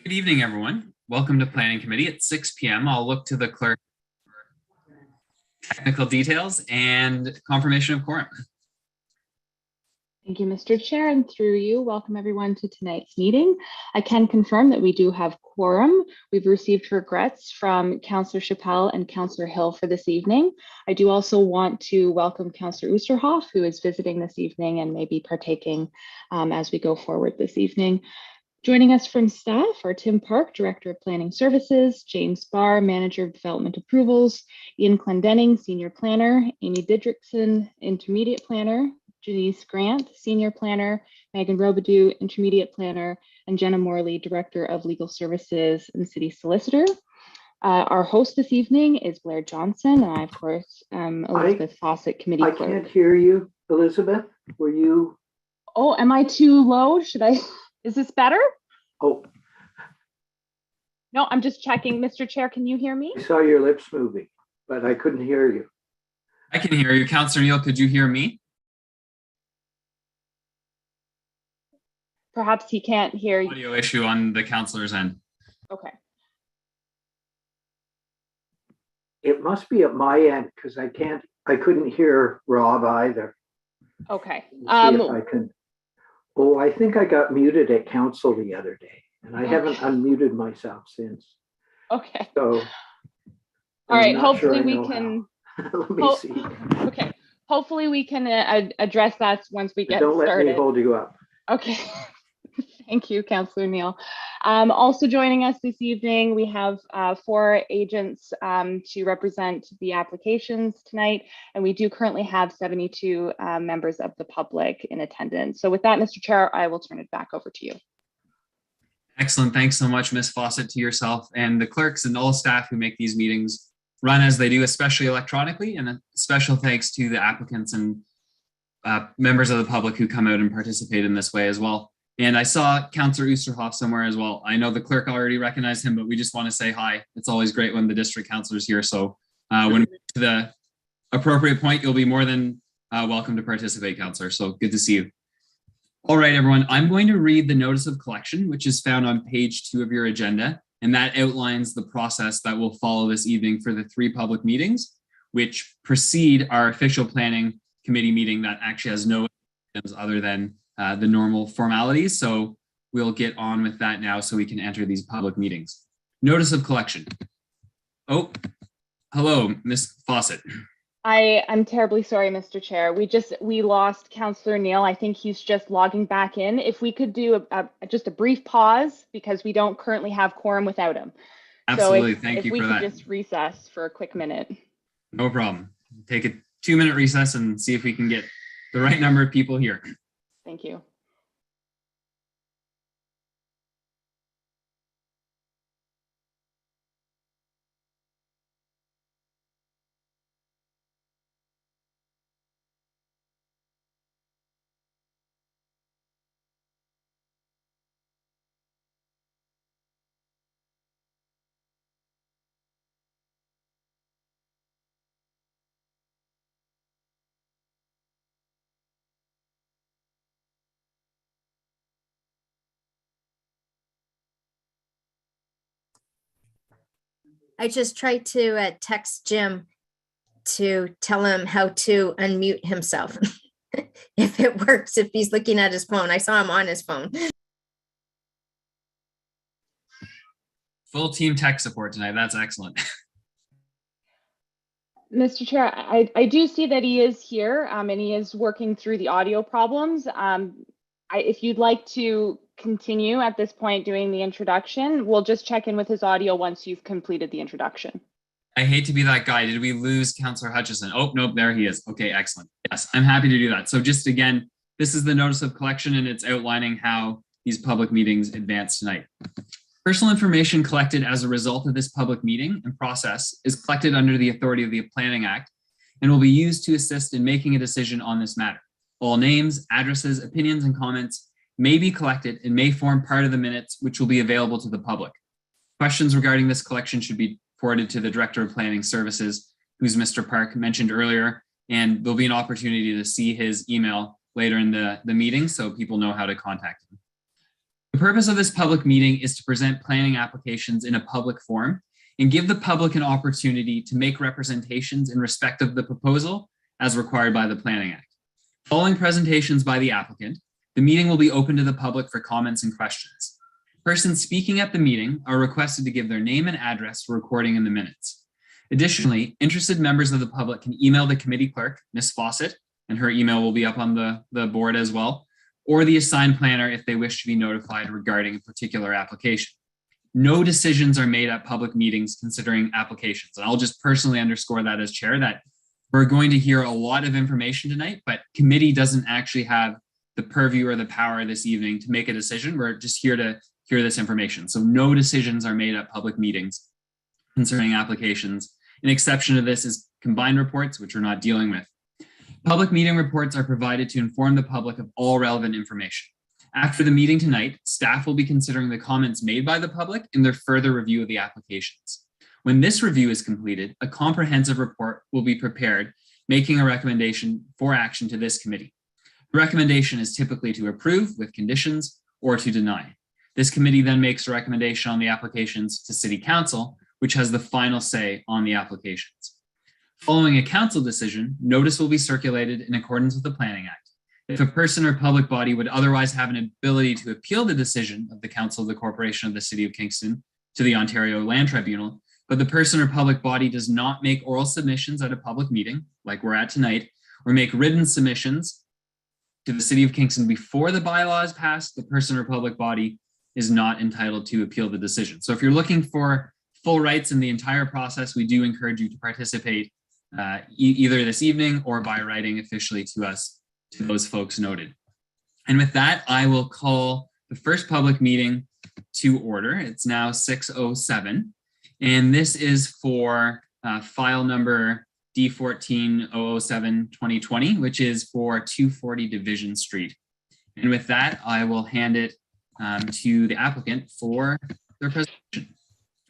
Good evening, everyone. Welcome to Planning Committee at 6 p.m. I'll look to the clerk for technical details and confirmation of quorum. Thank you, Mr. Chair, and through you, welcome everyone to tonight's meeting. I can confirm that we do have quorum. We've received regrets from Councillor Chappelle and Councillor Hill for this evening. I do also want to welcome Councillor Oosterhoff, who is visiting this evening and may be partaking as we go forward this evening. Joining us from staff are Tim Park, Director of Planning Services, James Barr, Manager of Development Approvals, Ian Clendenning, Senior Planner, Amy Didrikson, Intermediate Planner, Janice Grant, Senior Planner, Megan Robidoux, Intermediate Planner, and Jenna Morley, Director of Legal Services and City Solicitor. Our host this evening is Blair Johnson, and I, of course, am Elizabeth Fawcett, Committee Clerk. I can't hear you, Elizabeth. Were you? Oh, am I too low? Should I? Is this better? Oh. No, I'm just checking. Mr. Chair, can you hear me? I saw your lips moving, but I couldn't hear you. I can hear you. Councillor Neal, could you hear me? Perhaps he can't hear you. Audio issue on the councillor's end. Okay. It must be at my end because I couldn't hear Rob either. Okay. See if I can. Oh, I think I got muted at council the other day, and I haven't unmuted myself since. Okay. So, all right. Hopefully we can. Let me see. Okay. Hopefully we can address that once we get started. Don't let me hold you up. Okay. Thank you, Councillor Neal. Also joining us this evening, we have 4 agents to represent the applications tonight, and we do currently have 72 members of the public in attendance. So with that, Mr. Chair, I will turn it back over to you. Excellent. Thanks so much, Ms. Fawcett, to yourself and the clerks and all staff who make these meetings run as they do, especially electronically, and a special thanks to the applicants and members of the public who come out and participate in this way as well. And I saw Councillor Oosterhoff somewhere as well. I know the clerk already recognized him, but we just want to say hi. It's always great when the district councillor's here. So when we get to the appropriate point, you'll be more than welcome to participate, councillor. So good to see you. All right, everyone. I'm going to read the notice of collection, which is found on page 2 of your agenda. And that outlines the process that will follow this evening for the 3 public meetings, which precede our official planning committee meeting that actually has no items other than the normal formalities. So we'll get on with that now so we can enter these public meetings. Notice of collection. Oh, hello, Ms. Fawcett. I'm terribly sorry, Mr. Chair. We lost Councillor Neal. I think he's just logging back in. If we could do just a brief pause, because we don't currently have quorum without him. Absolutely. So Thank you for that. If we could just recess for a quick minute. No problem. Take a 2-minute recess and see if we can get the right number of people here. Thank you. I just tried to text Jim to tell him how to unmute himself. If it works, if he's looking at his phone. I saw him on his phone. Full team tech support tonight. That's excellent. Mr. Chair, I do see that he is here and he is working through the audio problems. If you'd like to continue at this point doing the introduction, we'll just check in with his audio once you've completed the introduction. I hate to be that guy. Did we lose Councillor Hutchison? Oh, nope, there he is. Okay, excellent. Yes, I'm happy to do that. So just again, this is the notice of collection and it's outlining how these public meetings advance tonight. Personal information collected as a result of this public meeting and process is collected under the authority of the Planning Act and will be used to assist in making a decision on this matter. All names, addresses, opinions, and comments may be collected and may form part of the minutes, which will be available to the public. Questions regarding this collection should be forwarded to the Director of Planning Services, who's Mr. Park mentioned earlier, and there'll be an opportunity to see his email later in the meeting so people know how to contact him. The purpose of this public meeting is to present planning applications in a public forum and give the public an opportunity to make representations in respect of the proposal as required by the Planning Act. Following presentations by the applicant, the meeting will be open to the public for comments and questions. Persons speaking at the meeting are requested to give their name and address for recording in the minutes. Additionally, interested members of the public can email the committee clerk, Ms. Fawcett, and her email will be up on the board as well, or the assigned planner if they wish to be notified regarding a particular application. No decisions are made at public meetings considering applications. And I'll just personally underscore that as chair, that we're going to hear a lot of information tonight, but committee doesn't actually have the purview or the power this evening to make a decision. We're just here to hear this information. So no decisions are made at public meetings concerning applications. An exception to this is combined reports, which we're not dealing with. Public meeting reports are provided to inform the public of all relevant information. After the meeting tonight, staff will be considering the comments made by the public in their further review of the applications. When this review is completed, a comprehensive report will be prepared, making a recommendation for action to this committee. The recommendation is typically to approve with conditions or to deny. This committee then makes a recommendation on the applications to City Council, which has the final say on the applications. Following a council decision, notice will be circulated in accordance with the Planning Act. If a person or public body would otherwise have an ability to appeal the decision of the Council of the Corporation of the City of Kingston to the Ontario Land Tribunal, but the person or public body does not make oral submissions at a public meeting, like we're at tonight, or make written submissions to the City of Kingston before the bylaw is passed, the person or public body is not entitled to appeal the decision. So if you're looking for full rights in the entire process, we do encourage you to participate either this evening or by writing officially to us, to those folks noted. And with that, I will call the first public meeting to order. It's now 6:07, and this is for file number D14-007-2020, which is for 240 Division Street. And with that, I will hand it to the applicant for their presentation.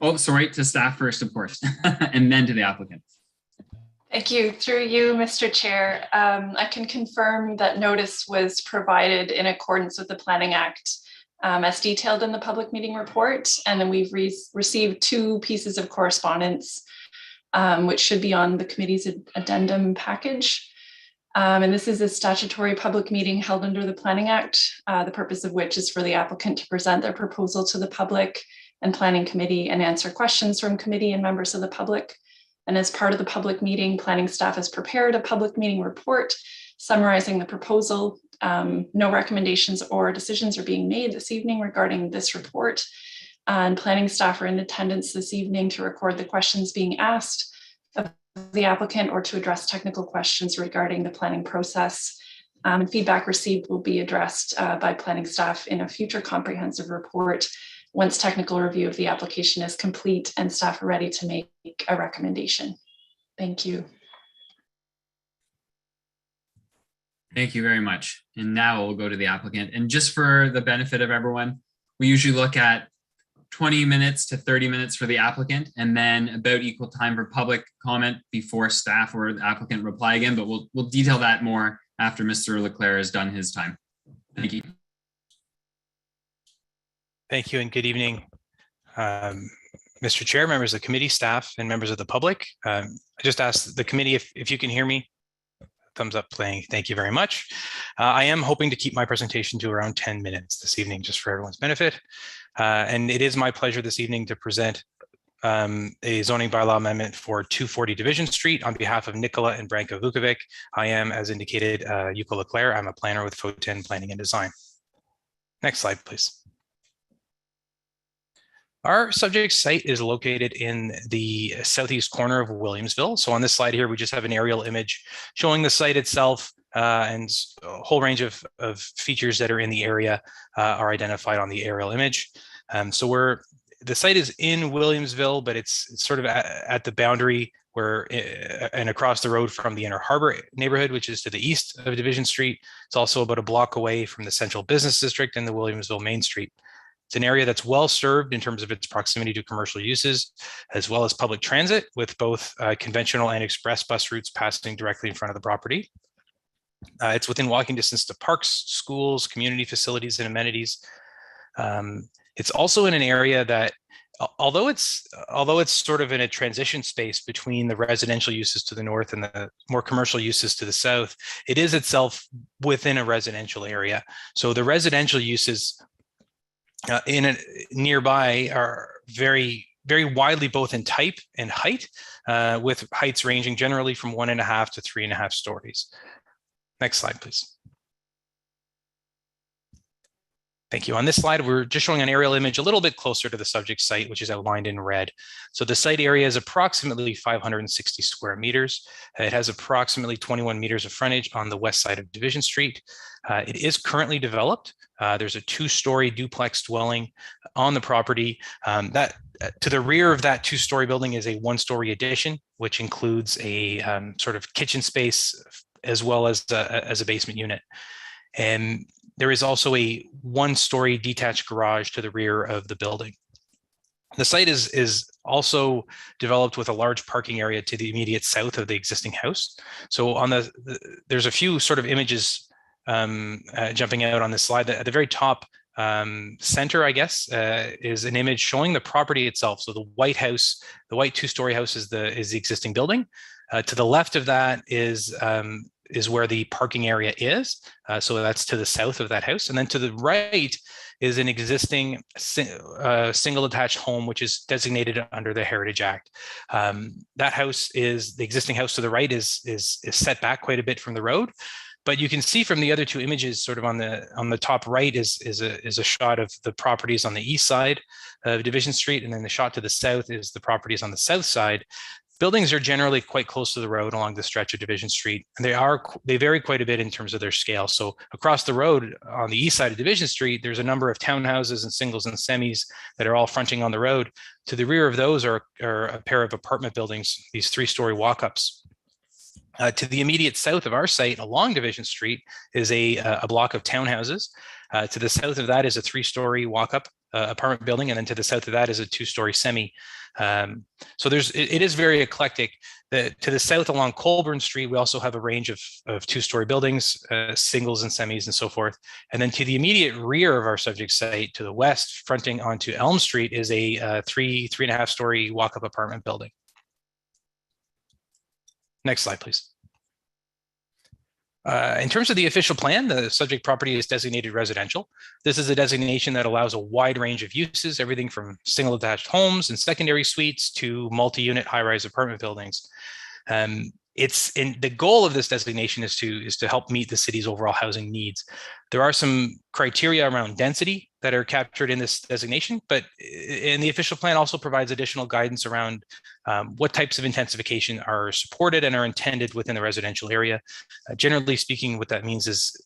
Oh, sorry, to staff first, of course, and then to the applicant. Thank you. Through you, Mr. Chair, I can confirm that notice was provided in accordance with the Planning Act as detailed in the public meeting report. And then we've received two pieces of correspondence, which should be on the committee's addendum package. And this is a statutory public meeting held under the Planning Act, the purpose of which is for the applicant to present their proposal to the public and planning committee and answer questions from committee and members of the public. And as part of the public meeting, planning staff has prepared a public meeting report summarizing the proposal. No recommendations or decisions are being made this evening regarding this report. And planning staff are in attendance this evening to record the questions being asked of the applicant or to address technical questions regarding the planning process. And feedback received will be addressed by planning staff in a future comprehensive report once technical review of the application is complete and staff are ready to make a recommendation. Thank you. Thank you very much. And now we'll go to the applicant. And just for the benefit of everyone, we usually look at 20 minutes to 30 minutes for the applicant, and then about equal time for public comment before staff or the applicant reply again, but we'll detail that more after Mr. Leclerc has done his time. Thank you. Thank you and good evening, Mr. Chair, members of the committee, staff, and members of the public. I just asked the committee if you can hear me. Thumbs up playing. Thank you very much. I am hoping to keep my presentation to around 10 minutes this evening, just for everyone's benefit. And it is my pleasure this evening to present a zoning bylaw amendment for 240 Division Street on behalf of Nicola and Branka Vukovic. I am, as indicated, Yuko Leclerc. I'm a planner with Foten Planning and Design. Next slide, please. Our subject site is located in the southeast corner of Williamsville. So on this slide here, we just have an aerial image showing the site itself, and a whole range of features that are in the area are identified on the aerial image. So the site is in Williamsville, but it's sort of at the boundary and across the road from the Inner Harbor neighborhood, which is to the east of Division Street. It's also about a block away from the Central Business District and the Williamsville Main Street. It's an area that's well served in terms of its proximity to commercial uses, as well as public transit, with both conventional and express bus routes passing directly in front of the property. It's within walking distance to parks, schools, community facilities, and amenities. It's also in an area that, although it's sort of in a transition space between the residential uses to the north and the more commercial uses to the south, it is itself within a residential area. So the residential uses nearby are very, very widely both in type and height, with heights ranging generally from 1.5 to 3.5 stories. Next slide, please. Thank you. On this slide, we're just showing an aerial image a little bit closer to the subject site, which is outlined in red. So the site area is approximately 560 square meters. It has approximately 21 meters of frontage on the west side of Division Street. It is currently developed. There's a 2-story duplex dwelling on the property. To the rear of that 2-story building is a 1-story addition, which includes a sort of kitchen space as well as a basement unit. And there is also a 1-story detached garage to the rear of the building. The site is also developed with a large parking area to the immediate south of the existing house. So there's a few sort of images jumping out on this slide. At the very top center, I guess, is an image showing the property itself. So the white house, the white 2-story house is the existing building. To the left of that is where the parking area is. So that's to the south of that house. And then to the right is an existing single attached home, which is designated under the Heritage Act. That house is, the existing house to the right is set back quite a bit from the road. But you can see from the other 2 images, sort of on the top right is a shot of the properties on the east side of Division Street. And then the shot to the south is the properties on the south side. Buildings are generally quite close to the road along the stretch of Division Street, and they vary quite a bit in terms of their scale. So across the road on the east side of Division Street, there's a number of townhouses and singles and semis that are all fronting on the road. To the rear of those are a pair of apartment buildings, these 3-story walk-ups. To the immediate south of our site along Division Street is a block of townhouses. To the south of that is a 3-story walk-up apartment building, and then to the south of that is a 2-story semi. So it is very eclectic. To the south along Colburn Street, we also have a range of 2-story buildings, singles and semis and so forth. And then to the immediate rear of our subject site, to the west, fronting onto Elm Street, is a 3.5-story walk-up apartment building. Next slide, please. In terms of the official plan, the subject property is designated residential. This is a designation that allows a wide range of uses, everything from single attached homes and secondary suites to multi-unit high-rise apartment buildings. The goal of this designation is to help meet the city's overall housing needs. There are some criteria around density that are captured in this designation, but in the official plan also provides additional guidance around what types of intensification are supported and are intended within the residential area. Generally speaking, what that means is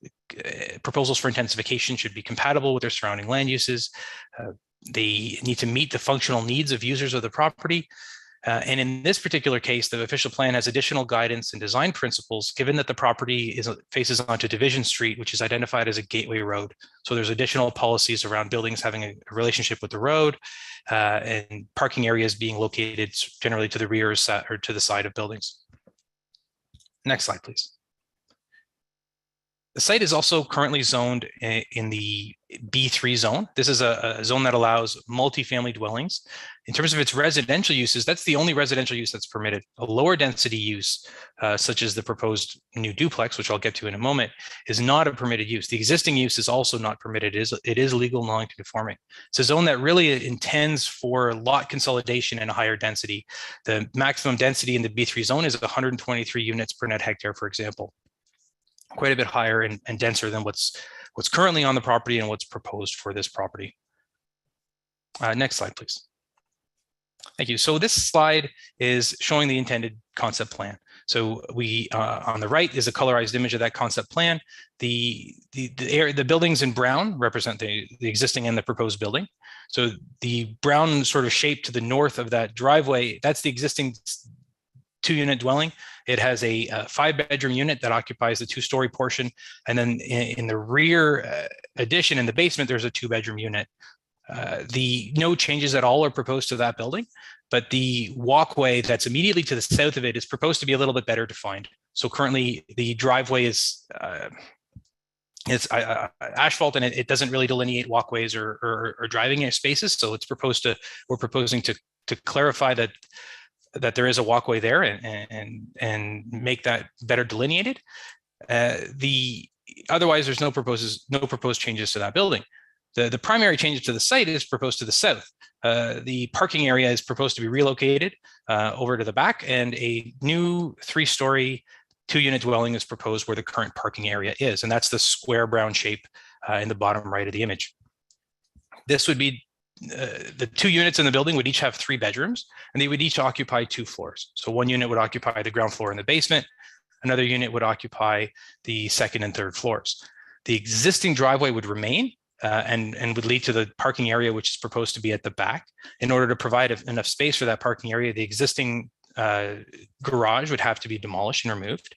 proposals for intensification should be compatible with their surrounding land uses. They need to meet the functional needs of users of the property. And in this particular case, the official plan has additional guidance and design principles, given that the property faces onto Division Street, which is identified as a gateway road. So there's additional policies around buildings having a relationship with the road, and parking areas being located generally to the rear or to the side of buildings. Next slide, please. The site is also currently zoned in the B3 zone. This is a zone that allows multifamily dwellings. In terms of its residential uses, that's the only residential use that's permitted. A lower density use, such as the proposed new duplex, which I'll get to in a moment, is not a permitted use. The existing use is also not permitted. It is legal non-conforming. It's a zone that really intends for lot consolidation and a higher density. The maximum density in the B3 zone is 123 units per net hectare, for example. Quite a bit higher and denser than what's currently on the property and what's proposed for this property. Next slide, please. Thank you. So this slide is showing the intended concept plan. So we on the right is a colorized image of that concept plan. The buildings in brown represent the existing and the proposed building. So the brown sort of shape to the north of that driveway, that's the existing 2-unit dwelling. It has a 5-bedroom unit that occupies the 2-story portion. And then in the rear addition in the basement, there's a 2-bedroom unit. No changes at all are proposed to that building, but the walkway that's immediately to the south of it is proposed to be a little bit better defined. So currently the driveway is it's asphalt, and it doesn't really delineate walkways or driving spaces. So we're proposing to clarify that there is a walkway there and make that better delineated. Otherwise, there's no proposed changes to that building. The primary changes to the site is proposed to the south. The parking area is proposed to be relocated over to the back, and a new 3-story 2-unit dwelling is proposed where the current parking area is, and that's the square brown shape in the bottom right of the image. This would be the 2 units in the building would each have 3 bedrooms, and they would each occupy 2 floors. So one unit would occupy the ground floor and the basement. Another unit would occupy the 2nd and 3rd floors. The existing driveway would remain and would lead to the parking area, which is proposed to be at the back. In order to provide enough space for that parking area, the existing garage would have to be demolished and removed.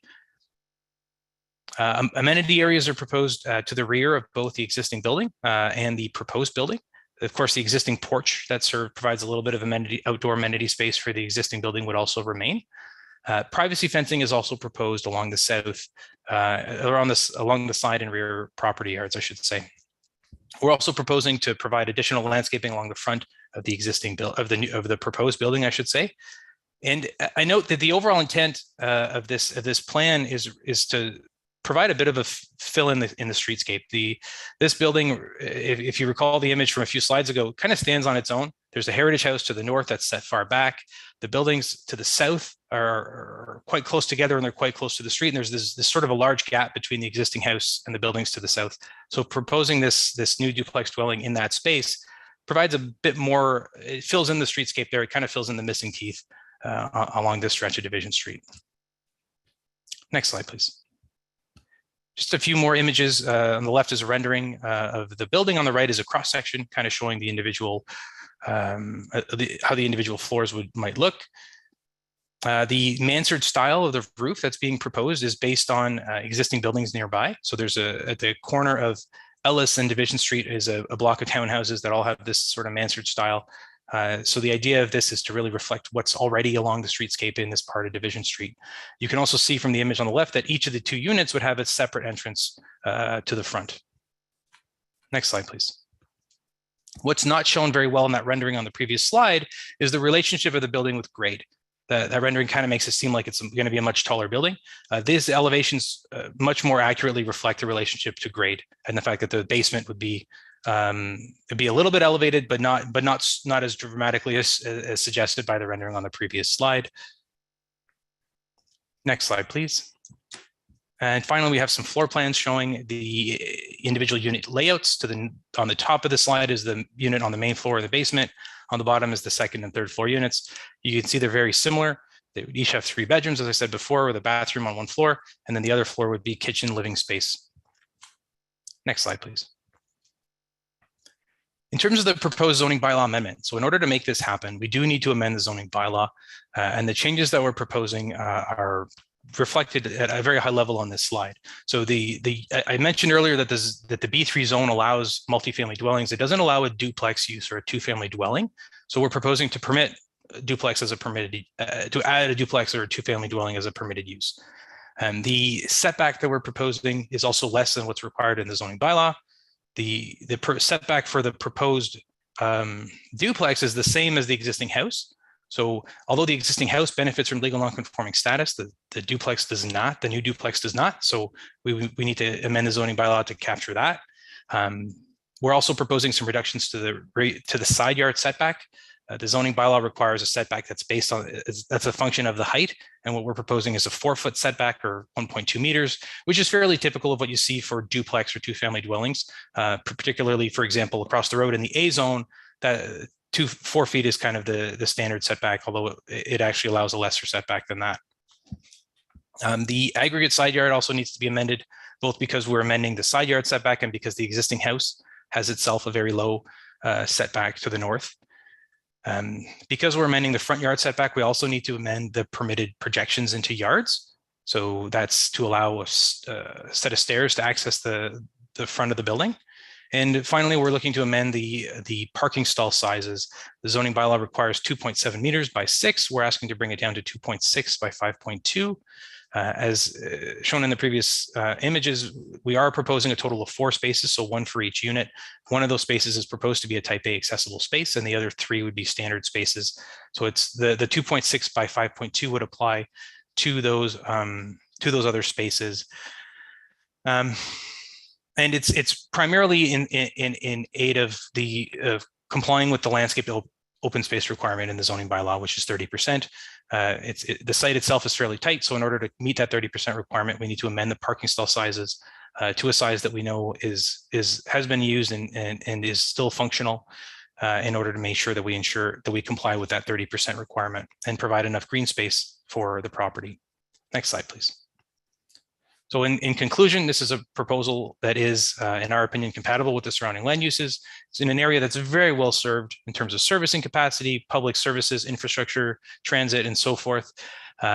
Amenity areas are proposed to the rear of both the existing building and the proposed building. Of course, the existing porch that provides a little bit of outdoor amenity space for the existing building would also remain. Privacy fencing is also proposed along the south, along the side and rear property yards, I should say. We're also proposing to provide additional landscaping along the front of the existing of the proposed building, I should say. And I note that the overall intent of this plan is to provide a bit of a fill in the streetscape. This building, if you recall the image from a few slides ago, kind of stands on its own. There's a heritage house to the north that's set far back. The buildings to the south are quite close together, and they're quite close to the street. And there's this sort of a large gap between the existing house and the buildings to the south. So proposing this new duplex dwelling in that space provides a bit more. It fills in the streetscape there. It kind of fills in the missing teeth along this stretch of Division Street. Next slide, please. Just a few more images. On the left is a rendering of the building. On the right is a cross section, kind of showing the individual, how the individual floors might look. The mansard style of the roof that's being proposed is based on existing buildings nearby. So there's at the corner of Ellis and Division Street is a block of townhouses that all have this sort of mansard style. So the idea of this is to really reflect what's already along the streetscape in this part of Division Street. You can also see from the image on the left that each of the 2 units would have a separate entrance to the front. Next slide, please. What's not shown very well in that rendering on the previous slide is the relationship of the building with grade. That rendering kind of makes it seem like it's going to be a much taller building. These elevations much more accurately reflect the relationship to grade, and the fact that the basement would be it'd be a little bit elevated, but not as dramatically as suggested by the rendering on the previous slide. Next slide, please. And finally, we have some floor plans showing the individual unit layouts. On the top of the slide is the unit on the main floor of the basement. On the bottom is the 2nd and 3rd floor units. You can see they're very similar. They would each have 3 bedrooms, as I said before, with a bathroom on one floor, and then the other floor would be kitchen, living space. Next slide, please. In terms of the proposed zoning bylaw amendment, so in order to make this happen, we do need to amend the zoning bylaw, and the changes that we're proposing are reflected at a very high level on this slide. So I mentioned earlier that the B3 zone allows multifamily dwellings. It doesn't allow a duplex use or a 2-family dwelling. So we're proposing to permit duplex as a permitted, to add a duplex or a 2-family dwelling as a permitted use. And the setback that we're proposing is also less than what's required in the zoning bylaw. The setback for the proposed duplex is the same as the existing house. So although the existing house benefits from legal non-conforming status, the duplex does not, the new duplex does not. So we need to amend the zoning bylaw to capture that. We're also proposing some reductions to the side yard setback. The zoning bylaw requires a setback that's based on, that's a function of the height. And what we're proposing is a 4-foot setback or 1.2 meters, which is fairly typical of what you see for duplex or 2-family dwellings, particularly, for example, across the road in the A zone, that 4 feet is kind of the standard setback, although it actually allows a lesser setback than that. The aggregate side yard also needs to be amended, both because we're amending the side yard setback and because the existing house has itself a very low setback to the north. Because we're amending the front yard setback, we also need to amend the permitted projections into yards. So that's to allow a set of stairs to access the front of the building. And finally, we're looking to amend the parking stall sizes. The zoning bylaw requires 2.7 meters by 6. We're asking to bring it down to 2.6 by 5.2. As shown in the previous images, we are proposing a total of 4 spaces, so 1 for each unit. One of those spaces is proposed to be a type A accessible space, and the other 3 would be standard spaces. So it's the 2.6 by 5.2 would apply to those other spaces. And it's primarily in aid of complying with the landscape open space requirement in the zoning bylaw, which is 30%. The site itself is fairly tight, so in order to meet that 30% requirement, we need to amend the parking stall sizes to a size that we know has been used and is still functional in order to make sure that we ensure that we comply with that 30% requirement and provide enough green space for the property. Next slide, please. So in conclusion, this is a proposal that is, in our opinion, compatible with the surrounding land uses. It's in an area that's very well served in terms of servicing capacity, public services, infrastructure, transit, and so forth.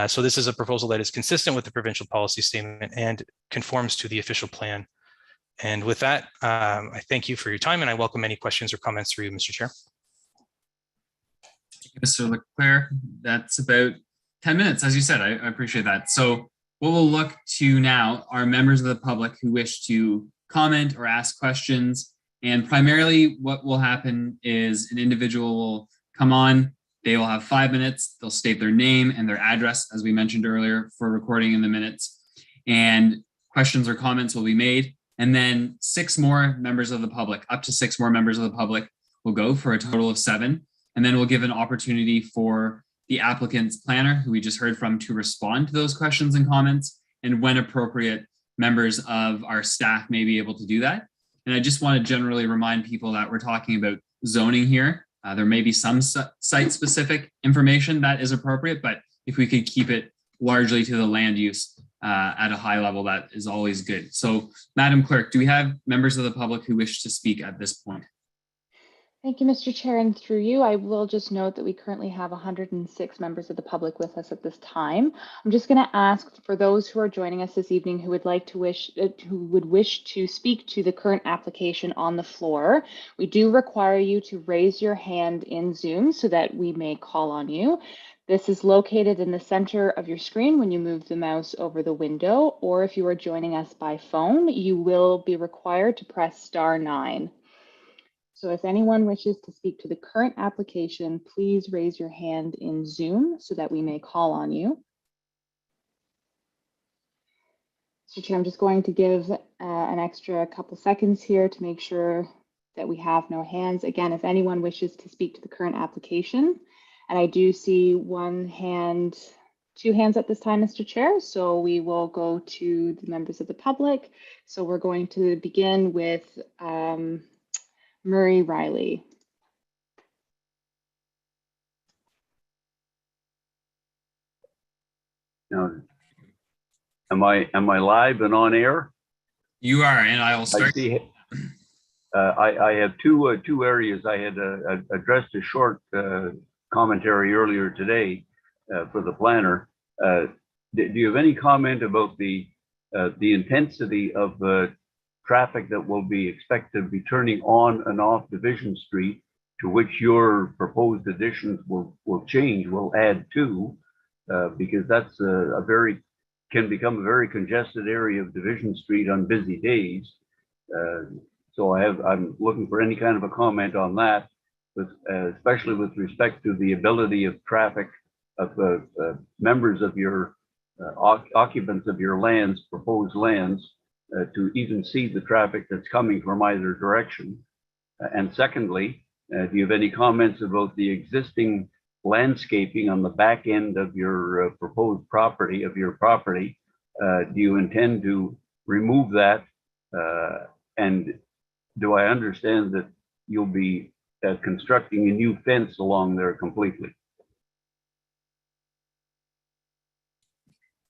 So this is a proposal that is consistent with the provincial policy statement and conforms to the official plan. And with that, I thank you for your time, and I welcome any questions or comments through you, Mr. Chair. Mr. Leclerc, that's about 10 minutes, as you said. I appreciate that. So what we'll look to now are members of the public who wish to comment or ask questions. And primarily what will happen is an individual will come on, they will have 5 minutes, they'll state their name and their address, as we mentioned earlier, for recording in the minutes. And questions or comments will be made. And then 6 more members of the public, up to 6 more members of the public will go for a total of 7. And then we'll give an opportunity for the applicant's planner, who we just heard from, to respond to those questions and comments, and when appropriate, members of our staff may be able to do that. And I just want to generally remind people that we're talking about zoning here. There may be some site-specific information that is appropriate, but if we could keep it largely to the land use at a high level, that is always good. So, Madam Clerk, do we have members of the public who wish to speak at this point? Thank you, Mr. Chair, and through you, I will just note that we currently have 106 members of the public with us at this time. I'm just going to ask for those who are joining us this evening who would wish to speak to the current application on the floor. We do require you to raise your hand in Zoom so that we may call on you. This is located in the center of your screen when you move the mouse over the window, or if you are joining us by phone, you will be required to press *9. So if anyone wishes to speak to the current application, please raise your hand in Zoom so that we may call on you. Mr. Chair, I'm just going to give an extra couple seconds here to make sure that we have no hands. Again, if anyone wishes to speak to the current application, and I do see 2 hands at this time, Mr. Chair, so we will go to the members of the public. So we're going to begin with Murray Riley. Now, am I live and on air? You are, and I will start. I have two areas. I had addressed a short commentary earlier today for the planner. Do you have any comment about the intensity of the traffic that will be expected to be turning on and off Division Street, to which your proposed additions will add to, because that's can become a very congested area of Division Street on busy days. So I'm looking for any kind of a comment on that, especially with respect to the ability of traffic of members of your occupants of your lands, proposed lands, to even see the traffic that's coming from either direction. And secondly, do you have any comments about the existing landscaping on the back end of your proposed property, do you intend to remove that? And do I understand that you'll be constructing a new fence along there completely?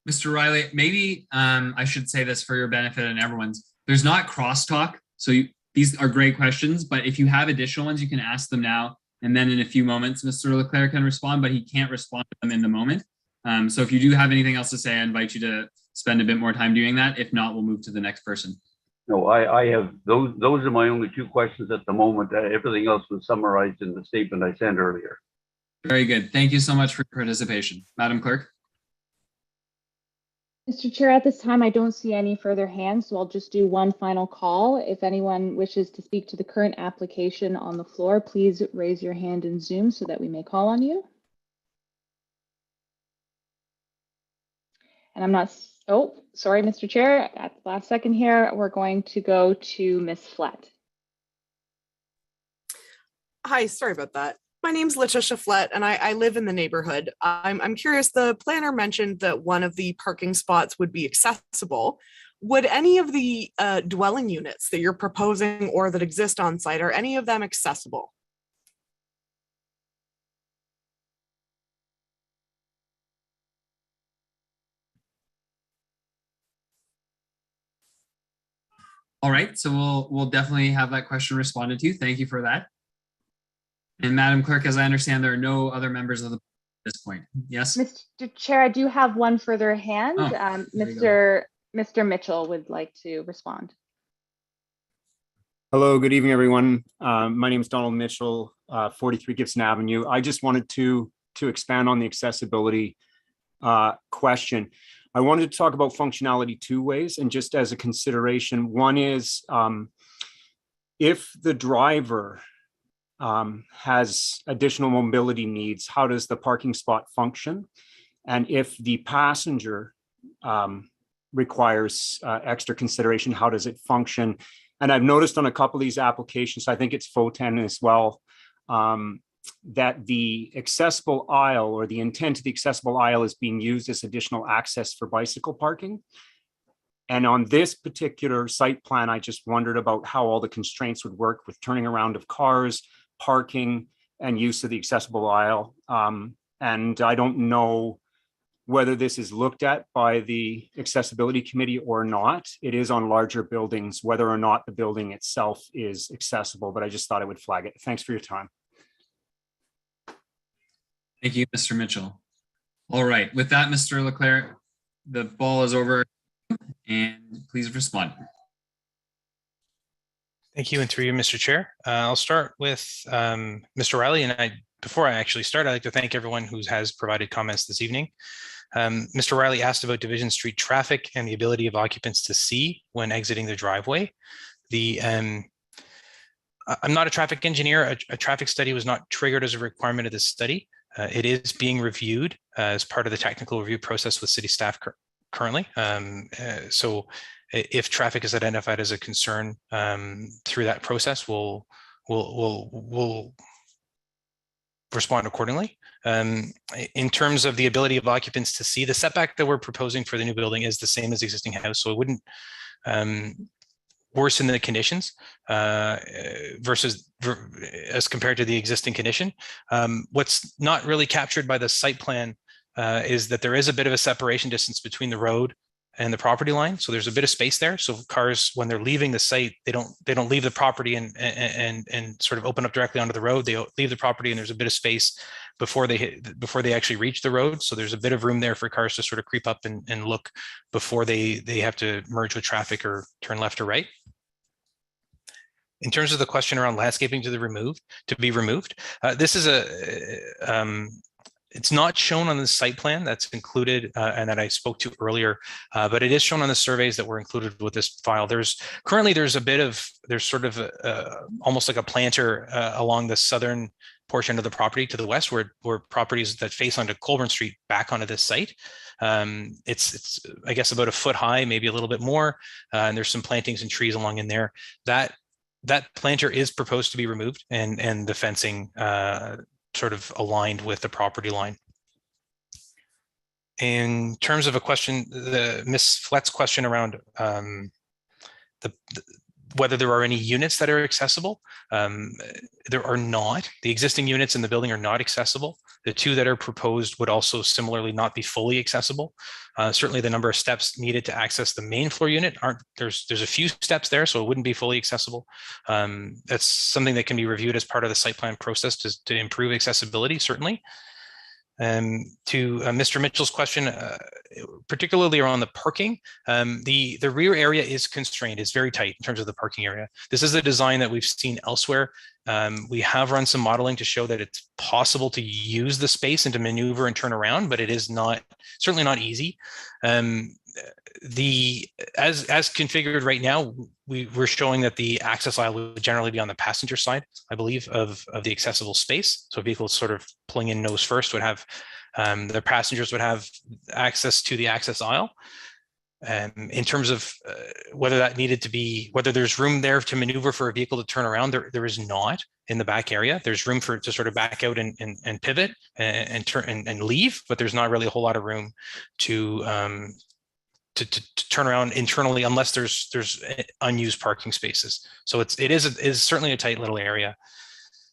Mr. Riley, maybe I should say this for your benefit and everyone's. There's not crosstalk, so these are great questions, but if you have additional ones, you can ask them now, and then in a few moments, Mr. Leclerc can respond, but he can't respond to them in the moment. So if you do have anything else to say, I invite you to spend a bit more time doing that. If not, we'll move to the next person. No, I have, those are my only 2 questions at the moment. Everything else was summarized in the statement I sent earlier. Very good. Thank you so much for your participation. Madam Clerk. Mr. Chair, at this time, I don't see any further hands, so I'll just do one final call. If anyone wishes to speak to the current application on the floor, please raise your hand in Zoom so that we may call on you. And I'm not, oh, sorry, Mr. Chair, at the last second here, we're going to go to Ms. Flett. Hi, sorry about that. My name's Letitia Flett and I live in the neighborhood. I'm curious, the planner mentioned that one of the parking spots would be accessible. Would any of the dwelling units that you're proposing or that exist on site, are any of them accessible? All right, so we'll definitely have that question responded to. Thank you for that. And Madam Clerk, as I understand, there are no other members of the at this point. Yes. Mr. Chair, I do have one further hand. Oh, Mr. Mitchell would like to respond. Hello, good evening, everyone. My name is Donald Mitchell, 43 Gibson Avenue. I just wanted to expand on the accessibility question. I wanted to talk about functionality two ways, and just as a consideration, one is if the driver has additional mobility needs, how does the parking spot function? And if the passenger requires extra consideration, how does it function? And I've noticed on a couple of these applications, I think it's FO10 as well, that the accessible aisle, or the intent of the accessible aisle, is being used as additional access for bicycle parking. And on this particular site plan, I just wondered about how all the constraints would work with turning around of cars, parking, and use of the accessible aisle. And I don't know whether this is looked at by the accessibility committee or not. It is on larger buildings, whether or not the building itself is accessible, but I just thought I would flag it. Thanks for your time. Thank you, Mr. Mitchell. All right, with that, Mr. Leclerc, the ball is over, and please respond. Thank you, and through you, Mr. Chair. I'll start with Mr. Riley, and before I actually start, I'd like to thank everyone who has provided comments this evening. Mr. Riley asked about Division Street traffic and the ability of occupants to see when exiting the driveway. I'm not a traffic engineer. A traffic study was not triggered as a requirement of this study. It is being reviewed as part of the technical review process with city staff currently. So if traffic is identified as a concern through that process, we'll respond accordingly. In terms of the ability of occupants to see, the setback that we're proposing for the new building is the same as the existing house, so it wouldn't worsen the conditions as compared to the existing condition. What's not really captured by the site plan is that there is a bit of a separation distance between the road and the property line. So there's a bit of space there. So cars, when they're leaving the site, they don't leave the property and sort of open up directly onto the road. They leave the property and there's a bit of space before they actually reach the road. So there's a bit of room there for cars to sort of creep up and look before they have to merge with traffic or turn left or right. In terms of the question around landscaping to be removed, this is it's not shown on the site plan that's included and that I spoke to earlier, but it is shown on the surveys that were included with this file. There's sort of almost like a planter along the southern portion of the property to the west, where properties that face onto Colburn Street back onto this site. It's I guess about a foot high, maybe a little bit more, and there's some plantings and trees along in there. That planter is proposed to be removed, and the fencing sort of aligned with the property line. In terms of a question, the Ms. Flett's question around whether there are any units that are accessible, there are not. The existing units in the building are not accessible. The two that are proposed would also similarly not be fully accessible. Certainly the number of steps needed to access the main floor unit there's a few steps there, so it wouldn't be fully accessible. That's something that can be reviewed as part of the site plan process to improve accessibility, certainly. To Mr. Mitchell's question, particularly around the parking, the rear area is constrained. It's very tight in terms of the parking area. This is a design that we've seen elsewhere. We have run some modeling to show that it's possible to use the space and to maneuver and turn around, but it is certainly not easy. as configured right now, we're showing that the access aisle would generally be on the passenger side, I believe, of the accessible space. So vehicles sort of pulling in nose first would have, their passengers would have access to the access aisle. In terms of whether that needed to be, whether there's room there to maneuver for a vehicle to turn around, there is not in the back area. There's room for it to sort of back out and pivot and turn and leave, but there's not really a whole lot of room to turn around internally unless there's unused parking spaces. So it is certainly a tight little area.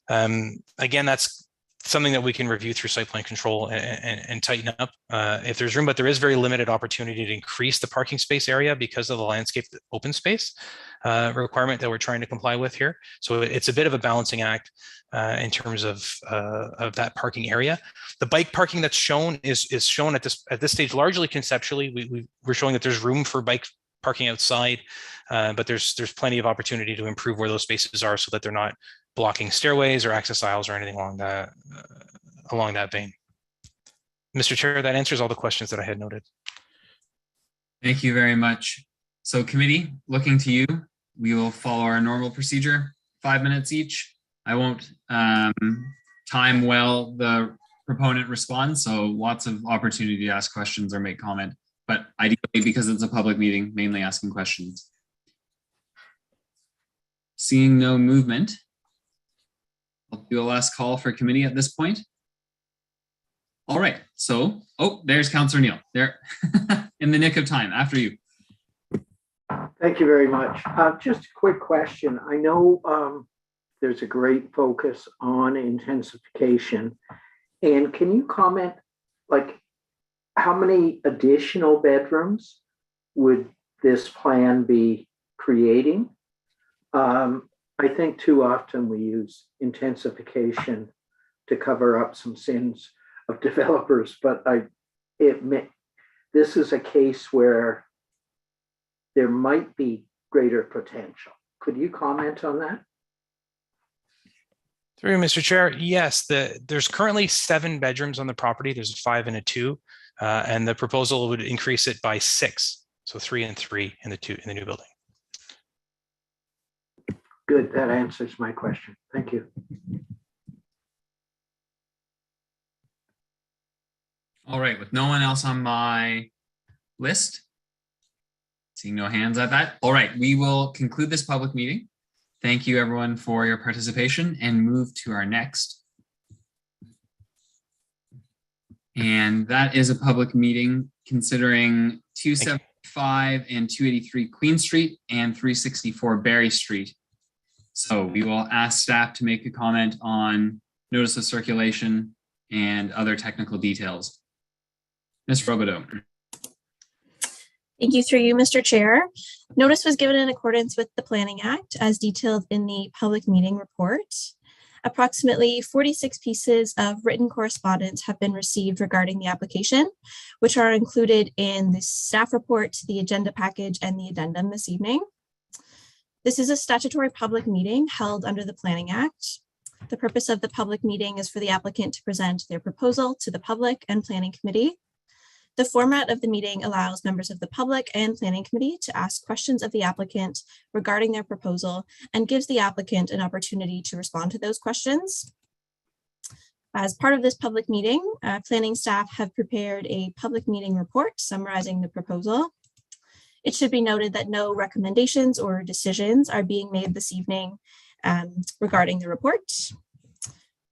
Again, that's something that we can review through site plan control and tighten up if there's room, but there is very limited opportunity to increase the parking space area because of the landscape open space requirement that we're trying to comply with here. So it's a bit of a balancing act in terms of that parking area. The bike parking that's shown is shown at this stage largely conceptually. We're showing that there's room for bike parking outside, but there's plenty of opportunity to improve where those spaces are so that they're not blocking stairways or access aisles or anything along that vein. Mr. Chair, that answers all the questions that I had noted. Thank you very much. So committee, looking to you, we will follow our normal procedure, 5 minutes each. I won't time well the proponent responds, so lots of opportunity to ask questions or make comment, but ideally, because it's a public meeting, mainly asking questions. Seeing no movement, I'll do a last call for committee at this point. All right, so, there's Councillor Neal, there, in the nick of time, after you. Thank you very much. Just a quick question. I know there's a great focus on intensification. And can you comment, like, how many additional bedrooms would this plan be creating? I think too often we use intensification to cover up some sins of developers, but this is a case where there might be greater potential. Could you comment on that? Through Mr. Chair, yes, there's currently 7 bedrooms on the property. There's a 5 and a 2, and the proposal would increase it by 6, so 3 and 3 in the new building. Good, that answers my question. Thank you. All right, with no one else on my list, seeing no hands at that. All right, we will conclude this public meeting. Thank you everyone for your participation and move to our next. And that is a public meeting considering 275 and 283 Queen Street and 364 Barry Street. So we will ask staff to make a comment on notice of circulation and other technical details. Ms. Robideau. Thank you through you, Mr. Chair. Notice was given in accordance with the Planning Act as detailed in the public meeting report. Approximately 46 pieces of written correspondence have been received regarding the application, which are included in the staff report, the agenda package, and the addendum this evening. This is a statutory public meeting held under the Planning Act. The purpose of the public meeting is for the applicant to present their proposal to the public and Planning Committee. The format of the meeting allows members of the public and Planning Committee to ask questions of the applicant regarding their proposal and gives the applicant an opportunity to respond to those questions. As part of this public meeting, planning staff have prepared a public meeting report summarizing the proposal. It should be noted that no recommendations or decisions are being made this evening regarding the report.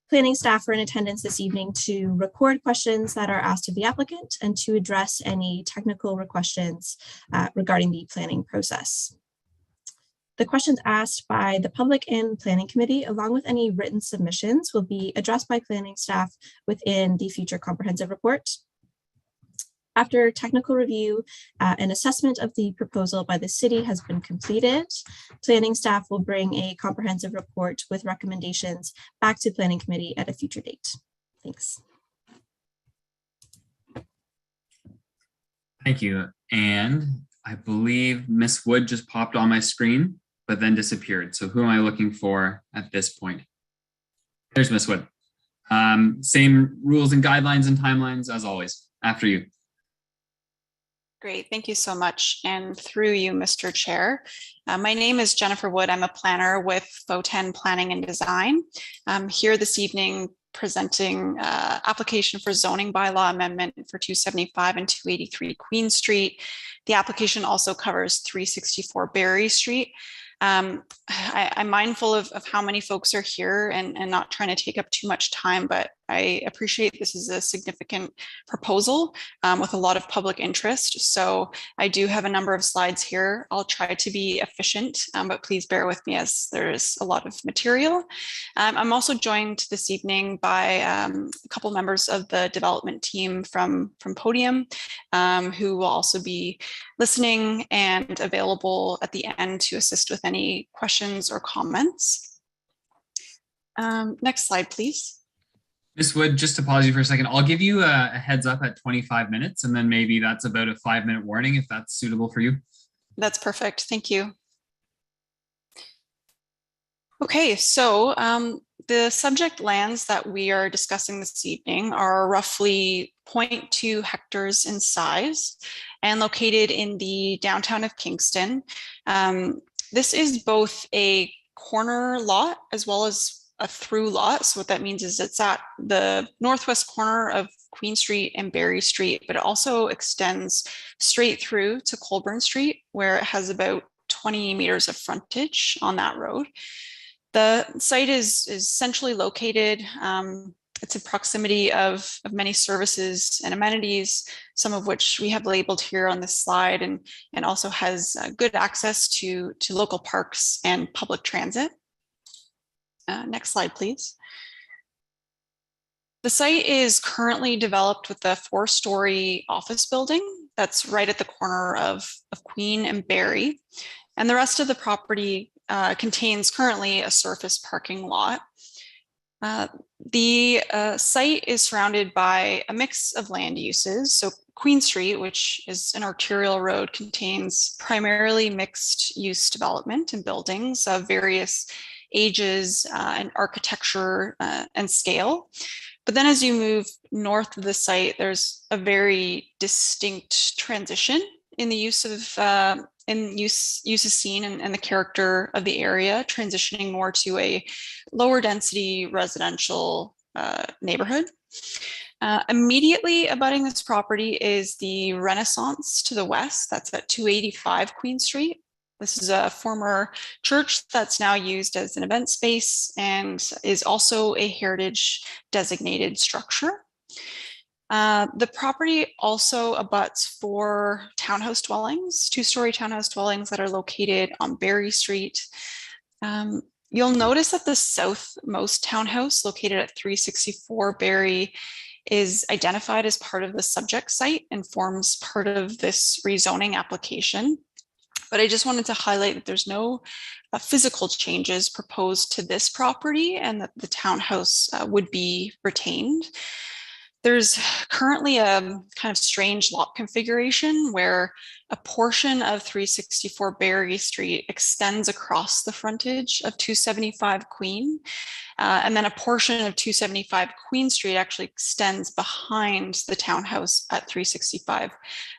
Planning staff are in attendance this evening to record questions that are asked of the applicant and to address any technical questions regarding the planning process. The questions asked by the public and Planning Committee, along with any written submissions, will be addressed by planning staff within the future comprehensive report. After technical review, an assessment of the proposal by the city has been completed. Planning staff will bring a comprehensive report with recommendations back to Planning Committee at a future date. Thanks. Thank you. And I believe Ms. Wood just popped on my screen, but then disappeared. So who am I looking for at this point? There's Ms. Wood. Same rules and guidelines and timelines as always. After you. Great, thank you so much. And through you, Mr. Chair. My name is Jennifer Wood. I'm a planner with FO10 Planning and Design. I'm here this evening presenting application for zoning bylaw amendment for 275 and 283 Queen Street. The application also covers 364 Berry Street. I'm mindful of how many folks are here and not trying to take up too much time, but I appreciate this is a significant proposal with a lot of public interest. So I do have a number of slides here. I'll try to be efficient, but please bear with me as there's a lot of material. I'm also joined this evening by a couple members of the development team from Podium, who will also be listening and available at the end to assist with any questions or comments. Next slide, please. Ms. Wood, just to pause you for a second, I'll give you a heads up at 25 minutes, and then maybe that's about a 5-minute warning if that's suitable for you. That's perfect. Thank you. Okay, so the subject lands that we are discussing this evening are roughly 0.2 hectares in size and located in the downtown of Kingston. This is both a corner lot as well as a through lot. So what that means is it's at the northwest corner of Queen Street and Berry Street, but it also extends straight through to Colburn Street, where it has about 20 meters of frontage on that road. The site is centrally located. It's in proximity of many services and amenities, some of which we have labeled here on this slide, and also has good access to local parks and public transit. Next slide, please. The site is currently developed with a 4-story office building that's right at the corner of Queen and Berry. And the rest of the property contains currently a surface parking lot. The site is surrounded by a mix of land uses. So Queen Street, which is an arterial road, contains primarily mixed use development and buildings of various ages and architecture and scale. But then as you move north of the site, there's a very distinct transition in the use of uses seen and the character of the area, transitioning more to a lower density residential neighborhood. Immediately abutting this property is the Renaissance to the west. That's at 285 Queen Street. This is a former church that's now used as an event space and is also a heritage designated structure. The property also abuts 4 townhouse dwellings, 2-story townhouse dwellings that are located on Berry Street. You'll notice that the southmost townhouse, located at 364 Berry, is identified as part of the subject site and forms part of this rezoning application. But I just wanted to highlight that there's no physical changes proposed to this property and that the townhouse would be retained. There's currently a kind of strange lot configuration where a portion of 364 Berry Street extends across the frontage of 275 Queen. And then a portion of 275 Queen Street actually extends behind the townhouse at 365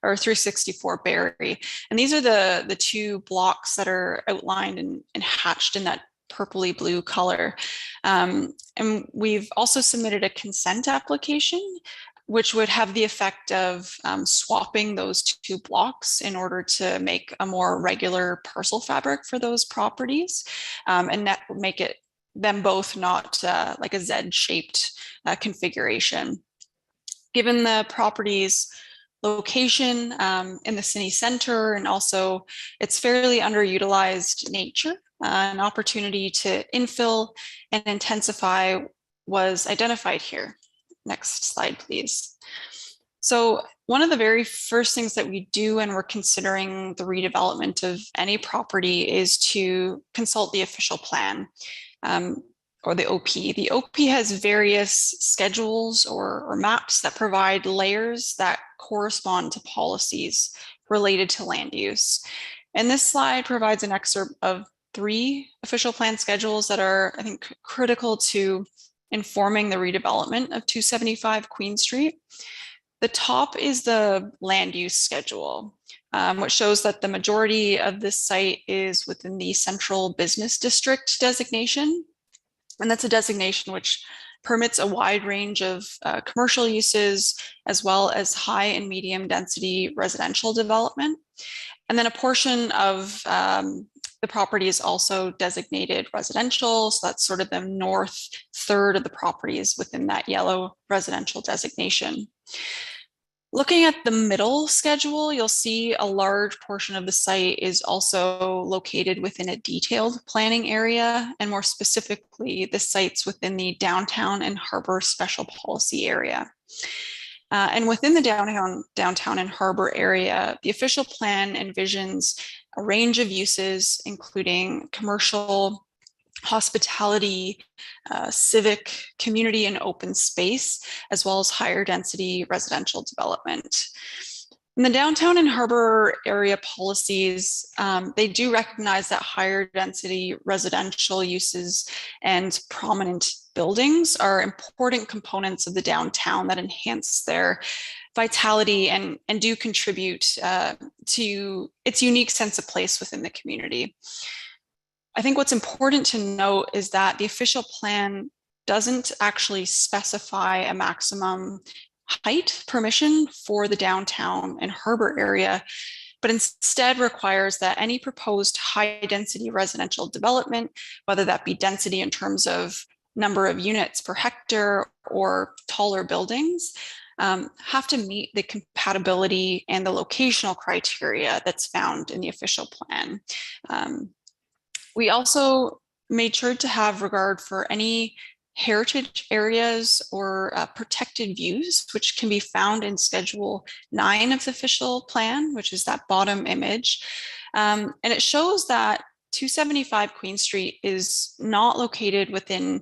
or 364 Berry. And these are the 2 blocks that are outlined and hatched in that purpley blue color. And we've also submitted a consent application, which would have the effect of swapping those 2 blocks in order to make a more regular parcel fabric for those properties. And that would make them both not like a Z-shaped configuration. Given the property's location in the city center and also its fairly underutilized nature, an opportunity to infill and intensify was identified here. Next slide, please. So one of the very first things that we do when we're considering the redevelopment of any property is to consult the official plan, or the OP. The OP has various schedules or maps that provide layers that correspond to policies related to land use. And this slide provides an excerpt of 3 official plan schedules that are, I think, critical to informing the redevelopment of 275 Queen Street. The top is the land use schedule, which shows that the majority of this site is within the central business district designation. And that's a designation which permits a wide range of commercial uses, as well as high and medium density residential development. And then a portion of the property is also designated residential. So that's sort of the north third of the property is within that yellow residential designation. Looking at the middle schedule, you'll see a large portion of the site is also located within a detailed planning area, and more specifically, the site's within the downtown and harbor special policy area. And within the downtown and harbor area, the official plan envisions a range of uses, including commercial, hospitality, civic, community, and open space, as well as higher density residential development. In the downtown and harbor area policies, they do recognize that higher density residential uses and prominent buildings are important components of the downtown that enhance their vitality and do contribute to its unique sense of place within the community. I think what's important to note is that the official plan doesn't actually specify a maximum height permission for the downtown and harbor area, but instead requires that any proposed high density residential development, whether that be density in terms of number of units per hectare or taller buildings, have to meet the compatibility and the locational criteria that's found in the official plan. We also made sure to have regard for any heritage areas or protected views, which can be found in Schedule 9 of the official plan, which is that bottom image. And it shows that 275 Queen Street is not located within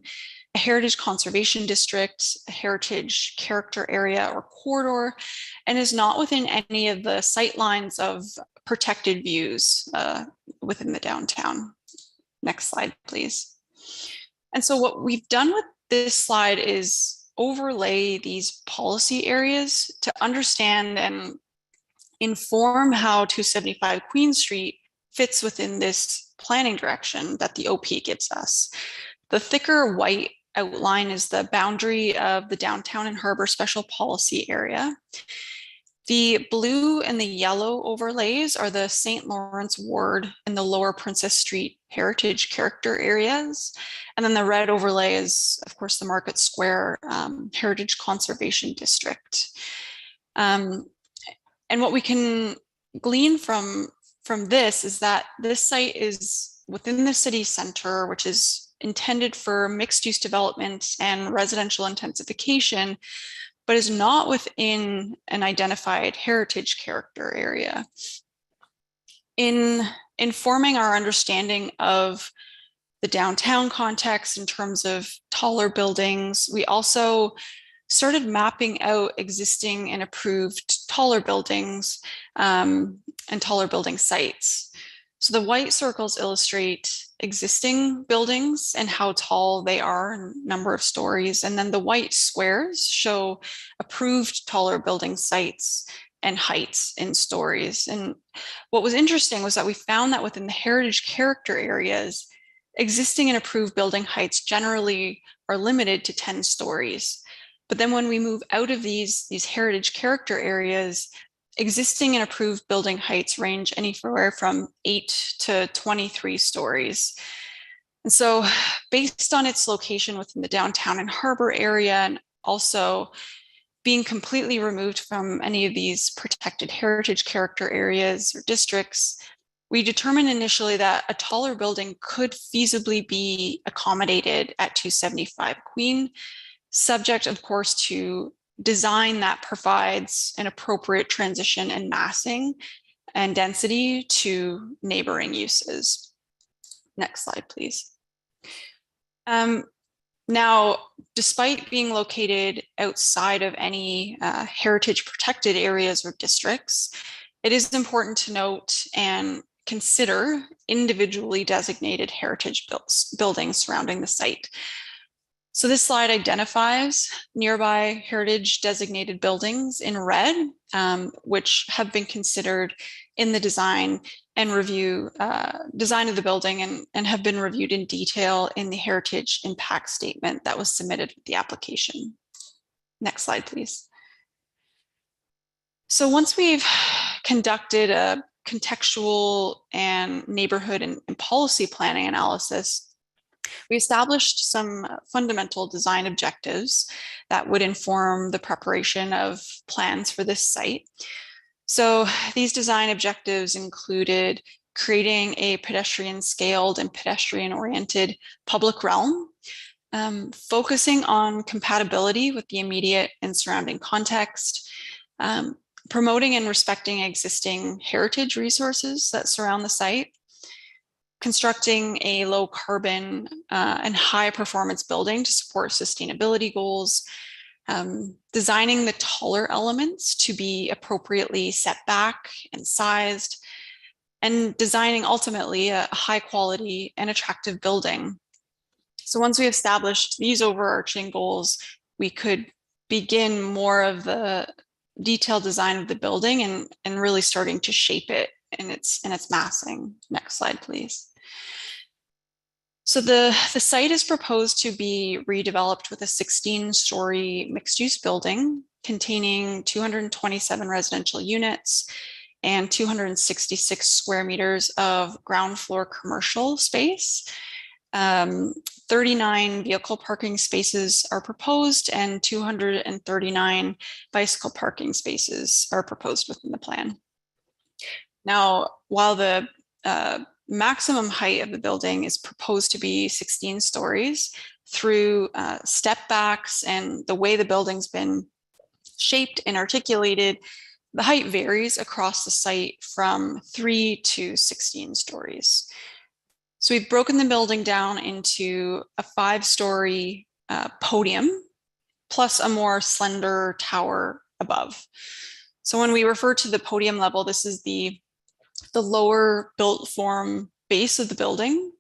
a heritage conservation district, a heritage character area or corridor, and is not within any of the sight lines of protected views within the downtown. Next slide, please. And so what we've done with this slide is overlay these policy areas to understand and inform how 275 Queen Street fits within this planning direction that the OP gives us. The thicker white outline is the boundary of the downtown and harbor special policy area. The blue and the yellow overlays are the St. Lawrence Ward and the Lower Princess Street heritage character areas. And then the red overlay is, of course, the Market Square Heritage Conservation District. And what we can glean from this is that this site is within the city center, which is intended for mixed use development and residential intensification, but is not within an identified heritage character area. In informing our understanding of the downtown context in terms of taller buildings, we also started mapping out existing and approved taller buildings and taller building sites. So the white circles illustrate existing buildings and how tall they are and number of stories. And then the white squares show approved taller building sites and heights in stories. And what was interesting was that we found that within the heritage character areas, existing and approved building heights generally are limited to 10 stories. But then when we move out of these heritage character areas, existing and approved building heights range anywhere from 8 to 23 stories. And so based on its location within the downtown and harbor area, and also being completely removed from any of these protected heritage character areas or districts, we determined initially that a taller building could feasibly be accommodated at 275 Queen, subject, of course, to design that provides an appropriate transition and massing and density to neighboring uses. Next slide, please. Now, despite being located outside of any heritage protected areas or districts, it is important to note and consider individually designated heritage buildings surrounding the site. So this slide identifies nearby heritage designated buildings in red, which have been considered in the design and review design of the building and have been reviewed in detail in the heritage impact statement that was submitted with the application. Next slide, please. So once we've conducted a contextual and neighborhood and policy planning analysis, we established some fundamental design objectives that would inform the preparation of plans for this site. So these design objectives included creating a pedestrian scaled and pedestrian oriented public realm, focusing on compatibility with the immediate and surrounding context, promoting and respecting existing heritage resources that surround the site, constructing a low carbon and high performance building to support sustainability goals, designing the taller elements to be appropriately set back and sized, and designing ultimately a high quality and attractive building. So once we established these overarching goals, we could begin more of the detailed design of the building and really starting to shape it in its massing. Next slide, please. So the site is proposed to be redeveloped with a 16-story mixed-use building containing 227 residential units and 266 square meters of ground floor commercial space. 39 vehicle parking spaces are proposed and 239 bicycle parking spaces are proposed within the plan. Now, while the maximum height of the building is proposed to be 16 stories, through step backs and the way the building's been shaped and articulated, the height varies across the site from 3 to 16 stories. So we've broken the building down into a 5-story podium plus a more slender tower above. So when we refer to the podium level, this is the lower built form base of the building.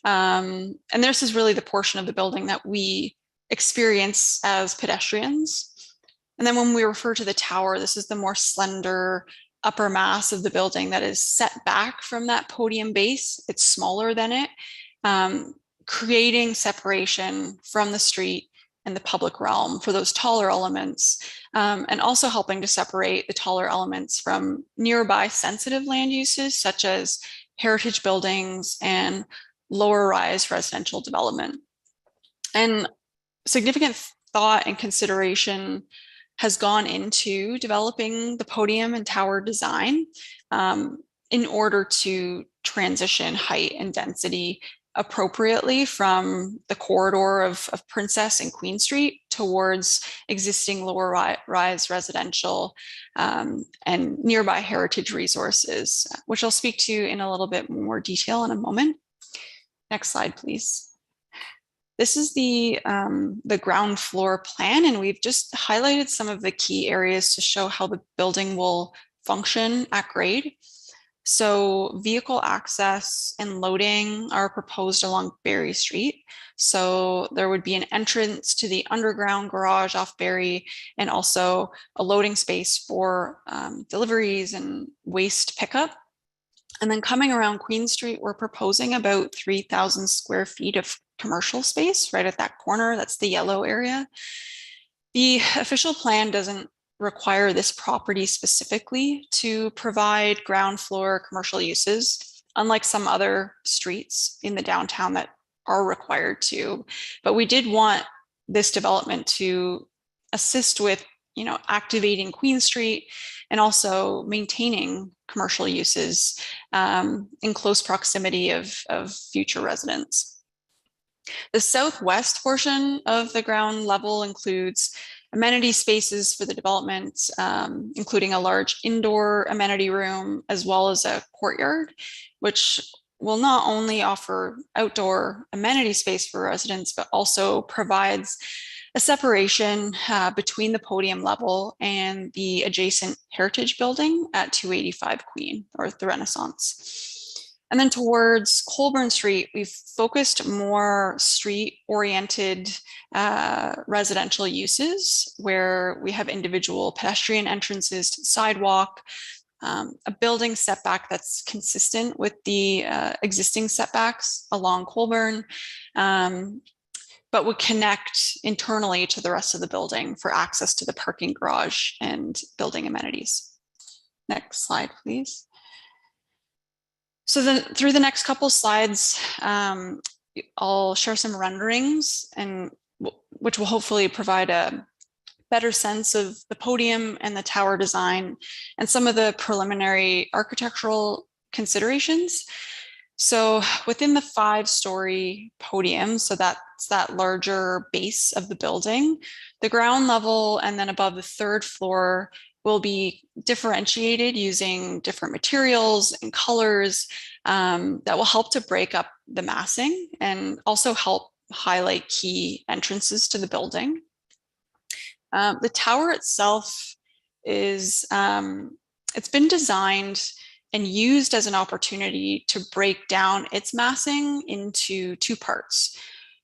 And this is really the portion of the building that we experience as pedestrians. And then when we refer to the tower, this is the more slender upper mass of the building that is set back from that podium base. It's smaller than it, creating separation from the street and the public realm for those taller elements, and also helping to separate the taller elements from nearby sensitive land uses such as heritage buildings and lower rise residential development. And significant thought and consideration has gone into developing the podium and tower design in order to transition height and density appropriately from the corridor of Princess and Queen Street towards existing lower rise residential and nearby heritage resources, which I'll speak to in a little bit more detail in a moment. Next slide, please. This is the ground floor plan, and we've just highlighted some of the key areas to show how the building will function at grade. So vehicle access and loading are proposed along Berry Street. So there would be an entrance to the underground garage off Berry and also a loading space for deliveries and waste pickup. And then coming around Queen Street, we're proposing about 3,000 square feet of commercial space right at that corner. That's the yellow area. The official plan doesn't require this property specifically to provide ground floor commercial uses, unlike some other streets in the downtown that are required to. But we did want this development to assist with, activating Queen Street and also maintaining commercial uses in close proximity of future residents. The southwest portion of the ground level includes amenity spaces for the development, including a large indoor amenity room, as well as a courtyard, which will not only offer outdoor amenity space for residents, but also provides a separation between the podium level and the adjacent heritage building at 285 Queen, or the Renaissance. And then towards Colburn Street, we've focused more street-oriented residential uses where we have individual pedestrian entrances to the sidewalk, a building setback that's consistent with the existing setbacks along Colburn, but would connect internally to the rest of the building for access to the parking garage and building amenities. Next slide, please. So then through the next couple slides, I'll share some renderings and which will hopefully provide a better sense of the podium and the tower design and some of the preliminary architectural considerations. So within the 5-story podium, so that's that larger base of the building, the ground level and then above the 3rd floor will be differentiated using different materials and colors that will help to break up the massing and also help highlight key entrances to the building. The tower itself is, it's been designed and used as an opportunity to break down its massing into 2 parts.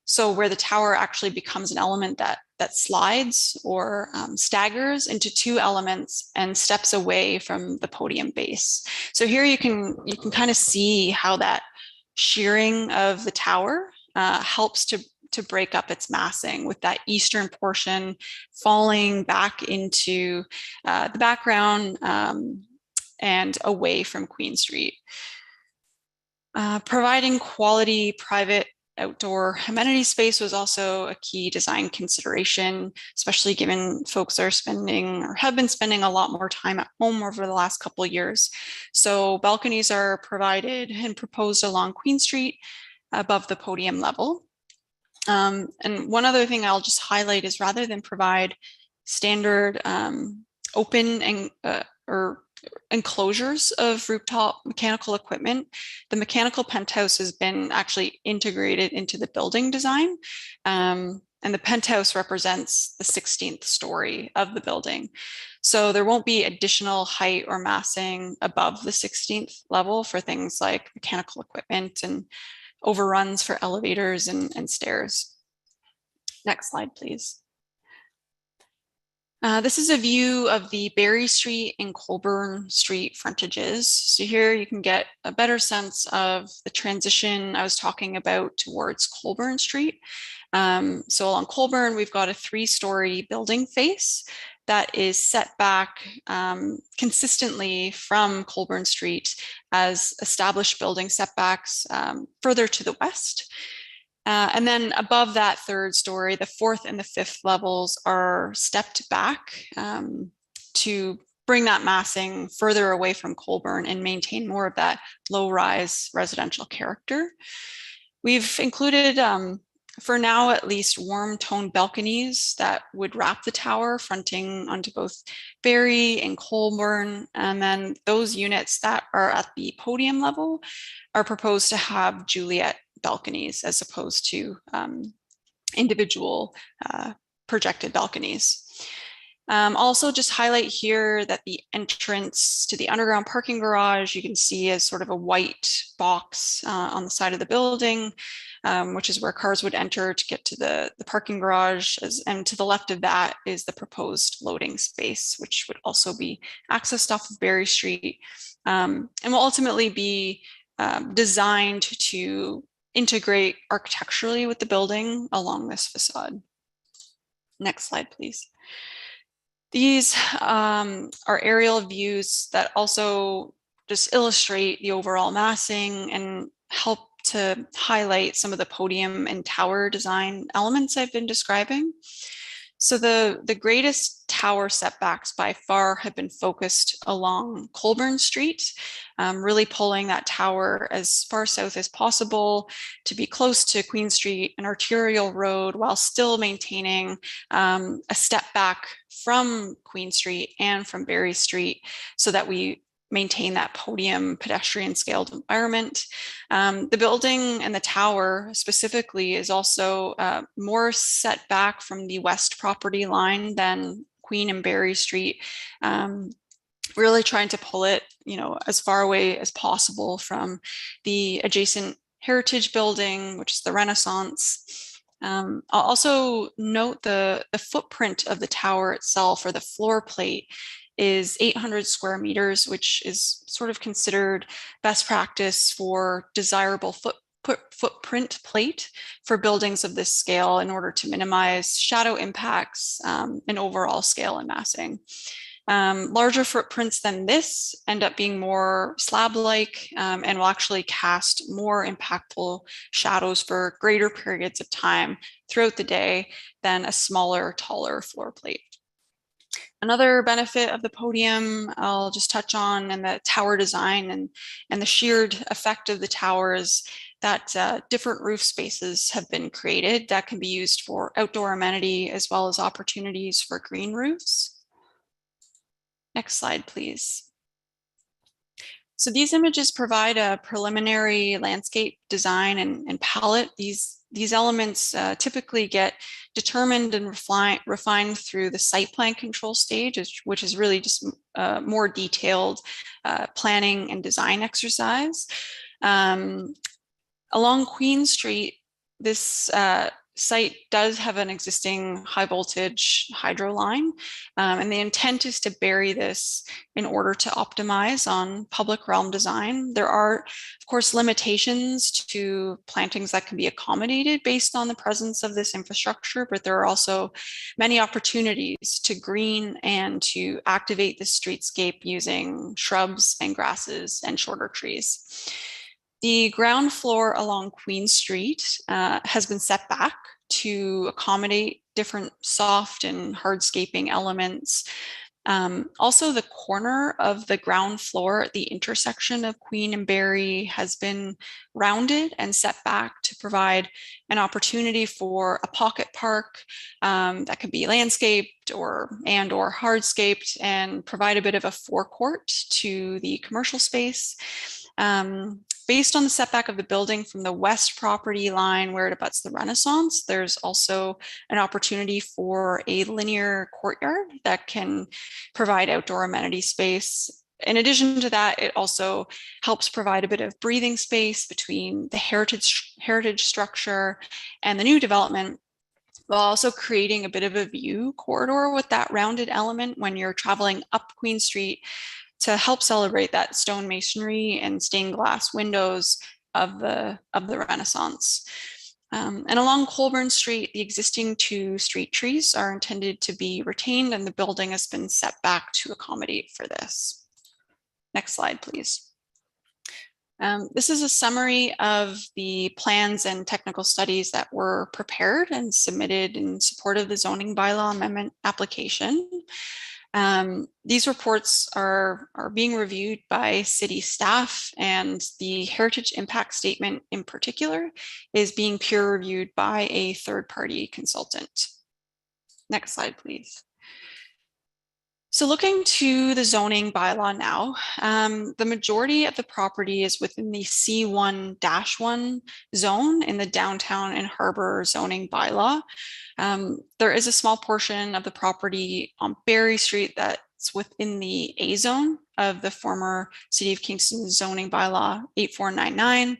So where the tower actually becomes an element that slides or staggers into 2 elements and steps away from the podium base. So here you can kind of see how that shearing of the tower helps to break up its massing, with that eastern portion falling back into the background and away from Queen Street. Providing quality private outdoor amenity space was also a key design consideration, especially given folks are spending or have been spending a lot more time at home over the last couple of years. So balconies are provided and proposed along Queen Street above the podium level. And one other thing I'll just highlight is rather than provide standard open and or enclosures of rooftop mechanical equipment, the mechanical penthouse has been actually integrated into the building design. And the penthouse represents the 16th story of the building. So there won't be additional height or massing above the 16th level for things like mechanical equipment and overruns for elevators and stairs. Next slide, please. This is a view of the Berry Street and Colburn Street frontages. So here you can get a better sense of the transition I was talking about towards Colburn Street. So along Colburn, we've got a 3-story building face that is set back consistently from Colburn Street as established building setbacks further to the west. And then above that 3rd story, the 4th and the 5th levels are stepped back to bring that massing further away from Colburn and maintain more of that low-rise residential character. We've included, for now at least, warm tone balconies that would wrap the tower, fronting onto both Berry and Colburn. And then those units that are at the podium level are proposed to have Juliet balconies as opposed to individual projected balconies. Also just highlight here that the entrance to the underground parking garage, you can see as sort of a white box on the side of the building, which is where cars would enter to get to the parking garage. And to the left of that is the proposed loading space, which would also be accessed off of Berry Street and will ultimately be designed to integrate architecturally with the building along this facade. Next slide, please. These are aerial views that also just illustrate the overall massing and help to highlight some of the podium and tower design elements I've been describing. So the greatest tower setbacks by far have been focused along Colburn Street, really pulling that tower as far south as possible to be close to Queen Street and Arterial Road while still maintaining a step back from Queen Street and from Berry Street so that we maintain that podium pedestrian scaled environment. The building and the tower specifically is also more set back from the west property line than Queen and Berry Street really trying to pull it, as far away as possible from the adjacent heritage building, which is the Renaissance. I'll also note the footprint of the tower itself, or the floor plate, is 800 square meters, which is sort of considered best practice for desirable footprint plate for buildings of this scale in order to minimize shadow impacts and overall scale and massing. Larger footprints than this end up being more slab-like and will actually cast more impactful shadows for greater periods of time throughout the day than a smaller, taller floor plate. Another benefit of the podium I'll just touch on, and the tower design and the sheared effect of the tower, is that different roof spaces have been created that can be used for outdoor amenity as well as opportunities for green roofs. Next slide, please. So these images provide a preliminary landscape design and palette. These elements typically get determined and refined through the site plan control stage, which is really just a more detailed planning and design exercise. Along Queen Street, this site does have an existing high voltage hydro line, and the intent is to bury this in order to optimize on public realm design. There are, of course, limitations to plantings that can be accommodated based on the presence of this infrastructure, but there are also many opportunities to green and to activate the streetscape using shrubs and grasses and shorter trees. The ground floor along Queen Street has been set back to accommodate different soft and hardscaping elements. Also, the corner of the ground floor at the intersection of Queen and Barry has been rounded and set back to provide an opportunity for a pocket park that could be landscaped or hardscaped, and provide a bit of a forecourt to the commercial space. Based on the setback of the building from the west property line where it abuts the Renaissance, there's also an opportunity for a linear courtyard that can provide outdoor amenity space. In addition to that, it also helps provide a bit of breathing space between the heritage structure and the new development, while also creating a bit of a view corridor with that rounded element when you're traveling up Queen Street, to help celebrate that stone masonry and stained glass windows of the Renaissance. And along Colburn Street, the existing 2 street trees are intended to be retained, and the building has been set back to accommodate for this. Next slide, please. This is a summary of the plans and technical studies that were prepared and submitted in support of the zoning bylaw amendment application. These reports are being reviewed by city staff, and the heritage impact statement in particular is being peer reviewed by a third-party consultant. Next slide, please. So looking to the zoning bylaw now, the majority of the property is within the C1-1 zone in the downtown and harbor zoning bylaw. There is a small portion of the property on Barry Street that's within the A zone of the former City of Kingston zoning bylaw 8499.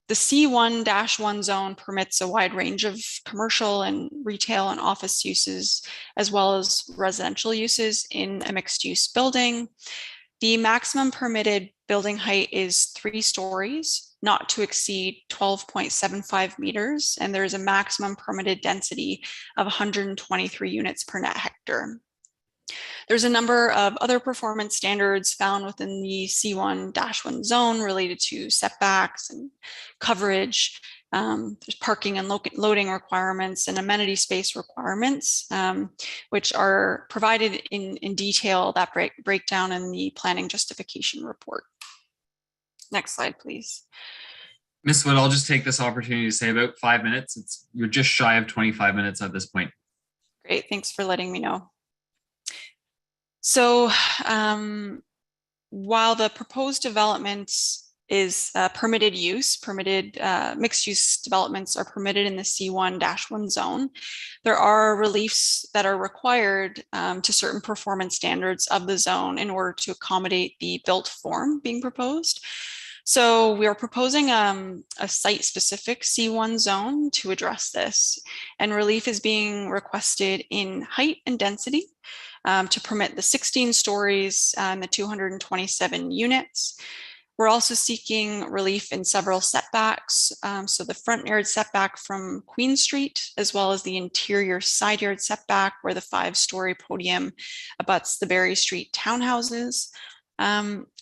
The C1-1 zone permits a wide range of commercial and retail and office uses, as well as residential uses in a mixed-use building. The maximum permitted building height is 3 stories, not to exceed 12.75 meters, and there is a maximum permitted density of 123 units per net hectare. There's a number of other performance standards found within the C1-1 zone related to setbacks and coverage. There's parking and loading requirements and amenity space requirements, which are provided in detail, that breakdown in the planning justification report. Next slide, please. Ms. Wood, I'll just take this opportunity to say about 5 minutes. You're just shy of 25 minutes at this point. Great, thanks for letting me know. So while the proposed development is permitted use. Permitted mixed use developments are permitted in the C1-1 zone. There are reliefs that are required to certain performance standards of the zone in order to accommodate the built form being proposed. So we are proposing a site-specific C1 zone to address this, and relief is being requested in height and density to permit the 16 stories and the 227 units. We're also seeking relief in several setbacks. So the front yard setback from Queen Street, as well as the interior side yard setback where the 5-story podium abuts the Berry Street townhouses.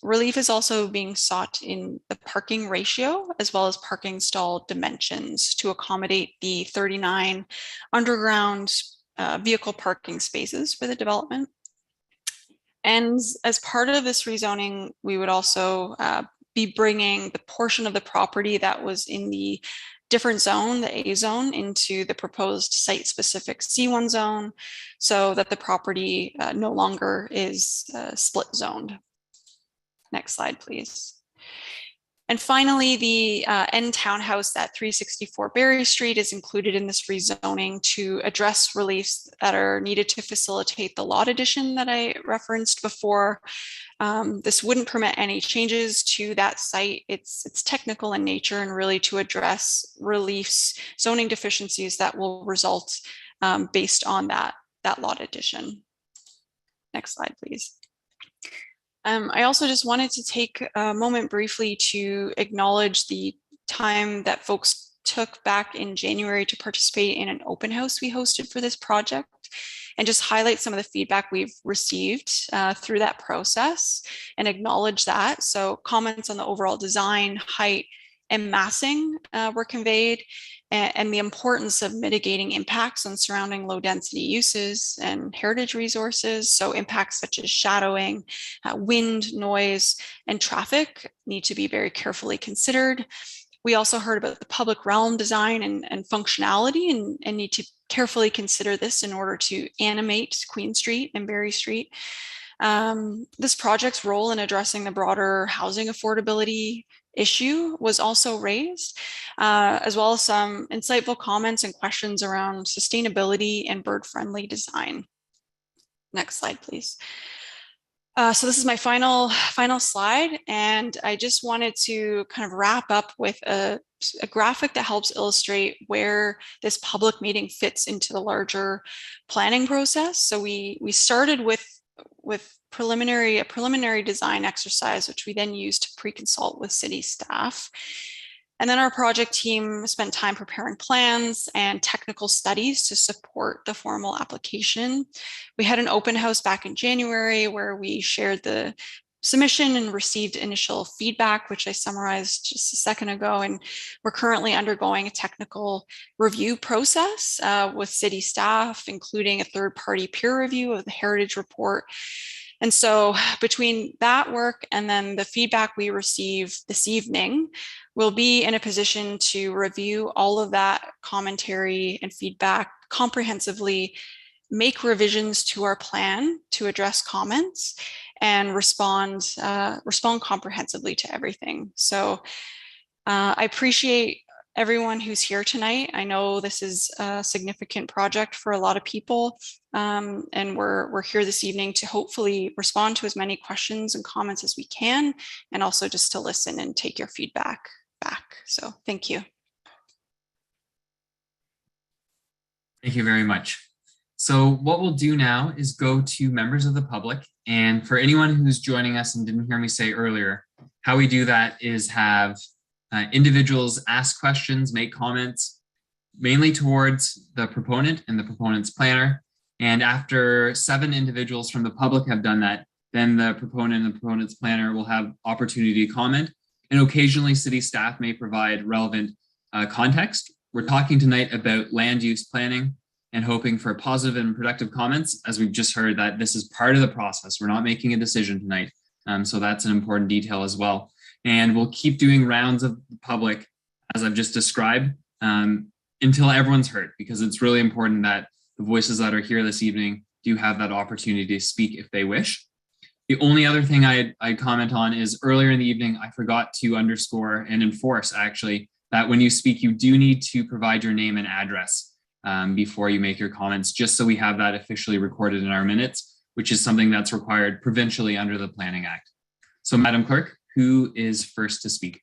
Relief is also being sought in the parking ratio as well as parking stall dimensions to accommodate the 39 underground vehicle parking spaces for the development. And as part of this rezoning, we would also be bringing the portion of the property that was in the different zone, the A zone, into the proposed site-specific C1 zone so that the property no longer is split zoned. Next slide, please. And finally, the end townhouse at 364 Berry Street is included in this rezoning to address reliefs that are needed to facilitate the lot addition that I referenced before. This wouldn't permit any changes to that site. It's technical in nature and really to address reliefs, zoning deficiencies that will result based on that lot addition. Next slide, please. I also just wanted to take a moment briefly to acknowledge the time that folks took back in January to participate in an open house we hosted for this project, and just highlight some of the feedback we've received through that process and acknowledge that. So comments on the overall design, height, and massing were conveyed, and the importance of mitigating impacts on surrounding low density uses and heritage resources. So impacts such as shadowing, wind, noise, and traffic need to be very carefully considered. We also heard about the public realm design and functionality and need to carefully consider this in order to animate Queen Street and Berry Street. This project's role in addressing the broader housing affordability issue was also raised, as well as some insightful comments and questions around sustainability and bird-friendly design. Next slide, please. So this is my final slide, and I just wanted to kind of wrap up with a graphic that helps illustrate where this public meeting fits into the larger planning process. So we started with a preliminary design exercise, which we then used to pre-consult with city staff. And then our project team spent time preparing plans and technical studies to support the formal application. We had an open house back in January where we shared the submission and received initial feedback, which I summarized just a second ago. And we're currently undergoing a technical review process with city staff, including a third-party peer review of the heritage report. And so between that work and then the feedback we received this evening, we'll be in a position to review all of that commentary and feedback comprehensively, make revisions to our plan to address comments, and respond comprehensively to everything. So I appreciate everyone who's here tonight. I know this is a significant project for a lot of people, and we're here this evening to hopefully respond to as many questions and comments as we can, and also just to listen and take your feedback back. So thank you. Thank you very much. So what we'll do now is go to members of the public. And for anyone who's joining us and didn't hear me say earlier, how we do that is have individuals ask questions, make comments, mainly towards the proponent and the proponent's planner. And after 7 individuals from the public have done that, then the proponent and the proponent's planner will have opportunity to comment. And occasionally city staff may provide relevant context. We're talking tonight about land use planning and hoping for positive and productive comments, as we've just heard that this is part of the process. We're not making a decision tonight. So that's an important detail as well. And we'll keep doing rounds of the public, as I've just described, until everyone's heard, because it's really important that the voices that are here this evening do have that opportunity to speak if they wish. The only other thing I'd comment on is earlier in the evening, I forgot to underscore and enforce actually that when you speak, you do need to provide your name and address before you make your comments, just so we have that officially recorded in our minutes, which is something that's required provincially under the Planning Act. So Madam Clerk, who is first to speak?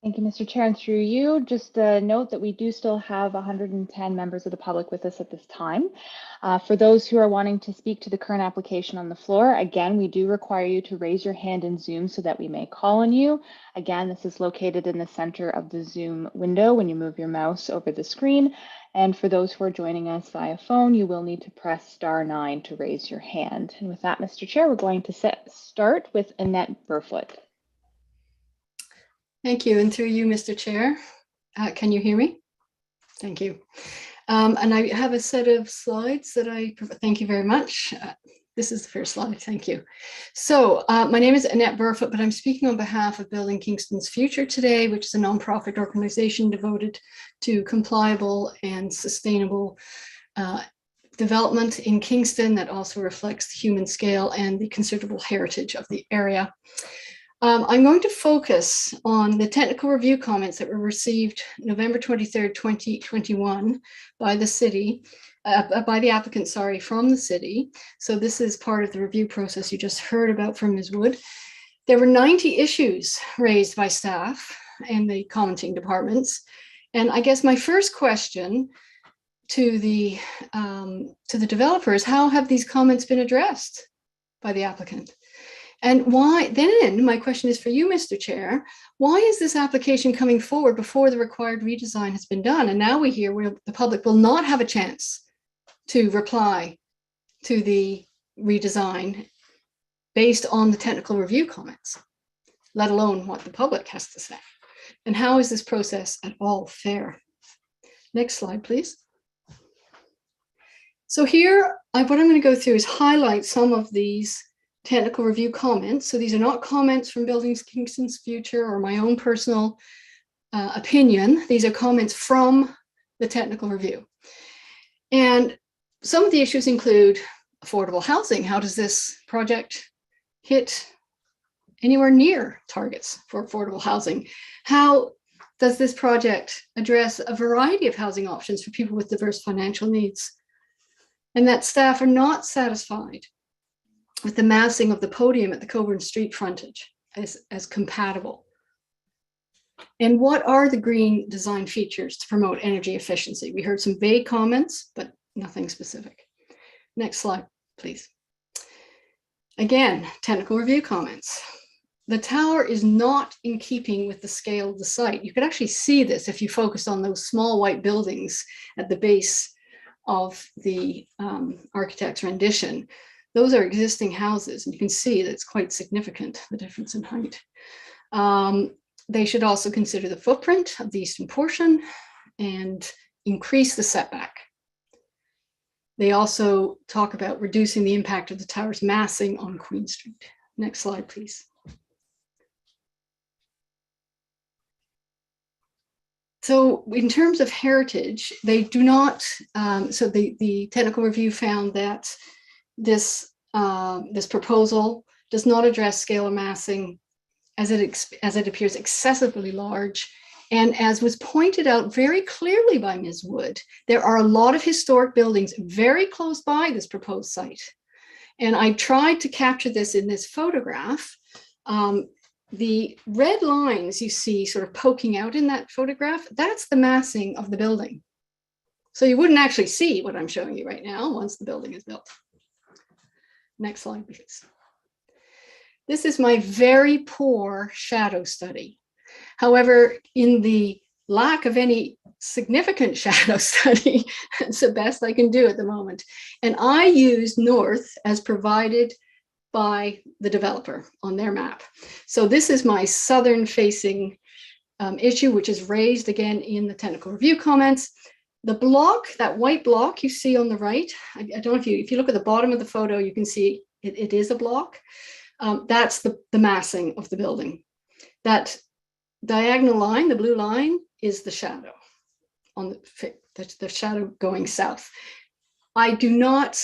Thank you, Mr. Chair, and through you, just a note that we do still have 110 members of the public with us at this time. For those who are wanting to speak to the current application on the floor, again, we do require you to raise your hand in Zoom so that we may call on you. Again, this is located in the center of the Zoom window when you move your mouse over the screen. And for those who are joining us via phone, you will need to press *9 to raise your hand. And with that, Mr. Chair, we're going to start with Annette Burfoot. Thank you. And through you, Mr. Chair, can you hear me? Thank you. And I have a set of slides that thank you very much. This is the first slide. Thank you. So my name is Annette Burfoot, but I'm speaking on behalf of Building Kingston's Future today, which is a nonprofit organization devoted to compliable and sustainable development in Kingston that also reflects the human scale and the considerable heritage of the area. I'm going to focus on the technical review comments that were received November 23rd, 2021 by the city, by the applicant, sorry, from the city. So this is part of the review process you just heard about from Ms. Wood. There were 90 issues raised by staff and the commenting departments. And I guess my first question to the developers, how have these comments been addressed by the applicant? And why, then my question is for you, Mr. Chair, why is this application coming forward before the required redesign has been done? And now we hear where the public will not have a chance to reply to the redesign based on the technical review comments, let alone what the public has to say. And how is this process at all fair? Next slide, please. So here, what I'm going to go through is highlight some of these technical review comments. So these are not comments from Building Kingston's Future or my own personal opinion. These are comments from the technical review. And some of the issues include affordable housing. How does this project hit anywhere near targets for affordable housing? How does this project address a variety of housing options for people with diverse financial needs? And that staff are not satisfied with the massing of the podium at the Coburn Street frontage as compatible. And what are the green design features to promote energy efficiency? We heard some vague comments, but nothing specific. Next slide, please. Again, technical review comments. The tower is not in keeping with the scale of the site. You could actually see this if you focus on those small white buildings at the base of the architect's rendition. Those are existing houses, and you can see that it's quite significant, the difference in height. They should also consider the footprint of the eastern portion and increase the setback. They also talk about reducing the impact of the tower's massing on Queen Street. Next slide, please. So in terms of heritage, they do not, so the technical review found that this proposal does not address scale or massing as it appears excessively large. And as was pointed out very clearly by Ms. Wood, there are a lot of historic buildings very close by this proposed site. And I tried to capture this in this photograph. The red lines you see sort of poking out in that photograph, that's the massing of the building. So you wouldn't actually see what I'm showing you right now once the building is built. Next slide, please. This is my very poor shadow study. However, in the lack of any significant shadow study, it's the best I can do at the moment. And I used north as provided by the developer on their map. So this is my southern facing issue, which is raised again in the technical review comments. The block, that white block you see on the right, I don't know if you look at the bottom of the photo, you can see it is a block. That's the massing of the building. That diagonal line, the blue line, is the shadow on the shadow going south. I do not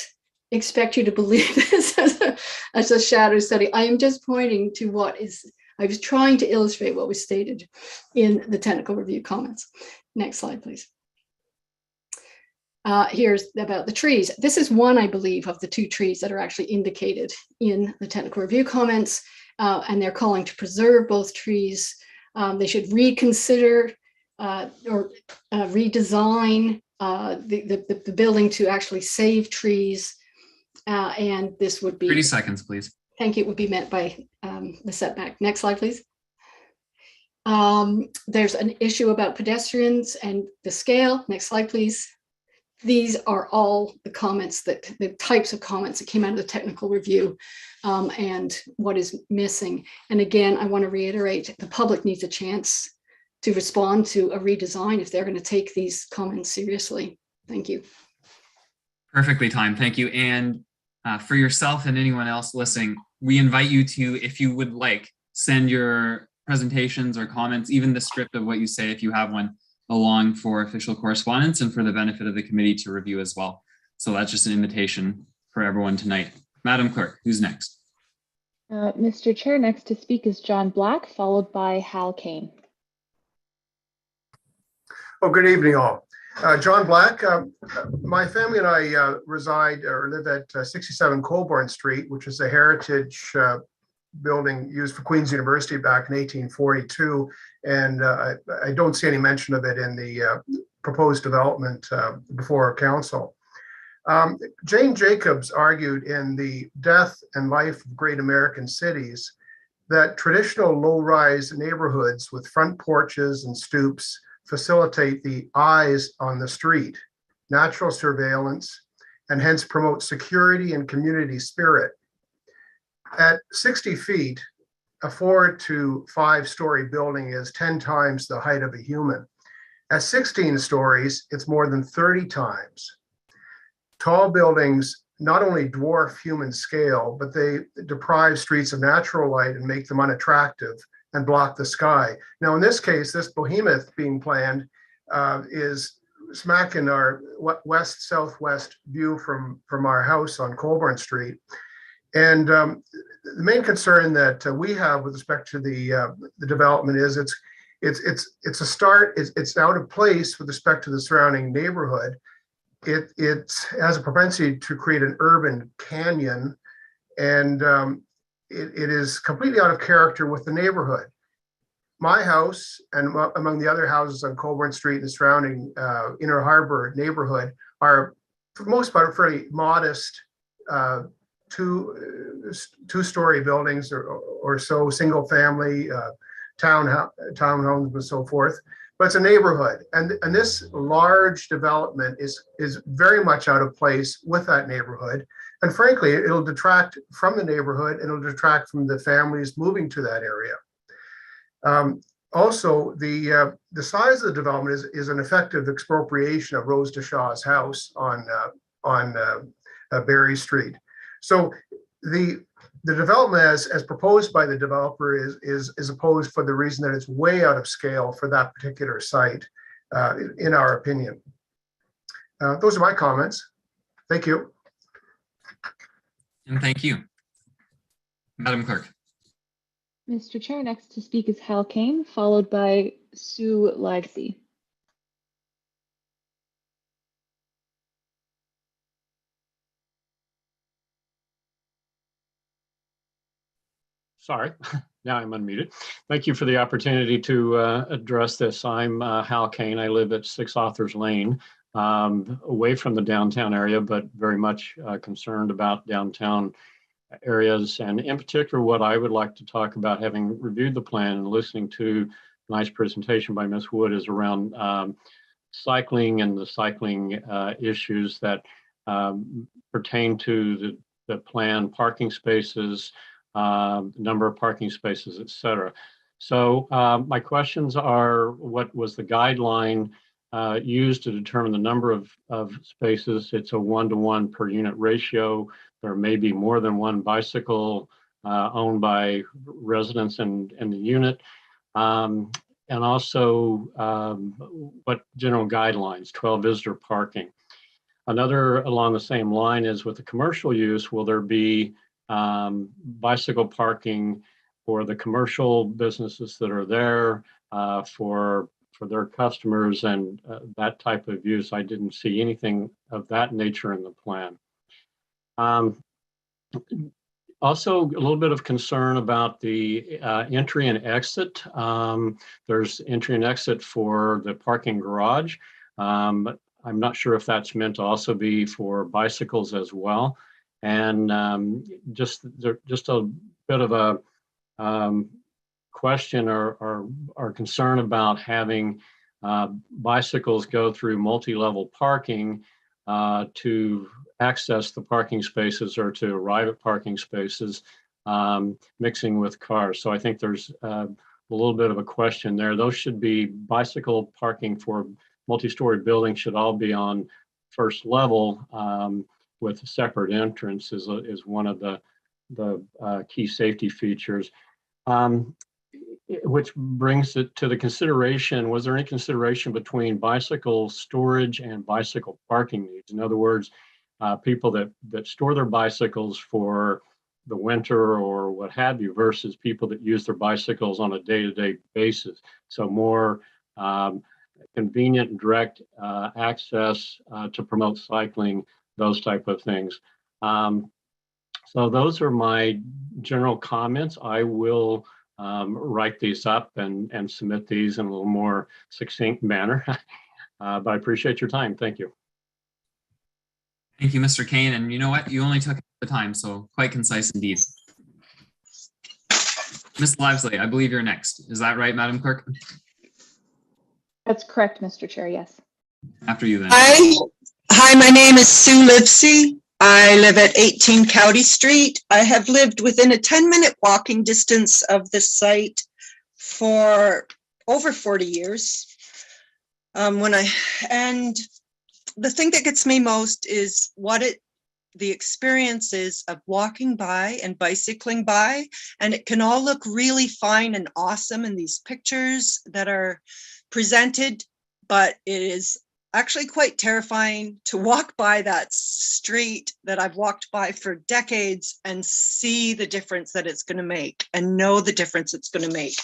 expect you to believe this as a shadow study. I am just pointing to I was trying to illustrate what was stated in the technical review comments. Next slide, please. Here's about the trees. This is one, I believe, of the 2 trees that are actually indicated in the technical review comments, and they're calling to preserve both trees. They should reconsider or redesign the building to actually save trees, and this would be 30 seconds, please. Thank you. It would be met by the setback. Next slide, please. There's an issue about pedestrians and the scale. Next slide, please. These are all the comments the types of comments that came out of the technical review, and what is missing. And again, I want to reiterate, the public needs a chance to respond to a redesign if they're going to take these comments seriously. Thank you. Perfectly timed. Thank you. And for yourself and anyone else listening, we invite you to, if you would like, send your presentations or comments, even the script of what you say, if you have one, along for official correspondence and for the benefit of the committee to review as well. So that's just an invitation for everyone tonight. Madam Clerk, who's next? Mr. Chair, next to speak is John Black, followed by Hal Kane. Oh, good evening, all. John Black. My family and I reside or live at 67 Colborne Street, which is a heritage building used for Queen's University back in 1842. And I don't see any mention of it in the proposed development before council. Jane Jacobs argued in The Death and Life of Great American Cities that traditional low-rise neighborhoods with front porches and stoops facilitate the eyes on the street, natural surveillance, and hence promote security and community spirit. At 60 feet, a 4 to 5 story building is 10 times the height of a human. At 16 stories, it's more than 30 times. Tall buildings not only dwarf human scale, but they deprive streets of natural light and make them unattractive and block the sky. Now, in this case, this behemoth being planned is smack in our west-southwest view from our house on Colborne Street. And the main concern that we have with respect to the development is it's a start. It's out of place with respect to the surrounding neighborhood. It has a propensity to create an urban canyon, and it is completely out of character with the neighborhood. My house and among the other houses on Colborne Street and the surrounding Inner Harbor neighborhood are, for the most part, fairly modest two-story buildings or so, single family townhomes and so forth. But it's a neighborhood, and this large development is very much out of place with that neighborhood. And frankly, it'll detract from the neighborhood, and it'll detract from the families moving to that area. Also, the size of the development is an effective expropriation of Rose DeShaw's house on Berry Street. So the development as proposed by the developer is opposed for the reason that it's way out of scale for that particular site, in our opinion. Those are my comments. Thank you. And thank you. Madam Clerk. Mr. Chair, next to speak is Hal Kane, followed by Sue Lagsy. Sorry, now I'm unmuted. Thank you for the opportunity to address this. I'm Hal Kane. I live at 6 Authors Lane, away from the downtown area, but very much concerned about downtown areas. And in particular, what I would like to talk about, having reviewed the plan and listening to a nice presentation by Ms. Wood, is around cycling and the cycling issues that pertain to the plan, parking spaces, number of parking spaces, et cetera. So my questions are, what was the guideline used to determine the number of spaces? It's a 1-to-1 per unit ratio. There may be more than one bicycle owned by residents in the unit. And also what general guidelines, 12 visitor parking. Another along the same line is with the commercial use, will there be bicycle parking for the commercial businesses that are there for their customers and that type of use? I didn't see anything of that nature in the plan. Also, a little bit of concern about the entry and exit. There's entry and exit for the parking garage. I'm not sure if that's meant to also be for bicycles as well. And just a bit of a question or concern about having bicycles go through multi-level parking to access the parking spaces or to arrive at parking spaces, mixing with cars. So I think there's a little bit of a question there. Those should be bicycle parking for multi-story buildings should all be on first level with a separate entrance is one of the key safety features. Which brings it to the consideration, was there any consideration between bicycle storage and bicycle parking needs? In other words, people that store their bicycles for the winter or what have you versus people that use their bicycles on a day-to-day basis. So more convenient and direct access to promote cycling, those type of things. So those are my general comments. I will write these up and submit these in a little more succinct manner. But I appreciate your time. Thank you. Thank you, Mr. Kane. And you know what? You only took the time, so quite concise indeed. Ms. Livesley, I believe you're next. Is that right, Madam Clerk? That's correct, Mr. Chair, yes. After you then. Hi, my name is Sue Livesey. I live at 18 County Street. I have lived within a 10-minute walking distance of this site for over 40 years. And the thing that gets me most is the experience is of walking by and bicycling by, and it can all look really fine and awesome in these pictures that are presented, but it is actually quite terrifying to walk by that street that I've walked by for decades and see the difference that it's going to make and know the difference it's going to make.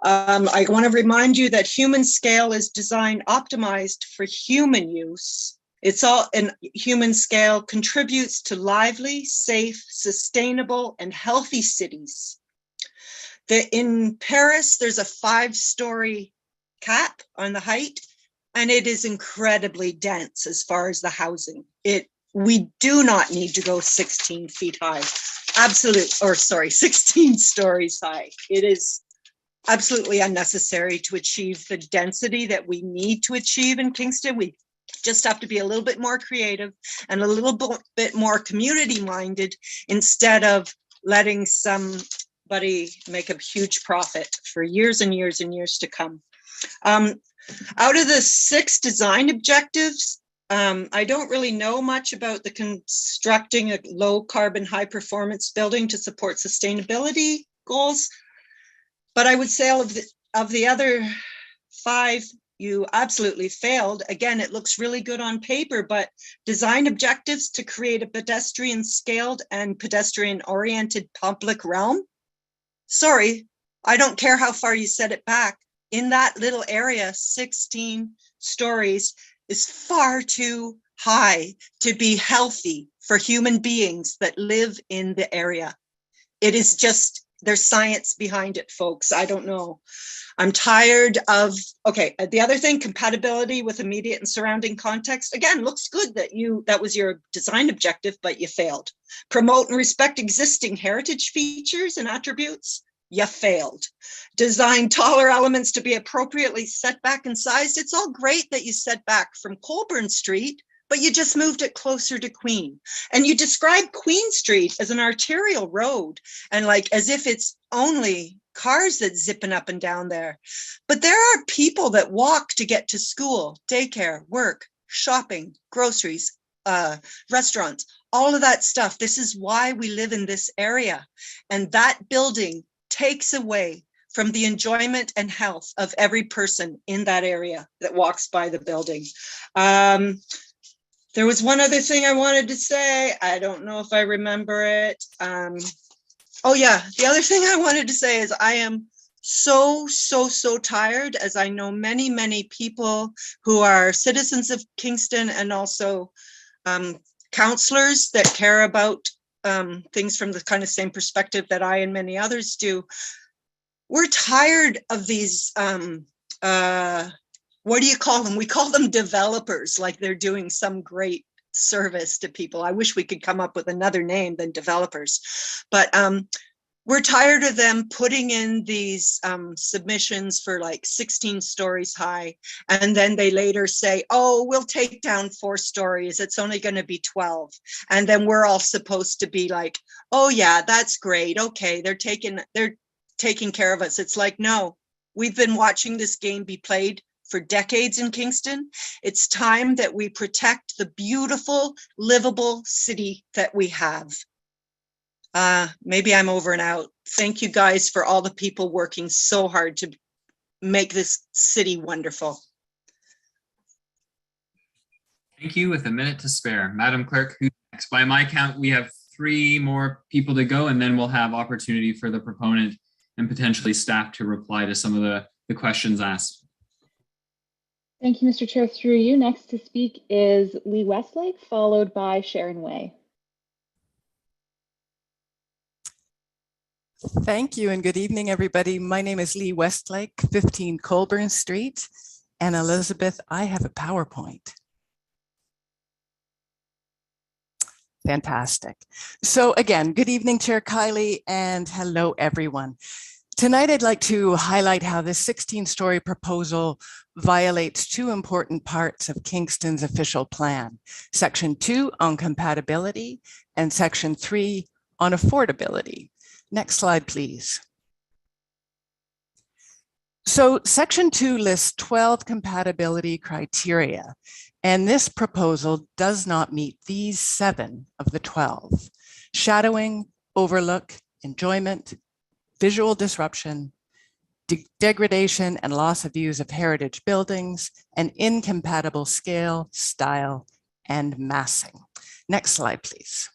I want to remind you that human scale is optimized for human use. It's all, and human scale contributes to lively, safe, sustainable, and healthy cities. In Paris, there's a 5-story cap on the height, and it is incredibly dense as far as the housing. We do not need to go 16 feet high. 16 stories high. It is absolutely unnecessary to achieve the density that we need to achieve in Kingston. We just have to be a little bit more creative and a little bit more community minded instead of letting somebody make a huge profit for years and years and years to come. Out of the 6 design objectives, I don't really know much about the constructing a low carbon, high performance building to support sustainability goals. But I would say of the other 5, you absolutely failed. Again, it looks really good on paper, but design objectives to create a pedestrian scaled and pedestrian oriented public realm. Sorry, I don't care how far you set it back. In that little area, 16 stories is far too high to be healthy for human beings that live in the area. It is just, there's science behind it, folks. I don't know. I'm tired of, the other thing, compatibility with immediate and surrounding context. Again, looks good that was your design objective, but you failed. Promote and respect existing heritage features and attributes. You failed. Design taller elements to be appropriately set back and sized. It's all great that you set back from Colburn Street, but you just moved it closer to Queen. And you describe Queen Street as an arterial road and like as if it's only cars that's zipping up and down there. But there are people that walk to get to school, daycare, work, shopping, groceries, restaurants, all of that stuff. This is why we live in this area. And that building takes away from the enjoyment and health of every person in that area that walks by the building. There was one other thing I wanted to say. I don't know if I remember it. Oh yeah, the other thing I wanted to say is I am so tired, as I know many people who are citizens of Kingston and also counselors that care about things from the kind of same perspective that I and many others do. We're tired of these, what do you call them? We call them developers, like they're doing some great service to people. I wish we could come up with another name than developers, but we're tired of them putting in these submissions for like 16 stories high. And then they later say, oh, we'll take down 4 stories. It's only going to be 12. And then we're all supposed to be like, oh yeah, that's great. Okay, they're taking care of us. It's like, no, we've been watching this game be played for decades in Kingston. It's time that we protect the beautiful, livable city that we have. Maybe I'm over and out. Thank you guys for all the people working so hard to make this city wonderful. Thank you. With a minute to spare, Madam Clerk, who's next? By my count, we have 3 more people to go, and then we'll have opportunity for the proponent and potentially staff to reply to some of the questions asked. Thank you, Mr. Chair. Through you, next to speak is Lee Westlake, followed by Sharon Way. Thank you and good evening, everybody. My name is Lee Westlake, 15 Colburn Street. And Elizabeth, I have a PowerPoint. Fantastic. So again, good evening, Chair Kiley, and hello, everyone. Tonight, I'd like to highlight how this 16-story proposal violates 2 important parts of Kingston's official plan. Section 2 on compatibility and Section 3 on affordability. Next slide, please. So Section 2 lists 12 compatibility criteria, and this proposal does not meet these 7 of the 12. Shadowing, overlook, enjoyment, visual disruption, degradation and loss of views of heritage buildings, and incompatible scale, style, and massing. Next slide, please.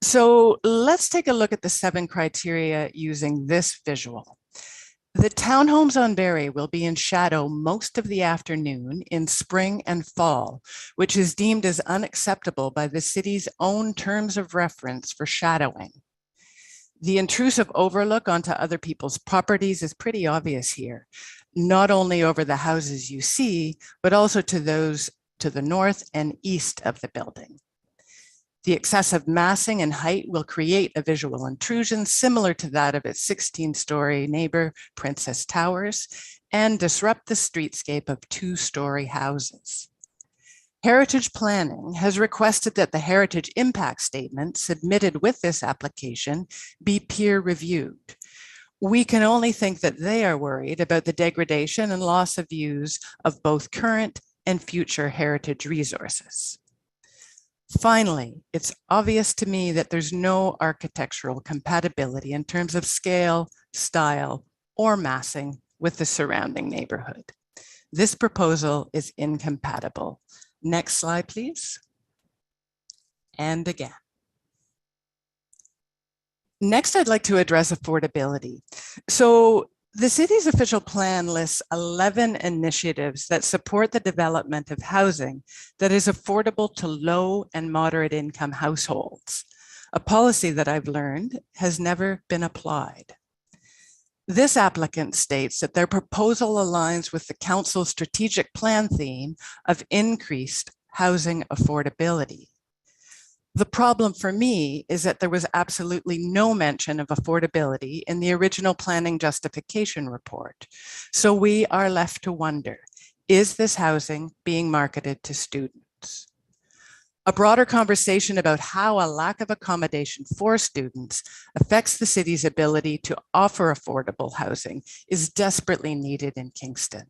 So let's take a look at the 7 criteria using this visual. The townhomes on Barry will be in shadow most of the afternoon in spring and fall, which is deemed as unacceptable by the city's own terms of reference for shadowing. The intrusive overlook onto other people's properties is pretty obvious here, not only over the houses you see, but also to those to the north and east of the building. The excessive massing and height will create a visual intrusion similar to that of its 16-story neighbor, Princess Towers, and disrupt the streetscape of 2-story houses. Heritage Planning has requested that the heritage impact statement submitted with this application be peer reviewed. We can only think that they are worried about the degradation and loss of views of both current and future heritage resources. Finally, it's obvious to me that there's no architectural compatibility in terms of scale, style, or massing with the surrounding neighborhood. This proposal is incompatible. Next slide, please. And again. Next, I'd like to address affordability. So the city's official plan lists 11 initiatives that support the development of housing that is affordable to low and moderate income households, a policy that I've learned has never been applied. This applicant states that their proposal aligns with the council's strategic plan theme of increased housing affordability. The problem for me is that there was absolutely no mention of affordability in the original planning justification report. So we are left to wonder, is this housing being marketed to students? A broader conversation about how a lack of accommodation for students affects the city's ability to offer affordable housing is desperately needed in Kingston.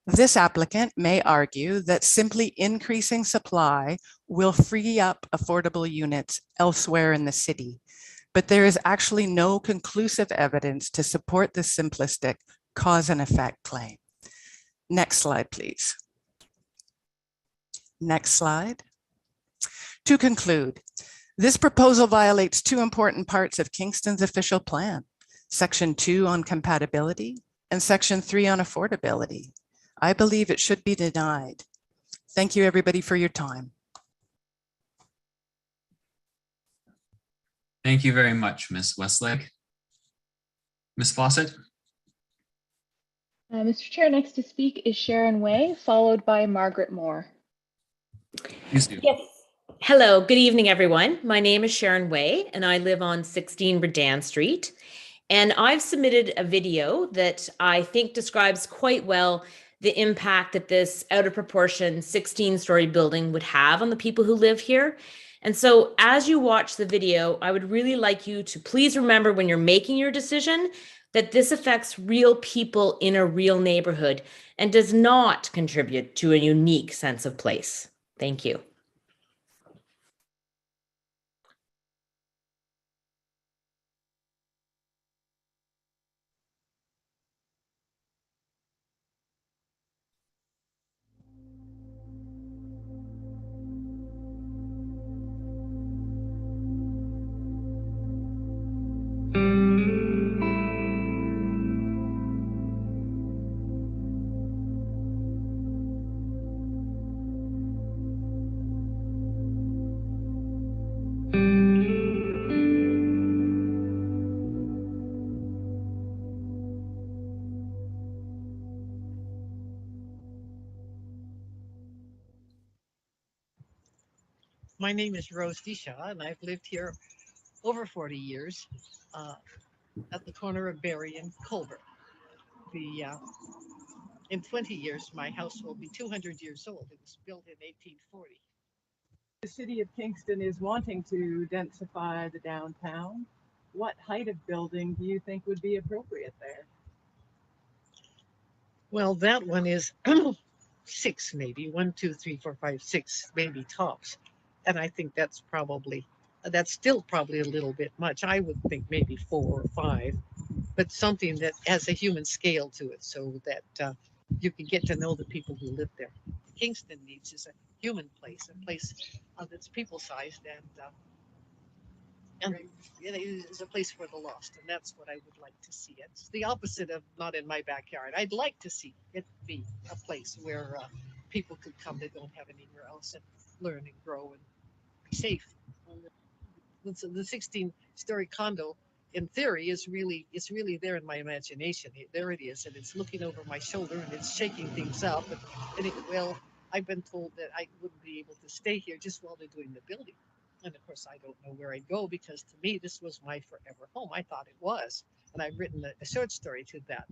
This applicant may argue that simply increasing supply will free up affordable units elsewhere in the city, but there is actually no conclusive evidence to support the simplistic cause and effect claim. Next slide, please. Next slide. To conclude, this proposal violates two important parts of Kingston's official plan, Section 2 on compatibility and Section 3 on affordability. I believe it should be denied. Thank you, everybody, for your time. Thank you very much, Ms. Westlake. Ms. Fawcett? Mr. Chair, next to speak is Sharon Way, followed by Margaret Moore. Please do. Yes. Hello, good evening, everyone. My name is Sharon Way, and I live on 16 Redan Street. And I've submitted a video that I think describes quite well the impact that this out of proportion 16-story building would have on the people who live here. And so as you watch the video, I would really like you to please remember when you're making your decision that this affects real people in a real neighborhood and does not contribute to a unique sense of place. Thank you. My name is Rose Deshaw, and I've lived here over 40 years at the corner of Barry and Culver. In 20 years, my house will be 200 years old. It was built in 1840. The city of Kingston is wanting to densify the downtown. What height of building do you think would be appropriate there? Well, that one is 6 maybe, 1, 2, 3, 4, 5, 6 maybe tops. And I think that's still probably a little bit much. I would think maybe 4 or 5, but something that has a human scale to it so that you can get to know the people who live there. Kingston needs is a human place, a place that's people-sized and it is a place for the lost, and that's what I would like to see. It's the opposite of not in my backyard. I'd like to see it be a place where people could come that don't have anywhere else and learn and grow and be safe. The 16-story condo, in theory, is really there in my imagination. There it is, and it's looking over my shoulder, and it's shaking things up. Well, I've been told that I wouldn't be able to stay here just while they're doing the building. And of course, I don't know where I'd go because to me, this was my forever home. I thought it was. And I've written a short story to that,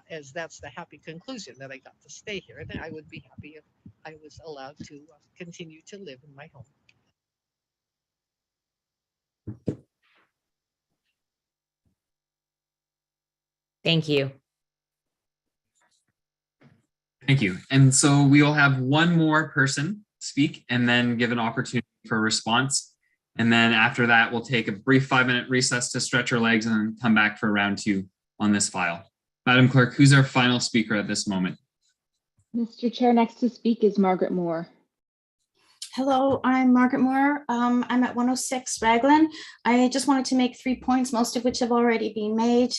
as that's the happy conclusion that I got to stay here. And I would be happy if I was allowed to continue to live in my home. Thank you. Thank you. And so we will have one more person speak and then give an opportunity for a response. And then after that, we'll take a brief 5-minute recess to stretch our legs and then come back for round 2 on this file. Madam Clerk, who's our final speaker at this moment? Mr. Chair, next to speak is Margaret Moore. Hello, I'm Margaret Moore. I'm at 106 Raglan. I just wanted to make 3 points, most of which have already been made.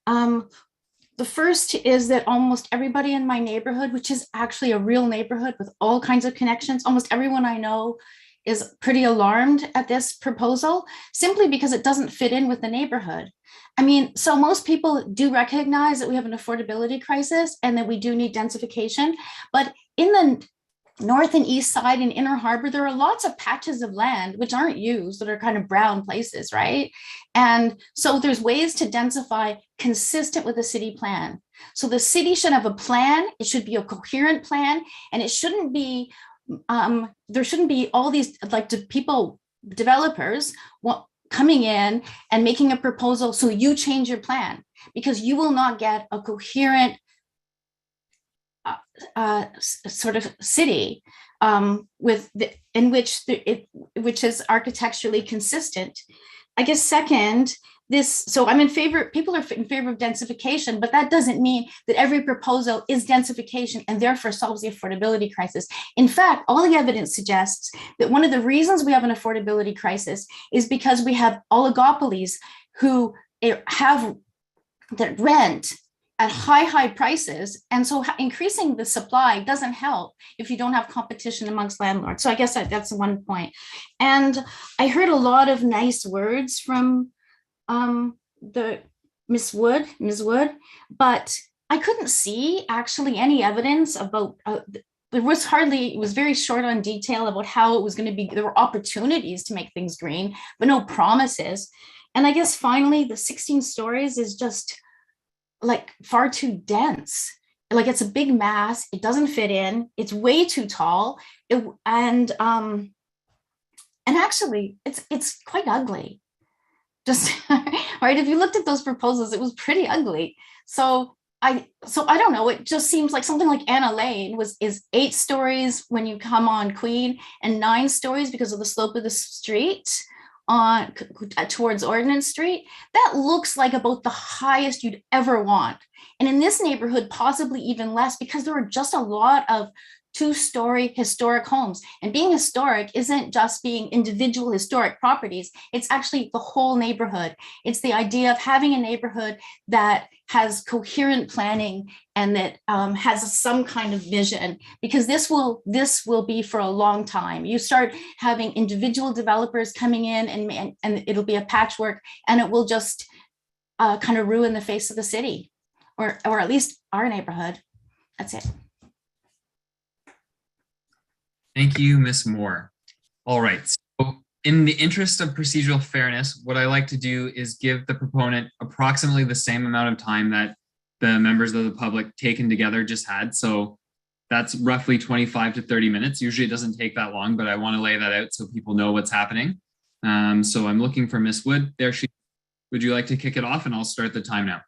The first is that almost everybody in my neighborhood, which is actually a real neighborhood with all kinds of connections, almost everyone I know is pretty alarmed at this proposal simply because it doesn't fit in with the neighborhood. I mean, so most people do recognize that we have an affordability crisis and that we do need densification, but in the north and east side in Inner Harbor, there are lots of patches of land which aren't used that are kind of brown places, right? And so there's ways to densify consistent with the city plan. So the city should have a plan, it should be a coherent plan, and it shouldn't be, there shouldn't be all these like developers coming in and making a proposal so you change your plan, because you will not get a coherent sort of city which is architecturally consistent. I guess second, so I'm in favor, people are in favor of densification, but that doesn't mean that every proposal is densification and therefore solves the affordability crisis. In fact, all the evidence suggests that one of the reasons we have an affordability crisis is because we have oligopolies who have that rent at high prices. And so increasing the supply doesn't help if you don't have competition amongst landlords. So I guess that's one point. And I heard a lot of nice words from the Ms. Wood, but I couldn't see actually any evidence about, it was very short on detail about how it was going to be, there were opportunities to make things green, but no promises. And I guess finally, the 16 stories is just like far too dense. Like it's a big mass, it doesn't fit in, it's way too tall. And actually it's quite ugly. Just right, if you looked at those proposals, it was pretty ugly. So I don't know, it just seems like something like Anna Lane is 8 stories when you come on Queen and 9 stories because of the slope of the street on towards Ordnance Street. That looks like about the highest you'd ever want. And in this neighborhood, possibly even less, because there are just a lot of 2-story historic homes. And being historic isn't just being individual historic properties, it's actually the whole neighborhood. It's the idea of having a neighborhood that has coherent planning and that has some kind of vision, because this will be for a long time. You start having individual developers coming in and it'll be a patchwork, and it will just kind of ruin the face of the city, or at least our neighborhood. That's it. Thank you, Ms. Moore. All right, so in the interest of procedural fairness, what I like to do is give the proponent approximately the same amount of time that the members of the public taken together just had. So that's roughly 25 to 30 minutes. Usually it doesn't take that long, but I want to lay that out so people know what's happening. So I'm looking for Ms. Wood. There she. Would you like to kick it off? And I'll start the time now.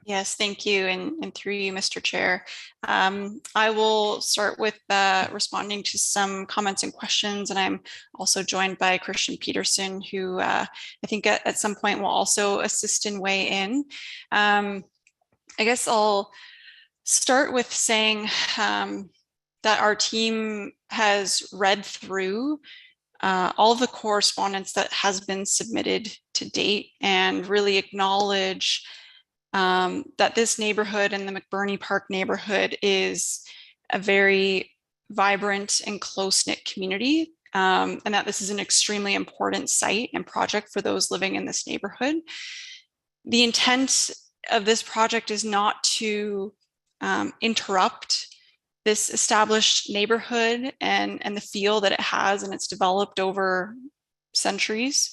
Yes, thank you. And through you, Mr. Chair. I will start with responding to some comments and questions. And I'm also joined by Christian Peterson, who I think at some point will also assist and weigh in. I guess I'll start with saying that our team has read through all of the correspondence that has been submitted to date and really acknowledge that this neighborhood and the McBurney Park neighborhood is a very vibrant and close-knit community, and that this is an extremely important site and project for those living in this neighborhood. The intent of this project is not to interrupt this established neighborhood and the feel that it has and it's developed over centuries,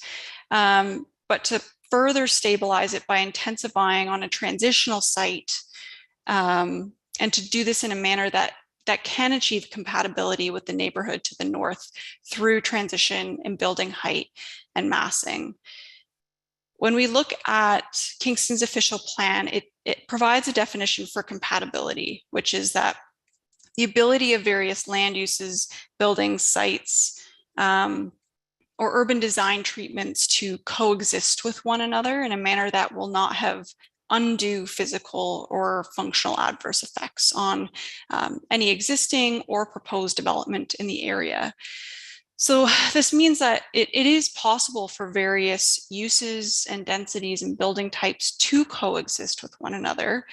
but to further stabilize it by intensifying on a transitional site, and to do this in a manner that can achieve compatibility with the neighborhood to the north through transition and building height and massing. When we look at Kingston's official plan, it provides a definition for compatibility, which is that the ability of various land uses, buildings, sites, or urban design treatments to coexist with one another in a manner that will not have undue physical or functional adverse effects on any existing or proposed development in the area. So this means that it is possible for various uses and densities and building types to coexist with one another,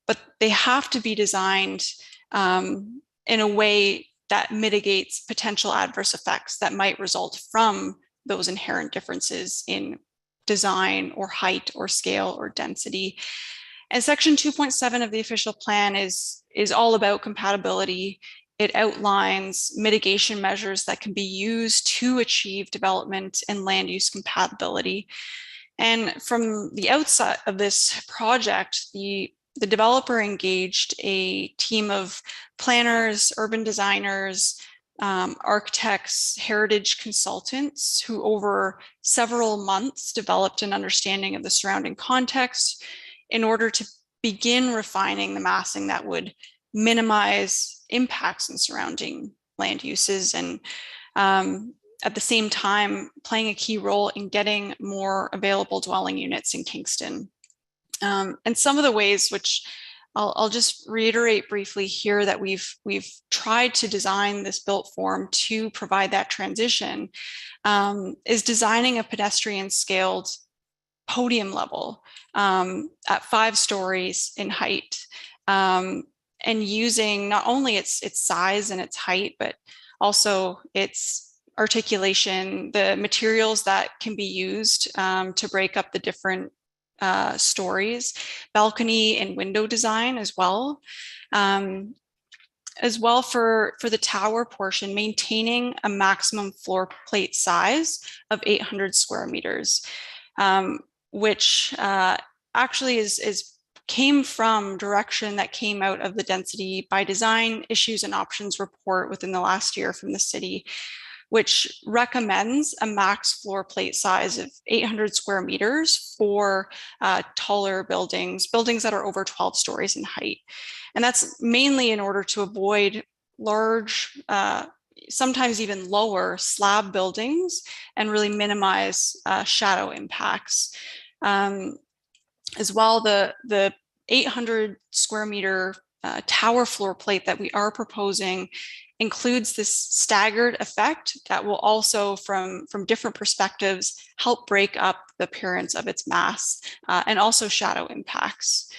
but they have to be designed in a way that mitigates potential adverse effects that might result from those inherent differences in design or height or scale or density. And section 2.7 of the official plan is all about compatibility. It outlines mitigation measures that can be used to achieve development and land use compatibility. And from the outset of this project, the developer engaged a team of planners, urban designers, architects, heritage consultants who over several months developed an understanding of the surrounding context in order to begin refining the massing that would minimize impacts in surrounding land uses. And at the same time playing a key role in getting more available dwelling units in Kingston. And some of the ways which I'll just reiterate briefly here that we've tried to design this built form to provide that transition is designing a pedestrian scaled podium level at 5 stories in height, and using not only its size and its height, but also its articulation, the materials that can be used to break up the different stories, balcony and window design as well. As well for the tower portion, maintaining a maximum floor plate size of 800 square meters, which actually came from direction that came out of the density by design issues and options report within the last year from the city, which recommends a max floor plate size of 800 square meters for taller buildings that are over 12 stories in height. And that's mainly in order to avoid large, sometimes even lower slab buildings and really minimize shadow impacts. As well, the 800 square meter tower floor plate that we are proposing includes this staggered effect that will also, from different perspectives, help break up the appearance of its mass and also shadow impacts.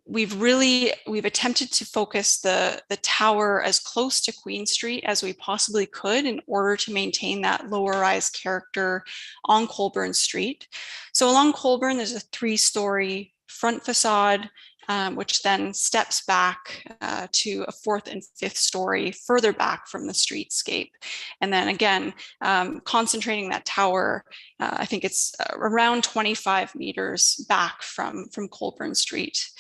We've attempted to focus the tower as close to Queen Street as we possibly could in order to maintain that lower rise character on Colborne Street. So along Colborne, there's a 3-story front facade, which then steps back to a 4th and 5th story further back from the streetscape. And then again, concentrating that tower, I think it's around 25 meters back from Colborne Street.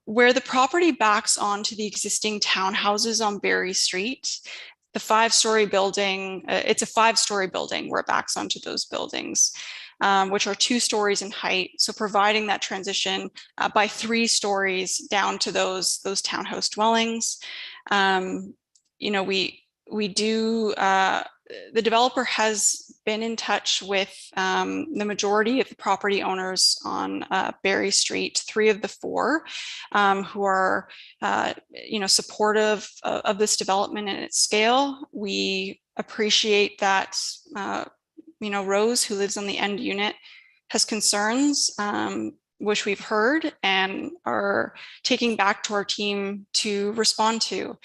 Where the property backs onto the existing townhouses on Berry Street, the 5-story building, it's a 5-story building where it backs onto those buildings, which are 2 stories in height. So providing that transition by 3 stories down to those townhouse dwellings. The developer has been in touch with the majority of the property owners on Berry Street, 3 of the 4, who are, supportive of this development and its scale. We appreciate that, Rose, who lives on the end unit, has concerns, which we've heard and are taking back to our team to respond to.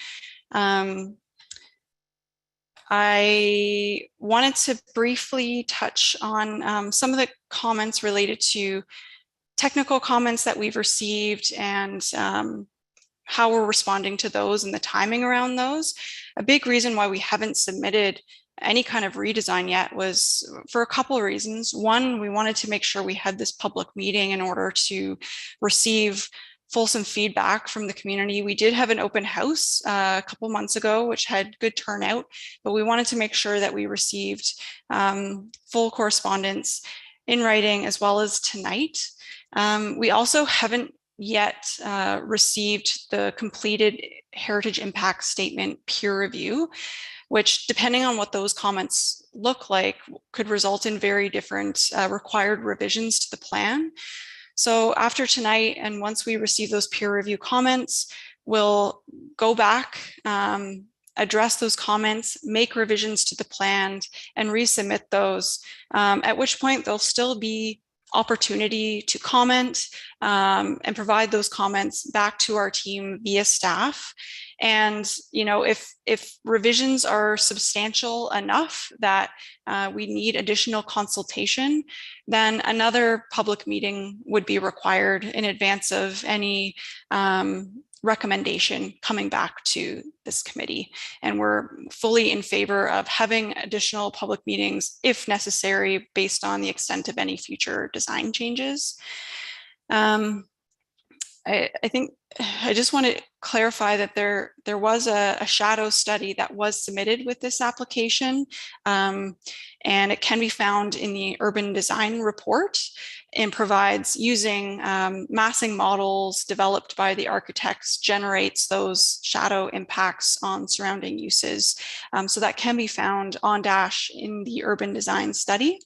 I wanted to briefly touch on some of the comments related to technical comments that we've received and how we're responding to those and the timing around those. A big reason why we haven't submitted any kind of redesign yet was for a couple of reasons. One, we wanted to make sure we had this public meeting in order to receive fulsome feedback from the community. We did have an open house a couple months ago, which had good turnout, but we wanted to make sure that we received full correspondence in writing as well as tonight. We also haven't yet received the completed heritage impact statement peer review, which, depending on what those comments look like, could result in very different required revisions to the plan. So after tonight, and once we receive those peer review comments, we'll go back, address those comments, make revisions to the plan, and resubmit those, at which point there'll still be opportunity to comment and provide those comments back to our team via staff. And if revisions are substantial enough that we need additional consultation, then another public meeting would be required in advance of any recommendation coming back to this committee. And we're fully in favor of having additional public meetings if necessary, based on the extent of any future design changes. I think I just want to clarify that there was a shadow study that was submitted with this application, and it can be found in the urban design report, and provides, using massing models developed by the architects, generates those shadow impacts on surrounding uses. So that can be found on dash in the urban design study.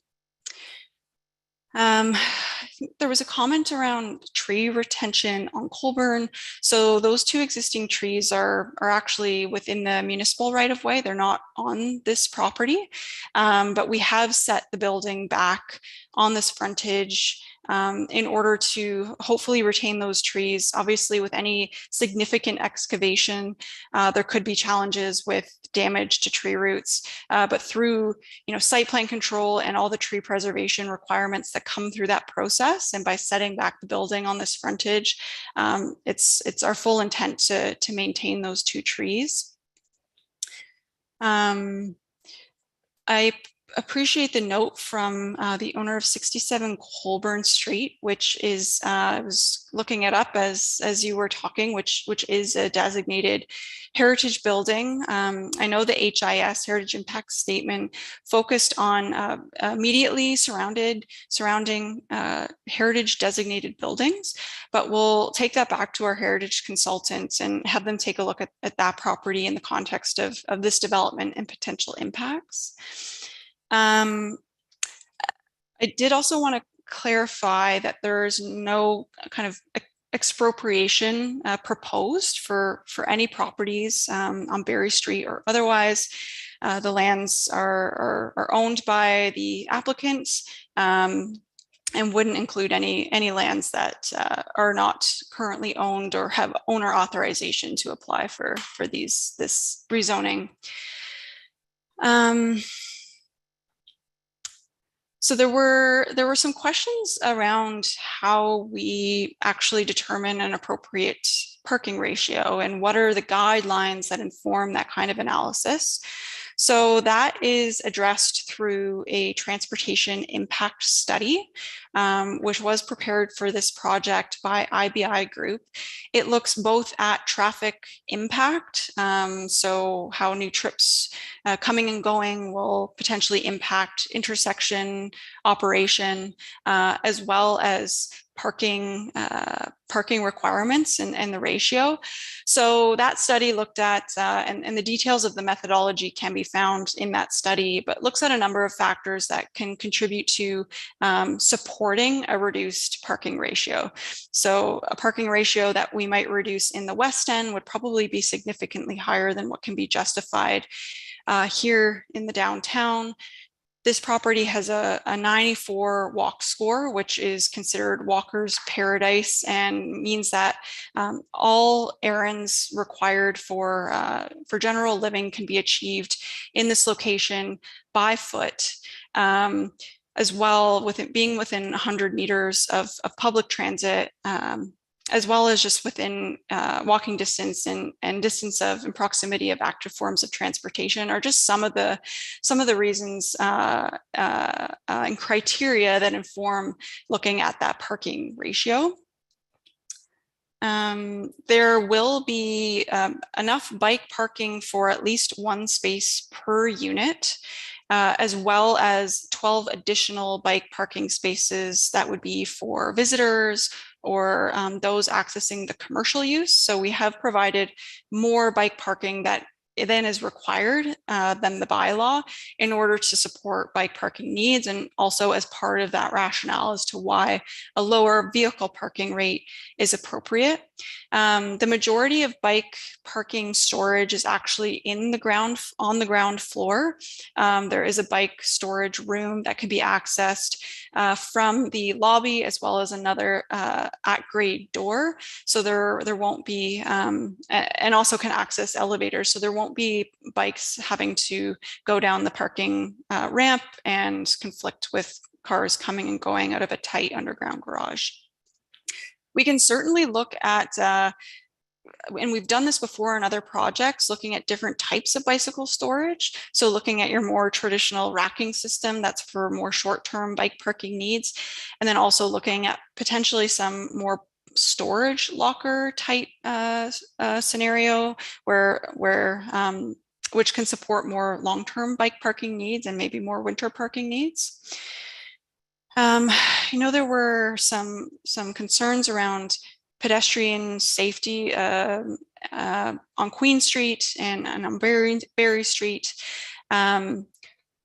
I think there was a comment around tree retention on Colburn. So those two existing trees are actually within the municipal right of way. They're not on this property, but we have set the building back on this frontage in order to hopefully retain those trees. Obviously, with any significant excavation, there could be challenges with damage to tree roots, but through site plan control and all the tree preservation requirements that come through that process, and by setting back the building on this frontage, it's our full intent to maintain those two trees. I appreciate the note from the owner of 67 Colburn Street, which is, I was looking it up as you were talking, which is a designated heritage building. I know the HIS, Heritage Impact Statement, focused on immediately surrounding heritage designated buildings, but we'll take that back to our heritage consultants and have them take a look at that property in the context of this development and potential impacts. I did also want to clarify that there's no kind of expropriation proposed for any properties on Berry Street or otherwise. The lands are owned by the applicants and wouldn't include any lands that are not currently owned or have owner authorization to apply for this rezoning. So there were some questions around how we actually determine an appropriate parking ratio and what are the guidelines that inform that kind of analysis. So that is addressed through a transportation impact study, which was prepared for this project by IBI Group. It looks both at traffic impact, so how new trips coming and going will potentially impact intersection operation, as well as parking requirements and the ratio. So that study looked at, and the details of the methodology can be found in that study, but looks at a number of factors that can contribute to supporting a reduced parking ratio. So a parking ratio that we might reduce in the West End would probably be significantly higher than what can be justified here in the downtown. This property has a 94 walk score, which is considered walker's paradise, and means that all errands required for general living can be achieved in this location by foot, as well, with it being within 100 meters of public transit, as well as just within walking distance and distance of and proximity of active forms of transportation, are just some of the reasons and criteria that inform looking at that parking ratio. There will be enough bike parking for at least one space per unit, as well as 12 additional bike parking spaces that would be for visitors or those accessing the commercial use. So we have provided more bike parking that then is required than the bylaw in order to support bike parking needs, and also as part of that rationale as to why a lower vehicle parking rate is appropriate. The majority of bike parking storage is actually on the ground floor. There is a bike storage room that can be accessed from the lobby, as well as another at-grade door. So there won't be, and also can access elevators. So there won't be bikes having to go down the parking ramp and conflict with cars coming and going out of a tight underground garage. We can certainly look at, and we've done this before in other projects, looking at different types of bicycle storage. So looking at your more traditional racking system, that's for more short-term bike parking needs. And then also looking at potentially some more storage locker type scenario which can support more long-term bike parking needs and maybe more winter parking needs. There were some concerns around pedestrian safety on Queen Street and on Berry Street.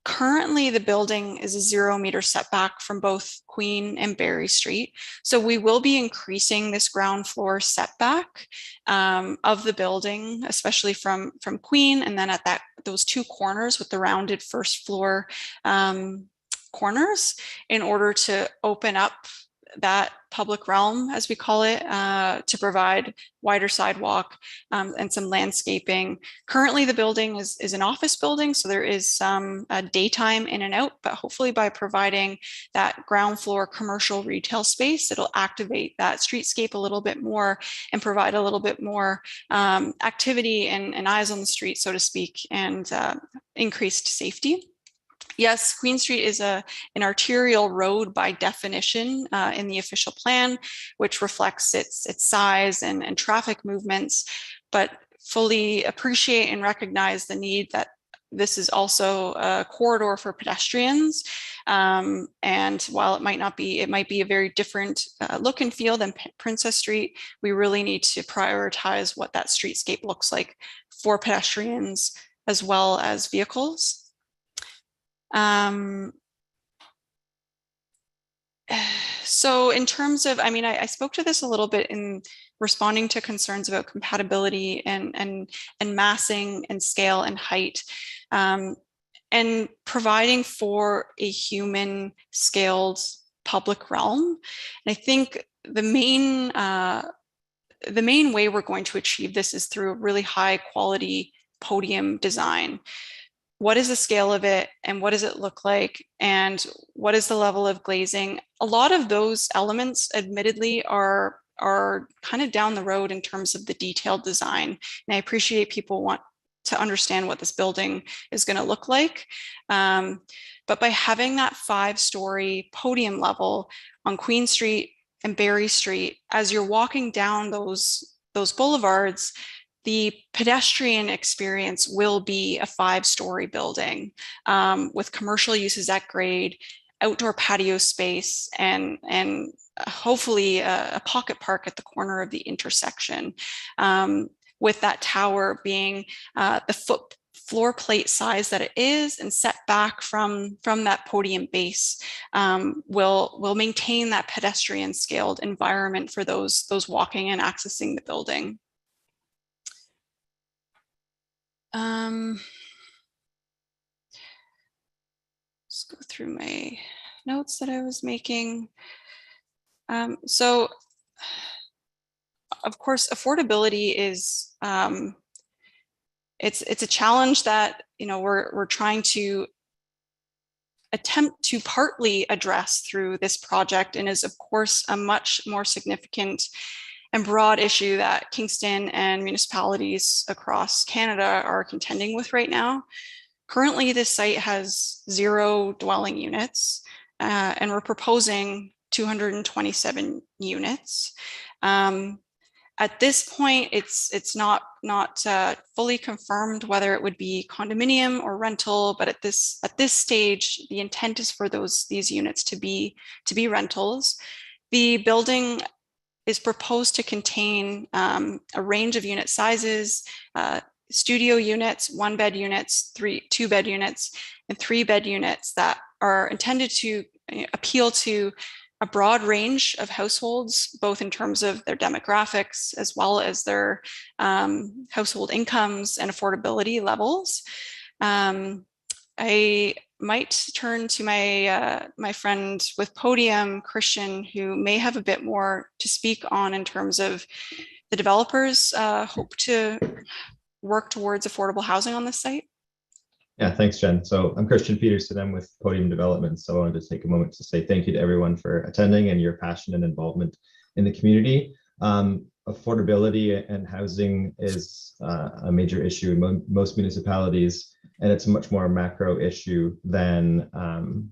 Currently, the building is a 0 meter setback from both Queen and Berry Street. So we will be increasing this ground floor setback of the building, especially from Queen, and then at those two corners with the rounded first floor corners, in order to open up that public realm, as we call it, to provide wider sidewalk and some landscaping. Currently, the building is an office building, so there is some daytime in and out, but hopefully by providing that ground floor commercial retail space, it'll activate that streetscape a little bit more and provide a little bit more activity and eyes on the street, so to speak, and increased safety. Yes, Queen Street is an arterial road by definition in the official plan, which reflects its size and traffic movements, but fully appreciate and recognize the need that this is also a corridor for pedestrians. And while it might be a very different look and feel than Princess Street, we really need to prioritize what that streetscape looks like for pedestrians as well as vehicles. So in terms of, I spoke to this a little bit in responding to concerns about compatibility and massing and scale and height, and providing for a human scaled public realm. And I think the main way we're going to achieve this is through a really high quality podium design. What is the scale of it, and what does it look like, and what is the level of glazing? A lot of those elements, admittedly, are kind of down the road in terms of the detailed design. And I appreciate people want to understand what this building is going to look like. But by having that 5-story podium level on Queen Street and Berry Street, as you're walking down those boulevards, the pedestrian experience will be a 5-story building with commercial uses at grade, outdoor patio space, and hopefully a pocket park at the corner of the intersection. With that tower being the floor plate size that it is and set back from that podium base, will maintain that pedestrian scaled environment for those walking and accessing the building. Let's go through my notes that I was making. So, of course, affordability is it's a challenge that we're trying to attempt to partly address through this project, and is of course a much more significant and broad issue that Kingston and municipalities across Canada are contending with right now. Currently, this site has 0 dwelling units, and we're proposing 227 units. At this point, it's not fully confirmed whether it would be condominium or rental, but at this stage, the intent is for these units to be rentals. The building is proposed to contain a range of unit sizes, studio units, 1-bed units, 2-bed units, and 3-bed units that are intended to appeal to a broad range of households, both in terms of their demographics as well as their household incomes and affordability levels. I might turn to my friend with podium, Christian, who may have a bit more to speak on in terms of the developers hope to work towards affordable housing on this site. Yeah, thanks, Jen. So I'm Christian Peterson. I'm with Podium Development. So I wanted to take a moment to say thank you to everyone for attending and your passion and involvement in the community. Affordability and housing is a major issue in most municipalities, and it's a much more macro issue than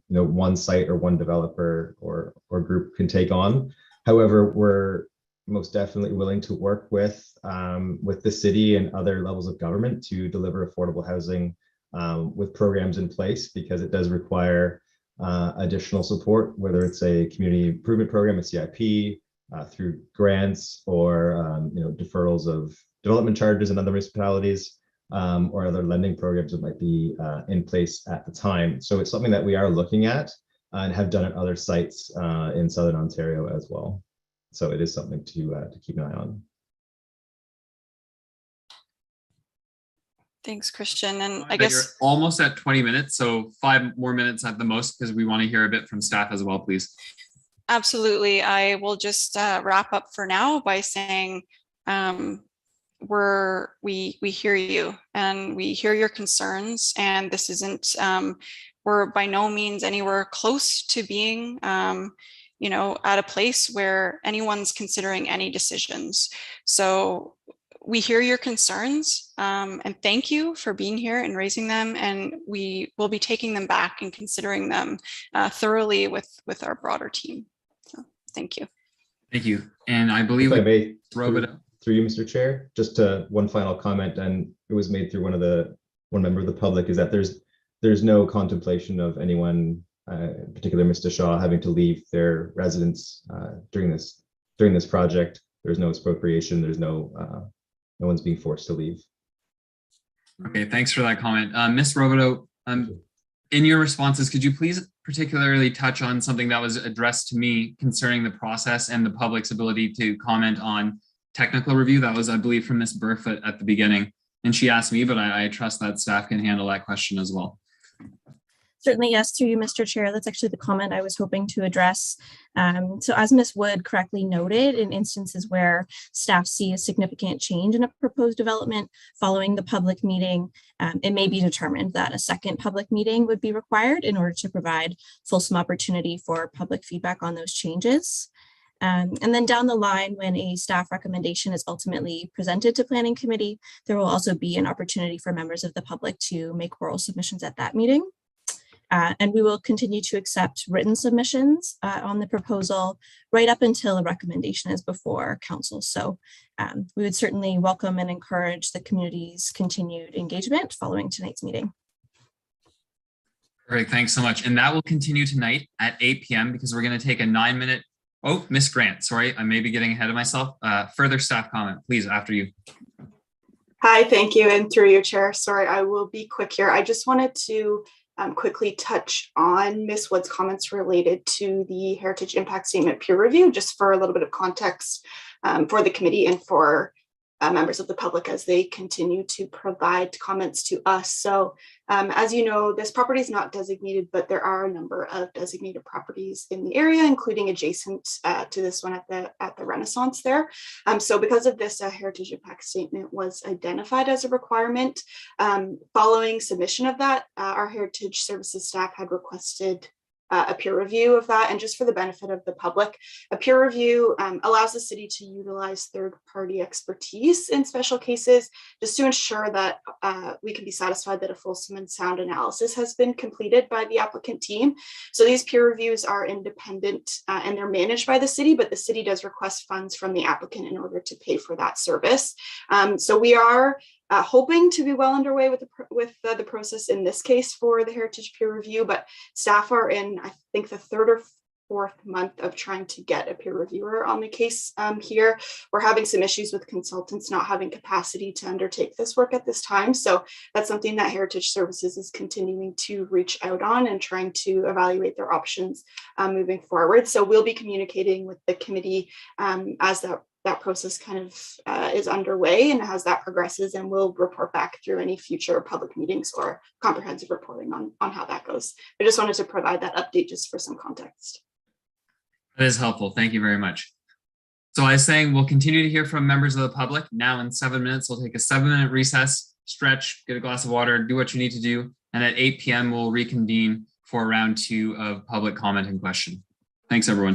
one site or one developer or group can take on. However, we're most definitely willing to work with the city and other levels of government to deliver affordable housing with programs in place, because it does require additional support, whether it's a community improvement program, a CIP, through grants, or deferrals of development charges in other municipalities, or other lending programs that might be in place at the time. So it's something that we are looking at and have done at other sites in Southern Ontario as well. So it is something to keep an eye on. Thanks, Christian. And I You're guess almost at 20 minutes, so 5 more minutes at the most, because we want to hear a bit from staff as well, please. absolutely. I will just wrap up for now by saying we hear you and we hear your concerns, and this isn't we're by no means anywhere close to being at a place where anyone's considering any decisions. So we hear your concerns, and thank you for being here and raising them, and we will be taking them back and considering them thoroughly with our broader team. So thank you. Thank you. And I believe If I may, through you, Mr. Chair, just one final comment, and it was made through one member of the public, is that there's no contemplation of anyone, in particular Mr. Shaw, having to leave their residence during this project. There's no expropriation. There's no one's being forced to leave. Okay, thanks for that comment. Ms. Robideau, in your responses, could you please particularly touch on something that was addressed to me concerning the process and the public's ability to comment on technical review? That was, I believe, from Ms. Burfoot at the beginning. And she asked me, but I trust that staff can handle that question as well. Certainly, yes, through you, Mr. Chair. That's actually the comment I was hoping to address. So as Ms. Wood correctly noted, in instances where staff see a significant change in a proposed development following the public meeting, it may be determined that a second public meeting would be required in order to provide fulsome opportunity for public feedback on those changes. And then down the line, when a staff recommendation is ultimately presented to Planning Committee, there will also be an opportunity for members of the public to make oral submissions at that meeting. And we will continue to accept written submissions on the proposal right up until a recommendation is before council. So we would certainly welcome and encourage the community's continued engagement following tonight's meeting. Perfect, thanks so much. And that will continue tonight at 8 p.m. because we're going to take a 9-minute, oh, Ms. Grant, sorry, I may be getting ahead of myself. Further staff comment, please, after you. Hi, thank you. And through your chair, sorry, I will be quick here. I just wanted to quickly touch on Ms. Wood's comments related to the Heritage Impact Statement peer review, just for a little bit of context for the committee and for members of the public as they continue to provide comments to us. So as you know, this property is not designated, but there are a number of designated properties in the area, including adjacent to this one at the Renaissance there. So because of this, a Heritage Impact Statement was identified as a requirement. Following submission of that, our Heritage Services staff had requested a peer review of that. And just for the benefit of the public, a peer review allows the city to utilize third-party expertise in special cases, just to ensure that we can be satisfied that a fulsome and sound analysis has been completed by the applicant team. So these peer reviews are independent and they're managed by the city, but the city does request funds from the applicant in order to pay for that service. So we are hoping to be well underway with the process in this case for the heritage peer review, but staff are in, I think, the 3rd or 4th month of trying to get a peer reviewer on the case here. We're having some issues with consultants not having capacity to undertake this work at this time. So that's something that Heritage Services is continuing to reach out on and trying to evaluate their options moving forward. So we'll be communicating with the committee as that process kind of is underway, and as that progresses, and we'll report back through any future public meetings or comprehensive reporting on how that goes. I just wanted to provide that update just for some context. That is helpful. Thank you very much. So I was saying we'll continue to hear from members of the public. Now in 7 minutes, we'll take a 7-minute recess, stretch, get a glass of water, do what you need to do. And at 8 p.m. we'll reconvene for round 2 of public comment and question. Thanks, everyone.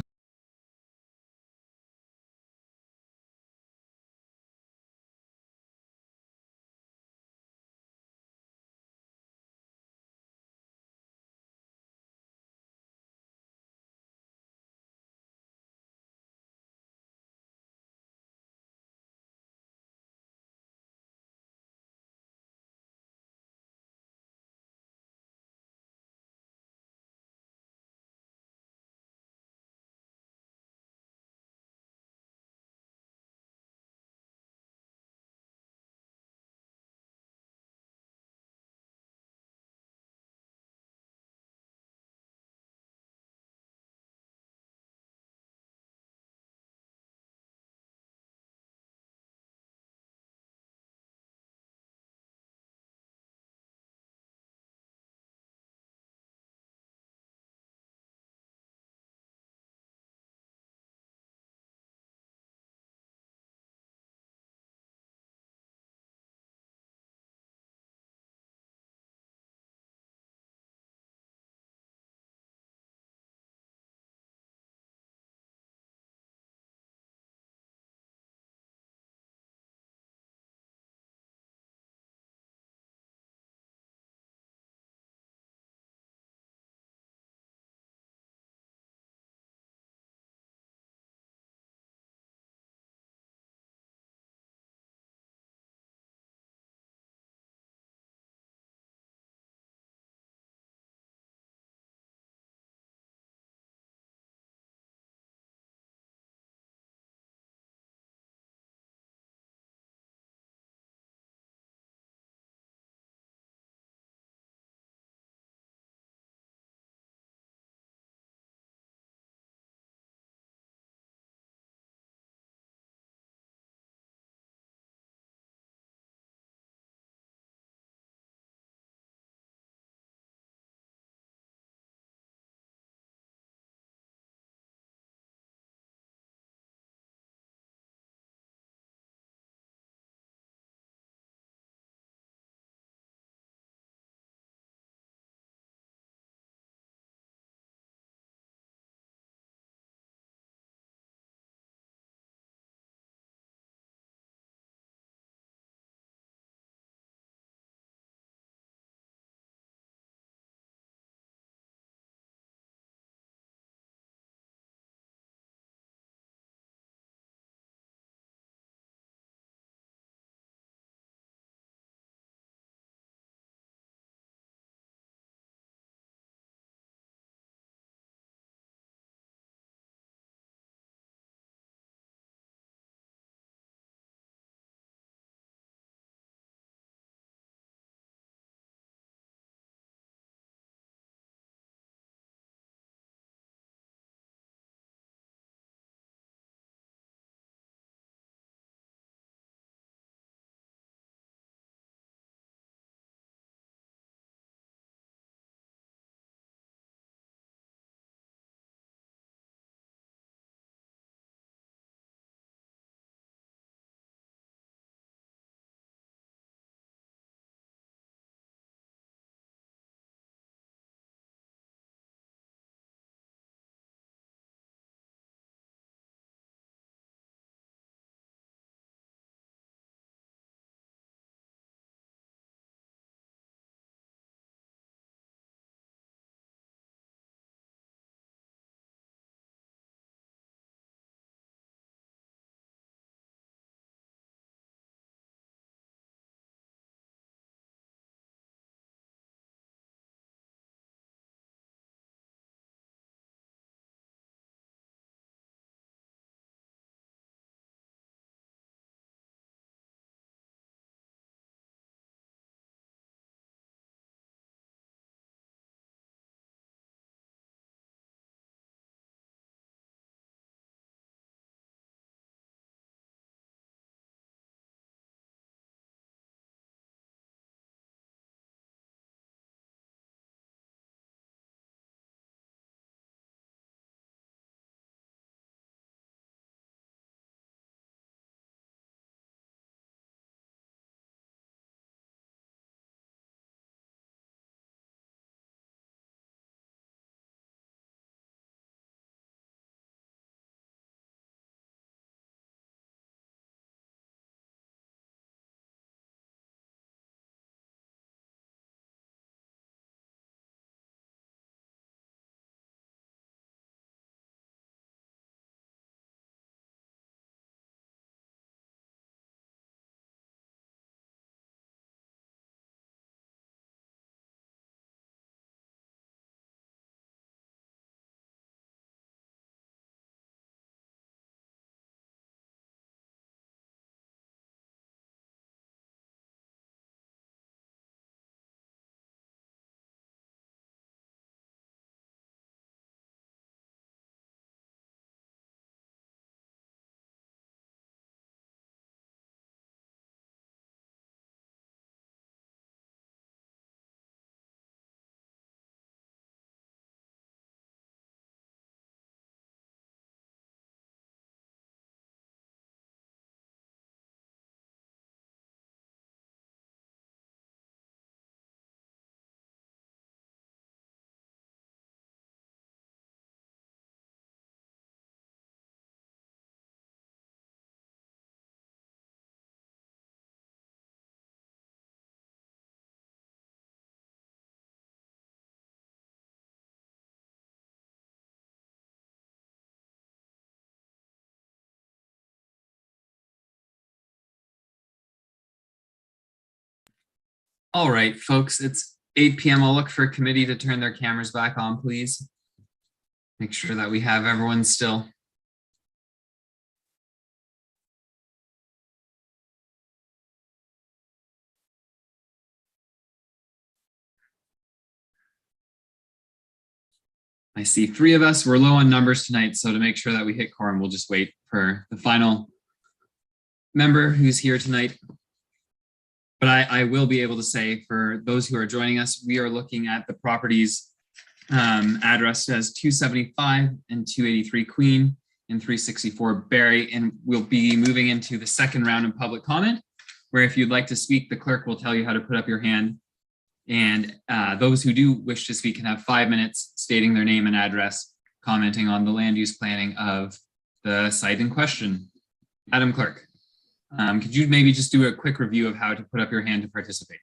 All right, folks, it's 8 p.m. I'll look for a committee to turn their cameras back on, please. Make sure that we have everyone still. I see 3 of us. We're low on numbers tonight, so to make sure that we hit quorum, we'll just wait for the final member who's here tonight. But I will be able to say, for those who are joining us, we are looking at the properties addressed as 275 and 283 Queen and 364 Barry, and we'll be moving into the second round of public comment, where if you'd like to speak, the clerk will tell you how to put up your hand. And those who do wish to speak can have 5 minutes stating their name and address, commenting on the land use planning of the site in question. Madam Clerk, could you maybe just do a quick review of how to put up your hand to participate?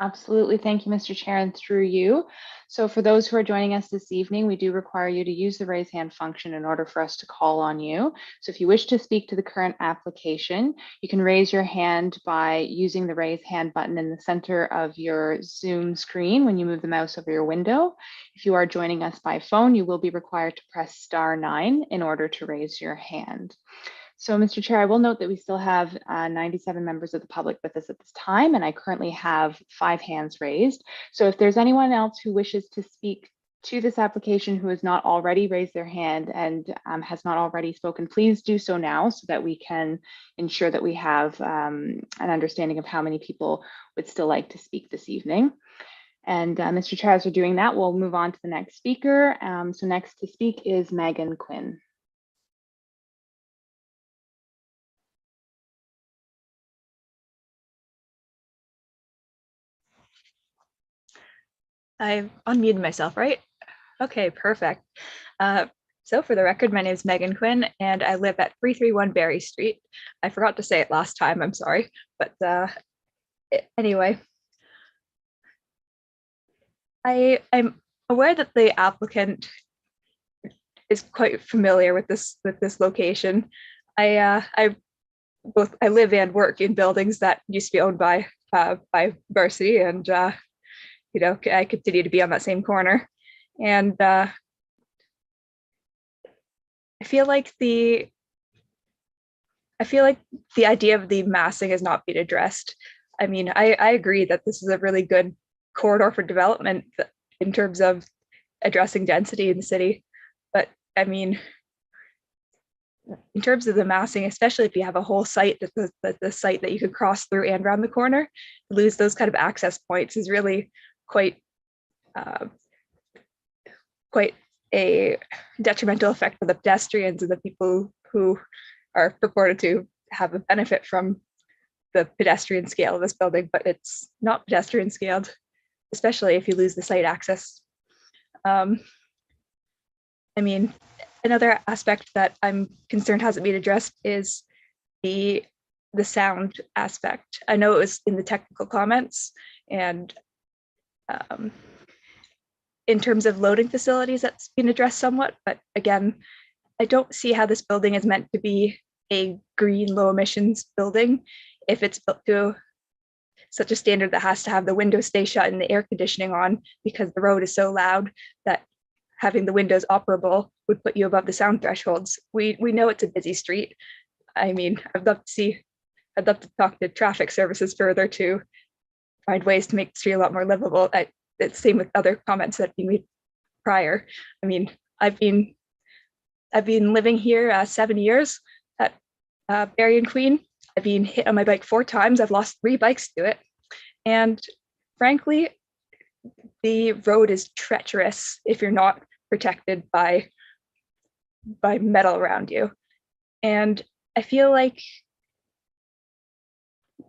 Absolutely. Thank you, Mr. Chair, and through you. So for those who are joining us this evening, we do require you to use the raise hand function in order for us to call on you. So if you wish to speak to the current application, you can raise your hand by using the raise hand button in the center of your Zoom screen when you move the mouse over your window. If you are joining us by phone, you will be required to press *9 in order to raise your hand. So, Mr. Chair, I will note that we still have 97 members of the public with us at this time, and I currently have 5 hands raised. So if there's anyone else who wishes to speak to this application who has not already raised their hand and has not already spoken, please do so now so that we can ensure that we have an understanding of how many people would still like to speak this evening. And Mr. Chair, as we're doing that, we'll move on to the next speaker. So next to speak is Megan Quinn. I've unmuted myself, right? Okay, perfect. So for the record, my name is Megan Quinn and I live at 331 Barry Street. I forgot to say it last time, I'm sorry. But anyway, I'm aware that the applicant is quite familiar with this location. I live and work in buildings that used to be owned by Varsity, and you know, I continue to be on that same corner. And I feel like the idea of the massing has not been addressed. I mean, I agree that this is a really good corridor for development in terms of addressing density in the city. But I mean, in terms of the massing, especially if you have a whole site, the site that you could cross through and around the corner, lose those kind of access points is really quite a detrimental effect for the pedestrians and the people who are purported to have a benefit from the pedestrian scale of this building, but it's not pedestrian scaled, especially if you lose the site access. I mean, another aspect that I'm concerned hasn't been addressed is the sound aspect. I know it was in the technical comments, and in terms of loading facilities, that's been addressed somewhat, but again, I don't see how this building is meant to be a green low emissions building if it's built to such a standard that has to have the windows stay shut and the air conditioning on because the road is so loud that having the windows operable would put you above the sound thresholds. We know it's a busy street. I mean, I'd love to talk to traffic services further to find ways to make the street a lot more livable. It's the same with other comments that you made prior. I mean, I've been living here 7 years at Barry and Queen. I've been hit on my bike 4 times. I've lost 3 bikes to it. And frankly, the road is treacherous if you're not protected by metal around you. And I feel like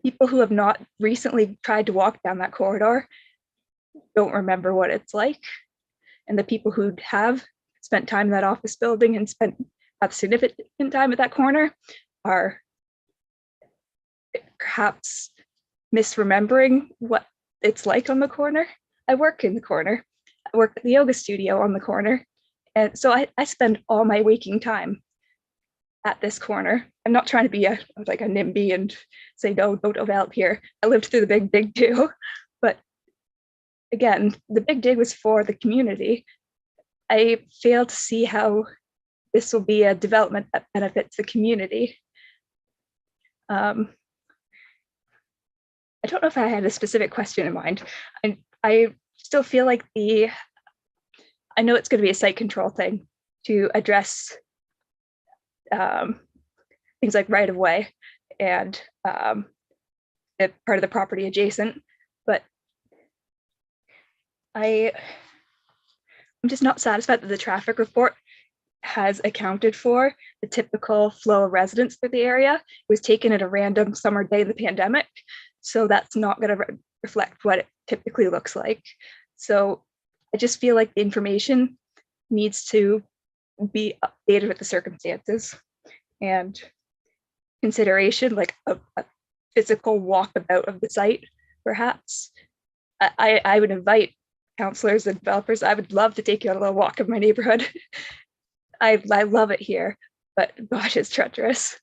people who have not recently tried to walk down that corridor don't remember what it's like. And the people who have spent time in that office building and have significant time at that corner are perhaps misremembering what it's like on the corner. I work in the corner. I work at the yoga studio on the corner. And so I spend all my waking time at this corner. I'm not trying to be like a NIMBY and say, no, don't develop here. I lived through the big dig too. But again, the big dig was for the community. I fail to see how this will be a development that benefits the community. I don't know if I had a specific question in mind. I still feel like I know it's going to be a site control thing to address things like right of way and the part of the property adjacent, but I'm just not satisfied that the traffic report has accounted for the typical flow of residents through the area. It was taken at a random summer day in the pandemic, so that's not going to reflect what it typically looks like. So I just feel like the information needs to be updated with the circumstances and consideration, like a physical walkabout of the site, perhaps. I would invite councillors and developers. I would love to take you on a little walk of my neighborhood. I love it here, but gosh, it's treacherous.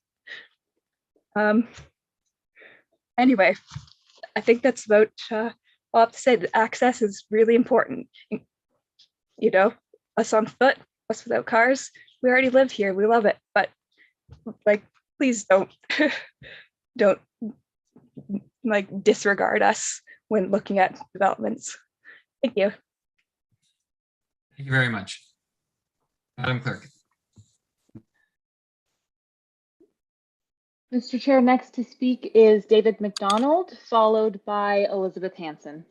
Anyway, I think that's about all I have to say. The access is really important. You know, us on foot, us without cars. We already live here. We love it, but like, please don't like disregard us when looking at developments. Thank you. Thank you very much. Madam Clerk. Mr. Chair, next to speak is David McDonald, followed by Elizabeth Hansen.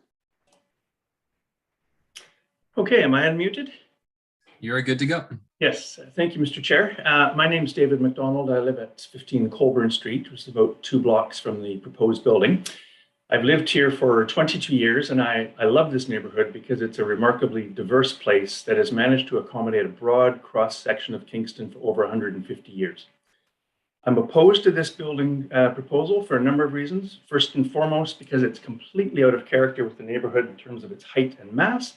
Okay, am I unmuted? You're good to go. Yes, thank you, Mr. Chair. My name is David McDonald. I live at 15 Colburn Street, which is about 2 blocks from the proposed building. I've lived here for 22 years, and I love this neighborhood because it's a remarkably diverse place that has managed to accommodate a broad cross-section of Kingston for over 150 years. I'm opposed to this building proposal for a number of reasons. First and foremost, because it's completely out of character with the neighborhood in terms of its height and mass.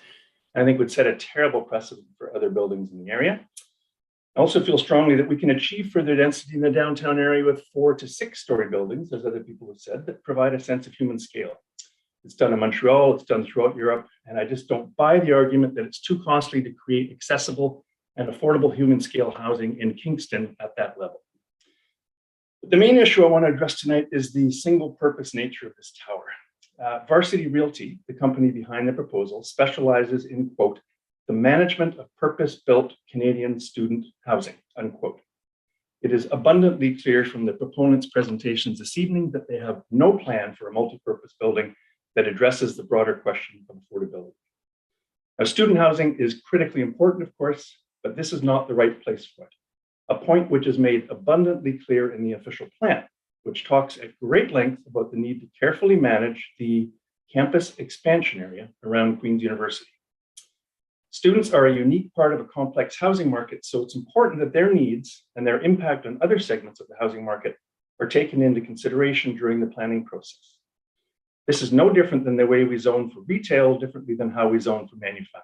I think would set a terrible precedent for other buildings in the area. I also feel strongly that we can achieve further density in the downtown area with 4 to 6 story buildings, as other people have said, that provide a sense of human scale. It's done in Montreal, it's done throughout Europe, and I just don't buy the argument that it's too costly to create accessible and affordable human scale housing in Kingston at that level. But the main issue I want to address tonight is the single purpose nature of this tower. Varsity Realty, the company behind the proposal, specializes in, quote, the management of purpose-built Canadian student housing, unquote. It is abundantly clear from the proponents' presentations this evening that they have no plan for a multi-purpose building that addresses the broader question of affordability. Now, student housing is critically important, of course, but this is not the right place for it. A point which is made abundantly clear in the official plan, which talks at great length about the need to carefully manage the campus expansion area around Queen's University. Students are a unique part of a complex housing market, so it's important that their needs and their impact on other segments of the housing market are taken into consideration during the planning process. This is no different than the way we zone for retail, differently than how we zone for manufacturing.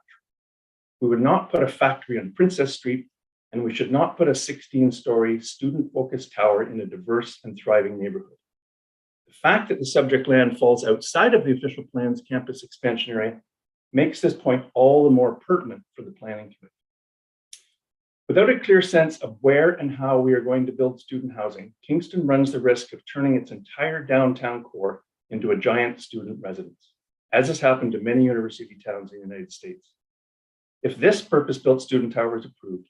We would not put a factory on Princess Street, and we should not put a 16-story student-focused tower in a diverse and thriving neighborhood. The fact that the subject land falls outside of the official plan's campus expansion area makes this point all the more pertinent for the planning committee. Without a clear sense of where and how we are going to build student housing, Kingston runs the risk of turning its entire downtown core into a giant student residence, as has happened to many university towns in the United States. If this purpose-built student tower is approved,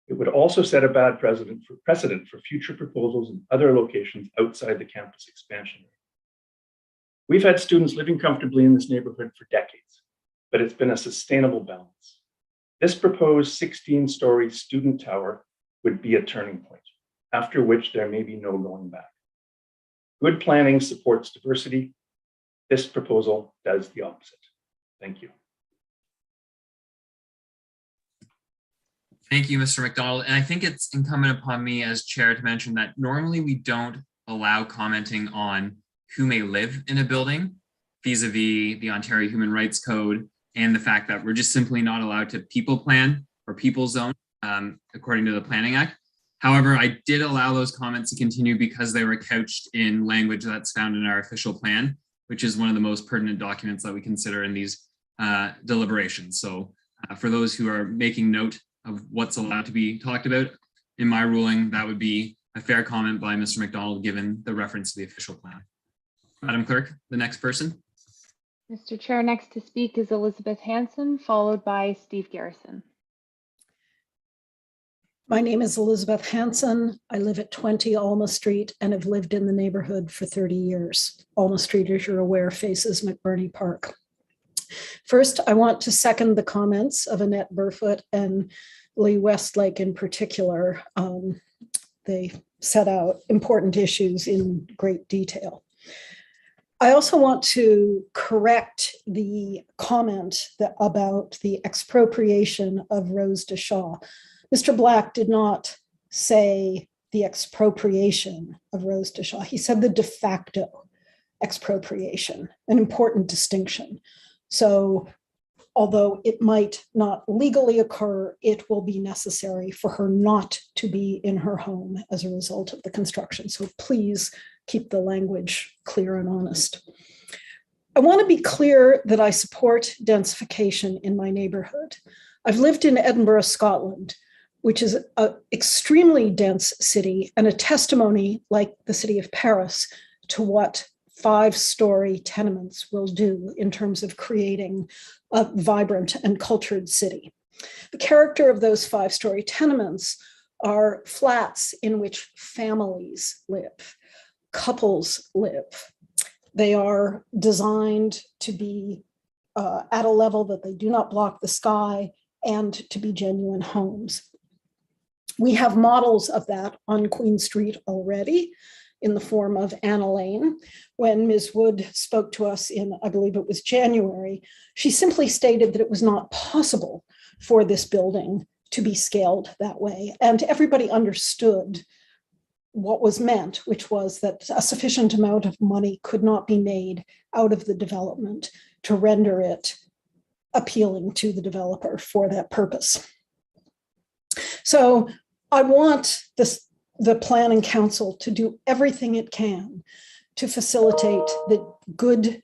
it would also set a bad precedent for future proposals in other locations outside the campus expansion area. We've had students living comfortably in this neighborhood for decades, but it's been a sustainable balance. This proposed 16-story student tower would be a turning point, after which there may be no going back. Good planning supports diversity. This proposal does the opposite. Thank you. Thank you, Mr. McDonald. And I think it's incumbent upon me as chair to mention that normally we don't allow commenting on who may live in a building vis-a-vis the Ontario Human Rights Code and the fact that we're just simply not allowed to people plan or people zone according to the Planning Act. However, I did allow those comments to continue because they were couched in language that's found in our official plan, which is one of the most pertinent documents that we consider in these deliberations. So for those who are making note of what's allowed to be talked about in my ruling, that would be a fair comment by Mr. McDonald, given the reference to the official plan. Madam Clerk, the next person. Mr. Chair, next to speak is Elizabeth Hanson, followed by Steve Garrison. My name is Elizabeth Hanson. I live at 20 Alma Street and have lived in the neighborhood for 30 years. Alma Street, as you're aware, faces McBurney Park. First, I want to second the comments of Annette Burfoot and Lee Westlake in particular. They set out important issues in great detail. I also want to correct the comment about the expropriation of Rose de Shaw. Mr. Black did not say the expropriation of Rose de Shaw. He said the de facto expropriation, an important distinction. So although it might not legally occur, it will be necessary for her not to be in her home as a result of the construction. So please keep the language clear and honest. I want to be clear that I support densification in my neighborhood. I've lived in Edinburgh, Scotland, which is an extremely dense city and a testimony, like the city of Paris, to what 5-story tenements will do in terms of creating a vibrant and cultured city. The character of those 5-story tenements are flats in which families live, couples live. They are designed to be at a level that they do not block the sky and to be genuine homes. We have models of that on Queen Street already in the form of Anna Lane. When Ms. Wood spoke to us in, I believe it was January, she simply stated that it was not possible for this building to be scaled that way. And everybody understood what was meant, which was that a sufficient amount of money could not be made out of the development to render it appealing to the developer for that purpose. So I want the Planning Council to do everything it can to facilitate the good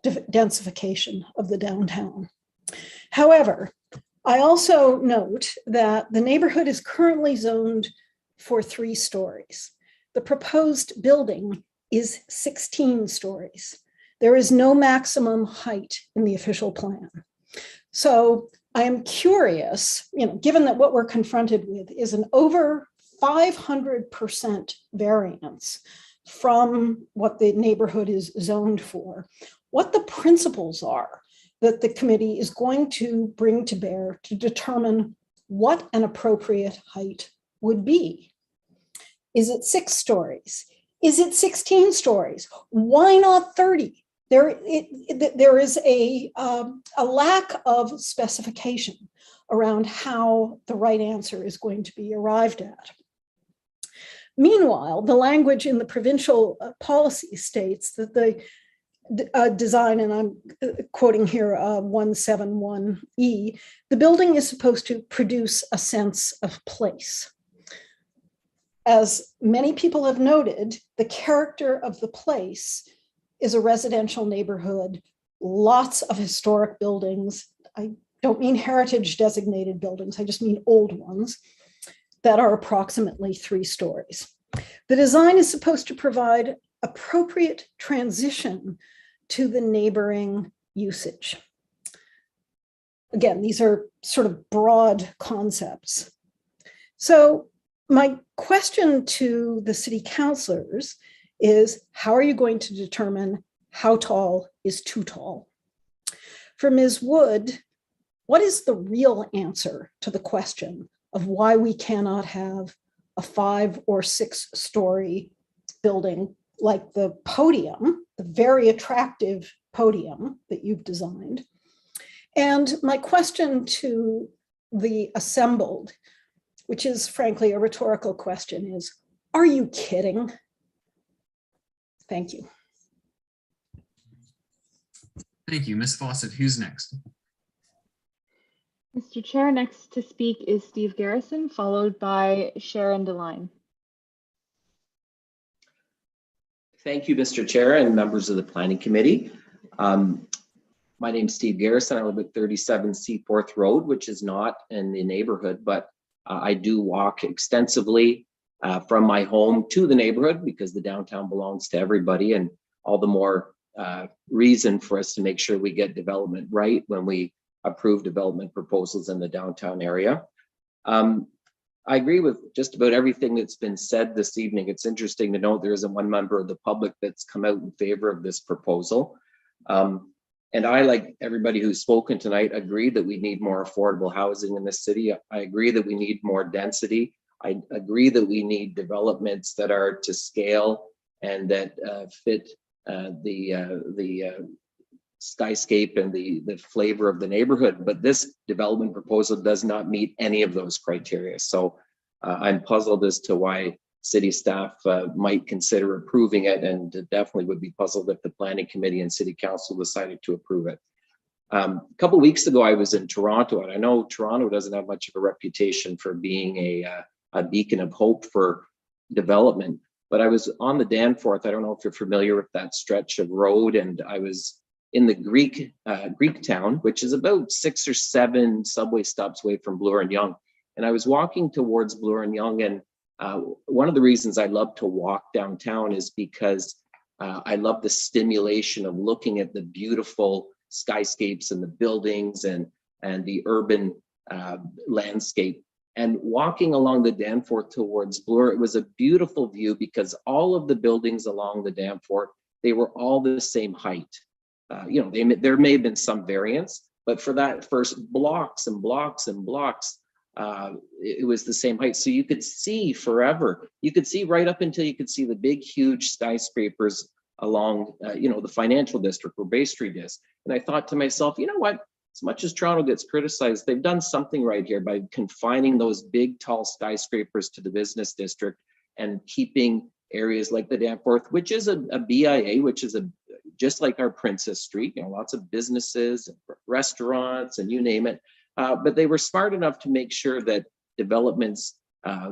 densification of the downtown. However, I also note that the neighborhood is currently zoned for 3 stories. The proposed building is 16 stories. There is no maximum height in the official plan. So I am curious, given that what we're confronted with is an over 500% variance from what the neighborhood is zoned for, what the principles are that the committee is going to bring to bear to determine what an appropriate height would be. Is it 6 stories? Is it 16 stories? Why not 30? There is a lack of specification around how the right answer is going to be arrived at. Meanwhile, the language in the provincial policy states that the design, and I'm quoting here 171E, the building is supposed to produce a sense of place. As many people have noted, the character of the place is a residential neighborhood, lots of historic buildings. I don't mean heritage designated buildings, I just mean old ones that are approximately 3 stories. The design is supposed to provide appropriate transition to the neighboring usage. Again, these are sort of broad concepts. So my question to the city councilors is, how are you going to determine how tall is too tall? For Ms. Wood, what is the real answer to the question of why we cannot have a 5 or 6 story building like the podium, the very attractive podium that you've designed? And my question to the assembled, which is frankly a rhetorical question, is, are you kidding? Thank you. Thank you. Ms. Fawcett, who's next? Mr. Chair, next to speak is Steve Garrison, followed by Sharon DeLine. Thank you, Mr. Chair and members of the Planning Committee. My name is Steve Garrison. I live at 37 Seaforth Road, which is not in the neighborhood, but I do walk extensively from my home to the neighborhood because the downtown belongs to everybody, and all the more reason for us to make sure we get development right when we approve development proposals in the downtown area. I agree with just about everything that's been said this evening. It's interesting to note there isn't one member of the public that's come out in favor of this proposal. And I, like everybody who's spoken tonight, agree that we need more affordable housing in the city. I agree that we need more density. I agree that we need developments that are to scale and that fit the skyscape and the flavor of the neighborhood. But this development proposal does not meet any of those criteria. So I'm puzzled as to why city staff might consider approving it, and definitely would be puzzled if the planning committee and city council decided to approve it. A couple of weeks ago, I was in Toronto, and I know Toronto doesn't have much of a reputation for being a beacon of hope for development, but I was on the Danforth. I don't know if you're familiar with that stretch of road, and I was in the Greek town, which is about 6 or 7 subway stops away from Bloor and Yonge. And I was walking towards Bloor and Yonge, and one of the reasons I love to walk downtown is because I love the stimulation of looking at the beautiful skyscapes and the buildings and the urban landscape. And walking along the Danforth towards Bloor, it was a beautiful view because all of the buildings along the Danforth, they were all the same height. You know, there may have been some variance, but for that first blocks and blocks and blocks, it was the same height. So you could see forever. You could see right up until you could see the big, huge skyscrapers along, you know, the financial district where Bay Street is. And I thought to myself, you know what? As much as Toronto gets criticized, they've done something right here by confining those big, tall skyscrapers to the business district and keeping areas like the Danforth, which is a BIA, which is just like our Princess Street, you know, lots of businesses, restaurants, and you name it. But they were smart enough to make sure that developments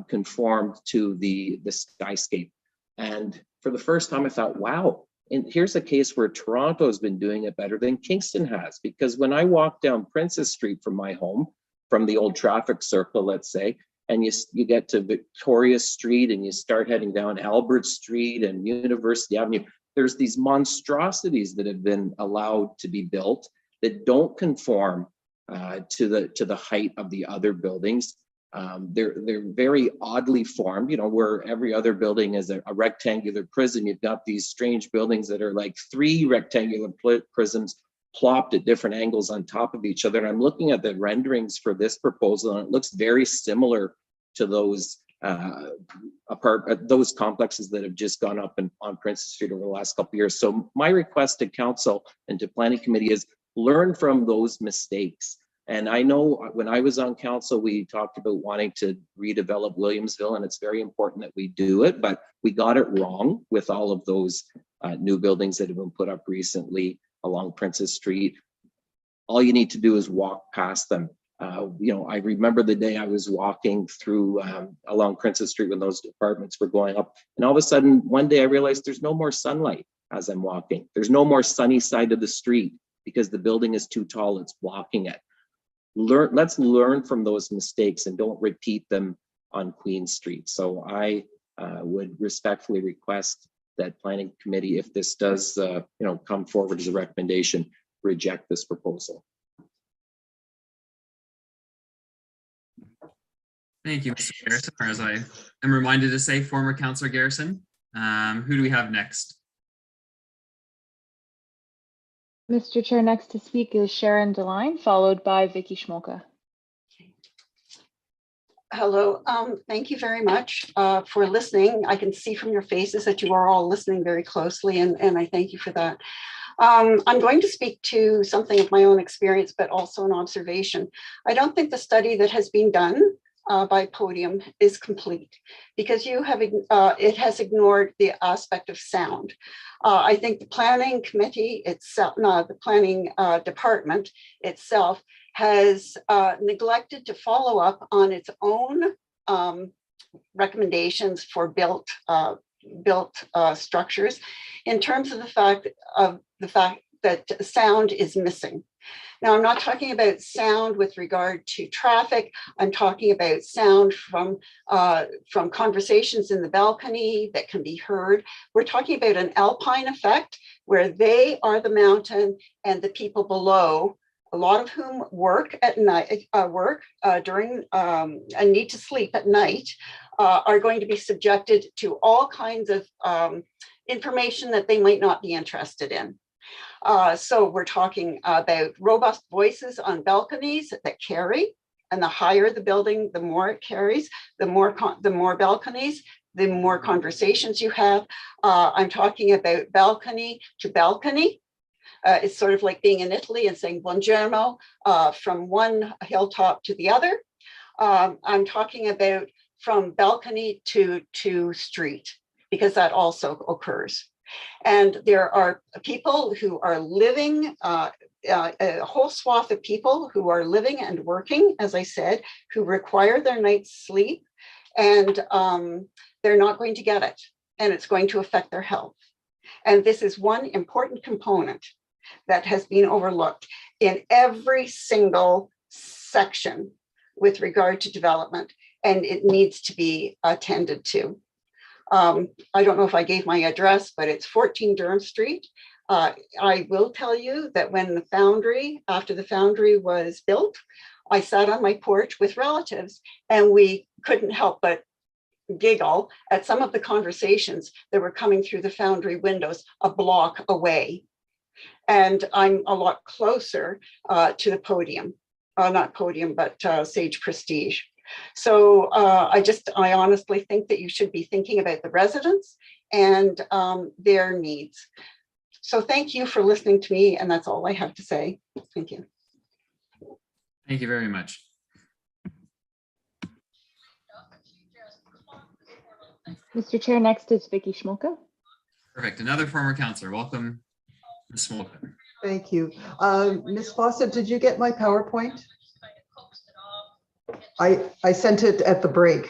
conformed to the skyscape. And for the first time, I thought, wow. And here's a case where Toronto has been doing it better than Kingston has, because when I walk down Princess Street from my home, from the old traffic circle, let's say, and you get to Victoria Street and you start heading down Albert Street and University Avenue, there's these monstrosities that have been allowed to be built that don't conform to the height of the other buildings. They're very oddly formed, you know, where every other building is a rectangular prism. You've got these strange buildings that are like 3 rectangular prisms plopped at different angles on top of each other. And I'm looking at the renderings for this proposal, and it looks very similar to those those complexes that have just gone up on Princess Street over the last couple of years. So my request to council and to planning committee is learn from those mistakes. And I know when I was on council, we talked about wanting to redevelop Williamsville, and it's very important that we do it, but we got it wrong with all of those new buildings that have been put up recently along Princess Street. All you need to do is walk past them. You know, I remember the day I was walking through along Princess Street when those apartments were going up, and all of a sudden one day I realized there's no more sunlight as I'm walking. There's no more sunny side of the street because the building is too tall, it's blocking it. Let's learn from those mistakes and don't repeat them on Queen Street. So I would respectfully request that planning committee, if this does you know, come forward as a recommendation, reject this proposal. Thank you, Mr. Garrison. Or as I am reminded to say, former Councillor Garrison. Who do we have next? Mr. Chair, next to speak is Sharon DeLine, followed by Vicky Schmolka. Hello, thank you very much for listening. I can see from your faces that you are all listening very closely, and I thank you for that. I'm going to speak to something of my own experience, but also an observation. I don't think the study that has been done by Podium is complete because it has ignored the aspect of sound. I think the planning committee itself, no, the planning department itself has neglected to follow up on its own recommendations for built structures in terms of the fact that sound is missing. Now, I'm not talking about sound with regard to traffic. I'm talking about sound from conversations in the balcony that can be heard. We're talking about an alpine effect where they are the mountain and the people below, a lot of whom work at night, during and need to sleep at night, are going to be subjected to all kinds of information that they might not be interested in. So we're talking about robust voices on balconies that carry, and the higher the building, the more it carries, the more balconies, the more conversations you have. I'm talking about balcony to balcony. It's sort of like being in Italy and saying buongiorno from one hilltop to the other. I'm talking about from balcony to street, because that also occurs. And there are people who are living, a whole swath of people who are living and working, as I said, who require their night's sleep, and they're not going to get it, and it's going to affect their health. And this is one important component that has been overlooked in every single section with regard to development, and it needs to be attended to. I don't know if I gave my address, but it's 14 Durham Street. I will tell you that when after the foundry was built, I sat on my porch with relatives, and we couldn't help but giggle at some of the conversations that were coming through the foundry windows a block away. And I'm a lot closer to the podium, not podium, but Sage Prestige. So I honestly think that you should be thinking about the residents and their needs. So thank you for listening to me, and that's all I have to say. Thank you. Thank you very much. Mr. Chair, next is Vicky Schmolka. Perfect. Another former councillor. Welcome, Ms. Smolka. Thank you. Ms. Fawcett, did you get my PowerPoint? I sent it at the break.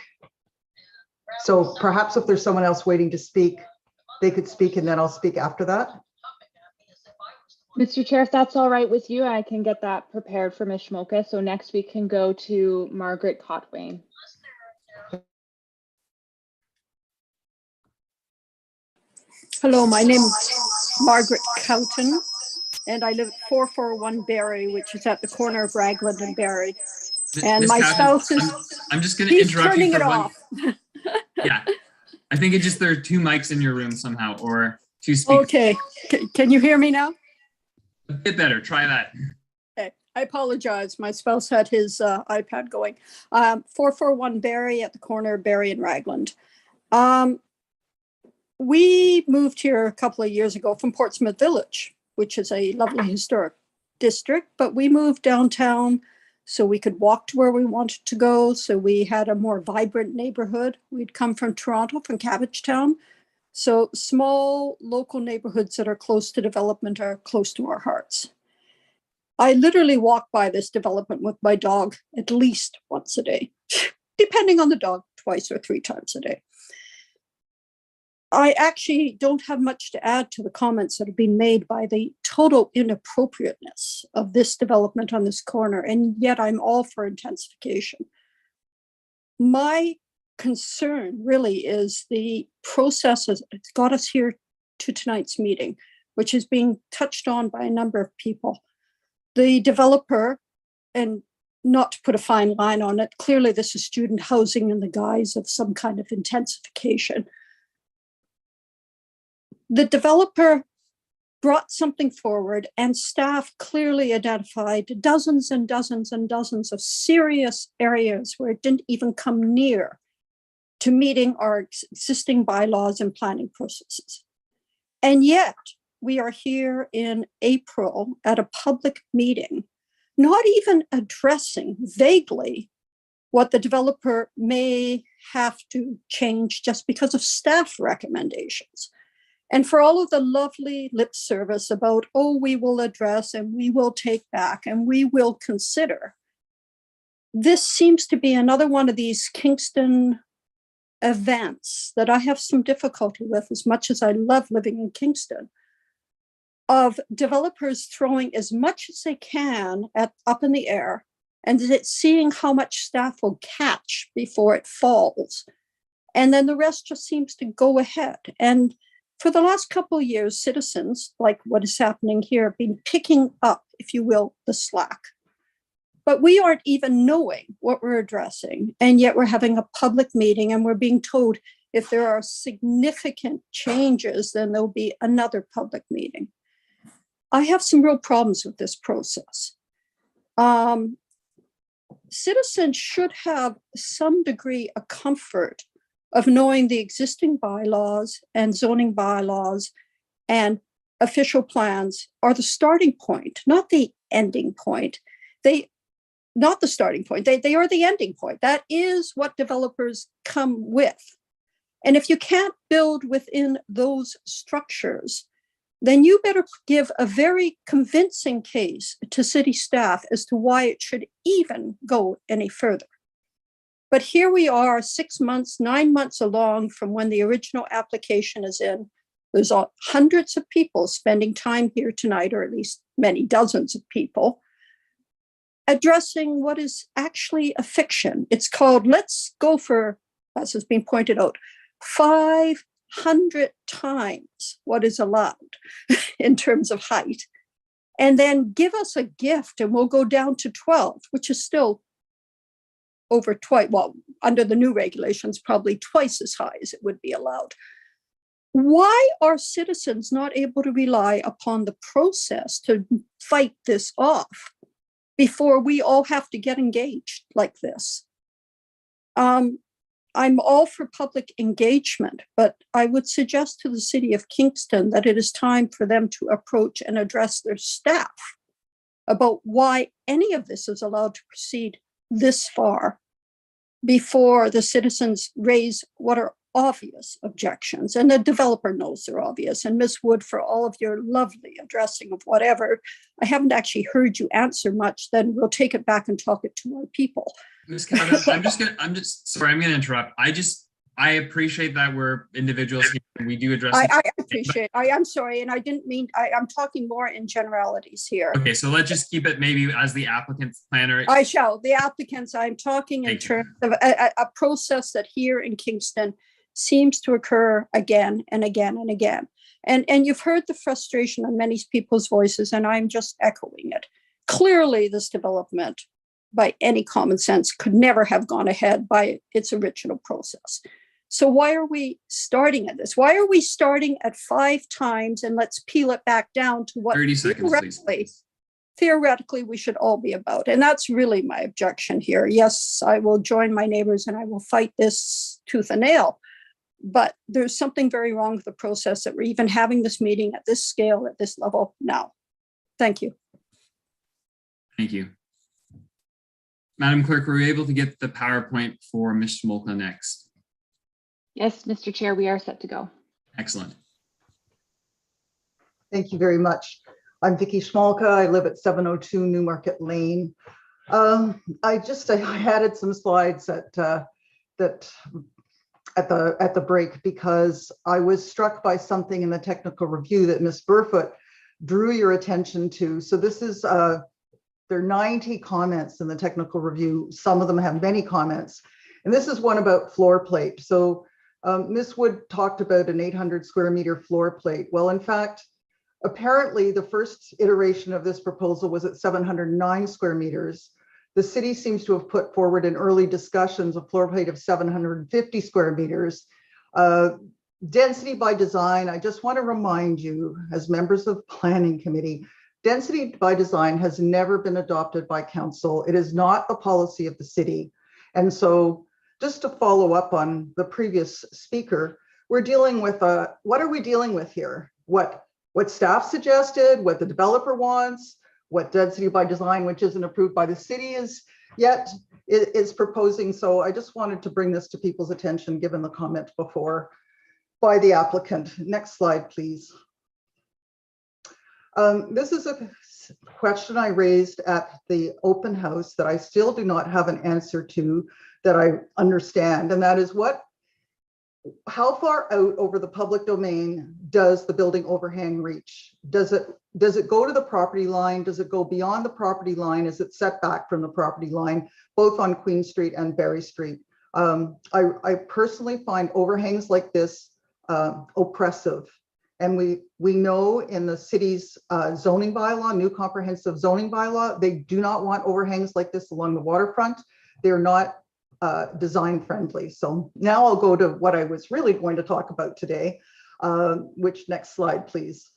So perhaps if there's someone else waiting to speak, they could speak and then I'll speak after that. Mr. Chair, if that's all right with you, I can get that prepared for Ms. Schmolka. So next we can go to Margaret Cotwain. Hello, my name is Margaret Cowton, and I live at 441 Barry, which is at the corner of Ragland and Barry. And Ms. my Cowton, spouse is I'm just going to interrupt you turning for it one. off. Yeah, I think it's just there are two mics in your room somehow, or two speakers. Okay, can you hear me now? A bit better. Try that. Okay, I apologize. My spouse had his iPad going. 441 Barry at the corner of Barry and Ragland. We moved here a couple of years ago from Portsmouth Village, which is a lovely historic district, but we moved downtown so we could walk to where we wanted to go. So we had a more vibrant neighborhood. We'd come from Toronto, from Cabbagetown. So small local neighborhoods that are close to development are close to our hearts. I literally walk by this development with my dog at least once a day, depending on the dog, twice or three times a day. I actually don't have much to add to the comments that have been made by the total inappropriateness of this development on this corner, and yet I'm all for intensification. My concern really is the process that got us here to tonight's meeting, which is being touched on by a number of people. The developer, and not to put a fine line on it, clearly this is student housing in the guise of some kind of intensification. The developer brought something forward, and staff clearly identified dozens and dozens and dozens of serious areas where it didn't even come near to meeting our existing bylaws and planning processes. And yet we are here in April at a public meeting, not even addressing vaguely what the developer may have to change just because of staff recommendations. And for all of the lovely lip service about, oh, we will address and we will take back and we will consider. This seems to be another one of these Kingston events that I have some difficulty with, as much as I love living in Kingston, of developers throwing as much as they can up in the air and seeing how much staff will catch before it falls. And then the rest just seems to go ahead. And for the last couple of years, citizens, like what is happening here, have been picking up, if you will, the slack. But we aren't even knowing what we're addressing. And yet we're having a public meeting and we're being told if there are significant changes, then there'll be another public meeting. I have some real problems with this process. Citizens should have some degree of comfort of knowing the existing bylaws and zoning bylaws and official plans are the starting point, not the ending point. Not the starting point, they are the ending point. That is what developers come with. And if you can't build within those structures, then you better give a very convincing case to city staff as to why it should even go any further. But here we are 6 months, 9 months along from when the original application is in. There's hundreds of people spending time here tonight, or at least many dozens of people, addressing what is actually a fiction. It's called, let's go for, as has been pointed out, 500 times what is allowed in terms of height. And then give us a gift and we'll go down to 12, which is still over twice, well, under the new regulations, probably twice as high as it would be allowed. Why are citizens not able to rely upon the process to fight this off before we all have to get engaged like this? I'm all for public engagement, but I would suggest to the city of Kingston that it is time for them to approach and address their staff about why any of this is allowed to proceed this far before the citizens raise what are obvious objections. And the developer knows they're obvious. And Ms. Wood, for all of your lovely addressing of whatever, I haven't actually heard you answer much. Then we'll take it back and talk it to our people. Ms. Kavanaugh, I'm gonna interrupt. I appreciate that we're individuals here and we do address. I appreciate. I'm sorry, and I didn't mean. I'm talking more in generalities here. Okay, so let's just keep it maybe as the applicant's planner. I shall. The applicants. I'm talking in terms of a process that here in Kingston seems to occur again and again and again. And you've heard the frustration on many people's voices, and I'm just echoing it. Clearly, this development, by any common sense, could never have gone ahead by its original process. So why are we starting at this? Why are we starting at 5 times, and let's peel it back down to what 30 seconds, please. Theoretically we should all be about? And that's really my objection here. Yes, I will join my neighbors and I will fight this tooth and nail. But there's something very wrong with the process that we're even having this meeting at this scale, at this level now. Thank you. Thank you. Madam Clerk, were we able to get the PowerPoint for Ms. Smolka next? Yes, Mr. Chair, we are set to go. Excellent. Thank you very much. I'm Vicki Schmalka. I live at 702 Newmarket Lane. I added some slides at the break because I was struck by something in the technical review that Ms. Burfoot drew your attention to. So this is there are 90 comments in the technical review. Some of them have many comments, and this is one about floor plate. So Ms. Wood talked about an 800 square meter floor plate. Well, in fact, apparently the first iteration of this proposal was at 709 square meters. The city seems to have put forward in early discussions a floor plate of 750 square meters. Density by design, I just want to remind you as members of Planning Committee, density by design has never been adopted by council. It is not the policy of the city. And so just to follow up on the previous speaker, we're dealing with what are we dealing with here? What staff suggested, what the developer wants, what density by design, which isn't approved by the city is proposing. So I just wanted to bring this to people's attention, given the comment before. by the applicant. Next slide, please. This is a question I raised at the open house that I still do not have an answer to that I understand, and that is how far out over the public domain does the building overhang reach? Does it go to the property line? Does it go beyond the property line? Is it set back from the property line, both on Queen Street and Berry Street? I personally find overhangs like this oppressive. And we know in the city's zoning bylaw, new comprehensive zoning bylaw, they do not want overhangs like this along the waterfront. They're not design friendly. So now I'll go to what I was really going to talk about today, which next slide, please.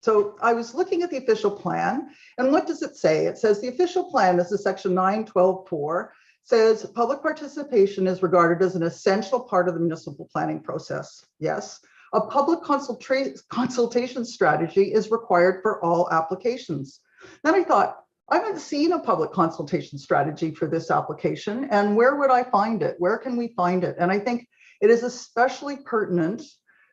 So I was looking at the official plan, and what does it say? It says the official plan, this is section 9.12.4, says public participation is regarded as an essential part of the municipal planning process. Yes. A public consultation strategy is required for all applications. Then I thought, I haven't seen a public consultation strategy for this application, and where would I find it? Where can we find it? And I think it is especially pertinent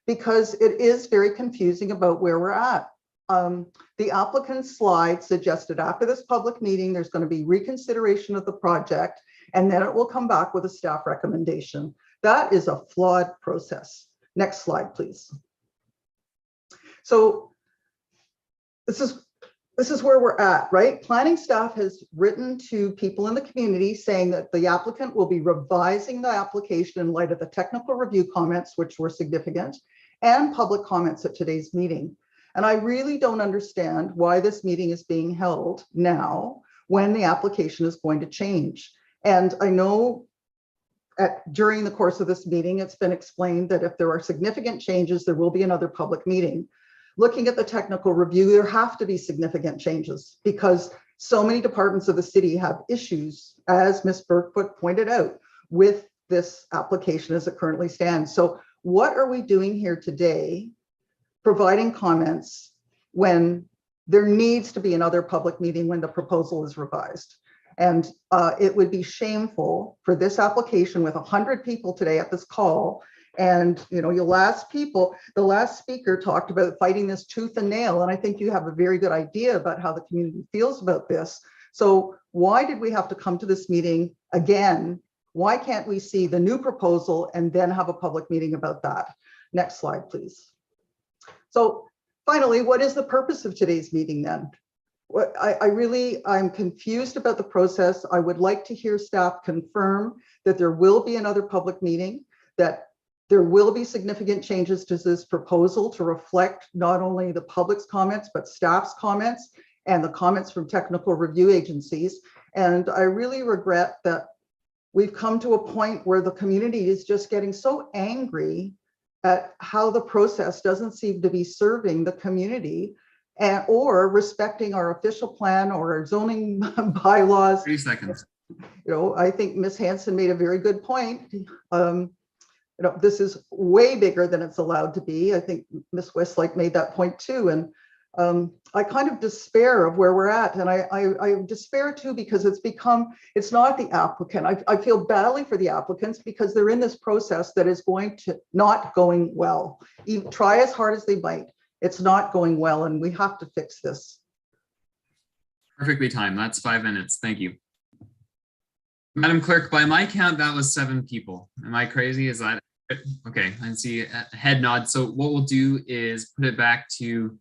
because it is very confusing about where we're at. The applicant's slide suggested after this public meeting, there's going to be reconsideration of the project, and then it will come back with a staff recommendation. That is a flawed process. Next slide, please. So this is where we're at, right? Planning staff has written to people in the community saying that the applicant will be revising the application in light of the technical review comments, which were significant, and public comments at today's meeting. And I really don't understand why this meeting is being held now when the application is going to change. And I know during the course of this meeting, it's been explained that if there are significant changes, there will be another public meeting. Looking at the technical review, there have to be significant changes because so many departments of the city have issues, as Ms. Burkfoot pointed out, with this application as it currently stands. So what are we doing here today, providing comments when there needs to be another public meeting when the proposal is revised? And it would be shameful for this application with 100 people today at this call. And the last speaker talked about fighting this tooth and nail. And I think you have a very good idea about how the community feels about this. So why did we have to come to this meeting again? Why can't we see the new proposal and then have a public meeting about that? Next slide, please. So finally, what is the purpose of today's meeting then? I'm confused about the process. I would like to hear staff confirm that there will be another public meeting, that there will be significant changes to this proposal to reflect not only the public's comments, but staff's comments and the comments from technical review agencies. And I really regret that we've come to a point where the community is just getting so angry at how the process doesn't seem to be serving the community or respecting our official plan or our zoning bylaws. 3 seconds. I think Ms. Hanson made a very good point. This is way bigger than it's allowed to be. I think Ms. Westlake made that point too. And I kind of despair of where we're at. And I despair too, because it's not the applicant. I feel badly for the applicants because they're in this process that is not going well. Even try as hard as they might. It's not going well, and we have to fix this. Perfectly timed. That's 5 minutes. Thank you. Madam Clerk, by my count, that was 7 people. Am I crazy? Is that okay? I see a head nod. So what we'll do is put it back to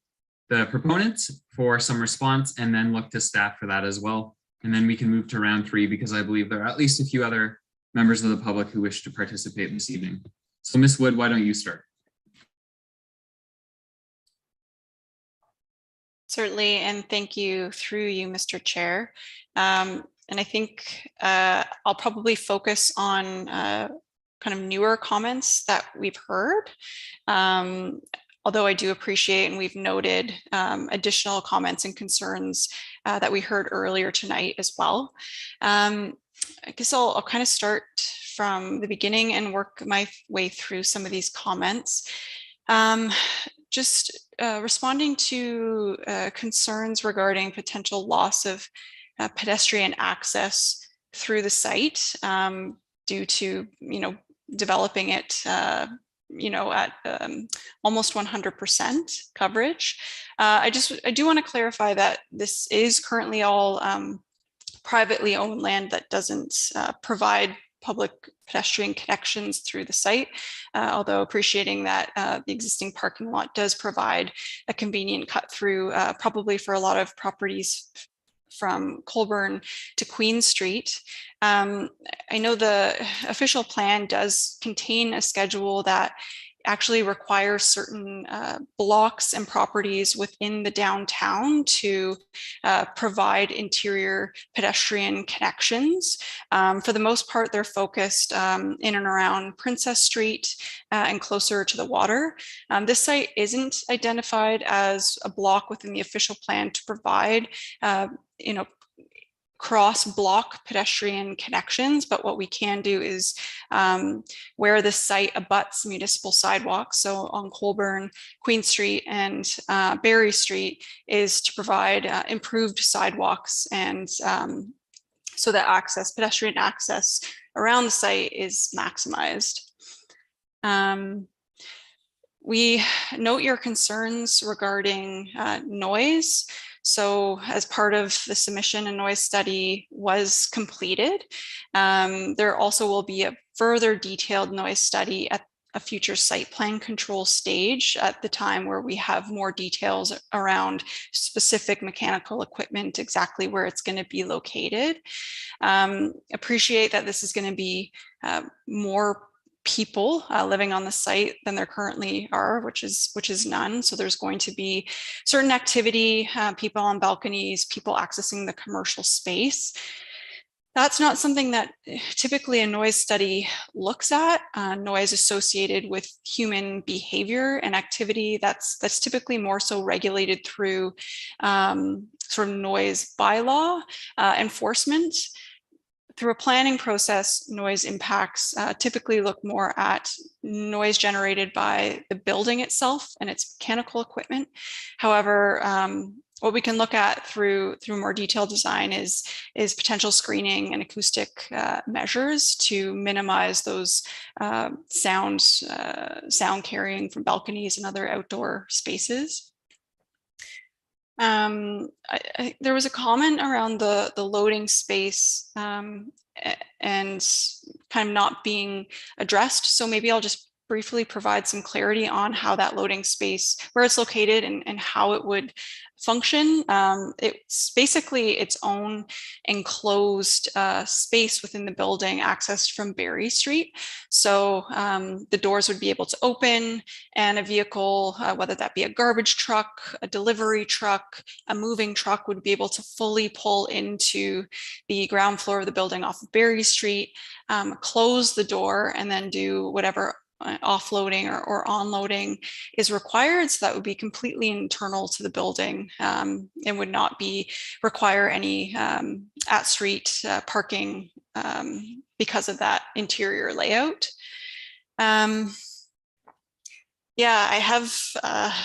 the proponents for some response and then look to staff for that as well. And then we can move to round 3 because I believe there are at least a few other members of the public who wish to participate this evening. So Ms. Wood, why don't you start? Certainly, and thank you through you, Mr. Chair. And I think I'll probably focus on kind of newer comments that we've heard. Although I do appreciate, and we've noted additional comments and concerns that we heard earlier tonight as well. I guess I'll kind of start from the beginning and work my way through some of these comments. Just responding to concerns regarding potential loss of pedestrian access through the site due to, developing it at almost 100% coverage. I do want to clarify that this is currently all privately owned land that doesn't provide public pedestrian connections through the site, although appreciating that the existing parking lot does provide a convenient cut through, probably for a lot of properties from Colburn to Queen Street. I know the official plan does contain a schedule that actually requires certain blocks and properties within the downtown to provide interior pedestrian connections. For the most part, they're focused in and around Princess Street and closer to the water. This site isn't identified as a block within the official plan to provide cross-block pedestrian connections, but what we can do is where the site abuts municipal sidewalks, so on Colburn, Queen Street, and Barry Street, is to provide improved sidewalks, and so that pedestrian access around the site is maximized. We note your concerns regarding noise. So as part of the submission, a noise study was completed. There also will be a further detailed noise study at a future site plan control stage at the time where we have more details around specific mechanical equipment, exactly where it's going to be located. Appreciate that this is going to be more people living on the site than there currently are, which is none. So there's going to be certain activity, people on balconies, people accessing the commercial space. That's not something that typically a noise study looks at. Noise associated with human behavior and activity, that's typically more so regulated through sort of noise bylaw enforcement. Through a planning process, noise impacts typically look more at noise generated by the building itself and its mechanical equipment. However, what we can look at through more detailed design is potential screening and acoustic measures to minimize those sound carrying from balconies and other outdoor spaces. There was a comment around the loading space and kind of not being addressed. So maybe I'll just briefly provide some clarity on how that loading space, where it's located and how it would function. It's basically its own enclosed space within the building accessed from Barry Street. So the doors would be able to open and a vehicle, whether that be a garbage truck, a delivery truck, a moving truck, would be able to fully pull into the ground floor of the building off of Barry Street, close the door, and then do whatever offloading or onloading is required. So that would be completely internal to the building and would not require any at street parking because of that interior layout. Yeah, I have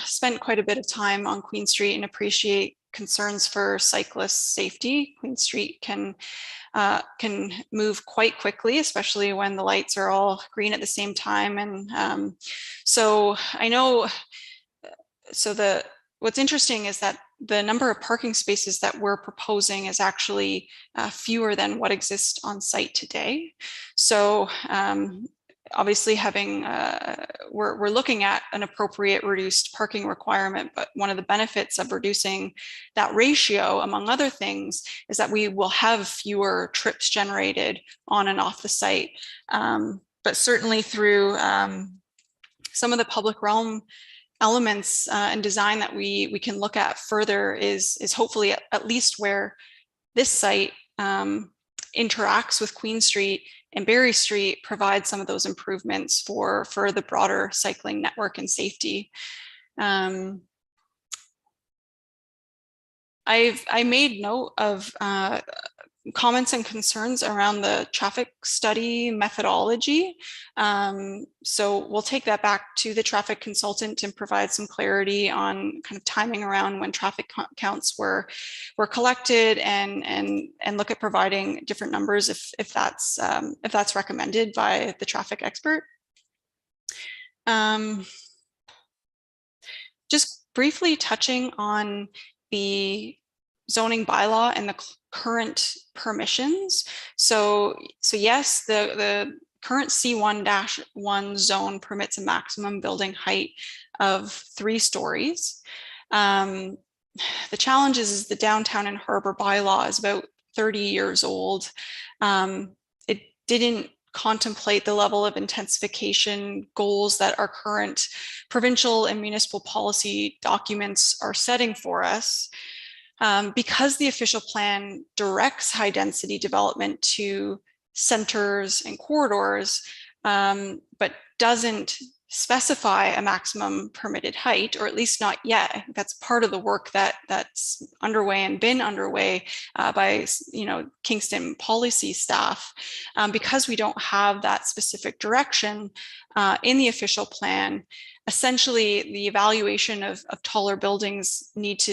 spent quite a bit of time on Queen Street and appreciate concerns for cyclist safety. Queen Street can move quite quickly, especially when the lights are all green at the same time. And so I know, what's interesting is that the number of parking spaces that we're proposing is actually fewer than what exists on site today. So obviously we're looking at an appropriate reduced parking requirement, but one of the benefits of reducing that ratio, among other things, is that we will have fewer trips generated on and off the site. But certainly through some of the public realm elements and design that we can look at further is hopefully at least where this site interacts with Queen Street and Barry Street, provide some of those improvements for the broader cycling network and safety. I made note of comments and concerns around the traffic study methodology. So we'll take that back to the traffic consultant and provide some clarity on kind of timing around when traffic counts were collected and look at providing different numbers if that's recommended by the traffic expert. Just briefly touching on the zoning bylaw and the current permissions. So yes, the current C1-1 zone permits a maximum building height of 3 stories. The challenge is the downtown and harbor bylaw is about 30 years old. It didn't contemplate the level of intensification goals that our current provincial and municipal policy documents are setting for us. Because the official plan directs high density development to centers and corridors, but doesn't specify a maximum permitted height, or at least not yet. That's part of the work that's underway and been underway by Kingston policy staff. Because we don't have that specific direction in the official plan, essentially the evaluation of taller buildings needs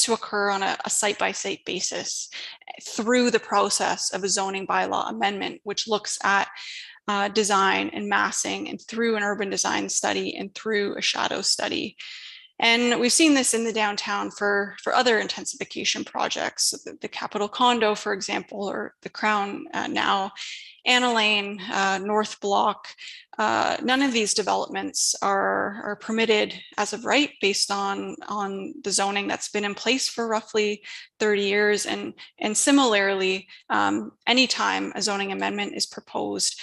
to occur on a site-by-site basis through the process of a zoning bylaw amendment, which looks at design and massing, and through an urban design study and through a shadow study. And we've seen this in the downtown for other intensification projects, the Capitol Condo, for example, or the Crown now, Anna Lane, North Block. None of these developments are permitted as of right based on the zoning that's been in place for roughly 30 years. And similarly, anytime a zoning amendment is proposed,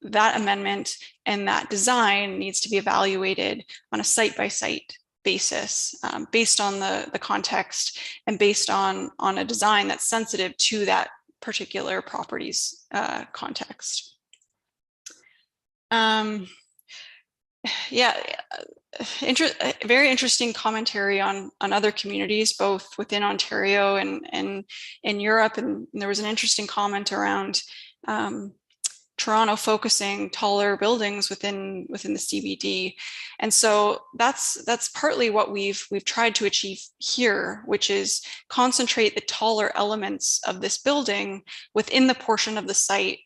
that amendment and that design needs to be evaluated on a site-by-site basis, based on the context and based on a design that's sensitive to that particular property's context. Very interesting commentary on other communities, both within Ontario and in Europe. And there was an interesting comment around Toronto focusing taller buildings within the CBD. And so that's partly what we've tried to achieve here, which is concentrate the taller elements of this building within the portion of the site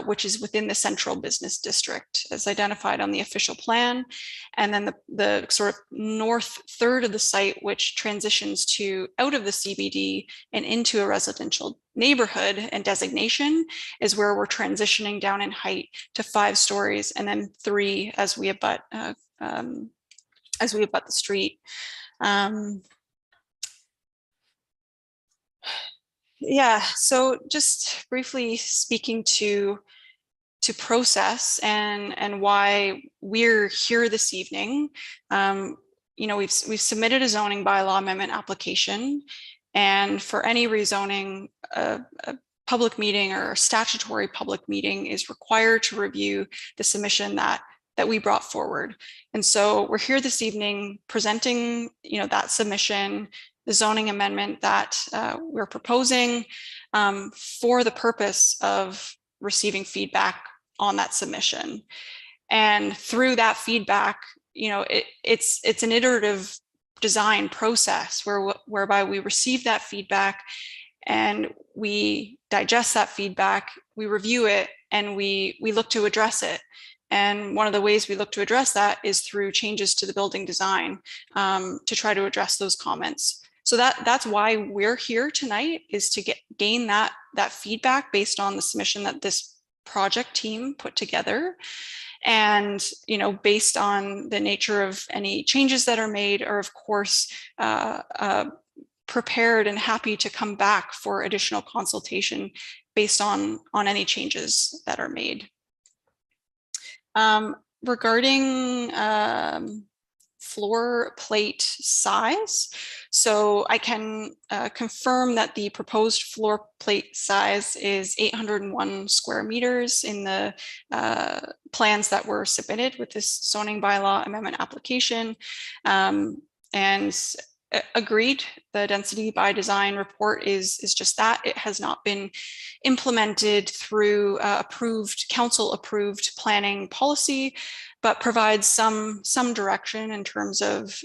which is within the central business district as identified on the official plan. And then the sort of north third of the site, which transitions to out of the CBD and into a residential neighborhood and designation, is where we're transitioning down in height to 5 stories and then 3 as we abut the street. Yeah, so just briefly speaking to process and why we're here this evening. You know, we've submitted a zoning bylaw amendment application, and for any rezoning, a public meeting or a statutory public meeting is required to review the submission that we brought forward. And so we're here this evening presenting, you know, that submission, the zoning amendment that we're proposing for the purpose of receiving feedback on that submission. And through that feedback, you know, it's an iterative design process whereby we receive that feedback and we digest that feedback, we review it, and we look to address it. And one of the ways we look to address that is through changes to the building design to try to address those comments. So that's why we're here tonight, is to gain that feedback based on the submission that this project team put together. And, you know, based on the nature of any changes that are made, are of course prepared and happy to come back for additional consultation based on any changes that are made. Regarding floor plate size, so I can confirm that the proposed floor plate size is 801 square meters in the plans that were submitted with this zoning bylaw amendment application, and agreed, the density by design report is just that. It has not been implemented through council approved planning policy, but provides some direction in terms of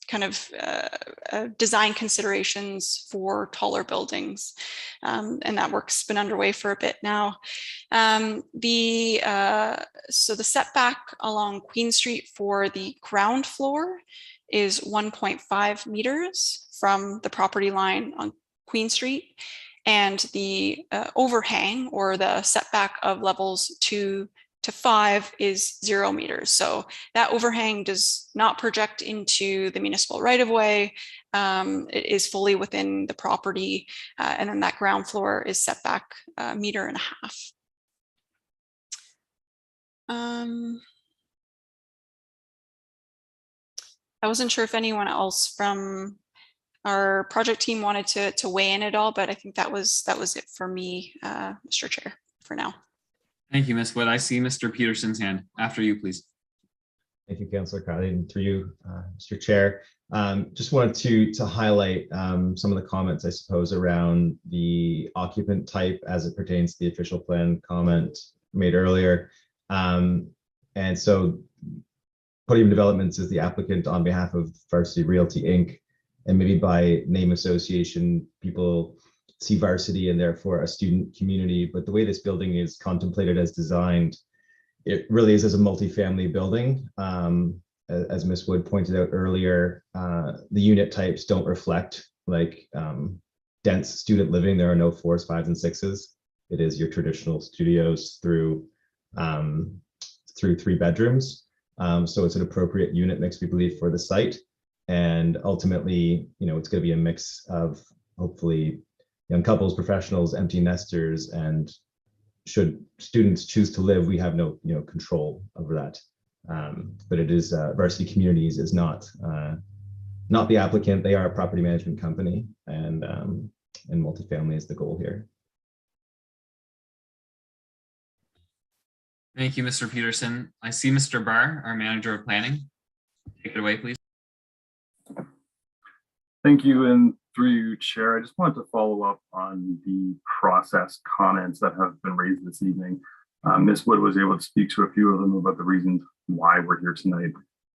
kind of design considerations for taller buildings. And that work's been underway for a bit now. So the setback along Queen Street for the ground floor is 1.5 meters from the property line on Queen Street. And the overhang, or the setback of levels 2 to 5, is 0 meters. So that overhang does not project into the municipal right-of-way. It is fully within the property. And then that ground floor is set back 1.5 meters. I wasn't sure if anyone else from our project team wanted to weigh in at all, but I think that was it for me, Mr. Chair, for now. Thank you, Ms. Wood. I see Mr. Peterson's hand. After you, please. Thank you, Councillor Kylie, and through you, Mr. Chair. Just wanted to highlight some of the comments, I suppose, around the occupant type as it pertains to the official plan comment made earlier. And so Podium Developments is the applicant on behalf of Varsity Realty Inc. And maybe by name association, people see Varsity and therefore a student community. But the way this building is contemplated as designed, it really is as a multifamily building. As Ms. Wood pointed out earlier, the unit types don't reflect like dense student living. There are no 4s, 5s, and 6s. It is your traditional studios through 3 bedrooms. So it's an appropriate unit mix, we believe, for the site. And ultimately, it's going to be a mix of hopefully young couples, professionals, empty nesters, and should students choose to live, we have no control over that. But it is Varsity Communities is not the applicant. They are a property management company, and multifamily is the goal here. Thank you, Mr. Peterson. I see Mr. Barr, our manager of planning. Take it away, please. Thank you, and through you, Chair, I just wanted to follow up on the process comments that have been raised this evening. Ms. Wood was able to speak to a few of them about the reasons why we're here tonight,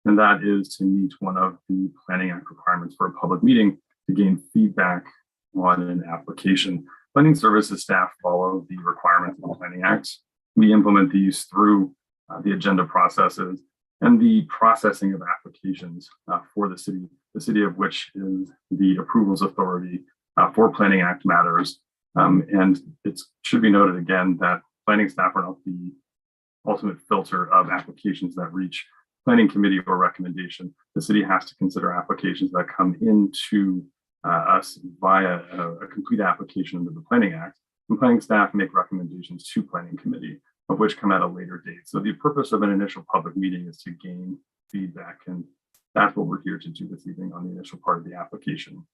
and that is to meet one of the Planning Act requirements for a public meeting to gain feedback on an application. Planning services staff follow the requirements of the Planning Act. We implement these through the agenda processes and the processing of applications for the city of which is the approvals authority for Planning Act matters. And it should be noted again that planning staff are not the ultimate filter of applications that reach planning committee or recommendation. The city has to consider applications that come into us via a complete application under the Planning Act. And planning staff make recommendations to planning committee, of which come at a later date. So the purpose of an initial public meeting is to gain feedback, and that's what we're here to do this evening on the initial part of the application.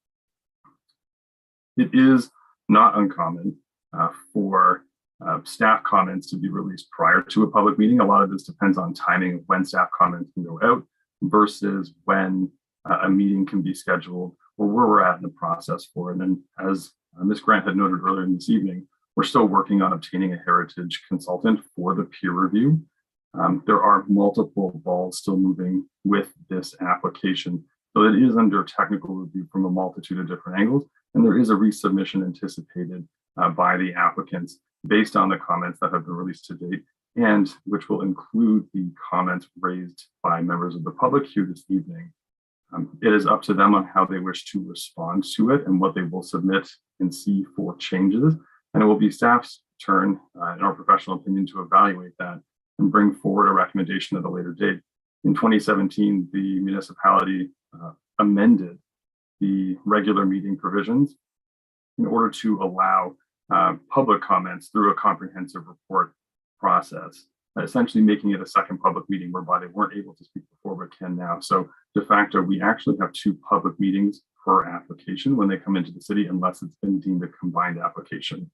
It is not uncommon for staff comments to be released prior to a public meeting. A lot of this depends on timing of when staff comments can go out versus when a meeting can be scheduled or where we're at in the process for it. And as Ms. Grant had noted earlier in this evening, we're still working on obtaining a heritage consultant for the peer review. There are multiple balls still moving with this application. So it is under technical review from a multitude of different angles. And there is a resubmission anticipated by the applicants based on the comments that have been released to date, and which will include the comments raised by members of the public here this evening. It is up to them on how they wish to respond to it and what they will submit and see for changes. And it will be staff's turn, in our professional opinion, to evaluate that and bring forward a recommendation at a later date. In 2017, the municipality amended the regular meeting provisions in order to allow public comments through a comprehensive report process, essentially making it a second public meeting whereby they weren't able to speak before but can now. So de facto, we actually have 2 public meetings per application when they come into the city, unless it's been deemed a combined application.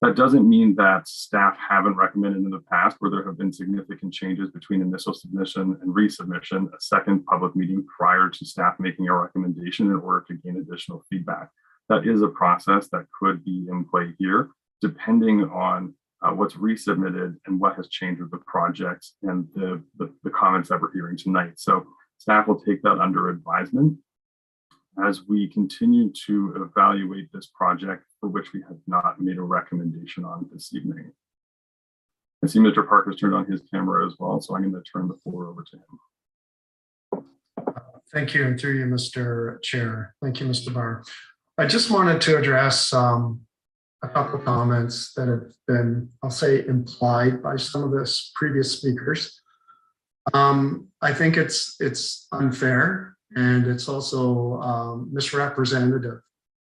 That doesn't mean that staff haven't recommended in the past, where there have been significant changes between initial submission and resubmission, a second public meeting prior to staff making a recommendation in order to gain additional feedback. That is a process that could be in play here, depending on what's resubmitted and what has changed with the project and the comments that we're hearing tonight. So Staff will take that under advisement as we continue to evaluate this project for which we have not made a recommendation on this evening. I see Mr. Parker's turned on his camera as well, so I'm going to turn the floor over to him. Thank you, and through you, Mr. Chair. Thank you, Mr. Barr. I just wanted to address a couple of comments that have been, I'll say, implied by some of the previous speakers. I think it's unfair, and it's also misrepresentative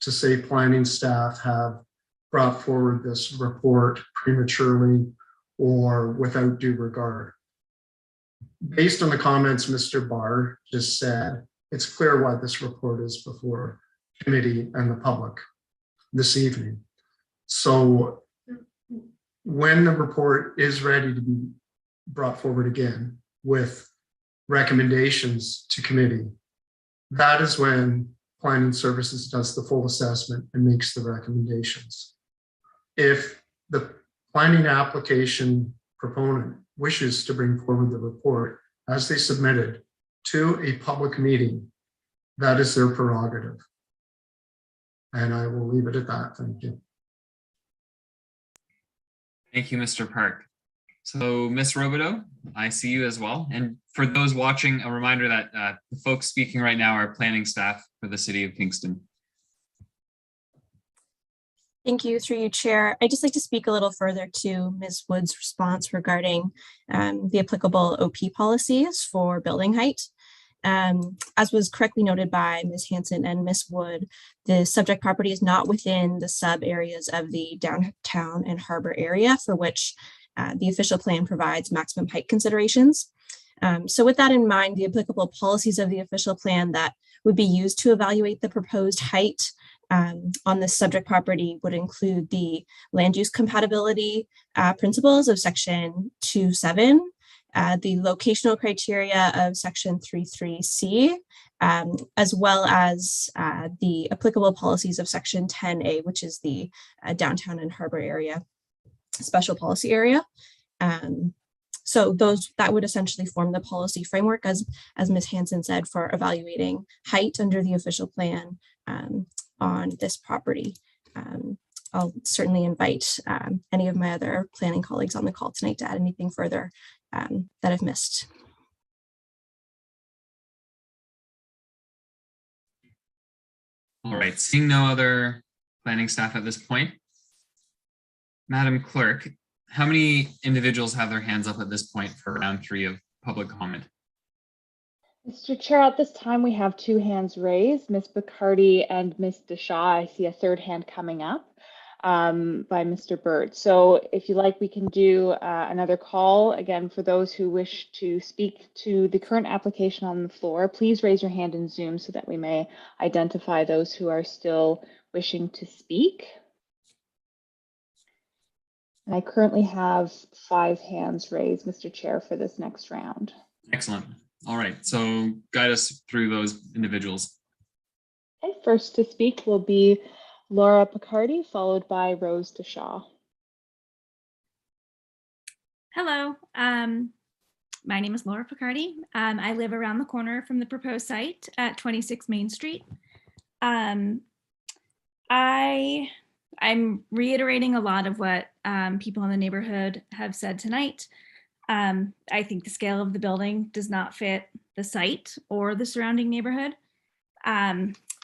to say planning staff have brought forward this report prematurely or without due regard. Based on the comments Mr. Barr just said, it's clear why this report is before committee and the public this evening. So when the report is ready to be brought forward again with recommendations to committee, that is when planning services does the full assessment and makes the recommendations. If the planning application proponent wishes to bring forward the report as they submitted to a public meeting, that is their prerogative. And I will leave it at that. Thank you. Thank you, Mr. Park. So Ms. Robideau, I see you as well. And for those watching, a reminder that the folks speaking right now are planning staff for the City of Kingston. Thank you, through you, Chair. I'd just like to speak a little further to Ms. Wood's response regarding the applicable OP policies for building height. As was correctly noted by Ms. Hanson and Ms. Wood, the subject property is not within the sub areas of the downtown and harbor area for which the official plan provides maximum height considerations. So with that in mind, the applicable policies of the official plan that would be used to evaluate the proposed height on this subject property would include the land use compatibility principles of section 2.7, the locational criteria of section 3.3c, as well as the applicable policies of section 10a, which is the downtown and harbor area special policy area. So that would essentially form the policy framework, as Ms. Hanson said, for evaluating height under the official plan on this property. I'll certainly invite any of my other planning colleagues on the call tonight to add anything further that I've missed. All right, seeing no other planning staff at this point, Madam Clerk, how many individuals have their hands up at this point for round 3 of public comment? Mr. Chair, at this time we have 2 hands raised, Ms. Bacardi and Ms. Deshaw. I see a 3rd hand coming up by Mr. Bird. So if you like, we can do another call. Again, for those who wish to speak to the current application on the floor, please raise your hand in Zoom so that we may identify those who are still wishing to speak. And I currently have 5 hands raised, Mr. Chair, for this next round. Excellent. All right, so guide us through those individuals. Okay, first to speak will be Laura Picardi, followed by Rose Deshaw. Hello, my name is Laura Picardi. I live around the corner from the proposed site at 26 Main Street. I'm reiterating a lot of what people in the neighborhood have said tonight. I think the scale of the building does not fit the site or the surrounding neighborhood.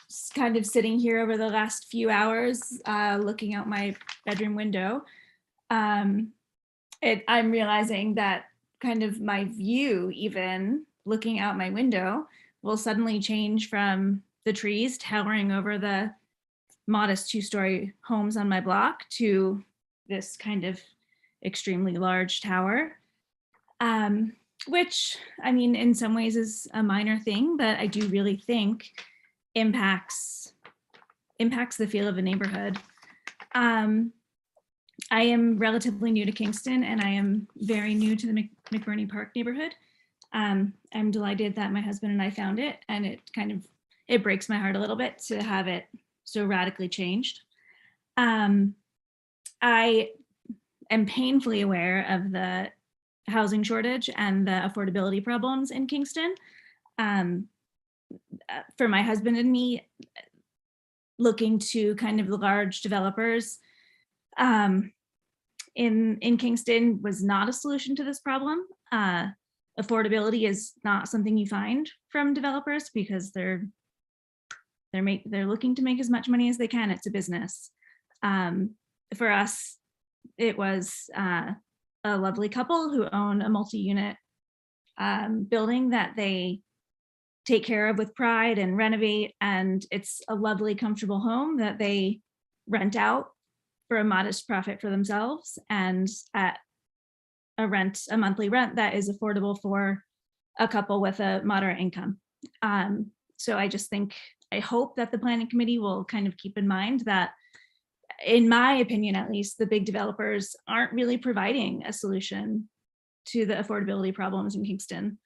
Just kind of sitting here over the last few hours, looking out my bedroom window, I'm realizing that kind of my view, even looking out my window, will suddenly change from the trees towering over the modest 2-story homes on my block to this kind of extremely large tower, which, I mean, in some ways is a minor thing, but I do really think impacts the feel of a neighborhood. I am relatively new to Kingston, and I am very new to the McBurney Park neighborhood. I'm delighted that my husband and I found it, and it breaks my heart a little bit to have it so radically changed. I am painfully aware of the housing shortage and the affordability problems in Kingston. For my husband and me, looking to kind of the large developers in Kingston was not a solution to this problem. Affordability is not something you find from developers because they're looking to make as much money as they can. It's a business. For us, it was a lovely couple who own a multi-unit building that they take care of with pride and renovate, and it's a lovely, comfortable home that they rent out for a modest profit for themselves and at a monthly rent that is affordable for a couple with a moderate income. So I hope that the planning committee will kind of keep in mind that, in my opinion, at least, the big developers aren't really providing a solution to the affordability problems in Kingston.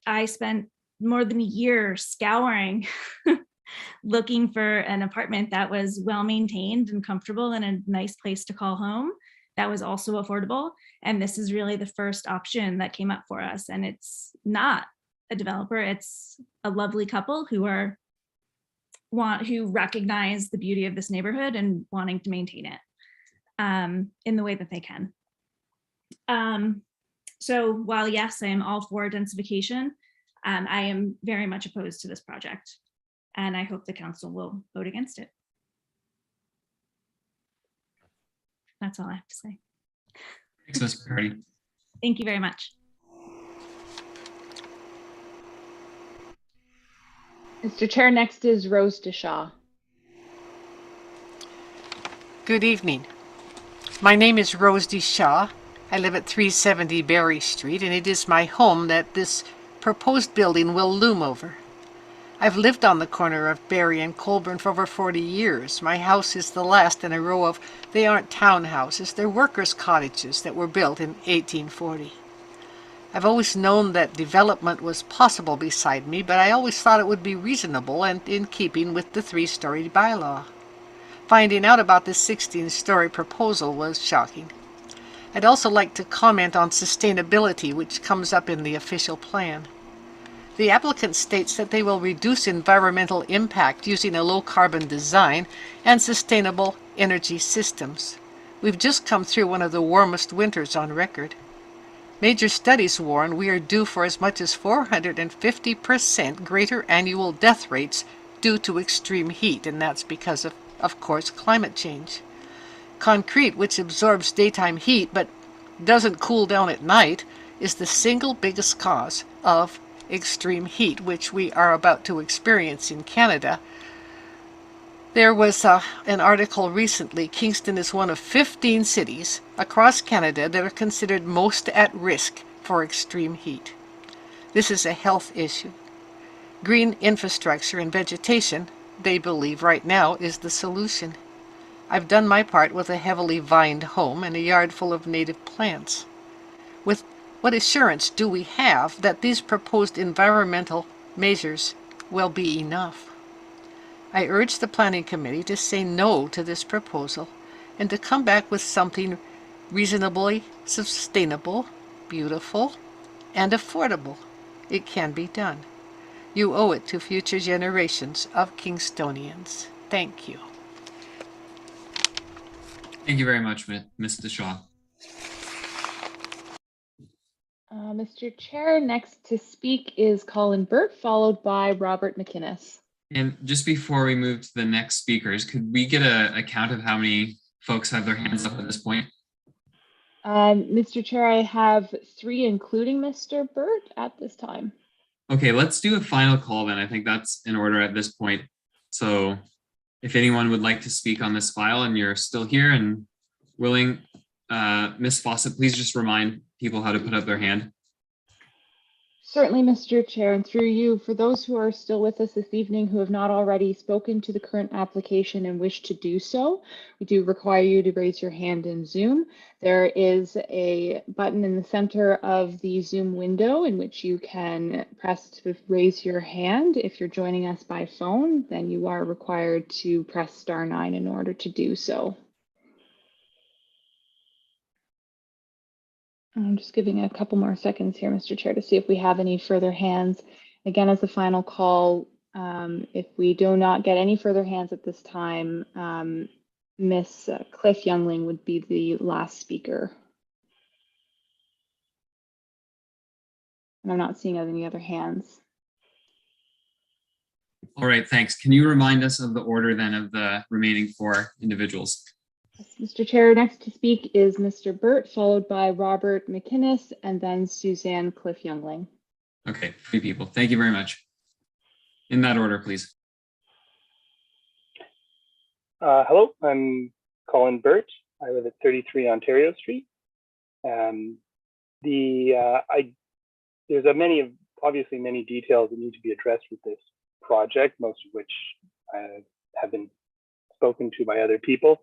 I spent more than a year scouring looking for an apartment that was well maintained and comfortable and a nice place to call home that was also affordable. And this is really the first option that came up for us. And it's not a developer, it's a lovely couple who recognize the beauty of this neighborhood and wanting to maintain it in the way that they can. So while yes, I am all for densification, I am very much opposed to this project, and I hope the council will vote against it. That's all I have to say. Thanks, Ms. McCarty. Thank you very much. Mr. Chair, next is Rose DeShaw. Good evening. My name is Rose DeShaw. I live at 370 Berry Street, and it is my home that this proposed building will loom over. I've lived on the corner of Berry and Colburn for over 40 years. My house is the last in a row of, they aren't townhouses, they're workers' cottages that were built in 1840. I've always known that development was possible beside me, but I always thought it would be reasonable and in keeping with the 3-story bylaw. Finding out about this 16-story proposal was shocking. I'd also like to comment on sustainability, which comes up in the official plan. The applicant states that they will reduce environmental impact using a low-carbon design and sustainable energy systems. We've just come through one of the warmest winters on record. Major studies warn we are due for as much as 450% greater annual death rates due to extreme heat, and that's because of course, climate change. Concrete, which absorbs daytime heat but doesn't cool down at night, is the single biggest cause of extreme heat, which we are about to experience in Canada. There was an article recently. Kingston is one of 15 cities across Canada that are considered most at risk for extreme heat. This is a health issue. Green infrastructure and vegetation, they believe right now, is the solution. I've done my part with a heavily vined home and a yard full of native plants. With what assurance do we have that these proposed environmental measures will be enough? I urge the Planning Committee to say no to this proposal and to come back with something reasonably sustainable, beautiful, and affordable. It can be done. You owe it to future generations of Kingstonians. Thank you. Thank you very much, Ms. DeShaw. Mr. Chair, next to speak is Colin Burt, followed by Robert McInnes. And just before we move to the next speakers, could we get a count of how many folks have their hands up at this point? Mr. Chair, I have 3, including Mr. Burt, at this time. Okay, let's do a final call then. I think that's in order at this point. So if anyone would like to speak on this file and you're still here and willing, Ms. Fawcett, please just remind people how to put up their hand. Certainly, Mr. Chair, and through you, for those who are still with us this evening who have not already spoken to the current application and wish to do so, we do require you to raise your hand in Zoom. There is a button in the center of the Zoom window in which you can press to raise your hand. If you're joining us by phone, then you are required to press *9 in order to do so. I'm just giving a couple more seconds here, Mr. Chair, to see if we have any further hands. Again, as a final call, if we do not get any further hands at this time, Miss Cliff Youngling would be the last speaker. And I'm not seeing any other hands. All right, thanks. Can you remind us of the order then of the remaining 4 individuals? Mr. Chair, next to speak is Mr. Burt, followed by Robert McInnes, and then Suzanne Cliff Youngling. Okay, 3 people. Thank you very much. In that order, please. Hello, I'm Colin Burt. I live at 33 Ontario Street. There's obviously many details that need to be addressed with this project, most of which have been spoken to by other people.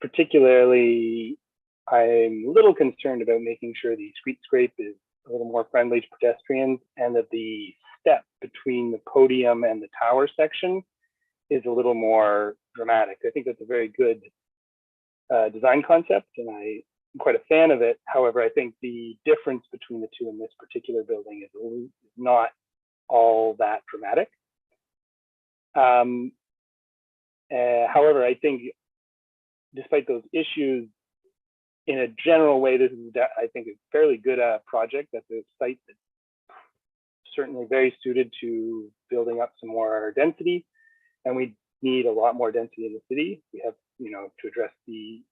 Particularly, I'm a little concerned about making sure the streetscape is a little more friendly to pedestrians, and that the step between the podium and the tower section is a little more dramatic. I think that's a very good design concept, and I'm quite a fan of it. However, I think the difference between the two in this particular building is not all that dramatic. However, I think despite those issues, in a general way, this is, I think, a fairly good project. That's a site that's certainly very suited to building up some more density, and we need a lot more density in the city. We have, to address the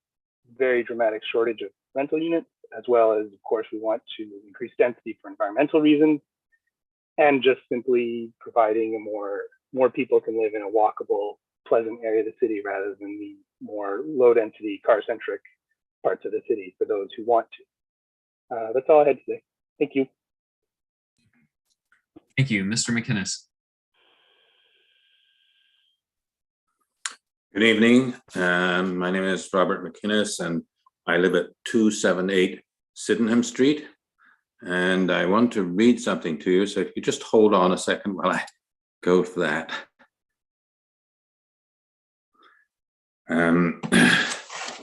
very dramatic shortage of rental units, as well as, of course, we want to increase density for environmental reasons, and just simply providing more people can live in a walkable, pleasant area of the city rather than the more low density, car-centric parts of the city for those who want to. That's all I had to say. Thank you. Thank you. Mr. McInnes. Good evening. My name is Robert McInnes, and I live at 278 Sydenham Street. And I want to read something to you. So if you just hold on a second while I go for that.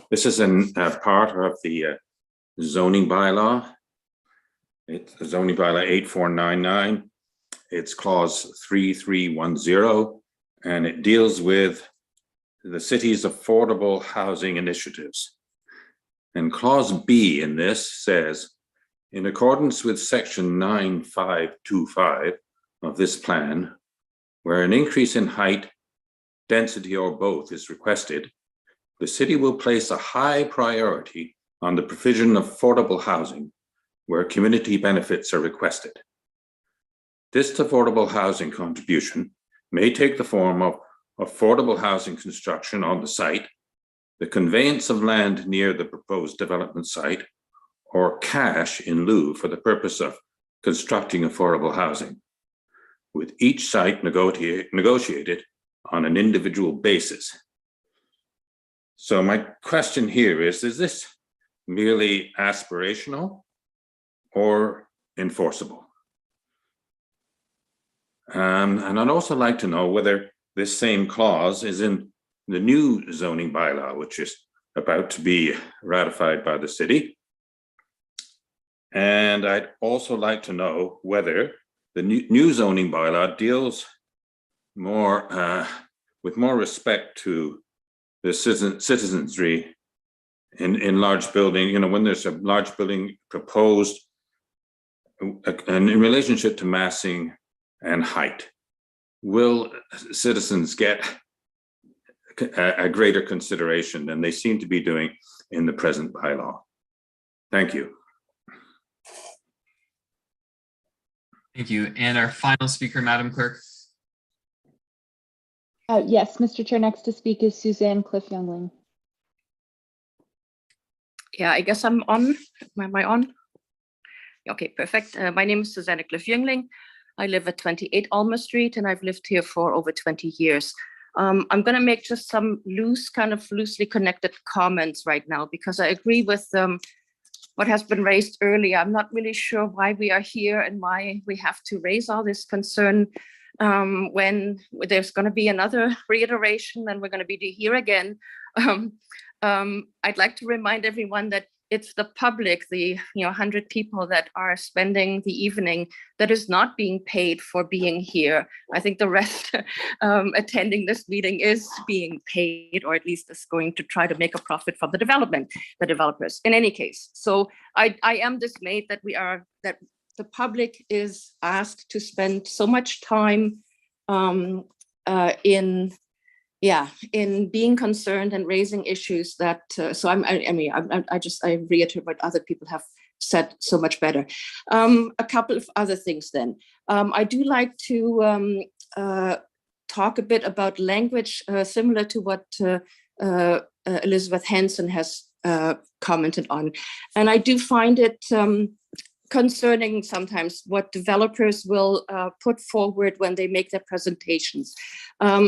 This is a part of the zoning bylaw. It's zoning bylaw 8499. It's clause 3310, and it deals with the city's affordable housing initiatives. And clause B in this says, in accordance with section 9525 of this plan, where an increase in height, density, or both is requested, the city will place a high priority on the provision of affordable housing where community benefits are requested. This affordable housing contribution may take the form of affordable housing construction on the site, the conveyance of land near the proposed development site, or cash in lieu for the purpose of constructing affordable housing, with each site negotiated on an individual basis. So my question here is this merely aspirational or enforceable? And I'd also like to know whether this same clause is in the new zoning bylaw, which is about to be ratified by the city. And I'd also like to know whether the new zoning bylaw deals more with more respect to the citizenry in large building, when there's a large building proposed, and in relationship to massing and height, will citizens get a greater consideration than they seem to be doing in the present bylaw? Thank you. Thank you. And our final speaker, Madam Clerk. Yes, Mr. Chair, next to speak is Suzanne Cliff Youngling. Yeah, I guess I'm on. Am I on? Okay, perfect. My name is Susanne Cliff Youngling. I live at 28 Alma Street, and I've lived here for over 20 years. I'm going to make just some loosely connected comments right now, because I agree with what has been raised earlier. I'm not really sure why we are here and why we have to raise all this concern when there's going to be another reiteration and we're going to be here again. I'd like to remind everyone that it's the public, the 100 people that are spending the evening that is not being paid for being here. I think the rest attending this meeting is being paid, or at least is going to try to make a profit from the developers. In any case, so I am dismayed that the public is asked to spend so much time in being concerned and raising issues that, so I reiterate what other people have said so much better. A couple of other things then. I do like to talk a bit about language similar to what Elizabeth Hansen has commented on. And I do find it concerning sometimes what developers will put forward when they make their presentations.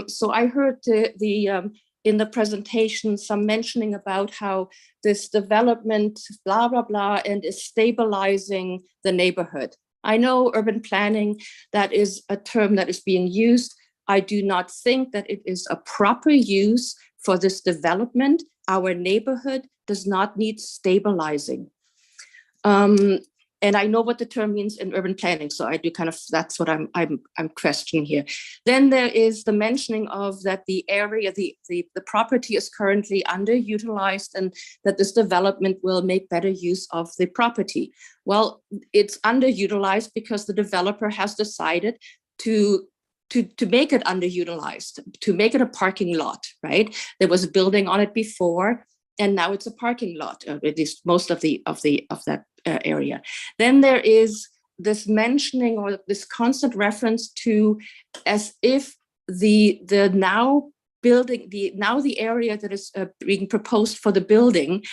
So I heard in the presentation some mentioning about how this development, blah, blah, blah, and is stabilizing the neighborhood. I know urban planning, that is a term that is being used. I do not think that it is a proper use for this development. Our neighborhood does not need stabilizing. And I know what the term means in urban planning, so I do that's what I'm questioning here. Then there is the mentioning of that the area, the property is currently underutilized, and that this development will make better use of the property. Well, it's underutilized because the developer has decided to make it underutilized, to make it a parking lot, right? There was a building on it before, and now it's a parking lot, at least most of that area. Then there is this mentioning or this constant reference to as if the area that is being proposed for the building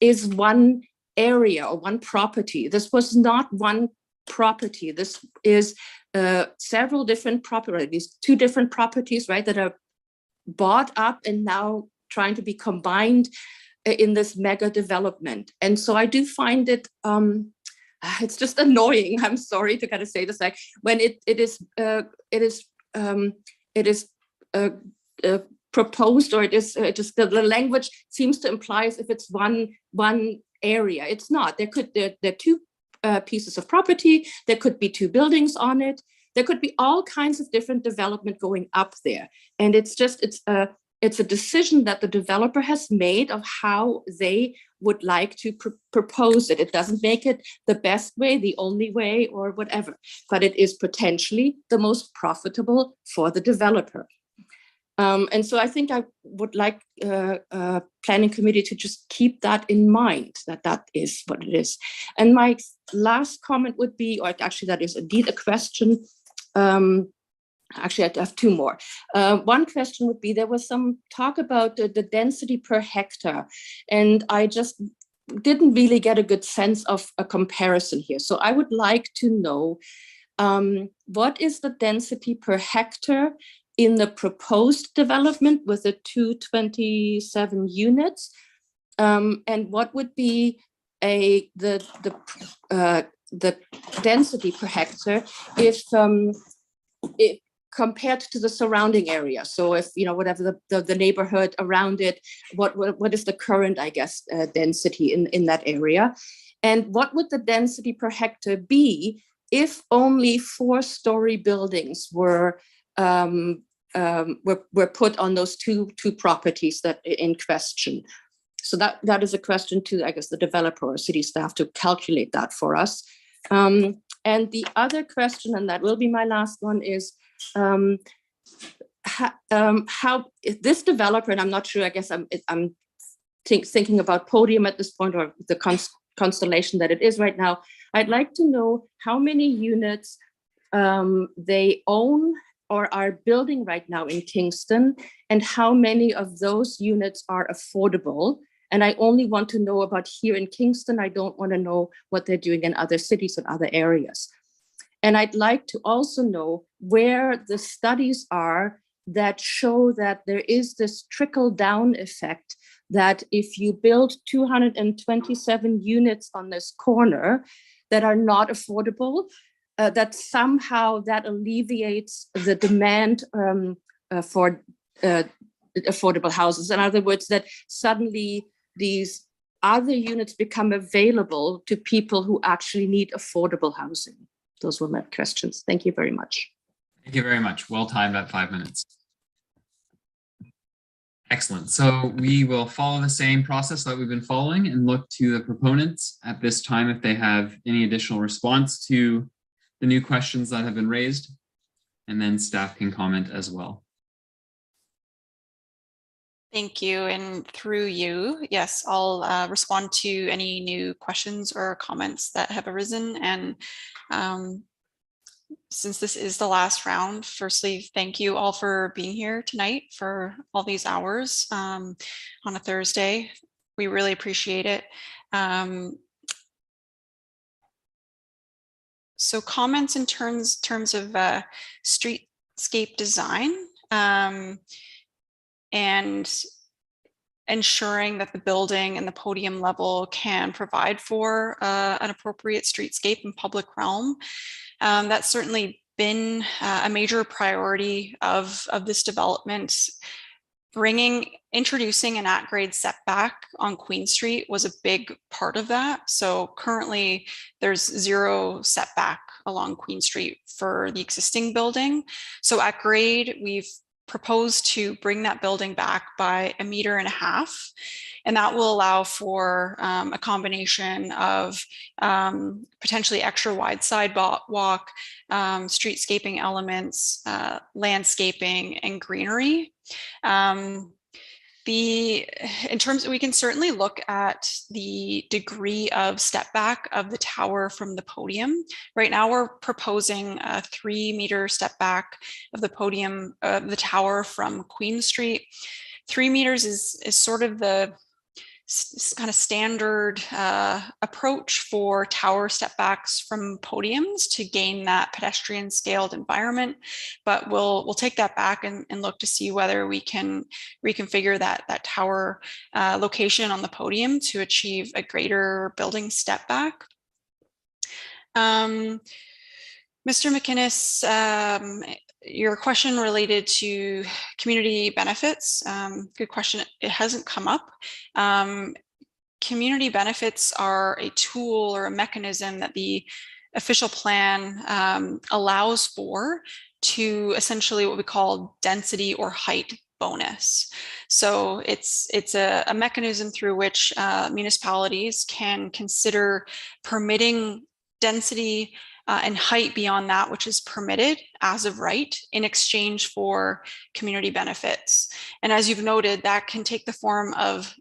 is one area or one property. This was not one property. This is several different properties, 2 different properties, right, that are bought up and now trying to be combined in this mega development. And so I do find it, it's just annoying. I'm sorry to kind of say this, like when it is proposed, or it is just the language seems to imply as if it's one area. It's not. There are 2 pieces of property. There could be 2 buildings on it. There could be all kinds of different development going up there. And it's a decision that the developer has made of how they would like to propose it. It doesn't make it the best way, the only way, or whatever, but it is potentially the most profitable for the developer. And so I think I would like planning committee to just keep that in mind, that is what it is. And my last comment would be, or actually that is indeed a question. Actually, I have 2 more. One question would be, there was some talk about the density per hectare, and I just didn't really get a good sense of a comparison here. So I would like to know what is the density per hectare in the proposed development with the 227 units, and what would be the density per hectare if compared to the surrounding area. So if, whatever the neighborhood around it, what is the current, I guess, density in that area? And what would the density per hectare be if only 4-story buildings were put on those two properties that in question? So that is a question to, I guess, the developer or city staff to calculate that for us. And the other question, and that will be my last one, is how this developer, and I'm not sure, I guess I'm thinking about Podium at this point, or the constellation that it is right now. I'd like to know how many units they own or are building right now in Kingston, and how many of those units are affordable. And I only want to know about here in Kingston. I don't want to know what they're doing in other cities and other areas. And I'd like to also know where the studies are that show that there is this trickle-down effect, that if you build 227 units on this corner that are not affordable, that somehow that alleviates the demand for affordable houses. In other words, that suddenly these other units become available to people who actually need affordable housing? Those were my questions. Thank you very much. Thank you very much. Well timed at 5 minutes. Excellent. So we will follow the same process that we've been following and look to the proponents at this time if they have any additional response to the new questions that have been raised, and then staff can comment as well. Thank you. And through you, yes, I'll respond to any new questions or comments that have arisen. And since this is the last round, firstly, thank you all for being here tonight for all these hours on a Thursday. We really appreciate it. So comments in terms of streetscape design and ensuring that the building and the podium level can provide for an appropriate streetscape and public realm. That's certainly been a major priority of this development. Introducing an at-grade setback on Queen Street was a big part of that. So currently there's 0 setback along Queen Street for the existing building. So at grade, we've proposed to bring that building back by 1.5 meters. And that will allow for a combination of potentially extra wide sidewalk, streetscaping elements, landscaping, and greenery. In terms, we can certainly look at the degree of step back of the tower from the podium. Right now, we're proposing a 3-meter step back of the podium of the tower from Queen Street. 3 meters is sort of the kind of standard approach for tower step backs from podiums to gain that pedestrian scaled environment. But we'll take that back and look to see whether we can reconfigure that tower location on the podium to achieve a greater building step back. Mr. McInnes, your question related to community benefits, good question. It hasn't come up. Community benefits are a tool or a mechanism that the official plan allows for to essentially what we call density or height bonus. So it's a mechanism through which municipalities can consider permitting density and height beyond that which is permitted as of right in exchange for community benefits. And as you've noted, that can take the form of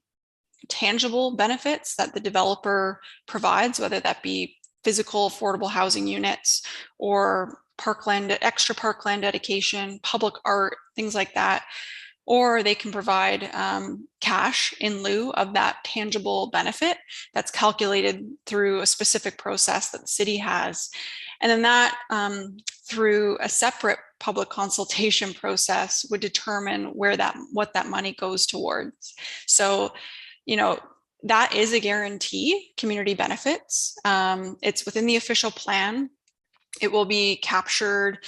tangible benefits that the developer provides, whether that be physical affordable housing units or parkland, extra parkland dedication, public art, things like that. Or they can provide cash in lieu of that tangible benefit that's calculated through a specific process that the city has. And then that through a separate public consultation process would determine what that money goes towards. So, you know, that is a guarantee, community benefits. It's within the official plan. It would be captured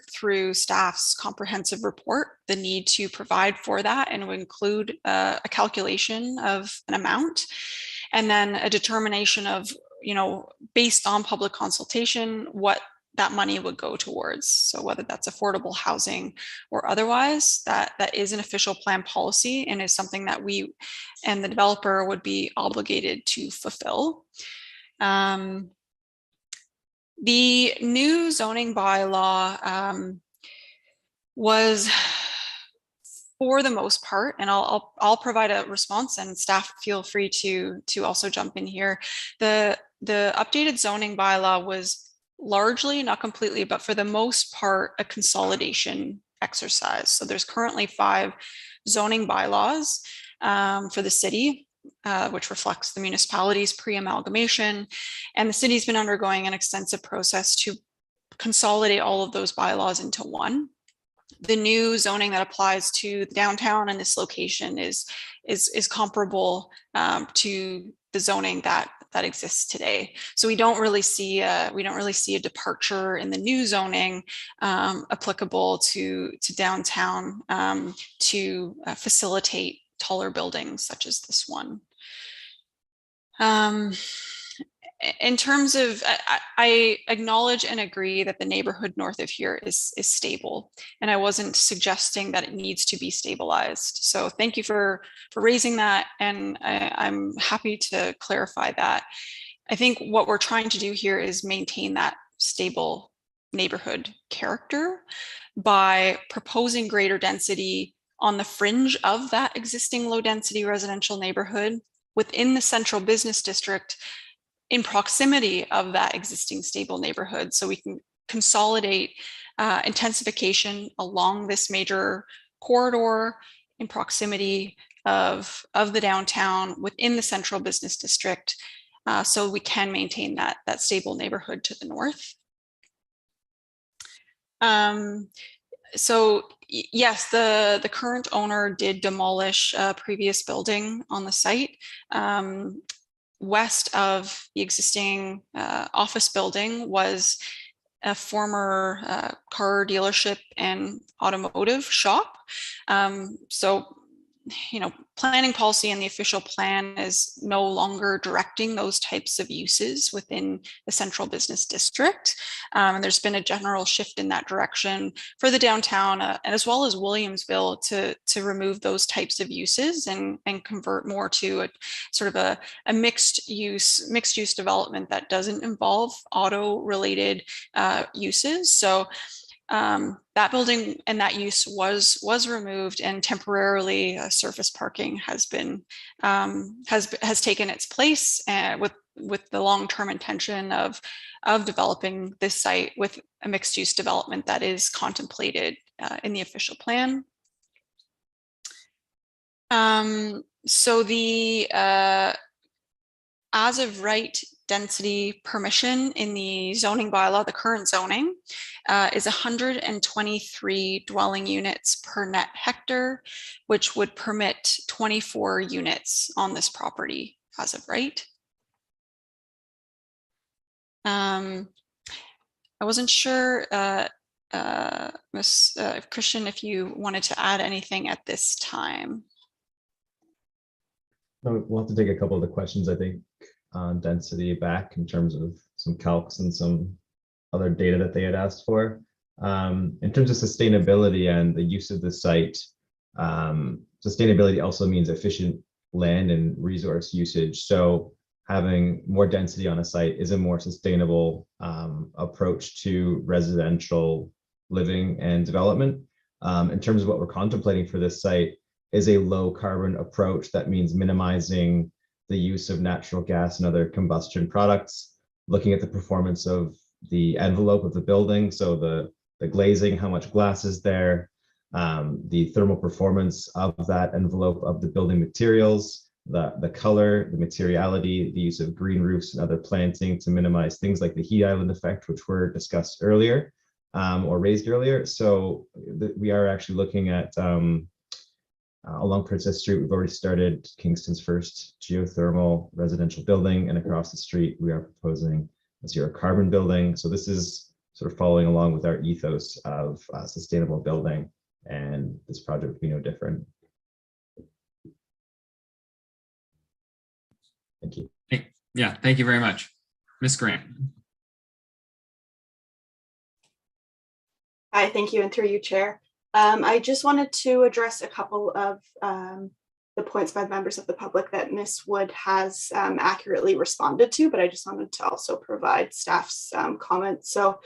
through staff's comprehensive report, the need to provide for that, and would include a calculation of an amount, and then a determination of, you know, based on public consultation, what that money would go towards. So whether that's affordable housing or otherwise, that is an official plan policy and is something that we and the developer would be obligated to fulfill. The new zoning bylaw was, for the most part, and I'll provide a response, and staff feel free to also jump in here. The updated zoning bylaw was largely, not completely, but for the most part, a consolidation exercise. So there's currently 5 zoning bylaws for the city, which reflects the municipality's pre-amalgamation. And the city's been undergoing an extensive process to consolidate all of those bylaws into one. The new zoning that applies to the downtown and this location is comparable to the zoning that exists today. So we don't really see a departure in the new zoning applicable to downtown to facilitate taller buildings such as this one. In terms of, I acknowledge and agree that the neighborhood north of here is stable, and I wasn't suggesting that it needs to be stabilized. So thank you for raising that, and I'm happy to clarify that. I think what we're trying to do here is maintain that stable neighborhood character by proposing greater density on the fringe of that existing low density residential neighborhood within the central business district, in proximity of that existing stable neighborhood, so we can consolidate intensification along this major corridor in proximity of the downtown within the central business district, so we can maintain that stable neighborhood to the north. So yes, the current owner did demolish a previous building on the site. West of the existing office building was a former car dealership and automotive shop. So, you know, planning policy and the official plan is no longer directing those types of uses within the central business district. And there's been a general shift in that direction for the downtown and as well as Williamsville to remove those types of uses and convert more to a sort of a mixed use development that doesn't involve auto related uses. So that building and that use was removed, and temporarily surface parking has been has taken its place, with the long-term intention of developing this site with a mixed-use development that is contemplated in the official plan. So the as of right density permission in the zoning bylaw, the current zoning, is 123 dwelling units per net hectare, which would permit 24 units on this property as of right. I wasn't sure, Ms. Christian, if you wanted to add anything at this time. No, we'll have to take a couple of the questions, I think, on density back in terms of some calcs and some other data that they had asked for. In terms of sustainability and the use of the site, sustainability also means efficient land and resource usage. So having more density on a site is a more sustainable approach to residential living and development. In terms of what we're contemplating for this site is a low carbon approach. That means minimizing the use of natural gas and other combustion products, looking at the performance of the envelope of the building, so the glazing, how much glass is there, the thermal performance of that envelope of the building materials, the color, the materiality, the use of green roofs and other planting to minimize things like the heat island effect, which were discussed earlier or raised earlier. So we are actually looking at along Princess Street, we've already started Kingston's first geothermal residential building, and across the street, we are proposing a zero carbon building. So this is sort of following along with our ethos of sustainable building, and this project would be no different. Thank you. Yeah, thank you very much. Ms. Grant. Hi, thank you, and through you, Chair. I just wanted to address a couple of the points by members of the public that Ms. Wood has accurately responded to, but I just wanted to also provide staff's comments. So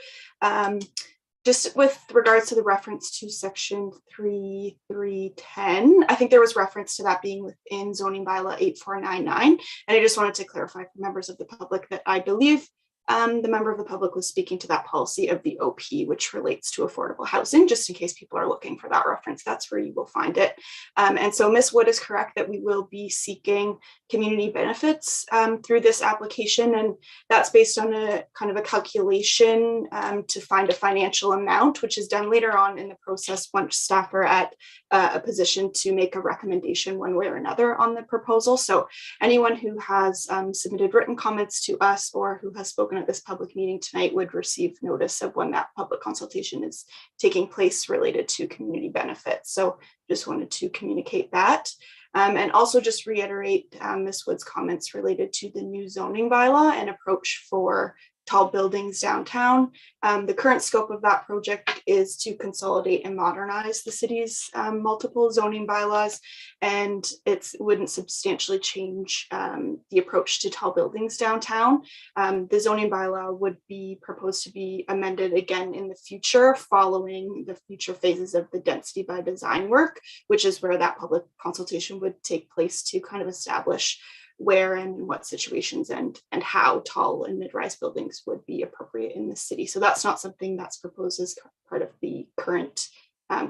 just with regards to the reference to section 3310, I think there was reference to that being within zoning bylaw 8499. And I just wanted to clarify for members of the public that I believe the member of the public was speaking to that policy of the OP, which relates to affordable housing, just in case people are looking for that reference. That's where you will find it. And so Ms. Wood is correct that we will be seeking community benefits through this application. And that's based on a kind of a calculation to find a financial amount, which is done later on in the process once staff are at a position to make a recommendation one way or another on the proposal. So anyone who has submitted written comments to us or who has spoken at this public meeting tonight would receive notice of when that public consultation is taking place related to community benefits. So just wanted to communicate that. And also just reiterate Ms. Wood's comments related to the new zoning bylaw and approach for tall buildings downtown. The current scope of that project is to consolidate and modernize the city's multiple zoning bylaws, and it wouldn't substantially change the approach to tall buildings downtown. The zoning bylaw would be proposed to be amended again in the future following the future phases of the density by design work, which is where that public consultation would take place to kind of establish where and in what situations and how tall and mid-rise buildings would be appropriate in the city. So that's not something that's proposed as part of the current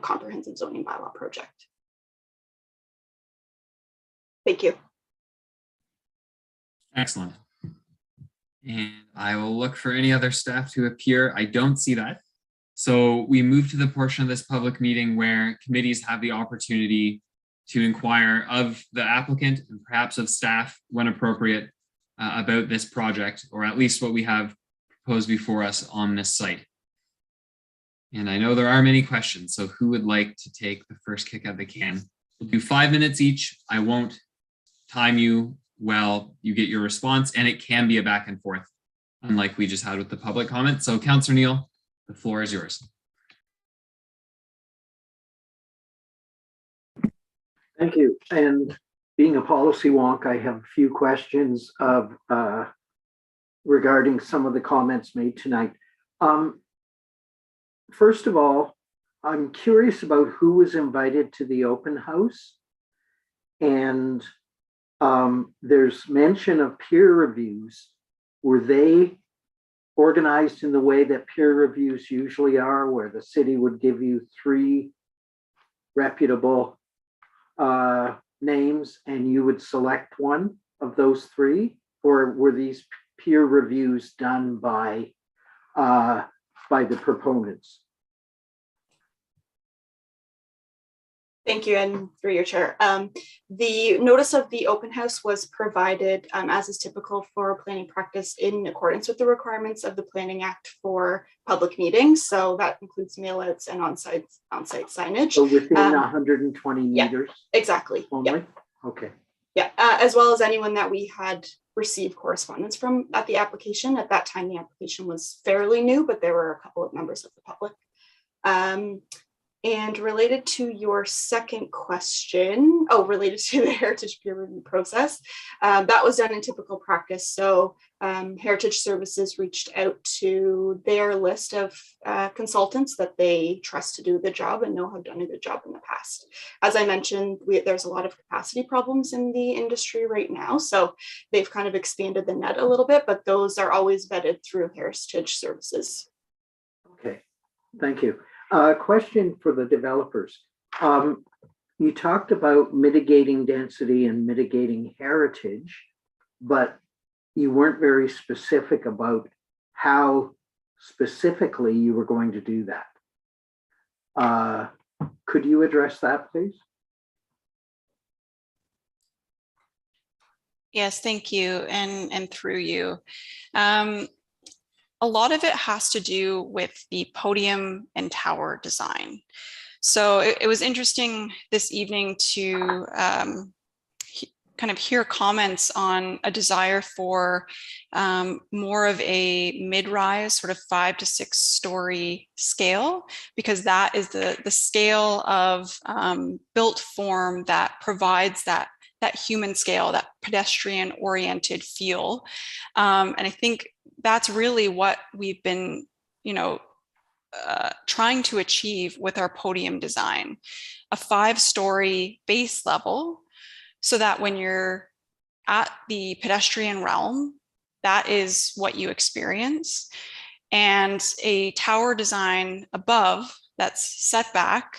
comprehensive zoning bylaw project. Thank you. Excellent. And I will look for any other staff to appear. I don't see that. So we move to the portion of this public meeting where committees have the opportunity to inquire of the applicant and perhaps of staff when appropriate about this project, or at least what we have proposed before us on this site. And I know there are many questions, so who would like to take the first kick at the can? We'll do 5 minutes each. I won't time you while you get your response, and it can be a back and forth, unlike we just had with the public comment. So Councillor Neal, the floor is yours. Thank you. And being a policy wonk, I have a few questions of regarding some of the comments made tonight. First of all, I'm curious about who was invited to the open house. And there's mention of peer reviews. Were they organized in the way that peer reviews usually are, where the city would give you 3 reputable names and you would select one of those 3, or were these peer reviews done by the proponents? Thank you, and through your chair. The notice of the open house was provided, as is typical for planning practice, in accordance with the requirements of the Planning Act for public meetings. So that includes mailouts and on-site signage. So within 120 meters? Yeah, exactly. Only? Yeah. Okay. Yeah, as well as anyone that we had received correspondence from at the application. At that time, the application was fairly new, but there were a couple of members of the public. And related to your second question, related to the heritage peer review process, that was done in typical practice. So Heritage Services reached out to their list of consultants that they trust to do the job and know have done a good job in the past. As I mentioned, there's a lot of capacity problems in the industry right now. So they've kind of expanded the net a little bit, but those are always vetted through Heritage Services. Okay, thank you. Question for the developers. You talked about mitigating density and mitigating heritage, but you weren't very specific about how specifically you were going to do that. Could you address that, please? Yes, thank you, and through you. A lot of it has to do with the podium and tower design. So it was interesting this evening to kind of hear comments on a desire for more of a mid-rise, sort of 5 to 6 story scale, because that is the scale of built form that provides that human scale, that pedestrian oriented feel. And I think that's really what we've been, trying to achieve with our podium design, a 5-story base level, so that when you're at the pedestrian realm, that is what you experience. And a tower design above that's set back,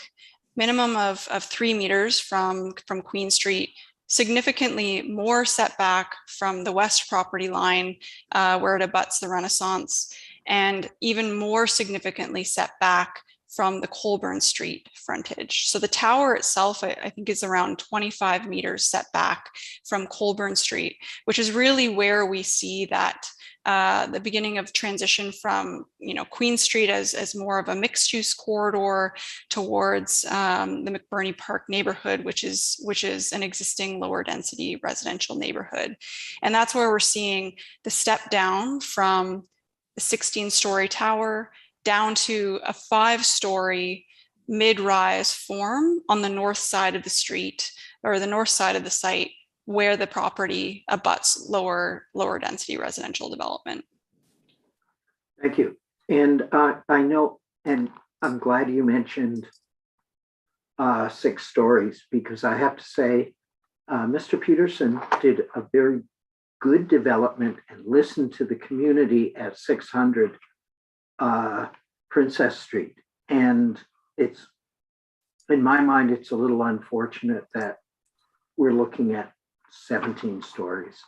minimum of 3 meters from Queen Street, significantly more setback from the west property line where it abuts the Renaissance, and even more significantly set back from the Colburn Street frontage. So the tower itself, I think, is around 25 meters set back from Colburn Street, which is really where we see that the beginning of transition from, Queen Street as more of a mixed use corridor towards the McBurney Park neighborhood, which is an existing lower density residential neighborhood. And that's where we're seeing the step down from the 16-story tower down to a 5-story mid-rise form on the north side of the street, or the north side of the site, where the property abuts lower density residential development. Thank you. And I know, and I'm glad you mentioned 6 stories, because I have to say, Mr. Peterson did a very good development and listened to the community at 600 Princess Street. And it's, in my mind, it's a little unfortunate that we're looking at 17 stories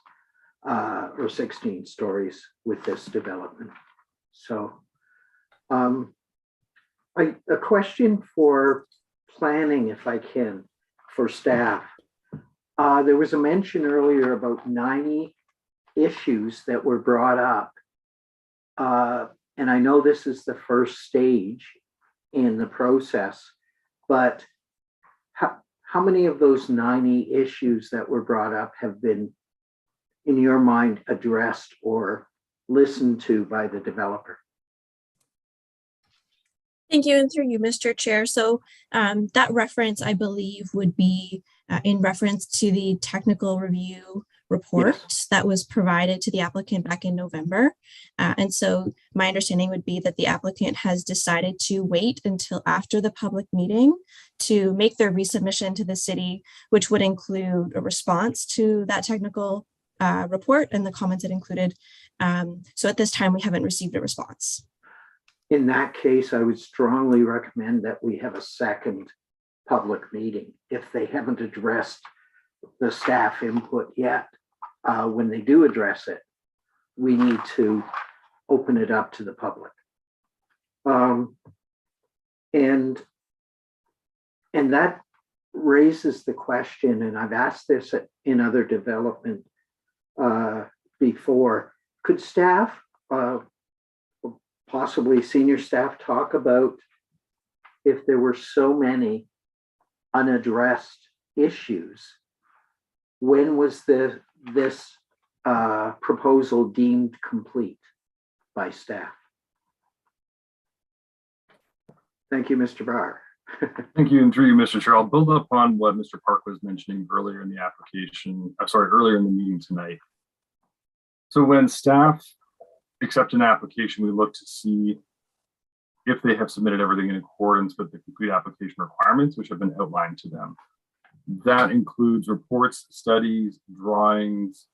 or 16 stories with this development. So a question for planning, if I can, for staff. There was a mention earlier about 90 issues that were brought up. And I know this is the first stage in the process, but how many of those 90 issues that were brought up have been, in your mind, addressed or listened to by the developer? Thank you, and through you, Mr. Chair. So that reference, I believe, would be in reference to the technical review report that was provided to the applicant back in November. And so my understanding would be that the applicant has decided to wait until after the public meeting to make their resubmission to the city, which would include a response to that technical report and the comments it included. So at this time, we haven't received a response. In that case, I would strongly recommend that we have a second public meeting. If they haven't addressed the staff input yet, when they do address it, we need to open it up to the public. And that raises the question, and I've asked this in other development before, could staff, possibly senior staff, talk about if there were so many unaddressed issues, when was this proposal deemed complete by staff? Thank you, Mr. Barr. Thank you, and through you, Mr. Chair, I'll build up on what Mr. Park was mentioning earlier in the application, earlier in the meeting tonight. So when staff accept an application, we look to see if they have submitted everything in accordance with the complete application requirements, which have been outlined to them. That includes reports, studies, drawings,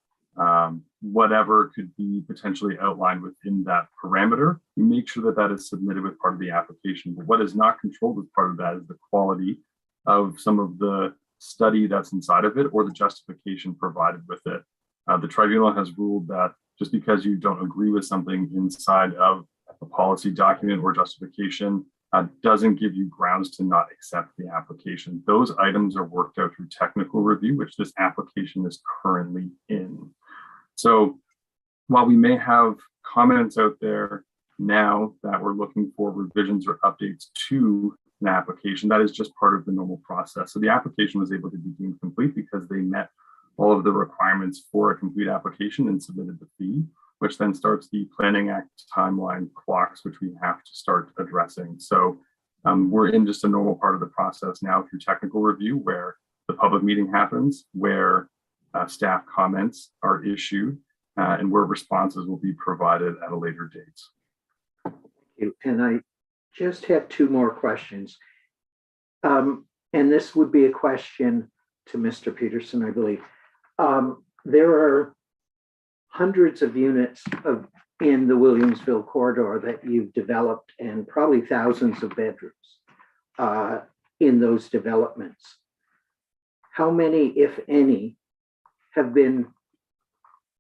whatever could be potentially outlined within that parameter. We make sure that that is submitted with part of the application. But what is not controlled as part of that is the quality of some of the study that's inside of it or the justification provided with it. The tribunal has ruled that just because you don't agree with something inside of a policy document or justification doesn't give you grounds to not accept the application. Those items are worked out through technical review, which this application is currently in. So while we may have comments out there now that we're looking for revisions or updates to an application, that is just part of the normal process. So the application was able to be deemed complete because they met all of the requirements for a complete application and submitted the fee, which then starts the Planning Act timeline clocks, which we have to start addressing. So we're in just a normal part of the process now through technical review, where the public meeting happens, where staff comments are issued, and where responses will be provided at a later date. Thank you. And I just have 2 more questions. And this would be a question to Mr. Peterson, I believe. There are hundreds of units in the Williamsville corridor that you've developed, and probably thousands of bedrooms in those developments. How many, if any,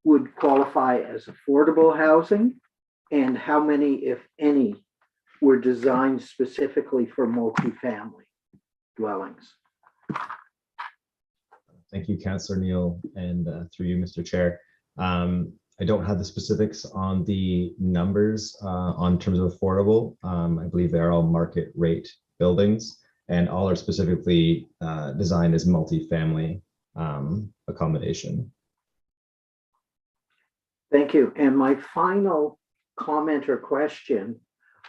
would qualify as affordable housing, and how many, if any, were designed specifically for multifamily dwellings? Thank you, Councillor Neal, and through you, Mr. Chair. I don't have the specifics on the numbers on terms of affordable. I believe they're all market rate buildings, and all are specifically designed as multifamily accommodation. Thank you. And my final comment or question,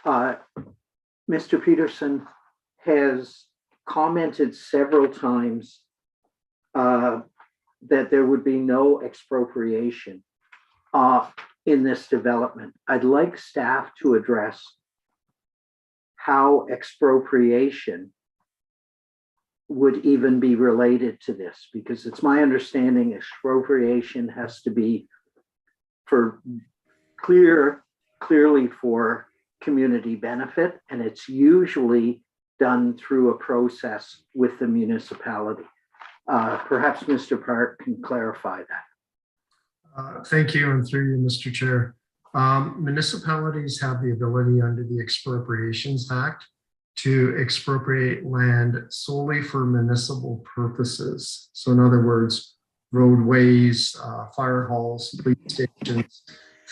Mr. Peterson has commented several times that there would be no expropriation in this development. I'd like staff to address how expropriation would even be related to this, because it's my understanding expropriation has to be for clearly for community benefit, and it's usually done through a process with the municipality. Perhaps Mr. Park can clarify that. Thank you, and through you, Mr. Chair. Municipalities have the ability under the Expropriations Act to expropriate land solely for municipal purposes. So in other words, roadways, fire halls, police stations,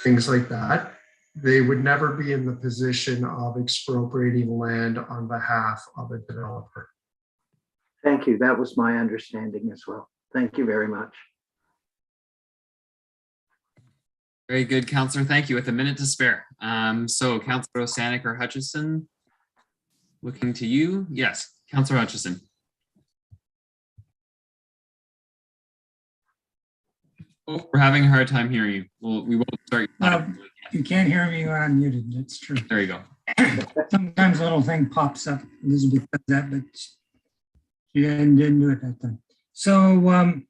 things like that. They would never be in the position of expropriating land on behalf of a developer. Thank you. That was my understanding as well. Thank you very much. Very good, Councillor. Thank you. With a minute to spare. So Councillor Osanek or Hutchison, looking to you. Yes, Councillor Hutchison. Oh, we're having a hard time hearing you. We won't start. You can't hear me when I'm muted. That's true. There you go. Sometimes a little thing pops up. Elizabeth does that, but she didn't do it that time. So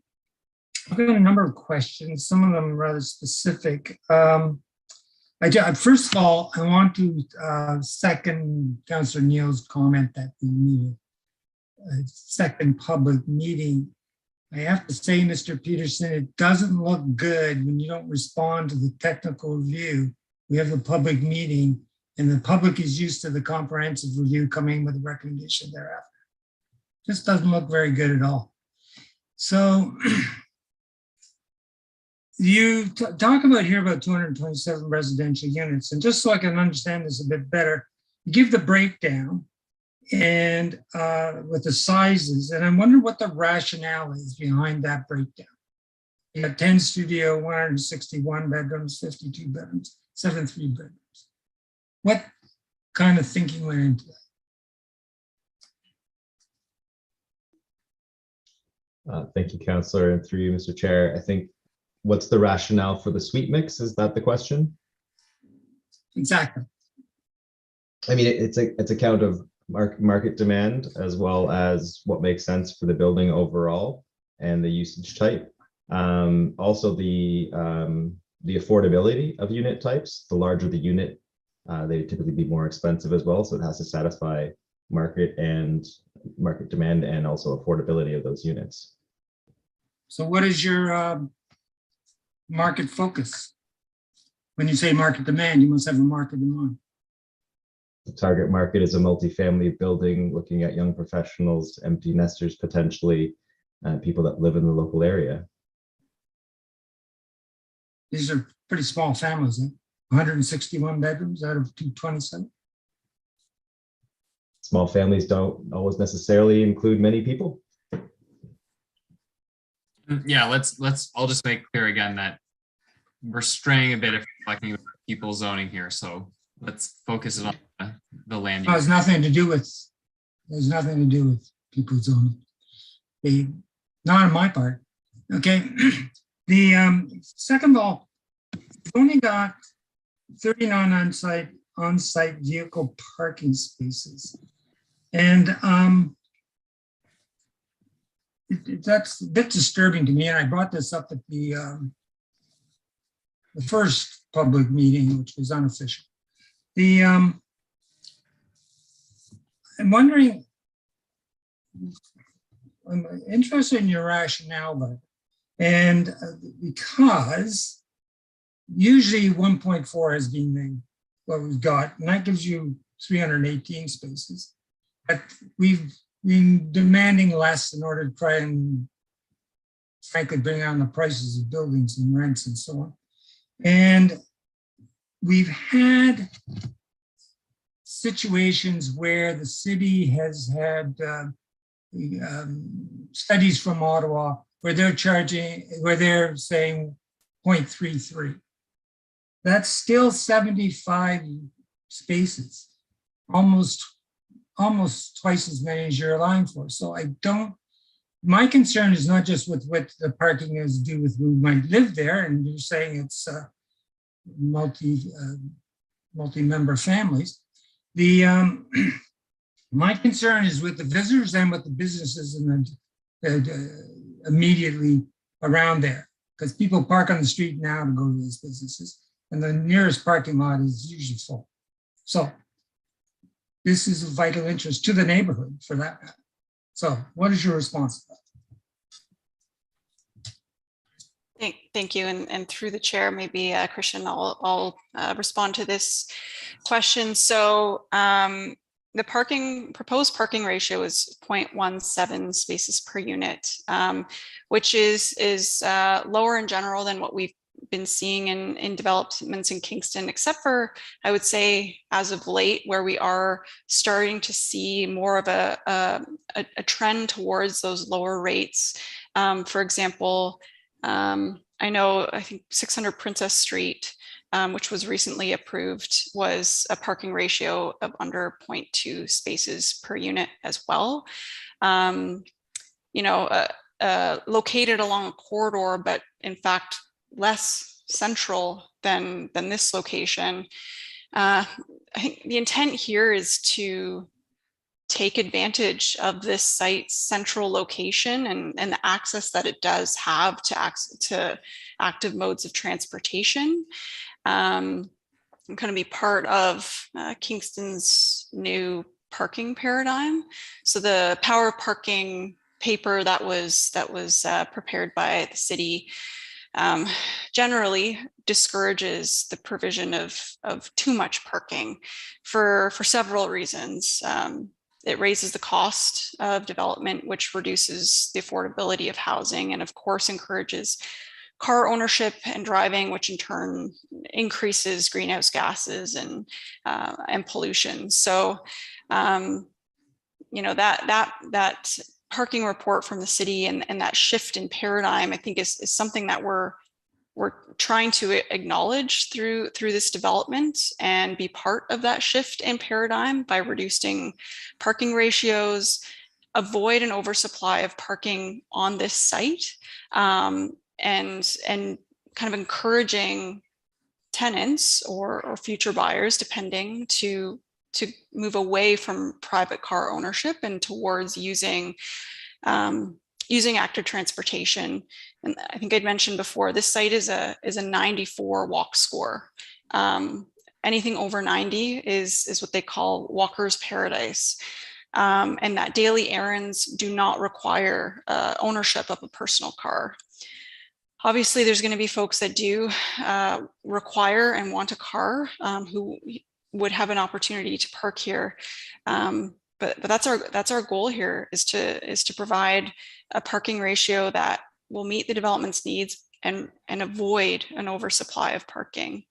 I've got a number of questions, some of them rather specific. First of all, I want to second Councillor Neal's comment that we need a second public meeting. I have to say, Mr. Peterson, it doesn't look good when you don't respond to the technical review. We have a public meeting and the public is used to the comprehensive review coming with a recommendation thereafter. Just doesn't look very good at all. So you talk about here about 227 residential units, and just so I can understand this a bit better, you give the breakdown and with the sizes, and I'm wondering what the rationale is behind that breakdown. You got 10 studio, 161 bedrooms, 52 bedrooms, 73 bedrooms. What kind of thinking went into that? Thank you, Councillor, and through you, Mr. Chair. I think, what's the rationale for the suite mix? Is that the question? Exactly. I mean, it's a count of market demand as well as what makes sense for the building overall and the usage type. Also the affordability of unit types. The larger the unit, they typically be more expensive as well. So it has to satisfy market demand and also affordability of those units. So what is your market focus? When you say market demand, you must have a market in mind. The target market is a multifamily building looking at young professionals, empty nesters potentially, and people that live in the local area. These are pretty small families, eh? 161 bedrooms out of 227. Small families don't always necessarily include many people. Yeah, I'll just make clear again that we're straying a bit if we're talking about people zoning here. So let's focus it on the land use. There's nothing to do with people zoning. Not on my part. Okay. The second of all, we've only got 39 on-site vehicle parking spaces. And that's a bit disturbing to me. And I brought this up at the first public meeting, which was unofficial. I'm wondering, I'm interested in your rationale, but because usually 1.4 has been what we've got, and that gives you 318 spaces. But we've been demanding less in order to try and frankly bring down the prices of buildings and rents and so on. And we've had situations where the city has had studies from Ottawa where they're saying 0.33. That's still 75 spaces, almost twice as many as you're allowing for. So my concern is not just with what the parking has to do with who might live there, and you're saying it's multi-member families. My concern is with the visitors and with the businesses and immediately around there, because people park on the street now to go to those businesses, and the nearest parking lot is usually full. So this is of vital interest to the neighborhood for that matter. So what is your response to that? Thank you. And through the chair, maybe Christian, I'll respond to this question. So the proposed parking ratio is 0.17 spaces per unit, which is lower in general than what we've been seeing in developments in Kingston, except for, I would say, as of late, where we are starting to see more of a trend towards those lower rates. For example, I think 600 Princess Street, which was recently approved, was a parking ratio of under 0.2 spaces per unit as well. Located along a corridor, but in fact, less central than this location. I think the intent here is to take advantage of this site's central location and the access that it does have to active modes of transportation. I'm going to be part of Kingston's new parking paradigm. So the power of parking paper that was prepared by the city generally discourages the provision of too much parking for several reasons. It raises the cost of development, which reduces the affordability of housing, and of course encourages car ownership and driving, which in turn increases greenhouse gases and pollution. So, that parking report from the city and that shift in paradigm, I think is something that we're trying to acknowledge through this development and be part of that shift in paradigm by reducing parking ratios, avoid an oversupply of parking on this site, and kind of encouraging tenants or future buyers, depending, to move away from private car ownership and towards using active transportation. And I think I'd mentioned before, this site is a 94 walk score. Anything over 90 is what they call walker's paradise. And that daily errands do not require ownership of a personal car. Obviously, there's going to be folks that do require and want a car who would have an opportunity to park here. But that's our goal here, is to provide a parking ratio that will meet the development's needs and avoid an oversupply of parking.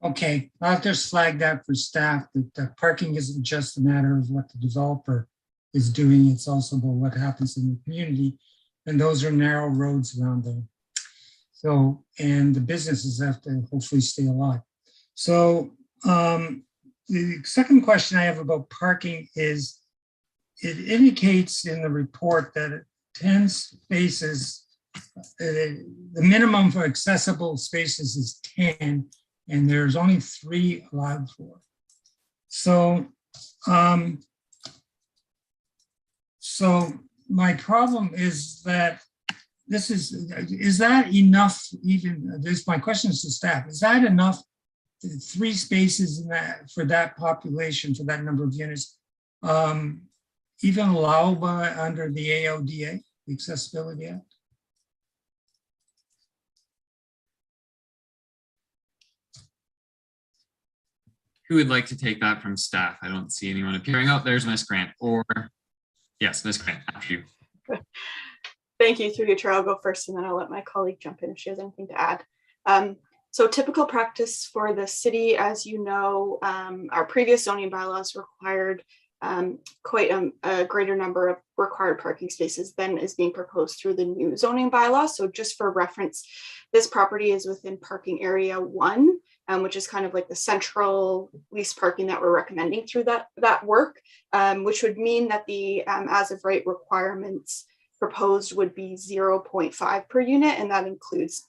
Okay, I'll just flag that for staff, that parking isn't just a matter of what the developer is doing, it's also about what happens in the community. And those are narrow roads around there. So, and the businesses have to hopefully stay alive. So the second question I have about parking is, it indicates in the report that 10 spaces, the minimum for accessible spaces is 10, and there's only 3 allowed for. So, my problem is that is that enough? Even this, my question is to staff, is that enough? 3 spaces in that for that population, for that number of units, even allowable under the AODA, the Accessibility Act? Who would like to take that from staff? I don't see anyone appearing. Oh, there's Ms. Grant, or yes, Ms. Grant, after you. Thank you. Through your chair, I'll go first and then I'll let my colleague jump in if she has anything to add. So typical practice for the city, as you know, our previous zoning bylaws required quite a greater number of required parking spaces than is being proposed through the new zoning bylaw. So just for reference, this property is within parking area 1, which is kind of like the central least parking that we're recommending through that work, which would mean that the as of right requirements proposed would be 0.5 per unit, and that includes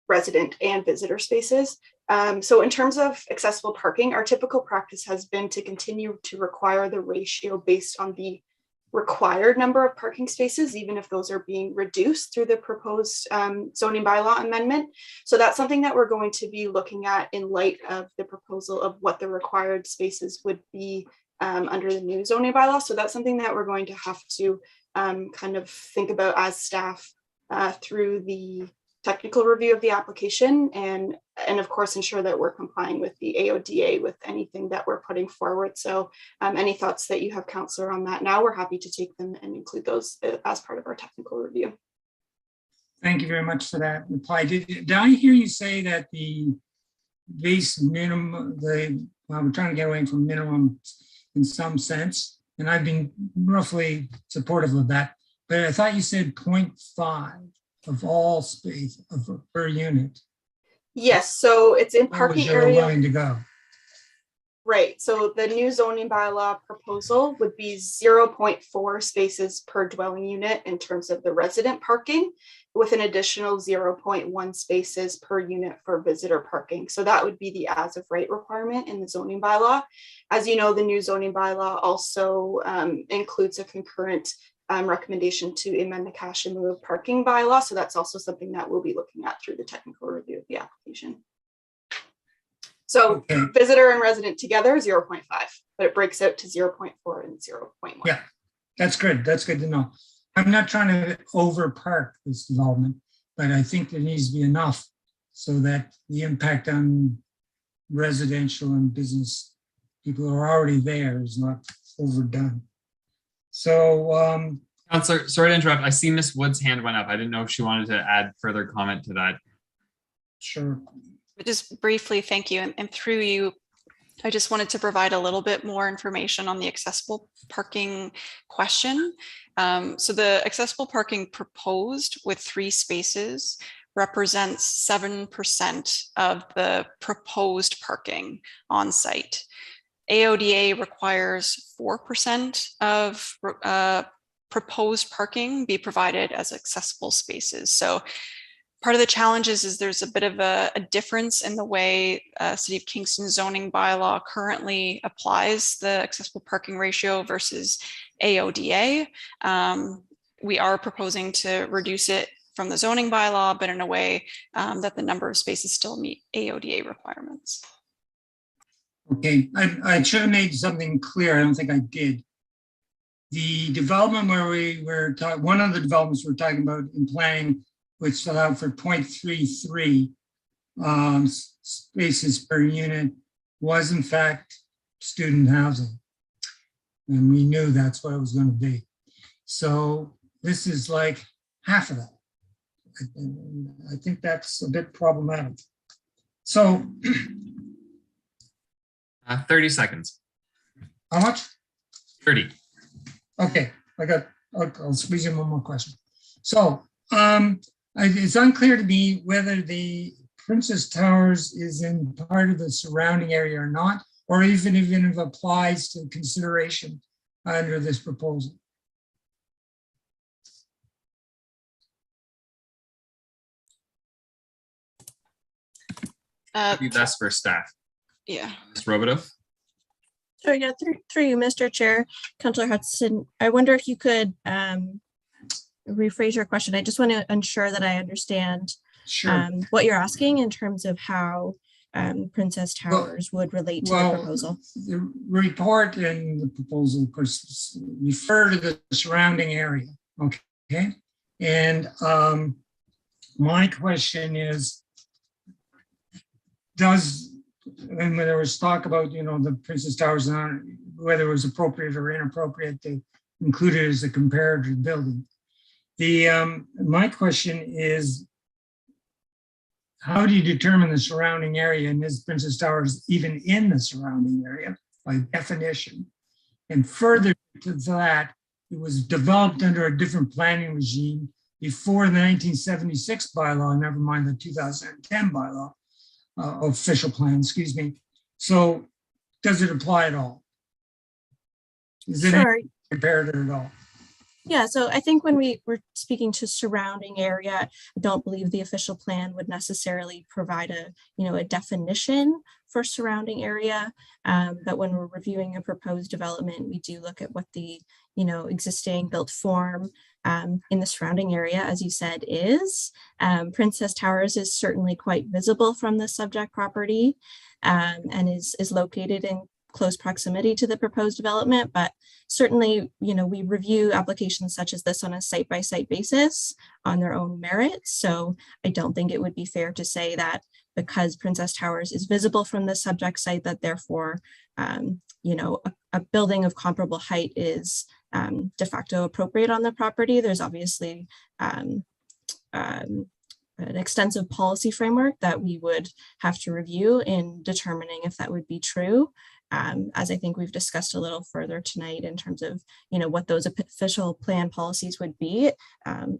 resident and visitor spaces. So in terms of accessible parking, our typical practice has been to continue to require the ratio based on the required number of parking spaces, even if those are being reduced through the proposed zoning bylaw amendment. So that's something that we're going to be looking at in light of the proposal of what the required spaces would be under the new zoning bylaw. So that's something that we're going to have to kind of think about as staff through the technical review of the application, and of course ensure that we're complying with the AODA with anything that we're putting forward. So any thoughts that you have, Councillor, on that now, we're happy to take them and include those as part of our technical review. Thank you very much for that reply. Did I hear you say that the base minimum, well, we're trying to get away from minimum in some sense, and I've been roughly supportive of that, but I thought you said 0.5 of all space per unit. Yes, so it's in parking area. Willing to go. Right, so the new zoning bylaw proposal would be 0.4 spaces per dwelling unit in terms of the resident parking, with an additional 0.1 spaces per unit for visitor parking. So that would be the as of right requirement in the zoning bylaw. As you know, the new zoning bylaw also includes a concurrent recommendation to amend the cash and lieu of parking bylaw. So that's also something that we'll be looking at through the technical review of the application. So visitor and resident together 0.5, but it breaks out to 0.4 and 0.1. Yeah, that's good. That's good to know. I'm not trying to over park this development, but I think there needs to be enough so that the impact on residential and business people who are already there is not overdone. So, Councillor, sorry to interrupt. I see Ms. Wood's hand went up. I didn't know if she wanted to add further comment to that. Sure. Just briefly, thank you. And through you, I just wanted to provide a little bit more information on the accessible parking question. So the accessible parking proposed with 3 spaces represents 7% of the proposed parking on site. AODA requires 4% of proposed parking be provided as accessible spaces. So part of the challenge is there's a bit of a difference in the way City of Kingston zoning bylaw currently applies the accessible parking ratio versus AODA. We are proposing to reduce it from the zoning bylaw, but in a way that the number of spaces still meet AODA requirements. Okay, I should have made something clear. I don't think I did. The development where we were talking, one of the developments we're talking about in planning, which allowed for 0.33 spaces per unit, was in fact student housing. And we knew that's what it was going to be. So this is like half of that. I think that's a bit problematic. So 30 seconds. How much? 30. Okay, I'll squeeze in one more question. So it's unclear to me whether the Princess Towers is in part of the surrounding area or not, or even if it applies to consideration under this proposal. That's for staff. Yeah. Ms. Robidoux. So yeah, through you, Mr. Chair, Councillor Hudson, I wonder if you could rephrase your question. I just want to ensure that I understand what you're asking in terms of how Princess Towers would relate to the proposal. The report and the proposal, of course, refer to the surrounding area. Okay. And my question is, and when there was talk about, the Princess Towers, whether it was appropriate or inappropriate to include it as a comparative building. My question is, how do you determine the surrounding area, and is Princess Towers even in the surrounding area by definition? And further to that, it was developed under a different planning regime before the 1976 bylaw, never mind the 2010 bylaw, official plan, excuse me. So does it apply at all? Is it Sure. comparative at all? Yeah, so I think when we were speaking to surrounding area, I don't believe the official plan would necessarily provide a definition for surrounding area. But when we're reviewing a proposed development, we do look at what the existing built form in the surrounding area, as you said, is. Princess Towers is certainly quite visible from the subject property and is located in close proximity to the proposed development, but certainly, we review applications such as this on a site-by-site basis on their own merits. So I don't think it would be fair to say that because Princess Towers is visible from the subject site, that therefore, a building of comparable height is de facto appropriate on the property. There's obviously an extensive policy framework that we would have to review in determining if that would be true. As I think we've discussed a little further tonight in terms of, what those official plan policies would be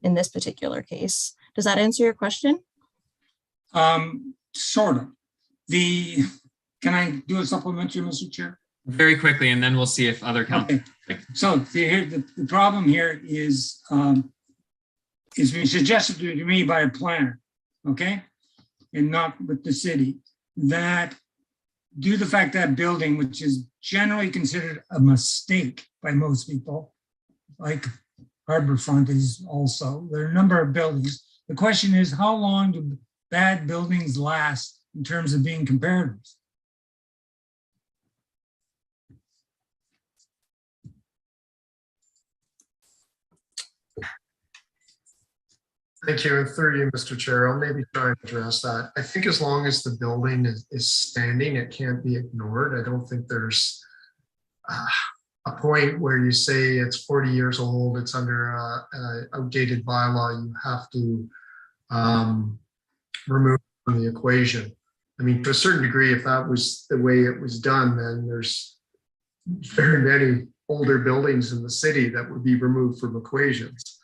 in this particular case. Does that answer your question? Sort of. Can I do a supplementary, Mr. Chair? Very quickly, and then we'll see if other councils. Okay. So the problem here is being suggested to me by a planner, okay, and not with the city, that due to the fact that building, which is generally considered a mistake by most people, like Harborfront is also, there are a number of buildings. The question is, how long do bad buildings last in terms of being comparatives? Thank you. And through you, Mr. Chair, I'll maybe try and address that. I think as long as the building is standing, it can't be ignored. I don't think there's a point where you say it's 40 years old, it's under an outdated bylaw, you have to remove it from the equation. I mean, to a certain degree, if that was the way it was done, then there's very many older buildings in the city that would be removed from equations.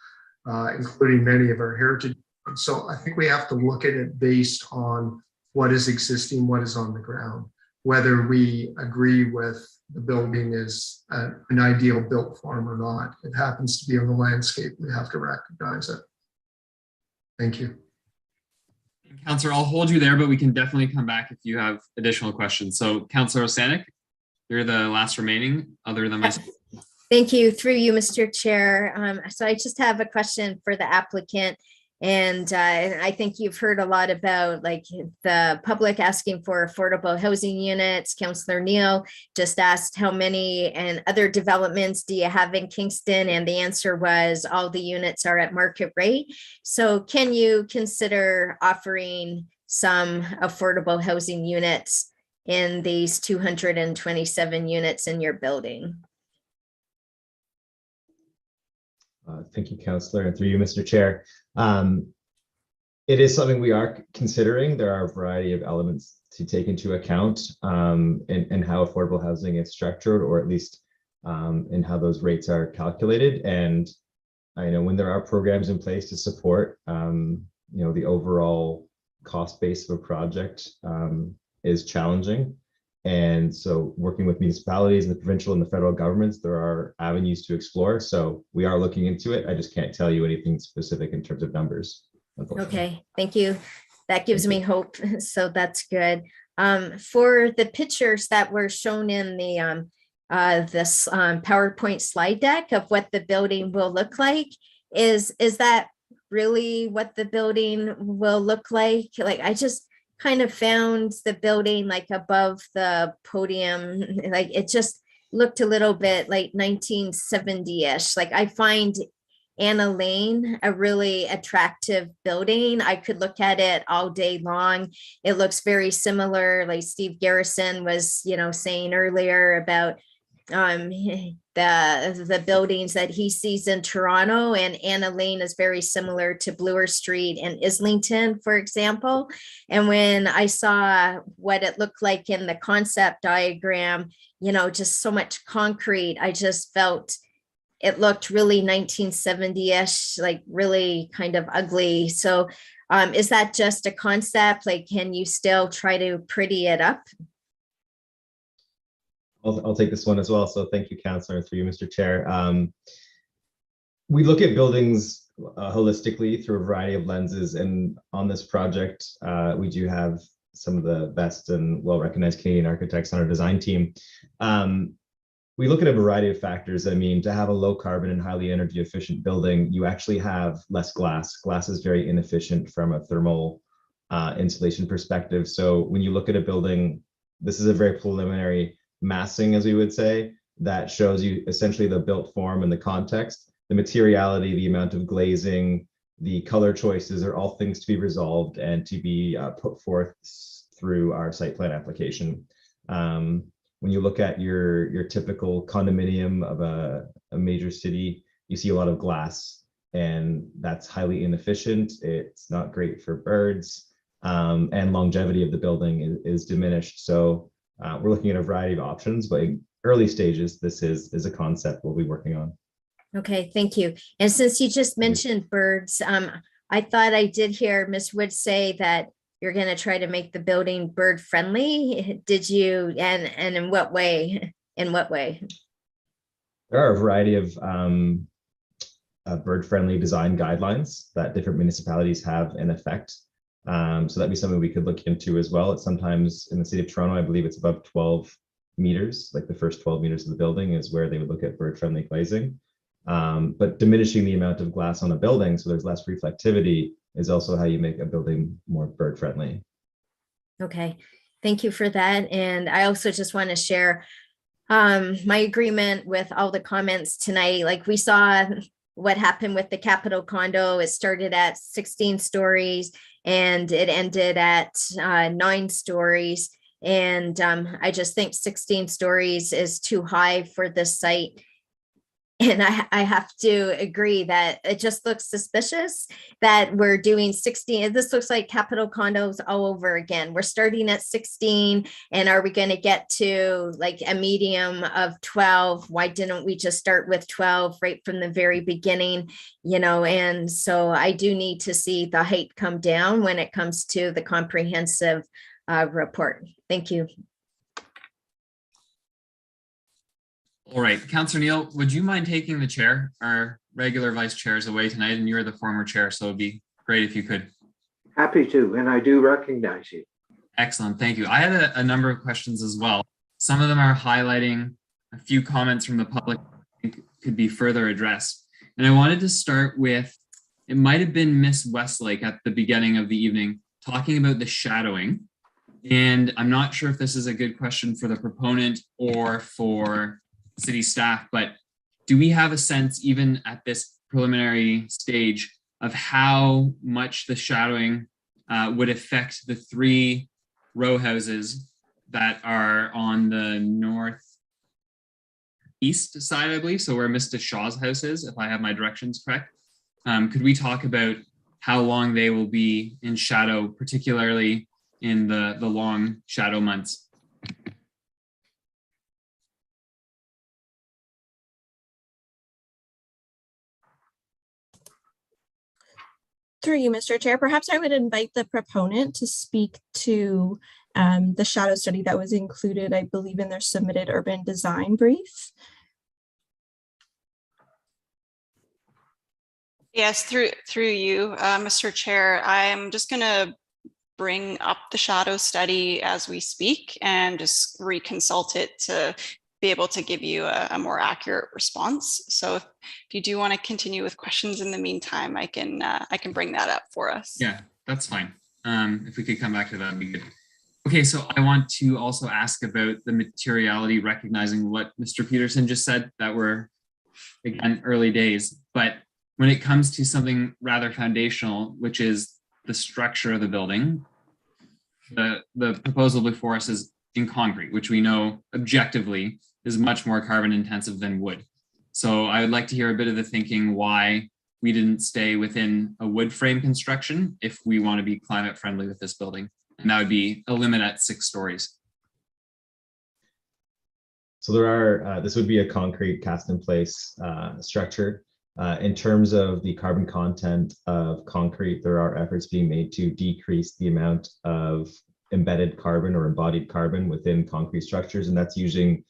Including many of our heritage. So I think we have to look at it based on what is existing, what is on the ground. Whether we agree with the building is an ideal built form or not. It happens to be on the landscape. We have to recognize it. Thank you. Councillor, I'll hold you there, but we can definitely come back if you have additional questions. So Councillor Osanik, you're the last remaining other than myself. Thank you. Through you, Mr. Chair. So I just have a question for the applicant. And I think you've heard a lot about like the public asking for affordable housing units. Councillor Neal just asked how many and other developments do you have in Kingston? And the answer was all the units are at market rate. So can you consider offering some affordable housing units in these 227 units in your building? Thank you, Councillor, and through you, Mr. Chair. It is something we are considering. There are a variety of elements to take into account in how affordable housing is structured, or at least in how those rates are calculated. And I know when there are programs in place to support, the overall cost base of a project is challenging. And so working with municipalities and the provincial and the federal governments, there are avenues to explore. So we are looking into it. I just can't tell you anything specific in terms of numbers. Okay, thank you. That gives me hope. So that's good. For the pictures that were shown in the this PowerPoint slide deck of what the building will look like, is that really what the building will look like? Like, I just kind of found the building like above the podium, like it just looked a little bit like 1970-ish. Like, I find Anna Lane a really attractive building. I could look at it all day long. It looks very similar, like Steve Garrison was, saying earlier about the buildings that he sees in Toronto, and Anna Lane is very similar to Bloor Street and Islington, for example. And when I saw what it looked like in the concept diagram, you know, just so much concrete, I just felt it looked really 1970-ish, like really kind of ugly. So is that just a concept? Like, can you still try to pretty it up? I'll take this one as well. So thank you, Councillor, through you, Mr. Chair. We look at buildings holistically through a variety of lenses, and on this project, we do have some of the best and well-recognized Canadian architects on our design team. We look at a variety of factors. I mean, to have a low carbon and highly energy efficient building, you actually have less glass. Glass is very inefficient from a thermal insulation perspective. So when you look at a building, this is a very preliminary massing, as we would say, that shows you essentially the built form and the context. The materiality, the amount of glazing, the color choices are all things to be resolved and to be put forth through our site plan application. When you look at your typical condominium of a major city, you see a lot of glass, and that's highly inefficient. It's not great for birds, and longevity of the building is diminished. So we're looking at a variety of options, but in early stages, this is a concept we'll be working on. Okay, thank you. And since you just mentioned birds, I thought I did hear Ms. Wood say that you're going to try to make the building bird friendly. Did you, and in what way? In what way? There are a variety of bird friendly design guidelines that different municipalities have in effect. So that'd be something we could look into as well. It's sometimes in the city of Toronto, I believe it's above 12 meters, like the first 12 meters of the building is where they would look at bird friendly glazing. But diminishing the amount of glass on a building so there's less reflectivity is also how you make a building more bird friendly. Okay, thank you for that. And I also just want to share my agreement with all the comments tonight. Like, we saw what happened with the Capitol condo. It started at 16 stories and it ended at 9 stories. And I just think 16 stories is too high for this site. And I have to agree that it just looks suspicious that we're doing 16. This looks like Capitol condos all over again. We're starting at 16, and are we going to get to like a medium of 12? Why didn't we just start with 12 right from the very beginning? You know, and so I do need to see the height come down when it comes to the comprehensive report. Thank you. All right, Councillor Neal, would you mind taking the chair? Our regular vice chair is away tonight, and you're the former chair, so it'd be great if you could. Happy to, and I do recognize you. Excellent, thank you. I had a number of questions as well. Some of them are highlighting a few comments from the public I think could be further addressed. And I wanted to start with, it might have been Miss Westlake at the beginning of the evening talking about the shadowing. And I'm not sure if this is a good question for the proponent or for city staff, but do we have a sense, even at this preliminary stage, of how much the shadowing would affect the 3 row houses that are on the northeast side, I believe, so where Mr. Shaw's house is, if I have my directions correct? Could we talk about how long they will be in shadow, particularly in the long shadow months? Through you, Mr. Chair, perhaps I would invite the proponent to speak to the shadow study that was included, I believe, in their submitted urban design brief. Yes, through you, Mr. Chair, I'm just going to bring up the shadow study as we speak and just reconsult it to be able to give you a more accurate response. So if you do want to continue with questions in the meantime, I can bring that up for us. Yeah, that's fine. If we could come back to that, would be good. Okay, so I want to also ask about the materiality, recognizing what Mr. Peterson just said, that we're, again, early days. But when it comes to something rather foundational, which is the structure of the building, the proposal before us is in concrete, which we know objectively is much more carbon intensive than wood. So I would like to hear a bit of the thinking why we didn't stay within a wood frame construction if we want to be climate friendly with this building. And that would be a limit at 6 stories. So there are, this would be a concrete cast in place structure. In terms of the carbon content of concrete, there are efforts being made to decrease the amount of embedded carbon or embodied carbon within concrete structures, and that's using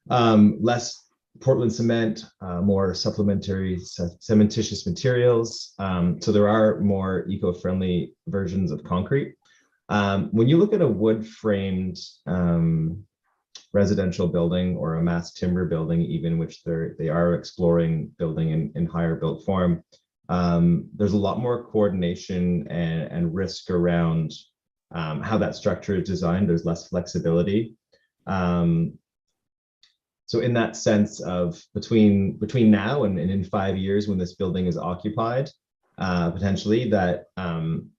less Portland cement, more supplementary cementitious materials. So there are more eco-friendly versions of concrete. When you look at a wood-framed residential building or a mass timber building, even which they are exploring building in higher built form, there's a lot more coordination and risk around how that structure is designed. There's less flexibility. So in that sense of between now and in 5 years when this building is occupied, potentially that,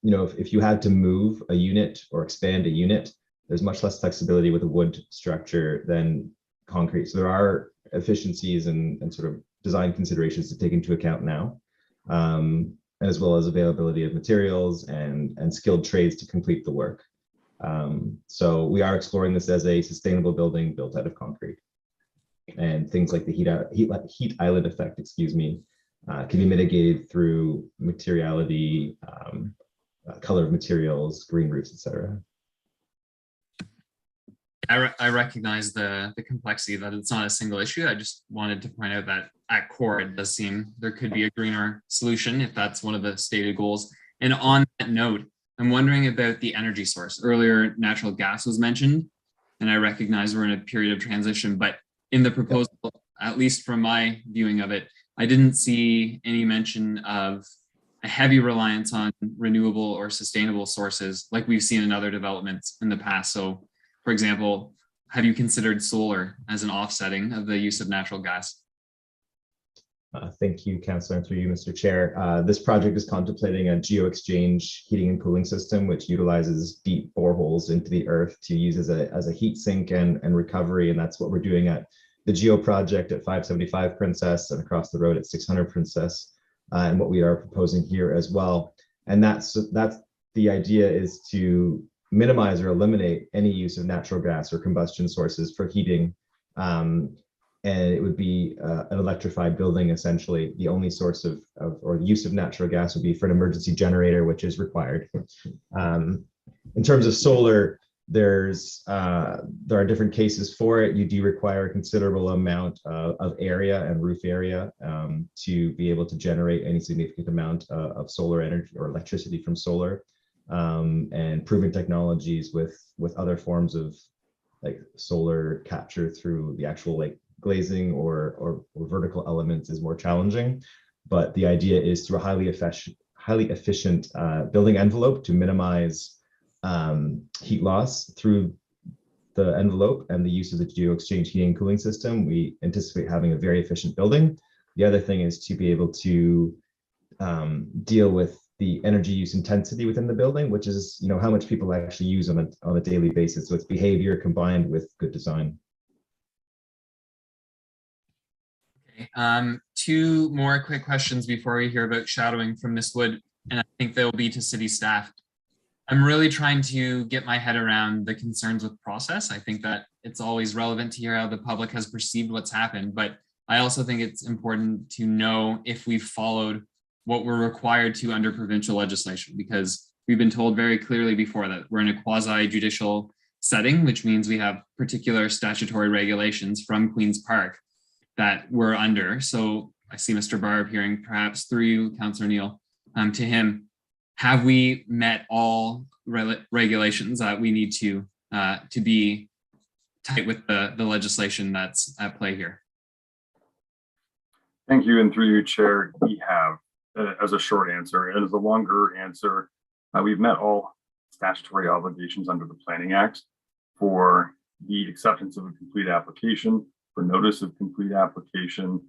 if you had to move a unit or expand a unit, there's much less flexibility with a wood structure than concrete. So there are efficiencies and sort of design considerations to take into account now, as well as availability of materials and skilled trades to complete the work. So we are exploring this as a sustainable building built out of concrete. And things like the heat island effect, can be mitigated through materiality, color of materials, green roofs, etc. I recognize the complexity that it's not a single issue. I just wanted to point out that at core, it does seem there could be a greener solution if that's one of the stated goals. And on that note, I'm wondering about the energy source. Earlier, natural gas was mentioned, and I recognize we're in a period of transition, but in the proposal, at least from my viewing of it, I didn't see any mention of a heavy reliance on renewable or sustainable sources like we've seen in other developments in the past. So, for example, have you considered solar as an offsetting of the use of natural gas? Thank you, Councillor, and through you, Mr. Chair. This project is contemplating a geo-exchange heating and cooling system, which utilizes deep boreholes into the earth to use as a heat sink and recovery. And that's what we're doing at the Geo project at 575 Princess and across the road at 600 Princess, and what we are proposing here as well. And that's the idea, is to minimize or eliminate any use of natural gas or combustion sources for heating. And it would be an electrified building, essentially. The only source of or use of natural gas would be for an emergency generator, which is required. In terms of solar, there are different cases for it. You do require a considerable amount of area and roof area to be able to generate any significant amount of solar energy or electricity from solar, and proven technologies with other forms of like solar capture through the actual like glazing or vertical elements is more challenging. But the idea is through a highly efficient building envelope to minimize heat loss through the envelope and the use of the geo-exchange heating and cooling system. We anticipate having a very efficient building. The other thing is to be able to deal with the energy use intensity within the building, which is how much people actually use on a daily basis. So it's behavior combined with good design. Okay. 2 more quick questions before we hear about shadowing from Ms. Wood, and I think they'll be to city staff. I'm really trying to get my head around the concerns with process. I think that it's always relevant to hear how the public has perceived what's happened, but I also think it's important to know if we've followed what we're required to under provincial legislation, because we've been told very clearly before that we're in a quasi-judicial setting, which means we have particular statutory regulations from Queen's Park that we're under. So I see Mr. Barb hearing, perhaps through you, Councillor Neal, to him. Have we met all regulations that we need to be tight with the legislation that's at play here? Thank you, and through you, Chair, we have, as a short answer. And as a longer answer, we've met all statutory obligations under the Planning Act for the acceptance of a complete application, for notice of complete application,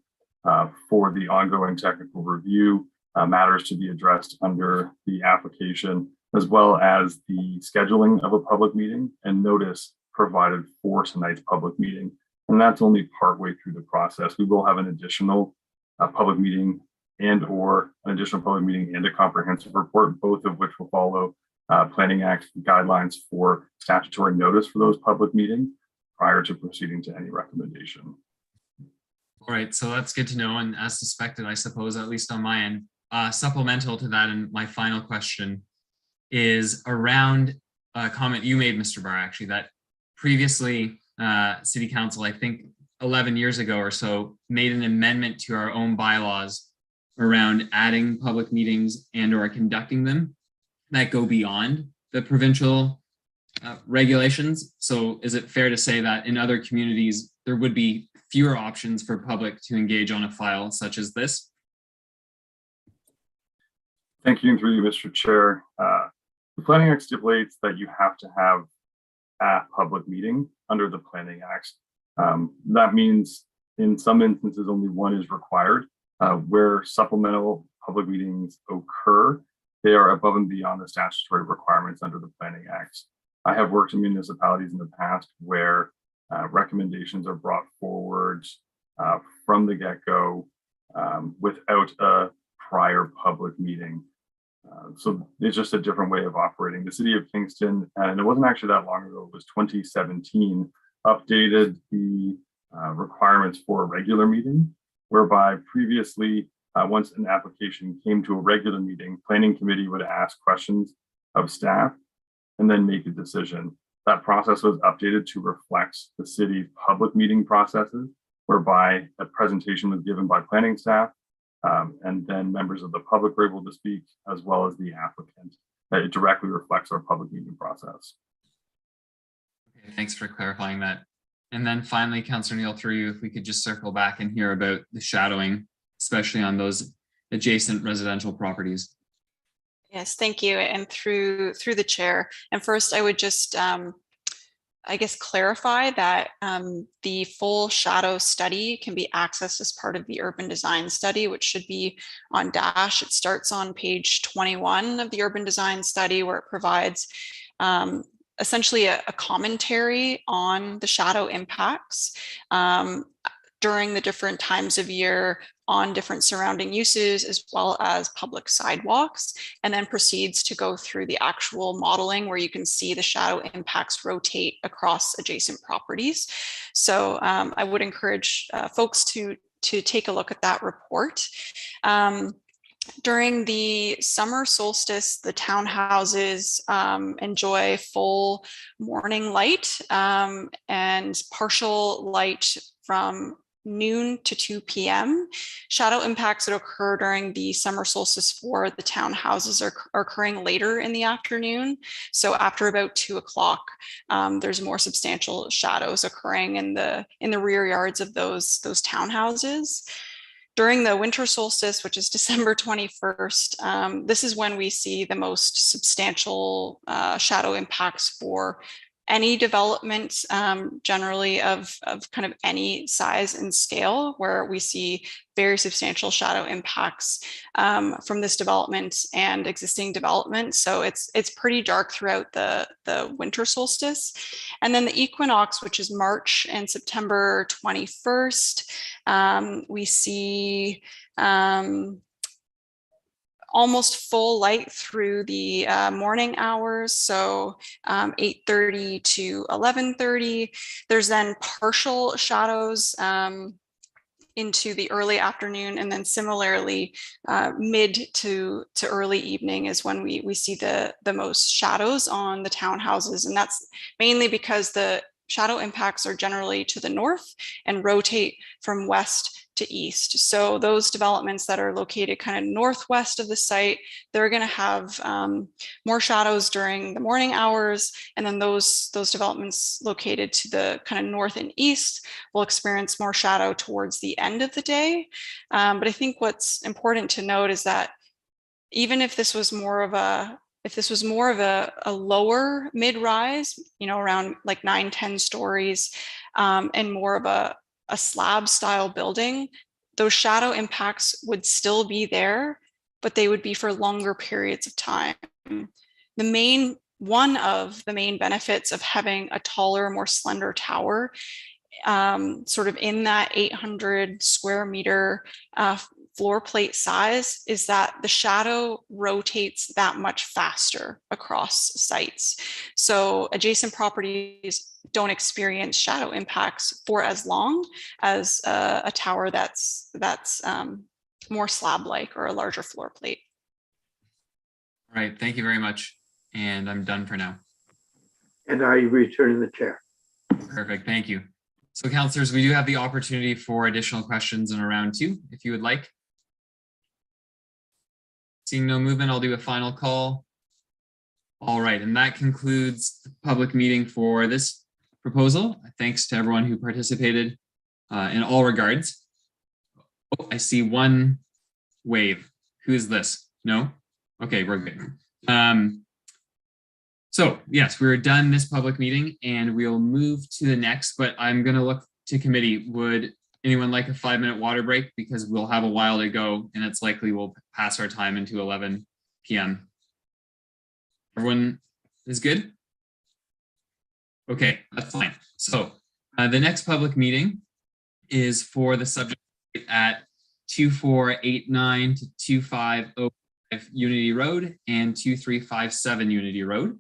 for the ongoing technical review, matters to be addressed under the application, as well as the scheduling of a public meeting and notice provided for tonight's public meeting. And that's only partway through the process. We will have an additional public meeting and or an additional public meeting and a comprehensive report, both of which will follow Planning Act guidelines for statutory notice for those public meetings prior to proceeding to any recommendation. All right, so that's good to know. And as suspected, I suppose, at least on my end, supplemental to that, and my final question is around a comment you made, Mr. Barr, actually, that previously City Council, I think 11 years ago or so, made an amendment to our own bylaws around adding public meetings and or conducting them that go beyond the provincial regulations. So is it fair to say that in other communities, there would be fewer options for public to engage on a file such as this? Thank you, and through you, Mr. Chair. The Planning Act stipulates that you have to have a public meeting under the Planning Act. That means in some instances only one is required. Where supplemental public meetings occur, they are above and beyond the statutory requirements under the Planning Act. I have worked in municipalities in the past where recommendations are brought forward from the get-go without a prior public meeting. So it's just a different way of operating. The City of Kingston, and it wasn't actually that long ago, it was 2017, updated the requirements for a regular meeting, whereby previously, once an application came to a regular meeting, Planning Committee would ask questions of staff and then make a decision. That process was updated to reflect the city's public meeting processes, whereby a presentation was given by planning staff, and then members of the public were able to speak, as well as the applicant. It directly reflects our public meeting process. Okay, thanks for clarifying that. And then finally, Councillor Neal, through you, if we could just circle back and hear about the shadowing, especially on those adjacent residential properties. Yes, thank you. And through the chair. And first, I would just, I guess, clarify that the full shadow study can be accessed as part of the urban design study, which should be on Dash. It starts on page 21 of the urban design study, where it provides essentially a commentary on the shadow impacts during the different times of year on different surrounding uses, as well as public sidewalks, and then proceeds to go through the actual modeling where you can see the shadow impacts rotate across adjacent properties. So I would encourage folks to take a look at that report. During the summer solstice, the townhouses enjoy full morning light and partial light from noon to 2 p.m. Shadow impacts that occur during the summer solstice for the townhouses are occurring later in the afternoon. So after about 2 o'clock, there's more substantial shadows occurring in the rear yards of those townhouses. During the winter solstice, which is December 21st, this is when we see the most substantial shadow impacts for any development, generally of kind of any size and scale, where we see very substantial shadow impacts from this development and existing development. So it's pretty dark throughout the winter solstice. And then the equinox, which is March and September 21st, we see almost full light through the morning hours, so 8:30 to 11:30. There's then partial shadows into the early afternoon, and then similarly mid to early evening is when we see the most shadows on the townhouses, and that's mainly because the shadow impacts are generally to the north and rotate from west to east. So those developments that are located kind of northwest of the site, they're going to have more shadows during the morning hours, and then those developments located to the kind of north and east will experience more shadow towards the end of the day. But I think what's important to note is that even if this was more of a lower mid-rise, around like 9-10 stories, and more of a slab style building, those shadow impacts would still be there, but they would be for longer periods of time. One of the main benefits of having a taller, more slender tower sort of in that 800 square meter floor plate size is that the shadow rotates that much faster across sites. So adjacent properties don't experience shadow impacts for as long as a tower that's more slab-like or a larger floor plate. All right, thank you very much. And I'm done for now. And are you returning the chair? Perfect, thank you. So councillors, we do have the opportunity for additional questions in round 2, if you would like. Seeing no movement, I'll do a final call. All right, and that concludes the public meeting for this proposal. Thanks to everyone who participated in all regards. Oh, I see one wave. Who is this? No? Okay, we're good. So yes, we're done this public meeting and we'll move to the next, but I'm gonna look to committee. Would anyone like a 5-minute water break? Because we'll have a while to go and it's likely we'll pass our time into 11 p.m. Everyone is good? Okay, that's fine. So the next public meeting is for the subject at 2489 to 2505 Unity Road and 2357 Unity Road.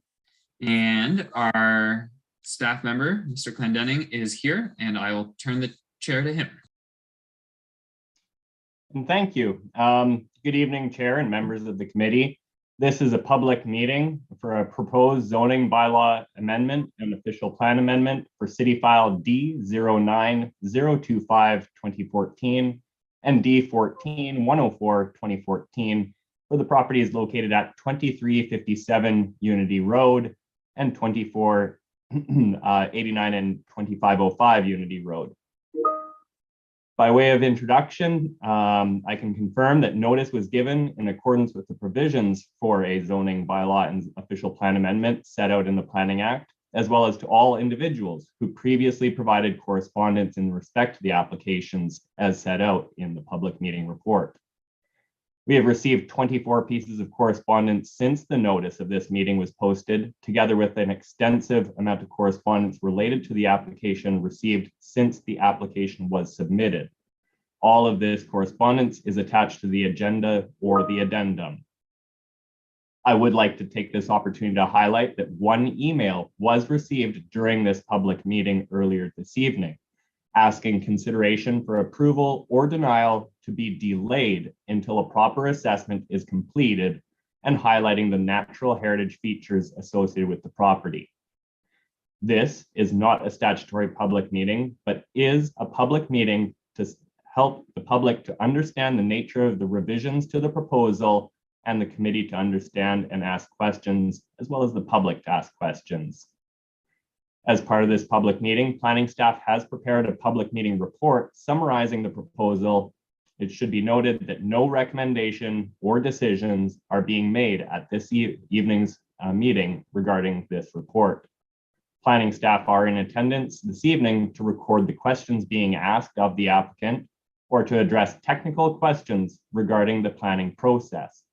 And our staff member, Mr. Clendenning, is here, and I will turn the chair to him. And thank you. Good evening, Chair and members of the committee. This is a public meeting for a proposed zoning bylaw amendment and official plan amendment for City File D09025-2014 and D14104-2014 for the properties located at 2357 Unity Road and 2489 and 2505 Unity Road. By way of introduction, I can confirm that notice was given in accordance with the provisions for a zoning bylaw and official plan amendment set out in the Planning Act, as well as to all individuals who previously provided correspondence in respect to the applications as set out in the public meeting report. We have received 24 pieces of correspondence since the notice of this meeting was posted, together with an extensive amount of correspondence related to the application received since the application was submitted. All of this correspondence is attached to the agenda or the addendum. I would like to take this opportunity to highlight that one email was received during this public meeting earlier this evening, asking consideration for approval or denial to be delayed until a proper assessment is completed and highlighting the natural heritage features associated with the property. This is not a statutory public meeting, but is a public meeting to help the public to understand the nature of the revisions to the proposal and the committee to understand and ask questions, as well as the public to ask questions. As part of this public meeting, planning staff has prepared a public meeting report summarizing the proposal. It should be noted that no recommendation or decisions are being made at this evening's meeting regarding this report. Planning staff are in attendance this evening to record the questions being asked of the applicant or to address technical questions regarding the planning process.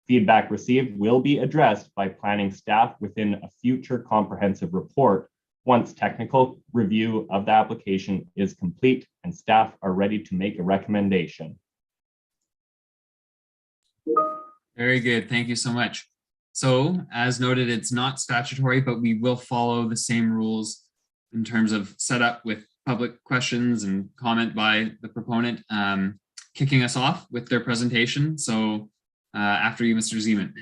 Feedback received will be addressed by planning staff within a future comprehensive report once technical review of the application is complete and staff are ready to make a recommendation. Very good, thank you so much. So as noted, it's not statutory, but we will follow the same rules in terms of setup with public questions and comment by the proponent, kicking us off with their presentation. So after you, Mr. Zeman.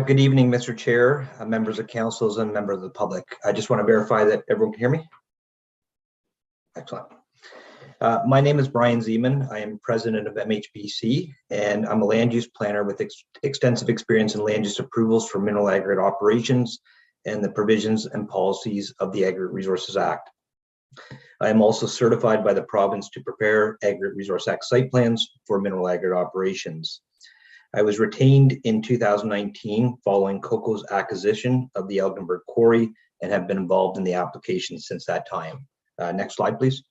Good evening, Mr. Chair, members of councils and members of the public. I just want to verify that everyone can hear me. Excellent. My name is Brian Zeman. I am president of MHBC, and I'm a land use planner with extensive experience in land use approvals for mineral aggregate operations and the provisions and policies of the Aggregate Resources Act. I am also certified by the province to prepare Aggregate Resource Act site plans for mineral aggregate operations. I was retained in 2019 following COCO's acquisition of the Elginburg Quarry and have been involved in the application since that time. Next slide, please.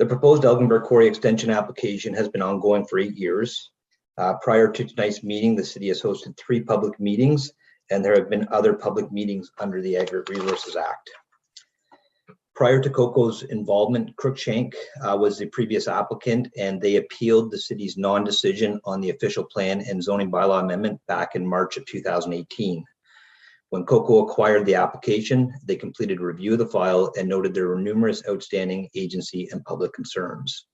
The proposed Elginburg Quarry extension application has been ongoing for 8 years. Prior to tonight's meeting, the city has hosted 3 public meetings, and there have been other public meetings under the Aggregate Resources Act. Prior to Coco's involvement, Cruikshank was the previous applicant, and they appealed the city's non-decision on the official plan and zoning bylaw amendment back in March of 2018. When Coco acquired the application, they completed a review of the file and noted there were numerous outstanding agency and public concerns.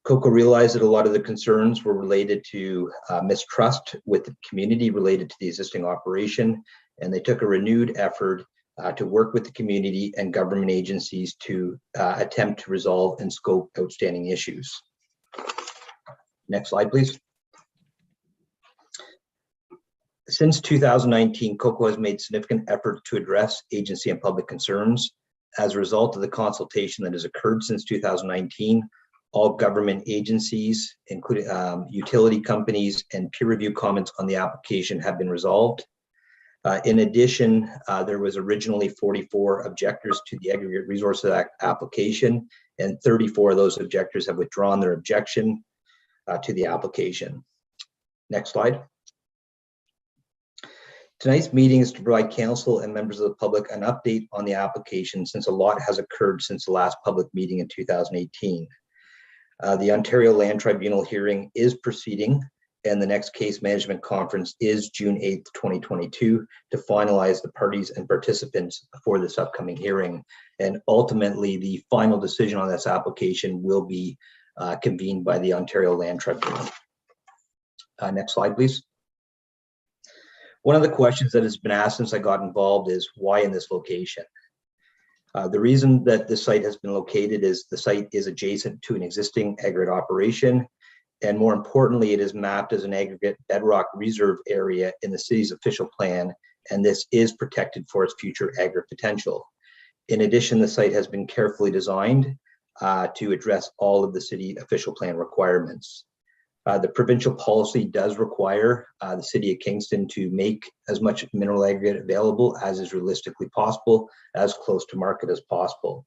Coco realized that a lot of the concerns were related to mistrust with the community related to the existing operation, and they took a renewed effort to work with the community and government agencies to attempt to resolve and scope outstanding issues. Next slide, please. Since 2019, Coco has made significant effort to address agency and public concerns. As a result of the consultation that has occurred since 2019, all government agencies, including utility companies and peer review comments on the application have been resolved. In addition, there was originally 44 objectors to the Aggregate Resources Act application, and 34 of those objectors have withdrawn their objection to the application. Next slide. Tonight's meeting is to provide council and members of the public an update on the application, since a lot has occurred since the last public meeting in 2018. The Ontario Land Tribunal hearing is proceeding, and the next case management conference is June 8th, 2022, to finalize the parties and participants for this upcoming hearing. And ultimately, the final decision on this application will be convened by the Ontario Land Tribunal. Next slide, please. One of the questions that has been asked since I got involved is why in this location? The reason that this site has been located is the site is adjacent to an existing aggregate operation, and more importantly, it is mapped as an aggregate bedrock reserve area in the city's official plan, and this is protected for its future aggregate potential. In addition, the site has been carefully designed to address all of the city official plan requirements. The provincial policy does require the city of Kingston to make as much mineral aggregate available as is realistically possible, as close to market as possible.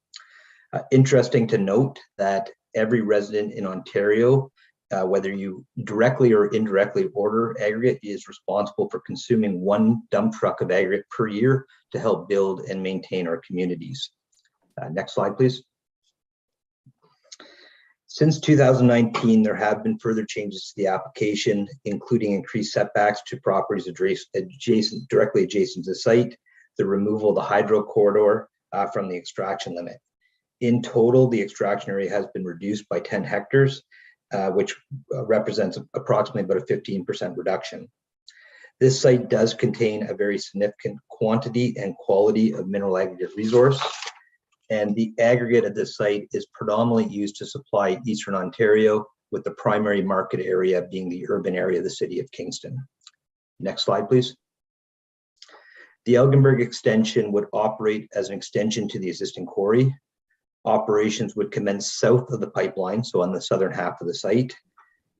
Interesting to note that every resident in Ontario, whether you directly or indirectly order aggregate, is responsible for consuming 1 dump truck of aggregate per year to help build and maintain our communities. Next slide, please. Since 2019, there have been further changes to the application, including increased setbacks to properties directly adjacent to the site, the removal of the hydro corridor from the extraction limit. In total, the extraction area has been reduced by 10 hectares, which represents approximately about a 15% reduction. This site does contain a very significant quantity and quality of mineral aggregate resource, and the aggregate at this site is predominantly used to supply Eastern Ontario, with the primary market area being the urban area of the city of Kingston. Next slide, please. The Elginberg extension would operate as an extension to the existing quarry. Operations would commence south of the pipeline, so on the southern half of the site.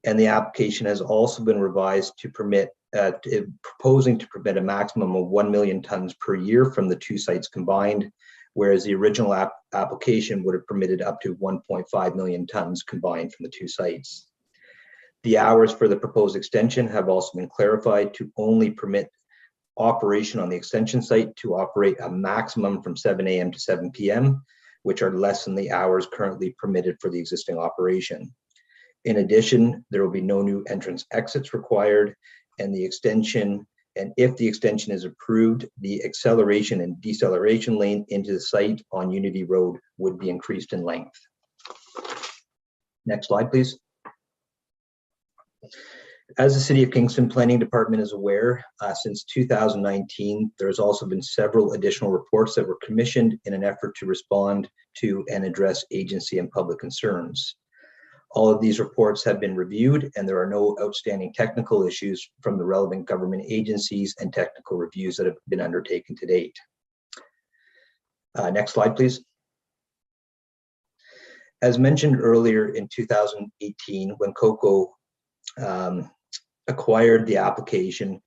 And the application has also been revised to permit, proposing to permit a maximum of 1 million tons per year from the 2 sites combined, whereas the original application would have permitted up to 1.5 million tons combined from the 2 sites. The hours for the proposed extension have also been clarified to only permit operation on the extension site to operate a maximum from 7 a.m. to 7 p.m., which are less than the hours currently permitted for the existing operation. In addition, there will be no new entrance exits required, and if the extension is approved, the acceleration and deceleration lane into the site on Unity Road would be increased in length. Next slide, please. As the City of Kingston Planning Department is aware, since 2019, there's also been several additional reports that were commissioned in an effort to respond to and address agency and public concerns. All of these reports have been reviewed, and there are no outstanding technical issues from the relevant government agencies and technical reviews that have been undertaken to date. Next slide, please. As mentioned earlier, in 2018, when Coco acquired the application,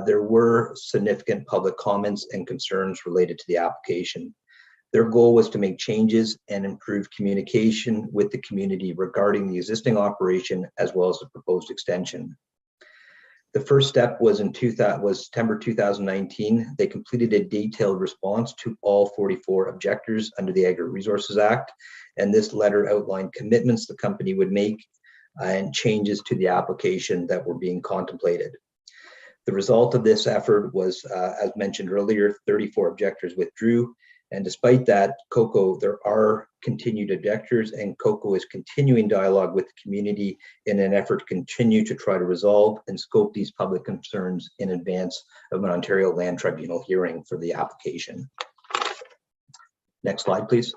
there were significant public comments and concerns related to the application. Their goal was to make changes and improve communication with the community regarding the existing operation as well as the proposed extension. The first step was September 2019. They completed a detailed response to all 44 objectors under the Agri Resources Act, and this letter outlined commitments the company would make and changes to the application that were being contemplated. The result of this effort was, as mentioned earlier, 34 objectors withdrew. And despite that, there are continued objectors, and COCO is continuing dialogue with the community in an effort to continue to try to resolve and scope these public concerns in advance of an Ontario Land Tribunal hearing for the application. Next slide, please.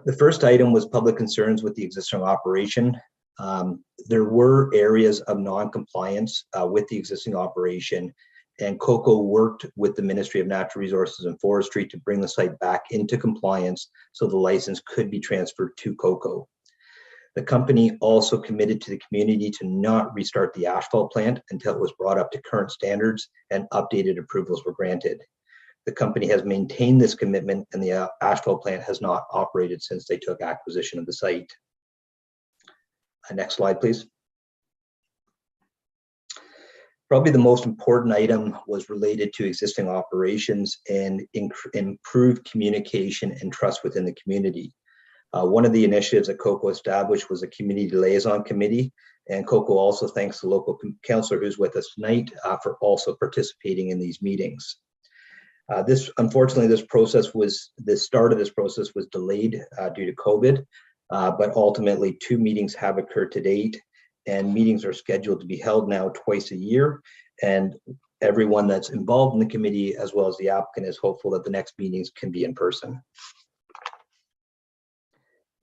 The first item was public concerns with the existing operation. There were areas of non-compliance with the existing operation, and COCO worked with the Ministry of Natural Resources and Forestry to bring the site back into compliance so the license could be transferred to COCO. The company also committed to the community to not restart the asphalt plant until it was brought up to current standards and updated approvals were granted. The company has maintained this commitment, and the asphalt plant has not operated since they took acquisition of the site. Next slide, please. Probably the most important item was related to existing operations and improved communication and trust within the community. One of the initiatives that COCO established was a community liaison committee, and COCO also thanks the local councillor who's with us tonight for also participating in these meetings. Unfortunately, the start of this process was delayed due to COVID, but ultimately 2 meetings have occurred to date, and meetings are scheduled to be held now twice a year. And everyone that's involved in the committee, as well as the applicant, is hopeful that the next meetings can be in person.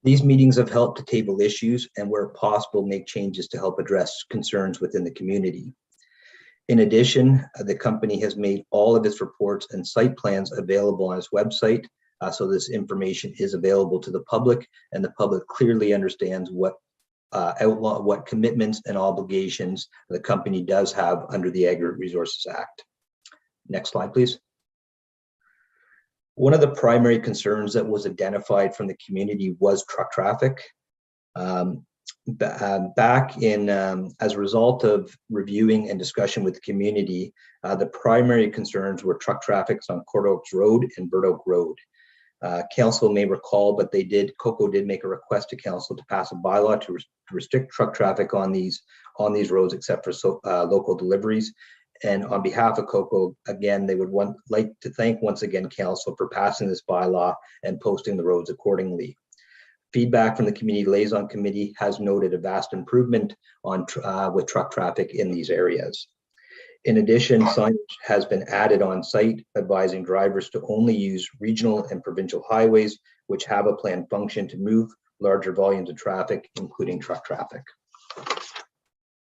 These meetings have helped to table issues and, where possible, make changes to help address concerns within the community. In addition, the company has made all of its reports and site plans available on its website, so this information is available to the public, and the public clearly understands what commitments and obligations the company does have under the Agri Resources Act. Next slide, please. One of the primary concerns that was identified from the community was truck traffic. Back in, as a result of reviewing and discussion with the community, the primary concerns were truck traffic on Court Oaks Road and Bird Oak Road. Council may recall, but COCO did make a request to council to pass a bylaw to restrict truck traffic on these roads, except for local deliveries. And on behalf of COCO, again, they would like to thank once again council for passing this bylaw and posting the roads accordingly. Feedback from the Community Liaison Committee has noted a vast improvement with truck traffic in these areas. In addition, signage has been added on site advising drivers to only use regional and provincial highways, which have a planned function to move larger volumes of traffic, including truck traffic.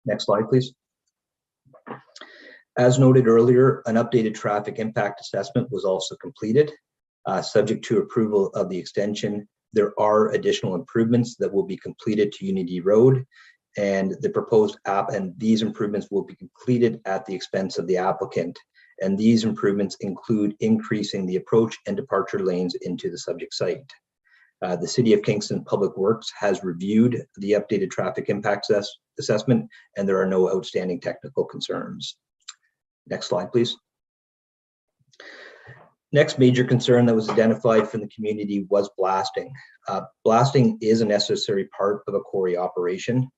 Next slide, please. As noted earlier, an updated traffic impact assessment was also completed. Subject to approval of the extension, there are additional improvements that will be completed to Unity Road, and the proposed these improvements will be completed at the expense of the applicant. And these improvements include increasing the approach and departure lanes into the subject site. The City of Kingston Public Works has reviewed the updated traffic impact assessment, and there are no outstanding technical concerns. Next slide, please. Next major concern that was identified from the community was blasting. Blasting is a necessary part of a quarry operation,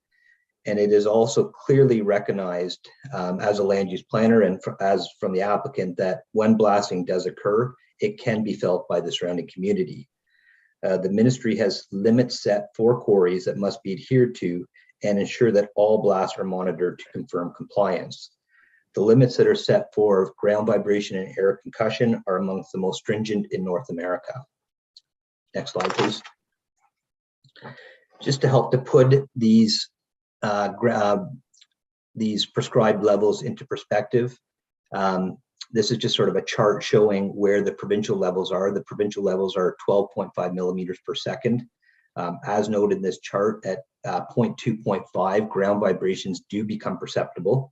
and it is also clearly recognized as a land use planner and as from the applicant that when blasting does occur, it can be felt by the surrounding community. The ministry has limits set for quarries that must be adhered to and ensure that all blasts are monitored to confirm compliance. The limits that are set for ground vibration and air concussion are amongst the most stringent in North America. Next slide, please. Just to help to put these prescribed levels into perspective, this is just sort of a chart showing where the provincial levels are. The provincial levels are 12.5 millimeters per second. As noted in this chart, at 0.2.5, ground vibrations do become perceptible.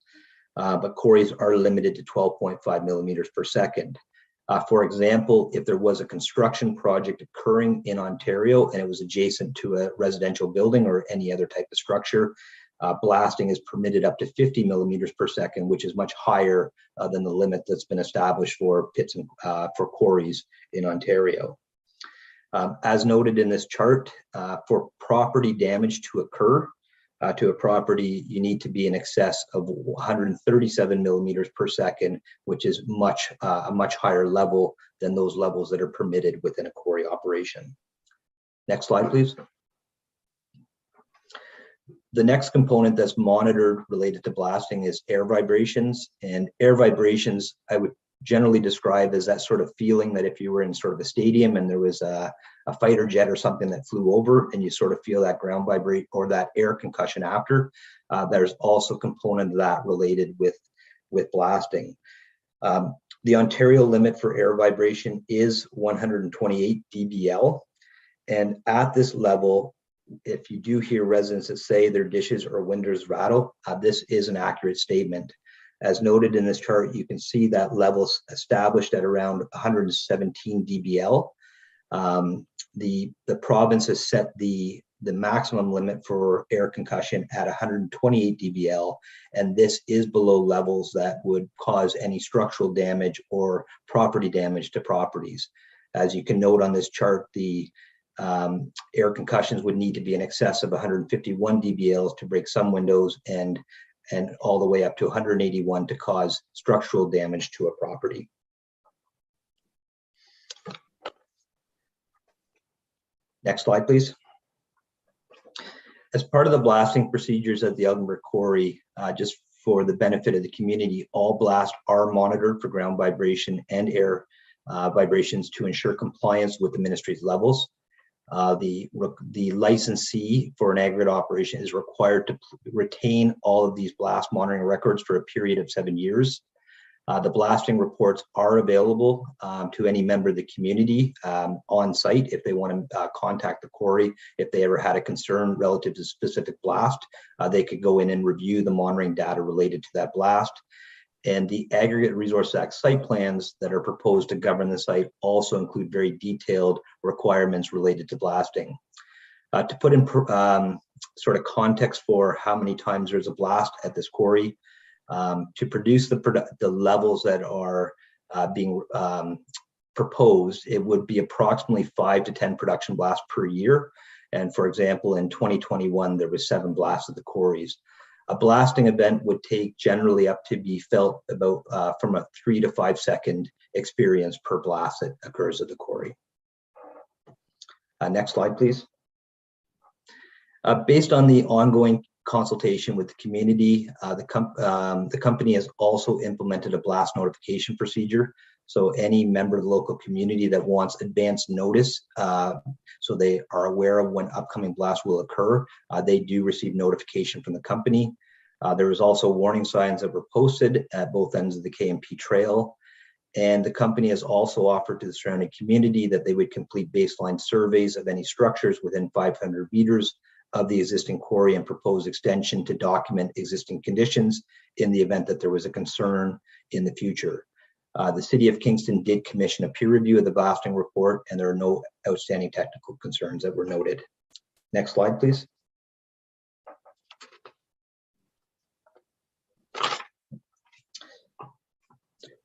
But quarries are limited to 12.5 millimeters per second. For example, if there was a construction project occurring in Ontario and it was adjacent to a residential building or any other type of structure, blasting is permitted up to 50 millimeters per second, which is much higher than the limit that's been established for pits and for quarries in Ontario. As noted in this chart, for property damage to occur to a property, you need to be in excess of 137 millimeters per second, which is a much higher level than those levels that are permitted within a quarry operation. Next slide, please. The next component that's monitored related to blasting is air vibrations. And air vibrations, I would generally describe as that sort of feeling that if you were in sort of a stadium and there was a fighter jet or something that flew over and you sort of feel that ground vibrate or that air concussion after. There's also a component of that related with blasting. The Ontario limit for air vibration is 128 dBl. And at this level, if you do hear residents that say their dishes or windows rattle, this is an accurate statement. As noted in this chart, you can see that levels established at around 117 dBl. The province has set the maximum limit for air concussion at 128 dBl, and this is below levels that would cause any structural damage or property damage to properties. As you can note on this chart, the air concussions would need to be in excess of 151 dBl to break some windows and all the way up to 181 to cause structural damage to a property. Next slide, please. As part of the blasting procedures at the Elginborough Quarry, just for the benefit of the community, all blasts are monitored for ground vibration and air vibrations to ensure compliance with the ministry's levels. The licensee for an aggregate operation is required to retain all of these blast monitoring records for a period of 7 years. The blasting reports are available to any member of the community on site if they want to contact the quarry. If they ever had a concern relative to a specific blast, they could go in and review the monitoring data related to that blast. And the Aggregate Resource Act site plans that are proposed to govern the site also include very detailed requirements related to blasting. To put in sort of context for how many times there's a blast at this quarry, to produce the levels that are being proposed, it would be approximately 5 to 10 production blasts per year. And for example, in 2021, there was 7 blasts at the quarries. A blasting event would take generally up to be felt about from a 3 to 5 second experience per blast that occurs at the quarry. Next slide, please. Based on the ongoing consultation with the community, the company has also implemented a blast notification procedure. So any member of the local community that wants advance notice, so they are aware of when upcoming blasts will occur, they do receive notification from the company. There was also warning signs that were posted at both ends of the KMP trail. And the company has also offered to the surrounding community that they would complete baseline surveys of any structures within 500 meters of the existing quarry and propose extension to document existing conditions in the event that there was a concern in the future. The City of Kingston did commission a peer review of the blasting report, and there are no outstanding technical concerns that were noted. Next slide, please.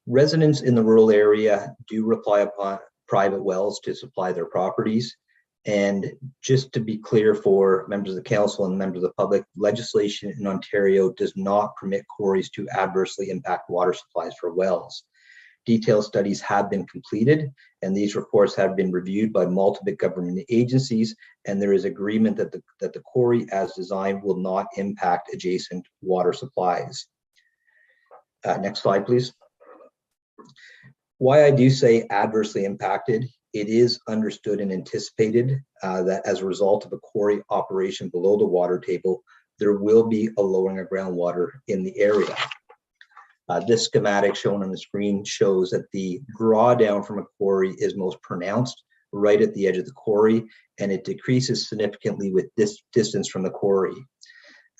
Residents in the rural area do rely upon private wells to supply their properties. And just to be clear for members of the council and members of the public, legislation in Ontario does not permit quarries to adversely impact water supplies for wells. Detailed studies have been completed, and these reports have been reviewed by multiple government agencies, and there is agreement that the quarry as designed will not impact adjacent water supplies. Next slide, please. Why I do say adversely impacted, it is understood and anticipated that as a result of a quarry operation below the water table, there will be a lowering of groundwater in the area. This schematic shown on the screen shows that the drawdown from a quarry is most pronounced right at the edge of the quarry, and it decreases significantly with this distance from the quarry.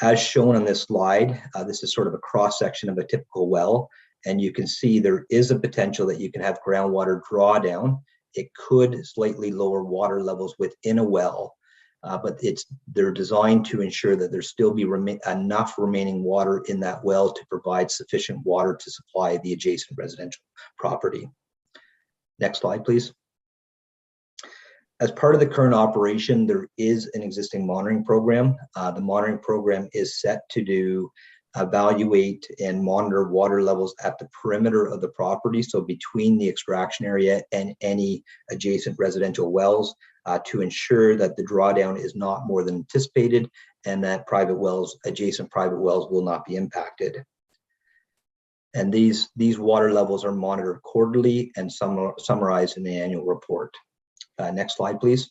As shown on this slide, this is sort of a cross section of a typical well, And you can see there is a potential that you can have groundwater drawdown. It could slightly lower water levels within a well, but they're designed to ensure that there still be enough remaining water in that well to provide sufficient water to supply the adjacent residential property. Next slide, please. As part of the current operation, there is an existing monitoring program. The monitoring program is set to evaluate and monitor water levels at the perimeter of the property, so between the extraction area and any adjacent residential wells, to ensure that the drawdown is not more than anticipated and that adjacent private wells will not be impacted. And these water levels are monitored quarterly and summarized in the annual report. Next slide, please.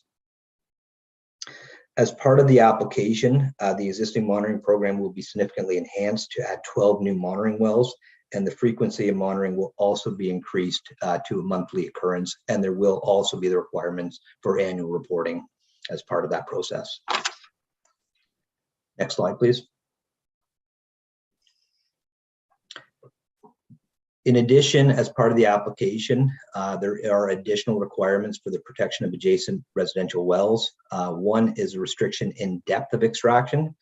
As part of the application, the existing monitoring program will be significantly enhanced to add 12 new monitoring wells, and the frequency of monitoring will also be increased to a monthly occurrence, and there will also be the requirements for annual reporting as part of that process. Next slide, please. In addition, as part of the application, there are additional requirements for the protection of adjacent residential wells. One is a restriction in depth of extraction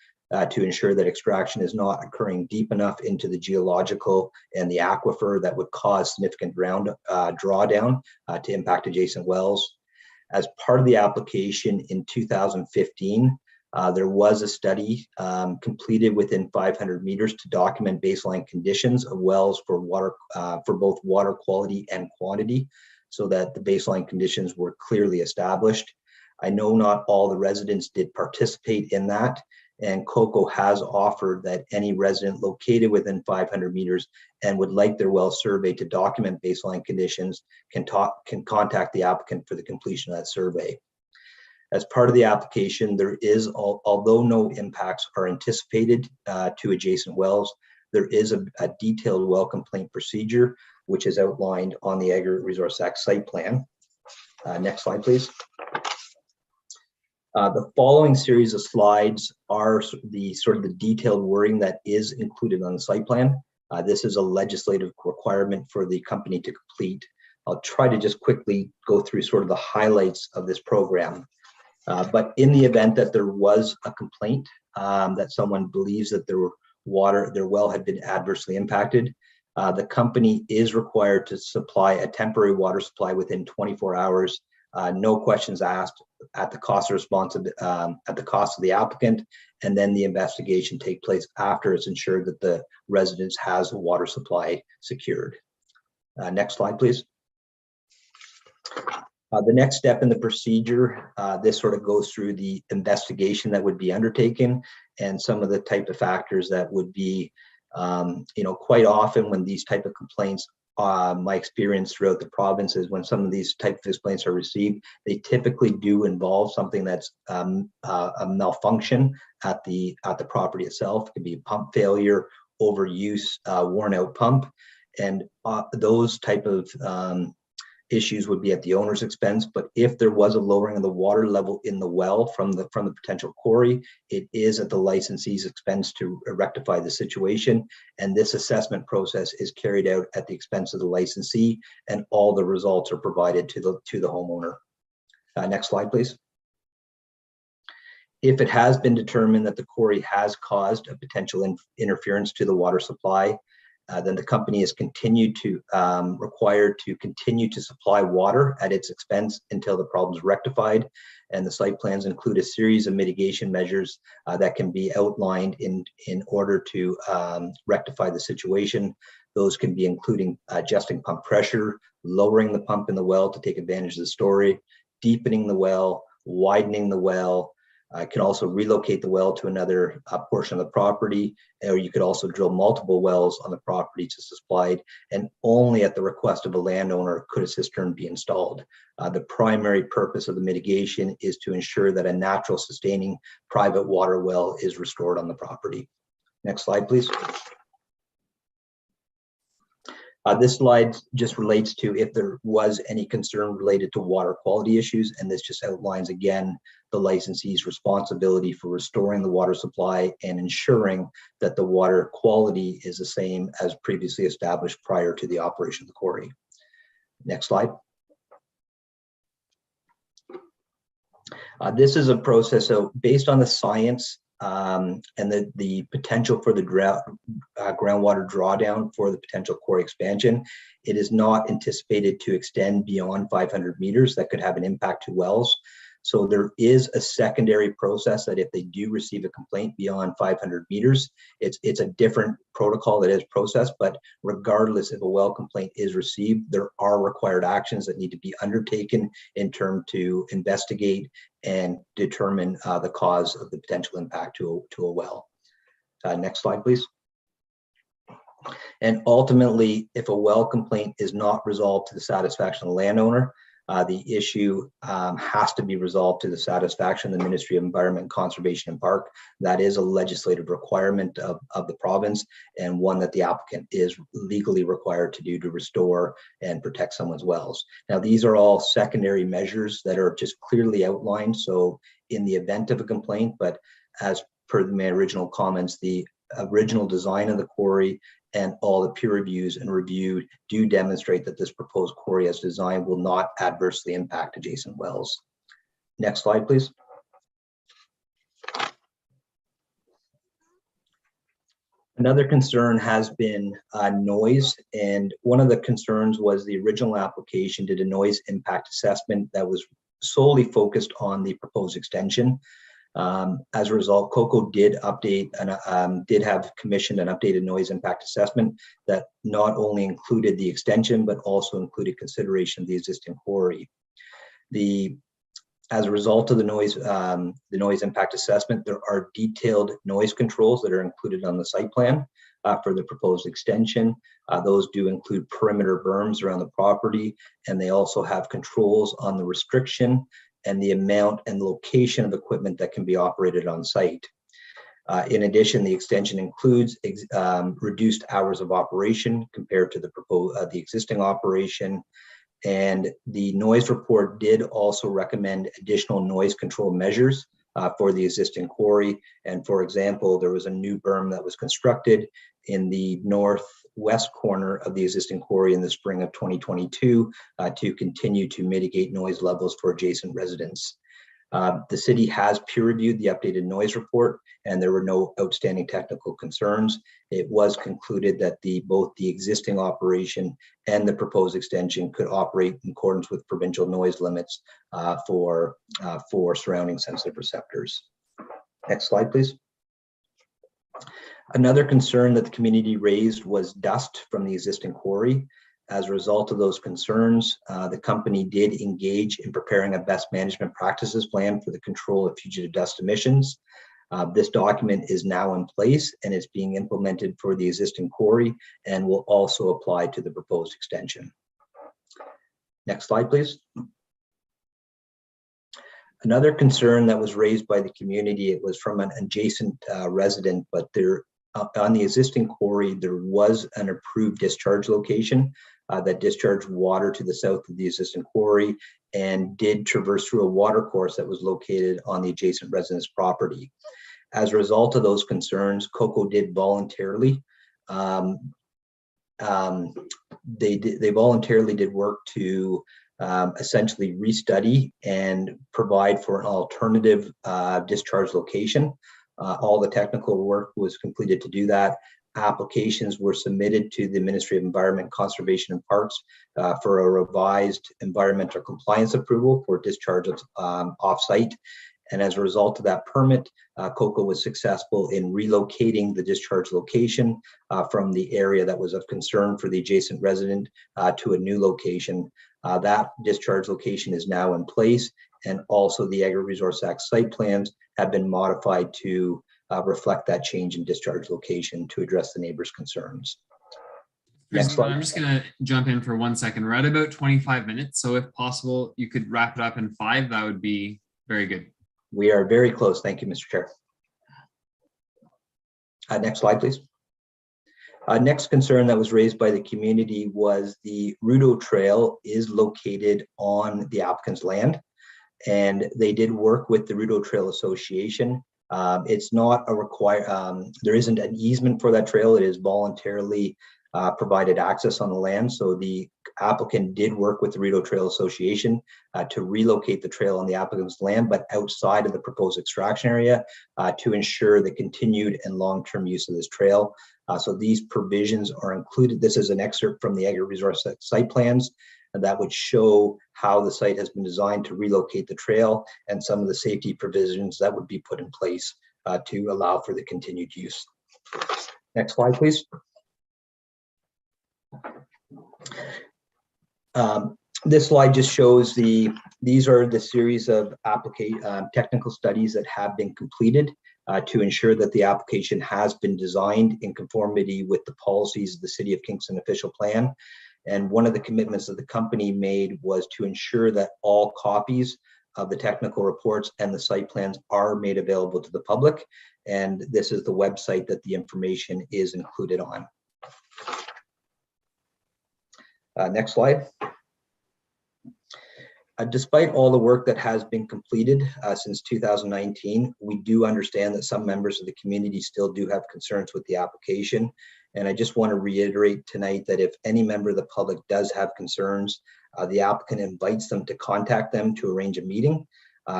to ensure that extraction is not occurring deep enough into the geological and the aquifer that would cause significant drawdown to impact adjacent wells. As part of the application in 2015, there was a study completed within 500 meters to document baseline conditions of wells for water, for both water quality and quantity, so that the baseline conditions were clearly established. I know not all the residents did participate in that, and COCO has offered that any resident located within 500 meters and would like their well surveyed to document baseline conditions can contact the applicant for the completion of that survey. As part of the application, there is, although no impacts are anticipated to adjacent wells, there is a detailed well complaint procedure, which is outlined on the Aggregate Resource Act site plan. Next slide, please. The following series of slides are the detailed wording that is included on the site plan. This is a legislative requirement for the company to complete. I'll try to just quickly go through sort of the highlights of this program. But in the event that there was a complaint that someone believes that their well had been adversely impacted, the company is required to supply a temporary water supply within 24 hours, no questions asked, at the cost of the applicant, and then the investigation take place after it's ensured that the residence has a water supply secured. Next slide, please. The next step in the procedure, this sort of goes through the investigation that would be undertaken and some of the type of factors that would be, quite often when these type of complaints, my experience throughout the province is when some of these type of complaints are received, they typically do involve something that's a malfunction at the property itself. It could be pump failure, overuse, worn out pump, and those type of issues would be at the owner's expense. But if there was a lowering of the water level in the well from the potential quarry, it is at the licensee's expense to rectify the situation. And this assessment process is carried out at the expense of the licensee, and all the results are provided to the homeowner. Next slide, please. If it has been determined that the quarry has caused a potential interference to the water supply, then the company is required to continue to supply water at its expense until the problem is rectified. And the site plans include a series of mitigation measures that can be outlined in order to rectify the situation. Those can be including adjusting pump pressure, lowering the pump in the well to take advantage of the story, deepening the well, widening the well. Can also relocate the well to another portion of the property, or you could also drill multiple wells on the property to supply it, and only at the request of a landowner could a cistern be installed. The primary purpose of the mitigation is to ensure that a natural sustaining private water well is restored on the property. Next slide, please. This slide just relates to if there was any concern related to water quality issues, and this just outlines again the licensee's responsibility for restoring the water supply and ensuring that the water quality is the same as previously established prior to the operation of the quarry. Next slide. This is a process, so based on the science and the potential for the groundwater drawdown for the potential quarry expansion, it is not anticipated to extend beyond 500 meters that could have an impact to wells. So there is a secondary process that if they do receive a complaint beyond 500 meters, it's a different protocol that is processed, but regardless if a well complaint is received, there are required actions that need to be undertaken in terms to investigate and determine the cause of the potential impact to a well. Next slide, please. And ultimately, if a well complaint is not resolved to the satisfaction of the landowner, the issue has to be resolved to the satisfaction of the Ministry of Environment, Conservation and Park. That is a legislative requirement of the province, and one that the applicant is legally required to do to restore and protect someone's wells. Now, these are all secondary measures that are just clearly outlined. So in the event of a complaint, but as per my original comments, the original design of the quarry and all the peer reviews and review do demonstrate that this proposed quarry as designed will not adversely impact adjacent wells. Next slide, please. Another concern has been noise, and one of the concerns was the original application did a noise impact assessment that was solely focused on the proposed extension. As a result, COCO did update and did have commissioned an updated noise impact assessment that not only included the extension, but also included consideration of the existing quarry. As a result of the noise impact assessment, there are detailed noise controls that are included on the site plan for the proposed extension. Those do include perimeter berms around the property, and they also have controls on the restriction and the amount and location of equipment that can be operated on site. In addition, the extension includes reduced hours of operation compared to the existing operation. And the noise report did also recommend additional noise control measures for the existing quarry. And for example, there was a new berm that was constructed in the northwest corner of the existing quarry in the spring of 2022 to continue to mitigate noise levels for adjacent residents. The city has peer reviewed the updated noise report, and there were no outstanding technical concerns. It was concluded that both the existing operation and the proposed extension could operate in accordance with provincial noise limits for surrounding sensitive receptors. Next slide, please. Another concern that the community raised was dust from the existing quarry. As a result of those concerns, the company did engage in preparing a best management practices plan for the control of fugitive dust emissions. This document is now in place and is being implemented for the existing quarry and will also apply to the proposed extension. Next slide, please. Another concern that was raised by the community, it was from an adjacent resident, but on the existing quarry, there was an approved discharge location that discharged water to the south of the existing quarry and did traverse through a water course that was located on the adjacent residence property. As a result of those concerns, COCO did voluntarily, they voluntarily did work to essentially restudy and provide for an alternative discharge location. All the technical work was completed to do that. Applications were submitted to the Ministry of Environment, Conservation and Parks for a revised environmental compliance approval for discharge of off-site. And as a result of that permit, COCO was successful in relocating the discharge location from the area that was of concern for the adjacent resident to a new location. That discharge location is now in place, and also the Agri-Resource Act site plans have been modified to reflect that change in discharge location to address the neighbors' concerns. Next slide. I'm just going to jump in for 1 second. We're at about 25 minutes, so if possible, you could wrap it up in 5. That would be very good. We are very close. Thank you, Mr. Chair. Next slide, please. Next concern that was raised by the community was the Rudo Trail is located on the applicant's land, and they did work with the Rudo Trail Association. It's not a there isn't an easement for that trail. It is voluntarily provided access on the land. So the applicant did work with the Rudo Trail Association to relocate the trail on the applicant's land, but outside of the proposed extraction area to ensure the continued and long-term use of this trail. So these provisions are included. This is an excerpt from the agri-resource site plans that would show how the site has been designed to relocate the trail and some of the safety provisions that would be put in place to allow for the continued use. Next slide, please. This slide just shows these are the series of technical studies that have been completed to ensure that the application has been designed in conformity with the policies of the City of Kingston official plan. And one of the commitments that the company made was to ensure that all copies of the technical reports and the site plans are made available to the public. And this is the website that the information is included on. Next slide. Despite all the work that has been completed since 2019, we do understand that some members of the community still do have concerns with the application. And I just want to reiterate tonight that if any member of the public does have concerns, the applicant invites them to contact them to arrange a meeting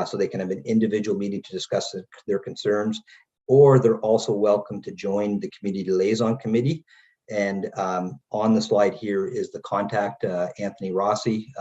so they can have an individual meeting to discuss their concerns, or they're also welcome to join the community liaison committee. And on the slide here is the contact, Anthony Rossi.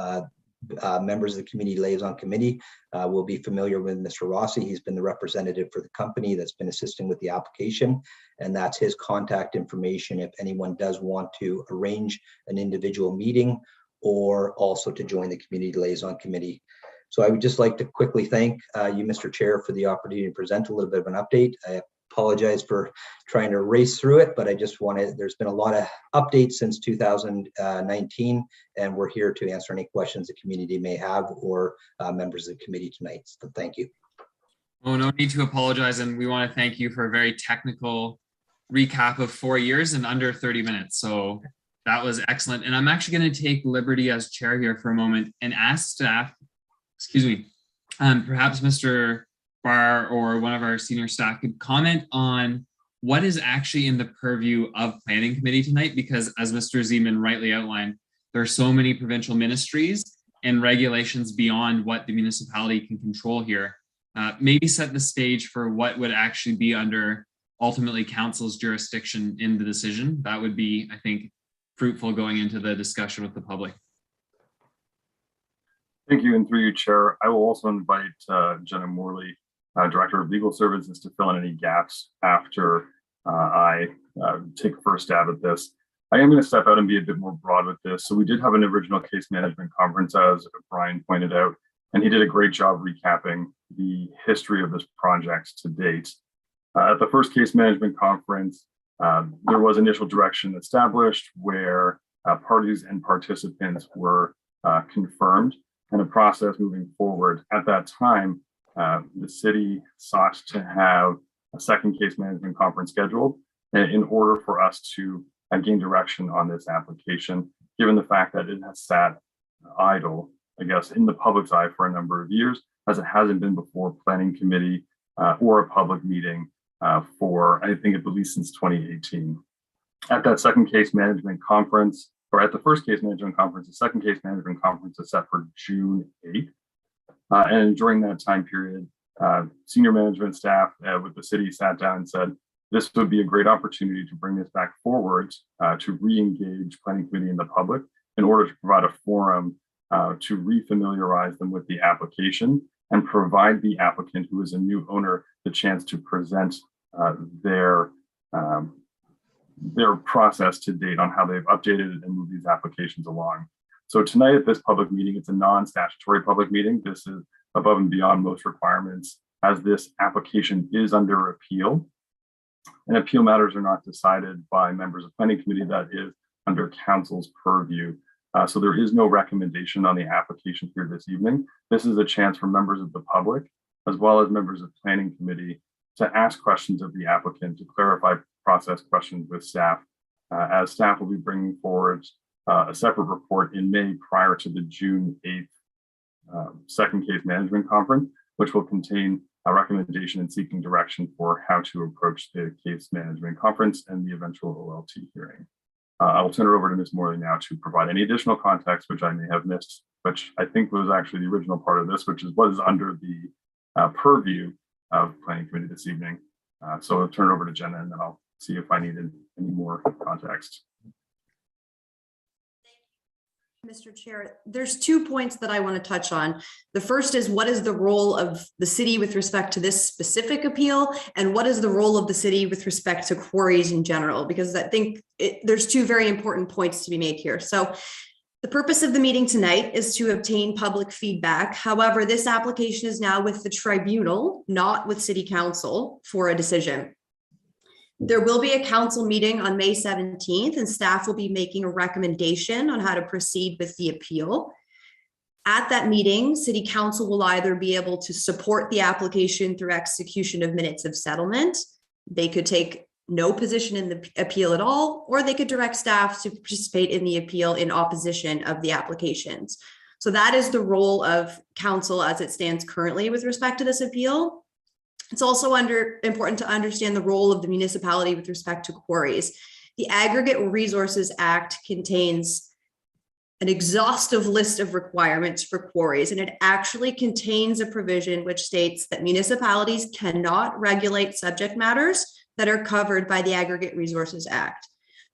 Members of the community liaison committee will be familiar with Mr. Rossi. He's been the representative for the company that's been assisting with the application, and that's his contact information if anyone does want to arrange an individual meeting or also to join the community liaison committee. So I would just like to quickly thank you, Mr. Chair, for the opportunity to present a little bit of an update. I apologize for trying to race through it, but I just wanted, there's been a lot of updates since 2019, and we're here to answer any questions the community may have or members of the committee tonight. So thank you. Oh, no need to apologize. And we want to thank you for a very technical recap of 4 years in under 30 minutes. So that was excellent. And I'm actually going to take liberty as chair here for a moment and ask staff, excuse me, perhaps Mr. Barr or one of our senior staff could comment on what is actually in the purview of planning committee tonight, because as Mr. Zeman rightly outlined, there are so many provincial ministries and regulations beyond what the municipality can control here. Maybe set the stage for what would actually be under ultimately council's jurisdiction in the decision. That would be, I think, fruitful going into the discussion with the public. Thank you, and through you, Chair, I will also invite Jenna Morley, Director of Legal Services, to fill in any gaps after I take a first stab at this. I am going to step out and be a bit more broad with this. So we did have an original case management conference, as Brian pointed out, and he did a great job recapping the history of this project to date. At the first case management conference, there was initial direction established where parties and participants were confirmed, and a process moving forward. At that time, the city sought to have a second case management conference scheduled in order for us to gain direction on this application, given the fact that it has sat idle, I guess, in the public's eye for a number of years, as it hasn't been before planning committee or a public meeting for, I think, at least since 2018. At that second case management conference, or at the first case management conference, the second case management conference is set for June 8th. And during that time period, senior management staff with the city sat down and said, this would be a great opportunity to bring this back forward to re-engage planning committee and the public in order to provide a forum to refamiliarize them with the application and provide the applicant, who is a new owner, the chance to present their process to date on how they've updated and moved these applications along. So tonight at this public meeting, it's a non-statutory public meeting. This is above and beyond most requirements, as this application is under appeal. And appeal matters are not decided by members of planning committee. That is under council's purview. So there is no recommendation on the application here this evening. This is a chance for members of the public, as well as members of planning committee, to ask questions of the applicant, to clarify process questions with staff, as staff will be bringing forward a separate report in May prior to the June 8th second case management conference, which will contain a recommendation and seeking direction for how to approach the case management conference and the eventual OLT hearing. I will turn it over to Ms. Morley now to provide any additional context, which I may have missed, which I think was actually the original part of this, which is what is under the purview of Planning Committee this evening. So I'll turn it over to Jenna, and then I'll see if I needed any more context. Mr. Chair, there's 2 points that I want to touch on. The first is, what is the role of the city with respect to this specific appeal? And what is the role of the city with respect to quarries in general? Because I think there's 2 very important points to be made here. So the purpose of the meeting tonight is to obtain public feedback. However, this application is now with the tribunal, not with City Council, for a decision. There will be a council meeting on May 17th, and staff will be making a recommendation on how to proceed with the appeal. At that meeting, City Council will either be able to support the application through execution of minutes of settlement. They could take no position in the appeal at all, or they could direct staff to participate in the appeal in opposition of the applications. So that is the role of council as it stands currently with respect to this appeal. It's also important to understand the role of the municipality with respect to quarries. The Aggregate Resources Act contains an exhaustive list of requirements for quarries, and it actually contains a provision which states that municipalities cannot regulate subject matters that are covered by the Aggregate Resources Act.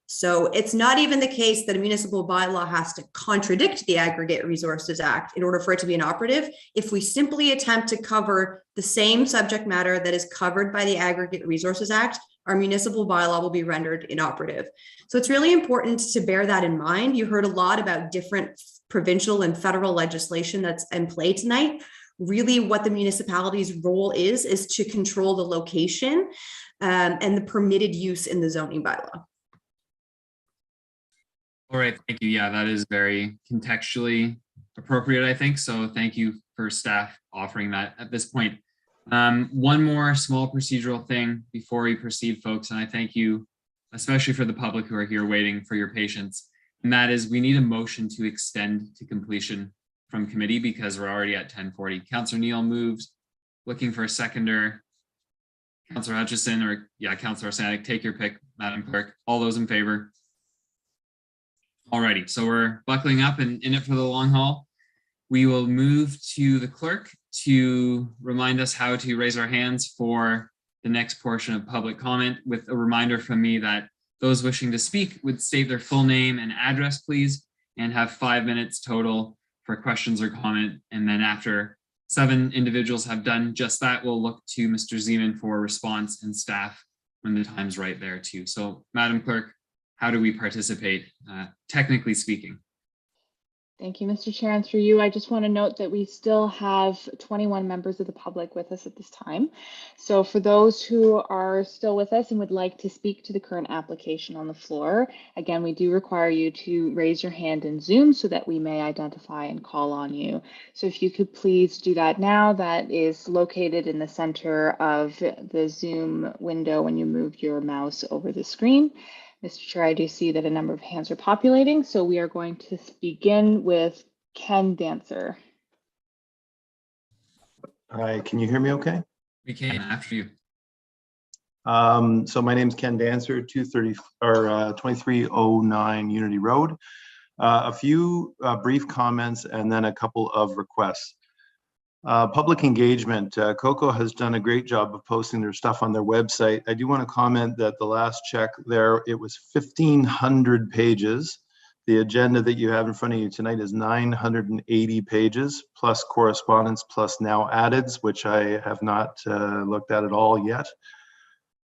So it's not even the case that a municipal bylaw has to contradict the Aggregate Resources Act in order for it to be inoperative. If we simply attempt to cover the same subject matter that is covered by the Aggregate Resources Act, our municipal bylaw will be rendered inoperative. So it's really important to bear that in mind. You heard a lot about different provincial and federal legislation that's in play tonight. Really what the municipality's role is to control the location and the permitted use in the zoning bylaw. All right, thank you. Yeah, that is very contextually appropriate, I think. So thank you for staff offering that at this point. One more small procedural thing before we proceed, folks, and I thank you, especially for the public who are here waiting for your patience. And that is, we need a motion to extend to completion from committee because we're already at 10:40. Councillor Neal moves, looking for a seconder. Councillor Hutchison, or yeah, Councillor Sanik, take your pick, Madam Clerk. All those in favor? Alrighty, so we're buckling up and in it for the long haul. We will move to the clerk to remind us how to raise our hands for the next portion of public comment, with a reminder from me that those wishing to speak would state their full name and address, please, and have 5 minutes total for questions or comment. And then after 7 individuals have done just that, we'll look to Mr. Zeman for response and staff when the time's right there too. So Madam Clerk, how do we participate, technically speaking? Thank you, Mr. Chair. And through you, I just want to note that we still have 21 members of the public with us at this time. So for those who are still with us and would like to speak to the current application on the floor, again, we do require you to raise your hand in Zoom so that we may identify and call on you. So if you could please do that now, that is located in the center of the Zoom window when you move your mouse over the screen. Mr. Chair, I do see that a number of hands are populating, so we are going to begin with Ken Dancer. Hi, can you hear me okay? We can, after you. So my name's Ken Dancer, 2309 Unity Road. A few brief comments and then a couple of requests. Public engagement. COCO has done a great job of posting their stuff on their website. I do want to comment that the last check there, it was 1,500 pages. The agenda that you have in front of you tonight is 980 pages, plus correspondence, plus now addeds, which I have not looked at all yet.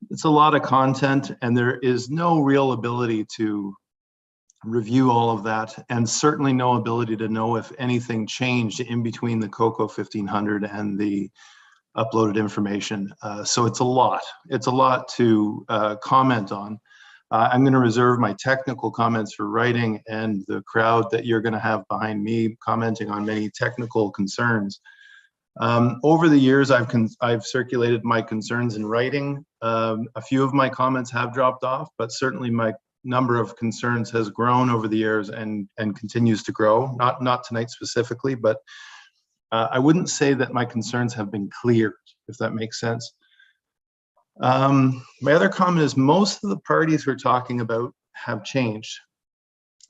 It's a lot of content, and there is no real ability to review all of that, and certainly no ability to know if anything changed in between the COCO 1500 and the uploaded information. So it's a lot to comment on. I'm going to reserve my technical comments for writing and the crowd that you're going to have behind me commenting on many technical concerns. Over the years, I've circulated my concerns in writing. A few of my comments have dropped off, but certainly my number of concerns has grown over the years and continues to grow. Not tonight specifically, but I wouldn't say that my concerns have been cleared, if that makes sense. My other comment is most of the parties we're talking about have changed.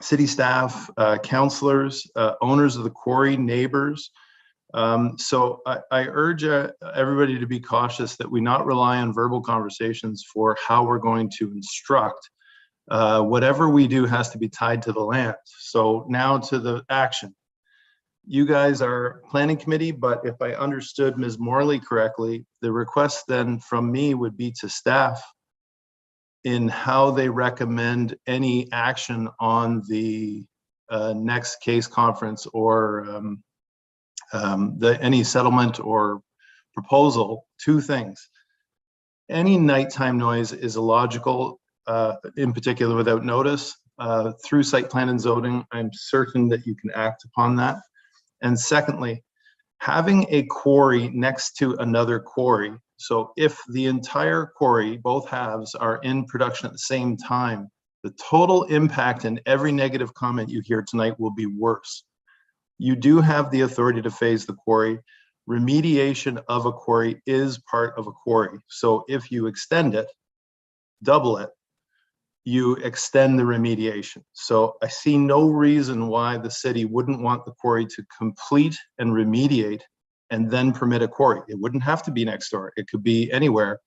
City staff, councillors, owners of the quarry, neighbors. So I urge everybody to be cautious that we not rely on verbal conversations for how we're going to instruct. Whatever we do has to be tied to the land. So now to the action. You guys are planning committee, but if I understood Ms. Morley correctly, the request then from me would be to staff in how they recommend any action on the next case conference or any settlement or proposal. Two things. Any nighttime noise is illogical, in particular without notice. Through site plan and zoning, I'm certain that you can act upon that. And secondly, having a quarry next to another quarry. So if the entire quarry, both halves, are in production at the same time, the total impact and every negative comment you hear tonight will be worse. You do have the authority to phase the quarry. Remediation of a quarry is part of a quarry. So if you extend it, double it, you extend the remediation. So I see no reason why the city wouldn't want the quarry to complete and remediate and then permit a quarry. It wouldn't have to be next door. It could be anywhere.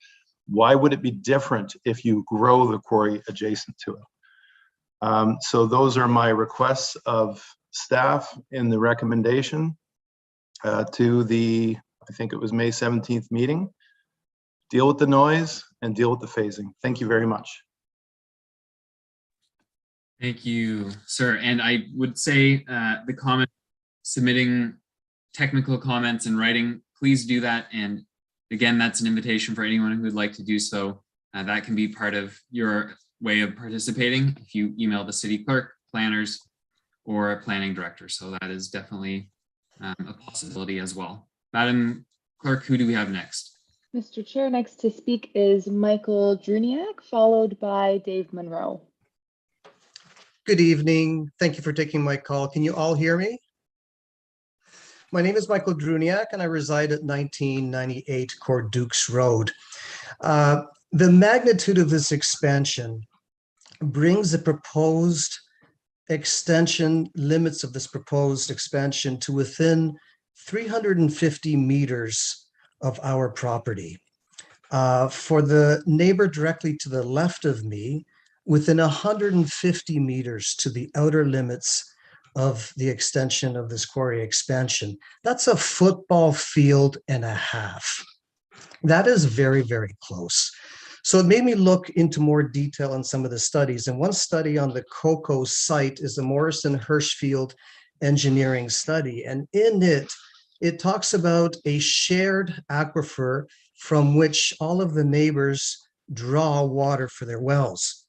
Why would it be different if you grow the quarry adjacent to it? So those are my requests of staff in the recommendation to the, I think it was May 17th meeting. Deal with the noise and deal with the phasing. Thank you very much. Thank you, sir. And I would say the comment submitting technical comments in writing, please do that. And again, that's an invitation for anyone who would like to do so. That can be part of your way of participating if you email the city clerk, planners, or a planning director. So that is definitely a possibility as well. Madam Clerk, who do we have next? Mr. Chair, next to speak is Michael Druniak, followed by Dave Monroe. Good evening. Thank you for taking my call. Can you all hear me? My name is Michael Druniak and I reside at 1998 Court Dukes Road. The magnitude of this expansion brings the proposed extension limits of this proposed expansion to within 350 meters of our property. For the neighbor directly to the left of me, within 150 meters to the outer limits of the extension of this quarry expansion. That's a football field and a half. That is very, very close. So it made me look into more detail on some of the studies. And one study on the Cocoa site is the Morrison Hirschfield engineering study. And in it, it talks about a shared aquifer from which all of the neighbors draw water for their wells.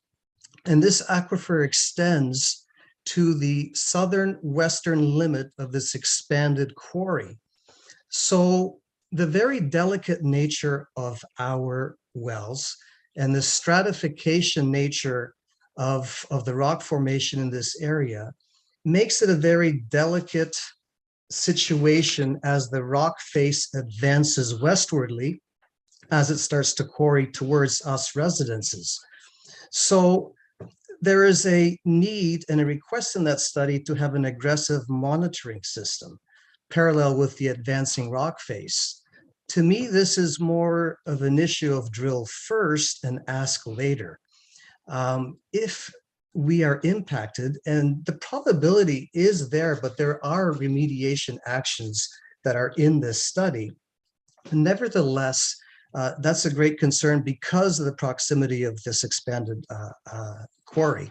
And this aquifer extends to the southern western limit of this expanded quarry. So the very delicate nature of our wells and the stratification nature of the rock formation in this area makes it a very delicate situation as the rock face advances westwardly, as it starts to quarry towards us residences. So there is a need and a request in that study to have an aggressive monitoring system parallel with the advancing rock face. To me, this is more of an issue of drill first and ask later. If we are impacted, and the probability is there, but there are remediation actions that are in this study. Nevertheless, that's a great concern because of the proximity of this expanded quarry.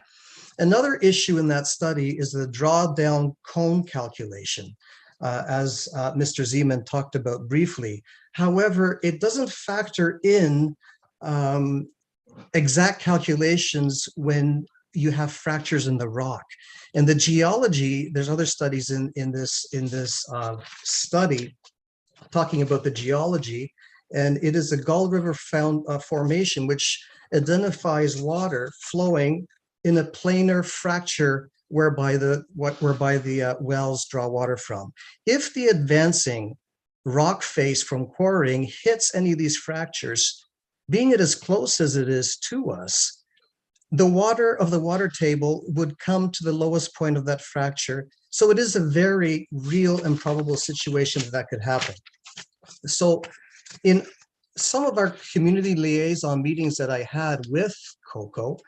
Another issue in that study is the drawdown cone calculation, as Mr. Zeman talked about briefly. However, it doesn't factor in exact calculations when you have fractures in the rock. And the geology, there's other studies in this study talking about the geology, and it is a Gull River formation which identifies water flowing in a planar fracture whereby the wells draw water from. If the advancing rock face from quarrying hits any of these fractures, being it as close as it is to us, the water of the water table would come to the lowest point of that fracture. So it is a very real and probable situation that could happen. So in some of our community liaison meetings that I had with COCO,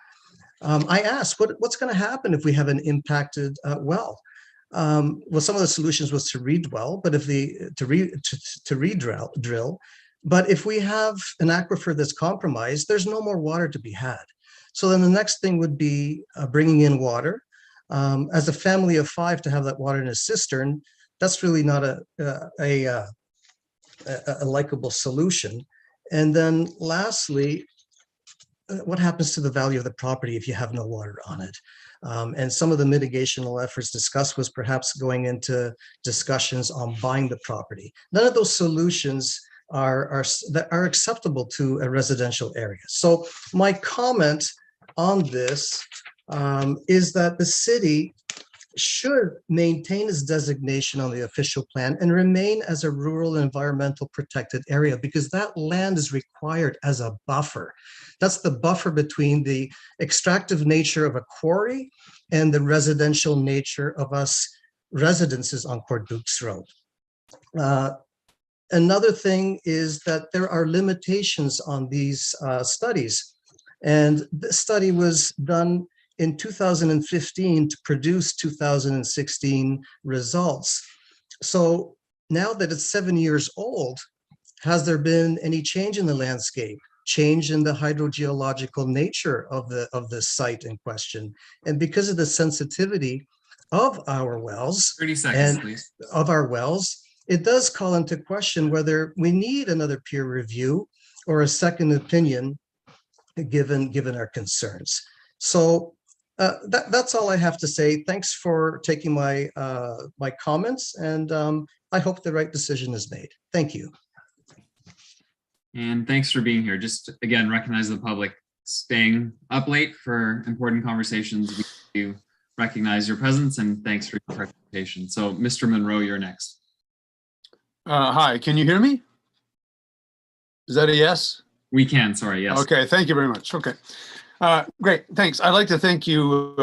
I asked, what's going to happen if we have an impacted well? Well, some of the solutions was to redwell, but if to redrill. But if we have an aquifer that's compromised, there's no more water to be had. So then the next thing would be bringing in water. As a family of 5, to have that water in a cistern, that's really not a likable solution. And then lastly, what happens to the value of the property if you have no water on it? And some of the mitigational efforts discussed was perhaps going into discussions on buying the property. None of those solutions are acceptable to a residential area. So my comment on this is that the city should maintain its designation on the official plan and remain as a rural environmental protected area, because that land is required as a buffer. That's the buffer between the extractive nature of a quarry and the residential nature of us residences on Quarry Road. Another thing is that there are limitations on these studies. And this study was done in 2015 to produce 2016 results. So now that it's 7 years old, has there been any change in the landscape, change in the hydrogeological nature of the site in question? And because of the sensitivity of our wells, 30 seconds, please. Of our wells, it does call into question whether we need another peer review or a second opinion given our concerns. So that's all I have to say. Thanks for taking my my comments, and I hope the right decision is made. Thank you. And thanks for being here. Just again, recognize the public staying up late for important conversations. We do recognize your presence, and thanks for your participation. So Mr. Monroe, you're next. Hi, can you hear me? Is that a yes? We can, sorry, yes. Okay, thank you very much. Okay, great, thanks. I'd like to thank you,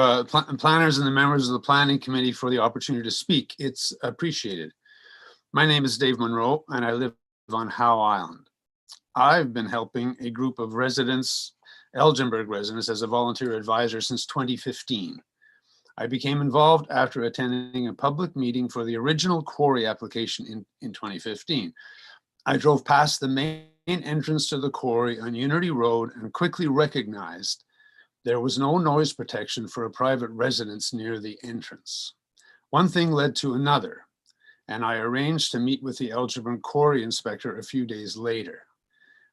planners and the members of the Planning Committee, for the opportunity to speak. It's appreciated. My name is Dave Monroe, and I live on Howe Island. I've been helping a group of residents, Elginburg residents, as a volunteer advisor since 2015. I became involved after attending a public meeting for the original Quarry application in 2015. I drove past the main entrance to the quarry on Unity Road and quickly recognized there was no noise protection for a private residence near the entrance. One thing led to another, and I arranged to meet with the Elginburg Quarry inspector a few days later.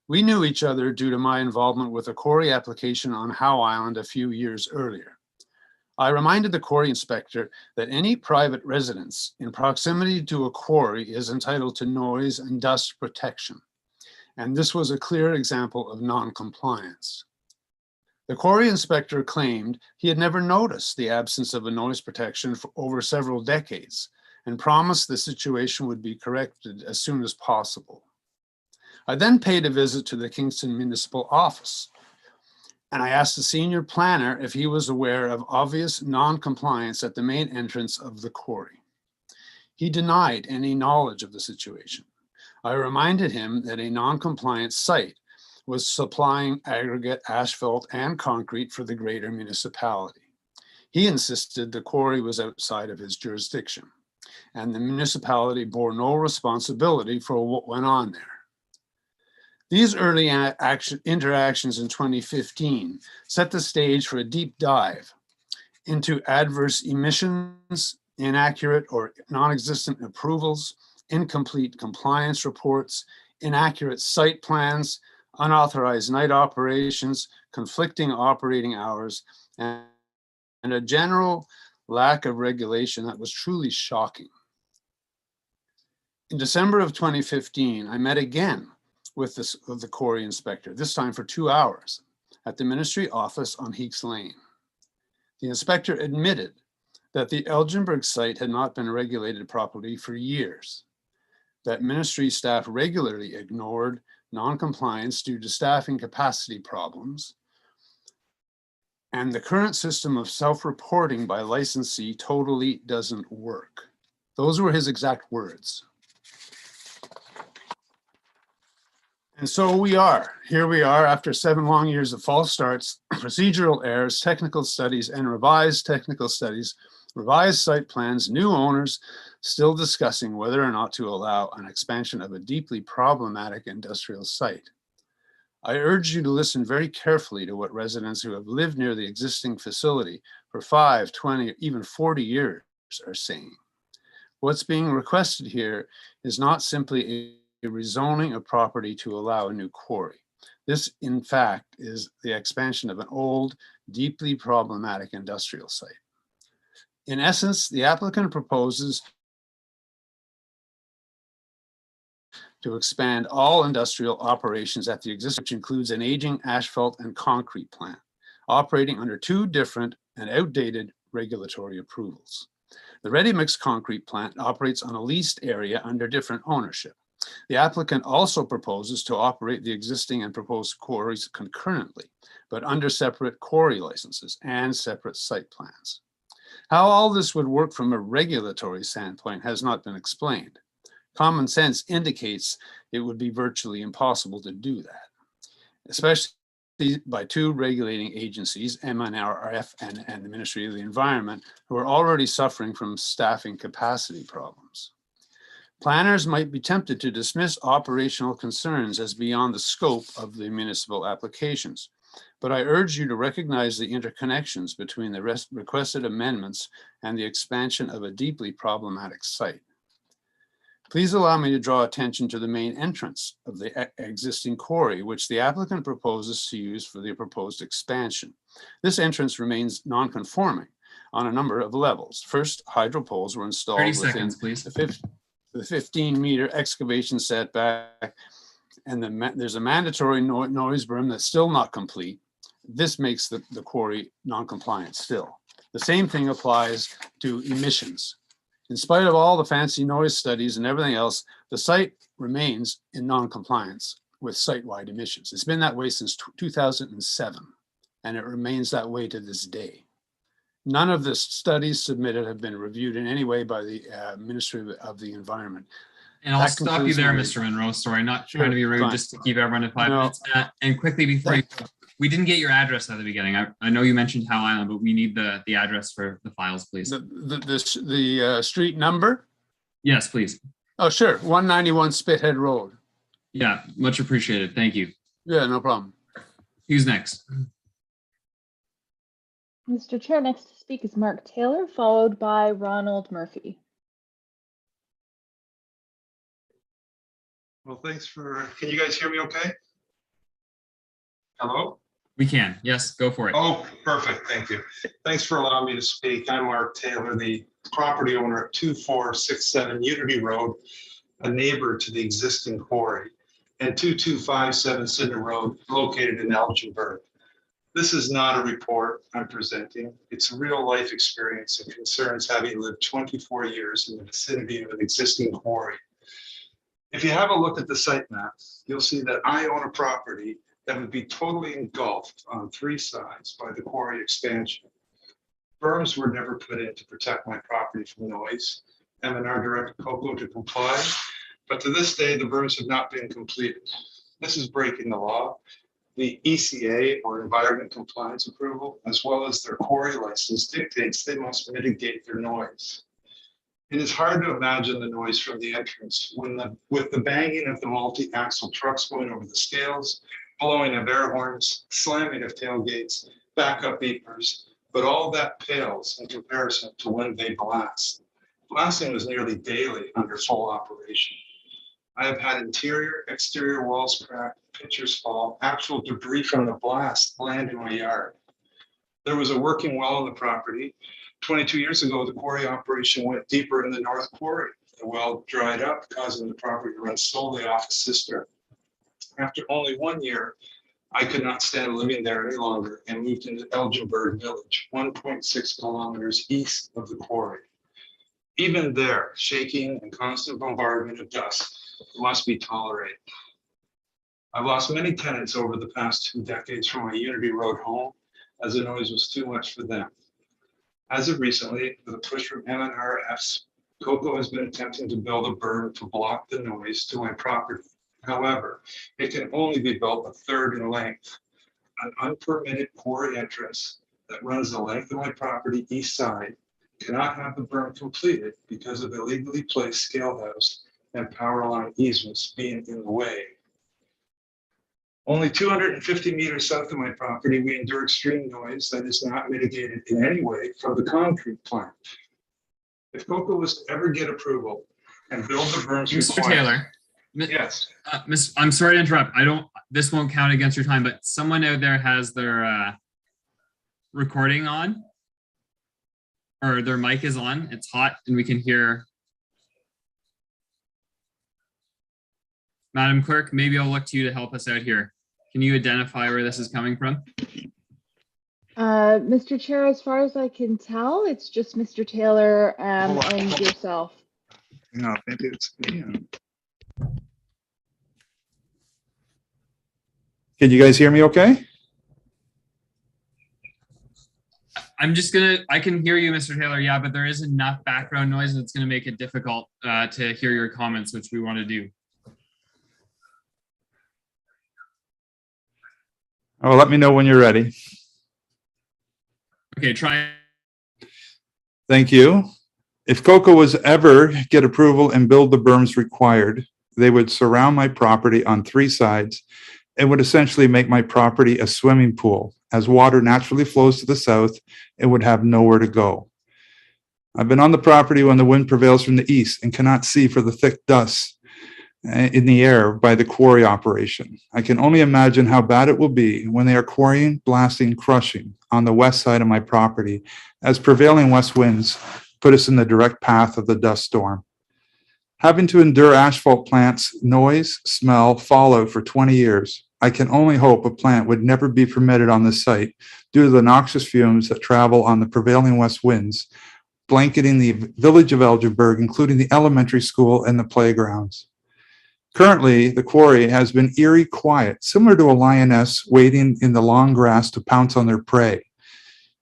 We knew each other due to my involvement with a quarry application on Howe Island a few years earlier. I reminded the quarry inspector that any private residence in proximity to a quarry is entitled to noise and dust protection, and this was a clear example of non-compliance. The quarry inspector claimed he had never noticed the absence of a noise protection for over several decades and promised the situation would be corrected as soon as possible. I then paid a visit to the Kingston Municipal Office, and I asked the senior planner if he was aware of obvious non-compliance at the main entrance of the quarry. He denied any knowledge of the situation. I reminded him that a non-compliant site was supplying aggregate, asphalt, and concrete for the greater municipality. He insisted the quarry was outside of his jurisdiction, and the municipality bore no responsibility for what went on there. These early interactions in 2015 set the stage for a deep dive into adverse emissions, inaccurate or non-existent approvals, incomplete compliance reports, inaccurate site plans, unauthorized night operations, conflicting operating hours, and a general lack of regulation that was truly shocking. In December of 2015, I met again with the quarry inspector, this time for 2 hours, at the ministry office on Heeks Lane. The inspector admitted that the Elginburg site had not been regulated properly for years, that ministry staff regularly ignored non-compliance due to staffing capacity problems, and the current system of self-reporting by licensee totally doesn't work. Those were his exact words. And so here we are after 7 long years of false starts, procedural errors, technical studies, and revised technical studies, revised site plans, new owners, still discussing whether or not to allow an expansion of a deeply problematic industrial site. I urge you to listen very carefully to what residents who have lived near the existing facility for 5, 20, even 40 years are saying. What's being requested here is not simply a rezoning of property to allow a new quarry. This, in fact, is the expansion of an old, deeply problematic industrial site. In essence, the applicant proposes to expand all industrial operations at the existing, which includes an aging asphalt and concrete plant, operating under 2 different and outdated regulatory approvals. The ready-mix concrete plant operates on a leased area under different ownership. The applicant also proposes to operate the existing and proposed quarries concurrently, but under separate quarry licenses and separate site plans. How all this would work from a regulatory standpoint has not been explained. Common sense indicates it would be virtually impossible to do that, especially by 2 regulating agencies, MNRF and the Ministry of the Environment, who are already suffering from staffing capacity problems. Planners might be tempted to dismiss operational concerns as beyond the scope of the municipal applications, but I urge you to recognize the interconnections between the requested amendments and the expansion of a deeply problematic site. Please allow me to draw attention to the main entrance of the existing quarry, which the applicant proposes to use for the proposed expansion. This entrance remains non-conforming on a number of levels. First, hydro poles were installed 30 within seconds, please. the 15-meter excavation setback, and there's a mandatory noise berm that's still not complete. This makes the quarry non-compliant still. The same thing applies to emissions. In spite of all the fancy noise studies and everything else, the site remains in non-compliance with site-wide emissions. It's been that way since 2007, and it remains that way to this day. None of the studies submitted have been reviewed in any way by the Ministry of the Environment. And I'll stop you there, Mr. Monroe. Sorry, not trying to be rude, just to keep everyone at 5 minutes. And quickly before you go, we didn't get your address at the beginning. I know you mentioned Howe Island, but we need the address for the files, please. The street number? Yes, please. Oh, sure. 191 Spithead Road. Yeah, much appreciated. Thank you. Yeah, no problem. Who's next? Mr. Chair, next to speak is Mark Taylor, followed by Ronald Murphy. Well, thanks for, can you guys hear me okay? Hello? We can. Yes, go for it. Oh, perfect. Thank you. Thanks for allowing me to speak. I'm Mark Taylor, the property owner at 2467 Unity Road, a neighbor to the existing quarry, and 2257 Sydney Road, located in Elginburg. This is not a report I'm presenting. It's a real life experience and concerns having lived 24 years in the vicinity of an existing quarry. If you have a look at the site map, you'll see that I own a property that would be totally engulfed on 3 sides by the quarry expansion. Berms were never put in to protect my property from noise. M&R directed COCO to comply, but to this day, the berms have not been completed. This is breaking the law. The ECA, or Environment Compliance Approval, as well as their quarry license, dictates they must mitigate their noise. It is hard to imagine the noise from the entrance with the banging of the multi-axle trucks going over the scales, blowing of air horns, slamming of tailgates, backup beepers, but all that pales in comparison to when they blast. Blasting was nearly daily under full operation. I have had interior, exterior walls crack, pictures fall, actual debris from the blast land in my yard. There was a working well on the property. 22 years ago, the quarry operation went deeper in the North Quarry. The well dried up, causing the property to run solely off a cistern. After only 1 year, I could not stand living there any longer and moved into Elginburg Village, 1.6 kilometers east of the quarry. Even there, shaking and constant bombardment of dust must be tolerated. I've lost many tenants over the past 2 decades from my Unity Road home, as the noise was too much for them. As of recently, with a push from MNRFs, Coco has been attempting to build a berm to block the noise to my property. However, it can only be built a third in length. An unpermitted quarry entrance that runs the length of my property east side cannot have the berm completed because of illegally placed scale house and power line easements being in the way. Only 250 meters south of my property, we endure extreme noise that is not mitigated in any way from the concrete plant. If Coco was to ever get approval and build the berms Mr. required- Taylor. Yes. I'm sorry to interrupt. This won't count against your time, but someone out there has their recording on, or their mic is on. It's hot and we can hear. Madam Clerk, maybe I'll look to you to help us out here. Can you identify where this is coming from? Mr. Chair, as far as I can tell, it's just Mr. Taylor and yourself. No, maybe it's me. Can you guys hear me okay? I can hear you, Mr. Taylor, yeah, but there is enough background noise that's gonna make it difficult to hear your comments, which we want to do. Oh, let me know when you're ready. Okay, try. Thank you. If Coco was ever get approval and build the berms required, they would surround my property on 3 sides and would essentially make my property a swimming pool, as water naturally flows to the south and would have nowhere to go. I've been on the property when the wind prevails from the east and cannot see for the thick dust in the air by the quarry operation. I can only imagine how bad it will be when they are quarrying, blasting, crushing on the west side of my property, as prevailing west winds put us in the direct path of the dust storm. Having to endure asphalt plants, noise, smell, fallout for 20 years, I can only hope a plant would never be permitted on the site due to the noxious fumes that travel on the prevailing west winds, blanketing the village of Elginburg, including the elementary school and the playgrounds. Currently, the quarry has been eerie quiet, similar to a lioness waiting in the long grass to pounce on their prey.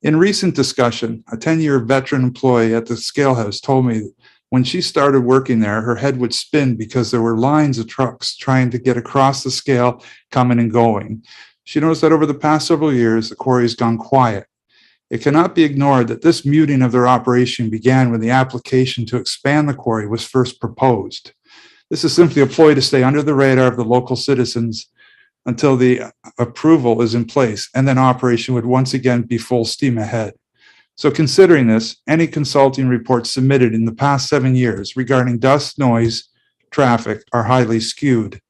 In recent discussion, a 10-year veteran employee at the scale house told me when she started working there, her head would spin because there were lines of trucks trying to get across the scale, coming and going. She noticed that over the past several years, the quarry has gone quiet. It cannot be ignored that this muting of their operation began when the application to expand the quarry was first proposed. This is simply a ploy to stay under the radar of the local citizens until the approval is in place, and then operation would once again be full steam ahead. So considering this, any consulting reports submitted in the past 7 years regarding dust, noise, traffic are highly skewed.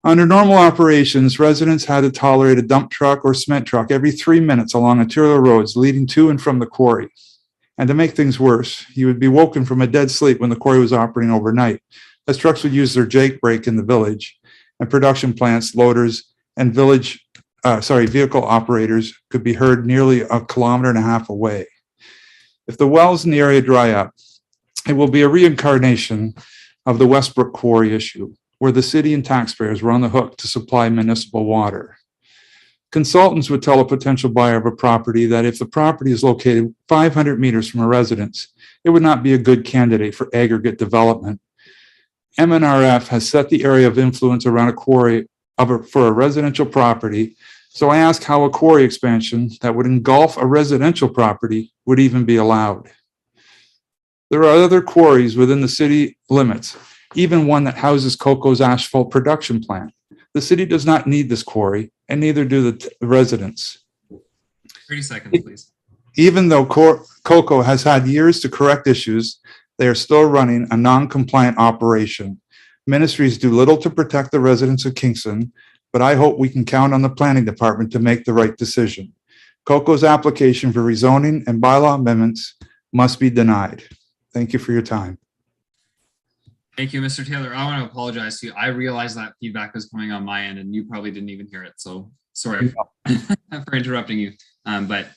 Under normal operations, residents had to tolerate a dump truck or cement truck every 3 minutes along arterial roads leading to and from the quarry. And to make things worse, you would be woken from a dead sleep when the quarry was operating overnight, as trucks would use their jake brake in the village, and production plants, loaders, and vehicle operators could be heard nearly 1.5 kilometers away. If the wells in the area dry up, it will be a reincarnation of the Westbrook Quarry issue, where the city and taxpayers were on the hook to supply municipal water. Consultants would tell a potential buyer of a property that if the property is located 500 meters from a residence, it would not be a good candidate for aggregate development. MNRF has set the area of influence around a quarry for a residential property, so I ask how a quarry expansion that would engulf a residential property would even be allowed. There are other quarries within the city limits, even one that houses Coco's asphalt production plant. The city does not need this quarry, and neither do the residents. 30 seconds, please. Even though Coco has had years to correct issues, they are still running a non-compliant operation. Ministries do little to protect the residents of Kingston, but I hope we can count on the planning department to make the right decision. Coco's application for rezoning and bylaw amendments must be denied. Thank you for your time. Thank you, Mr. Taylor. I want to apologize to you. I realized that feedback was coming on my end and you probably didn't even hear it. So sorry for interrupting you, but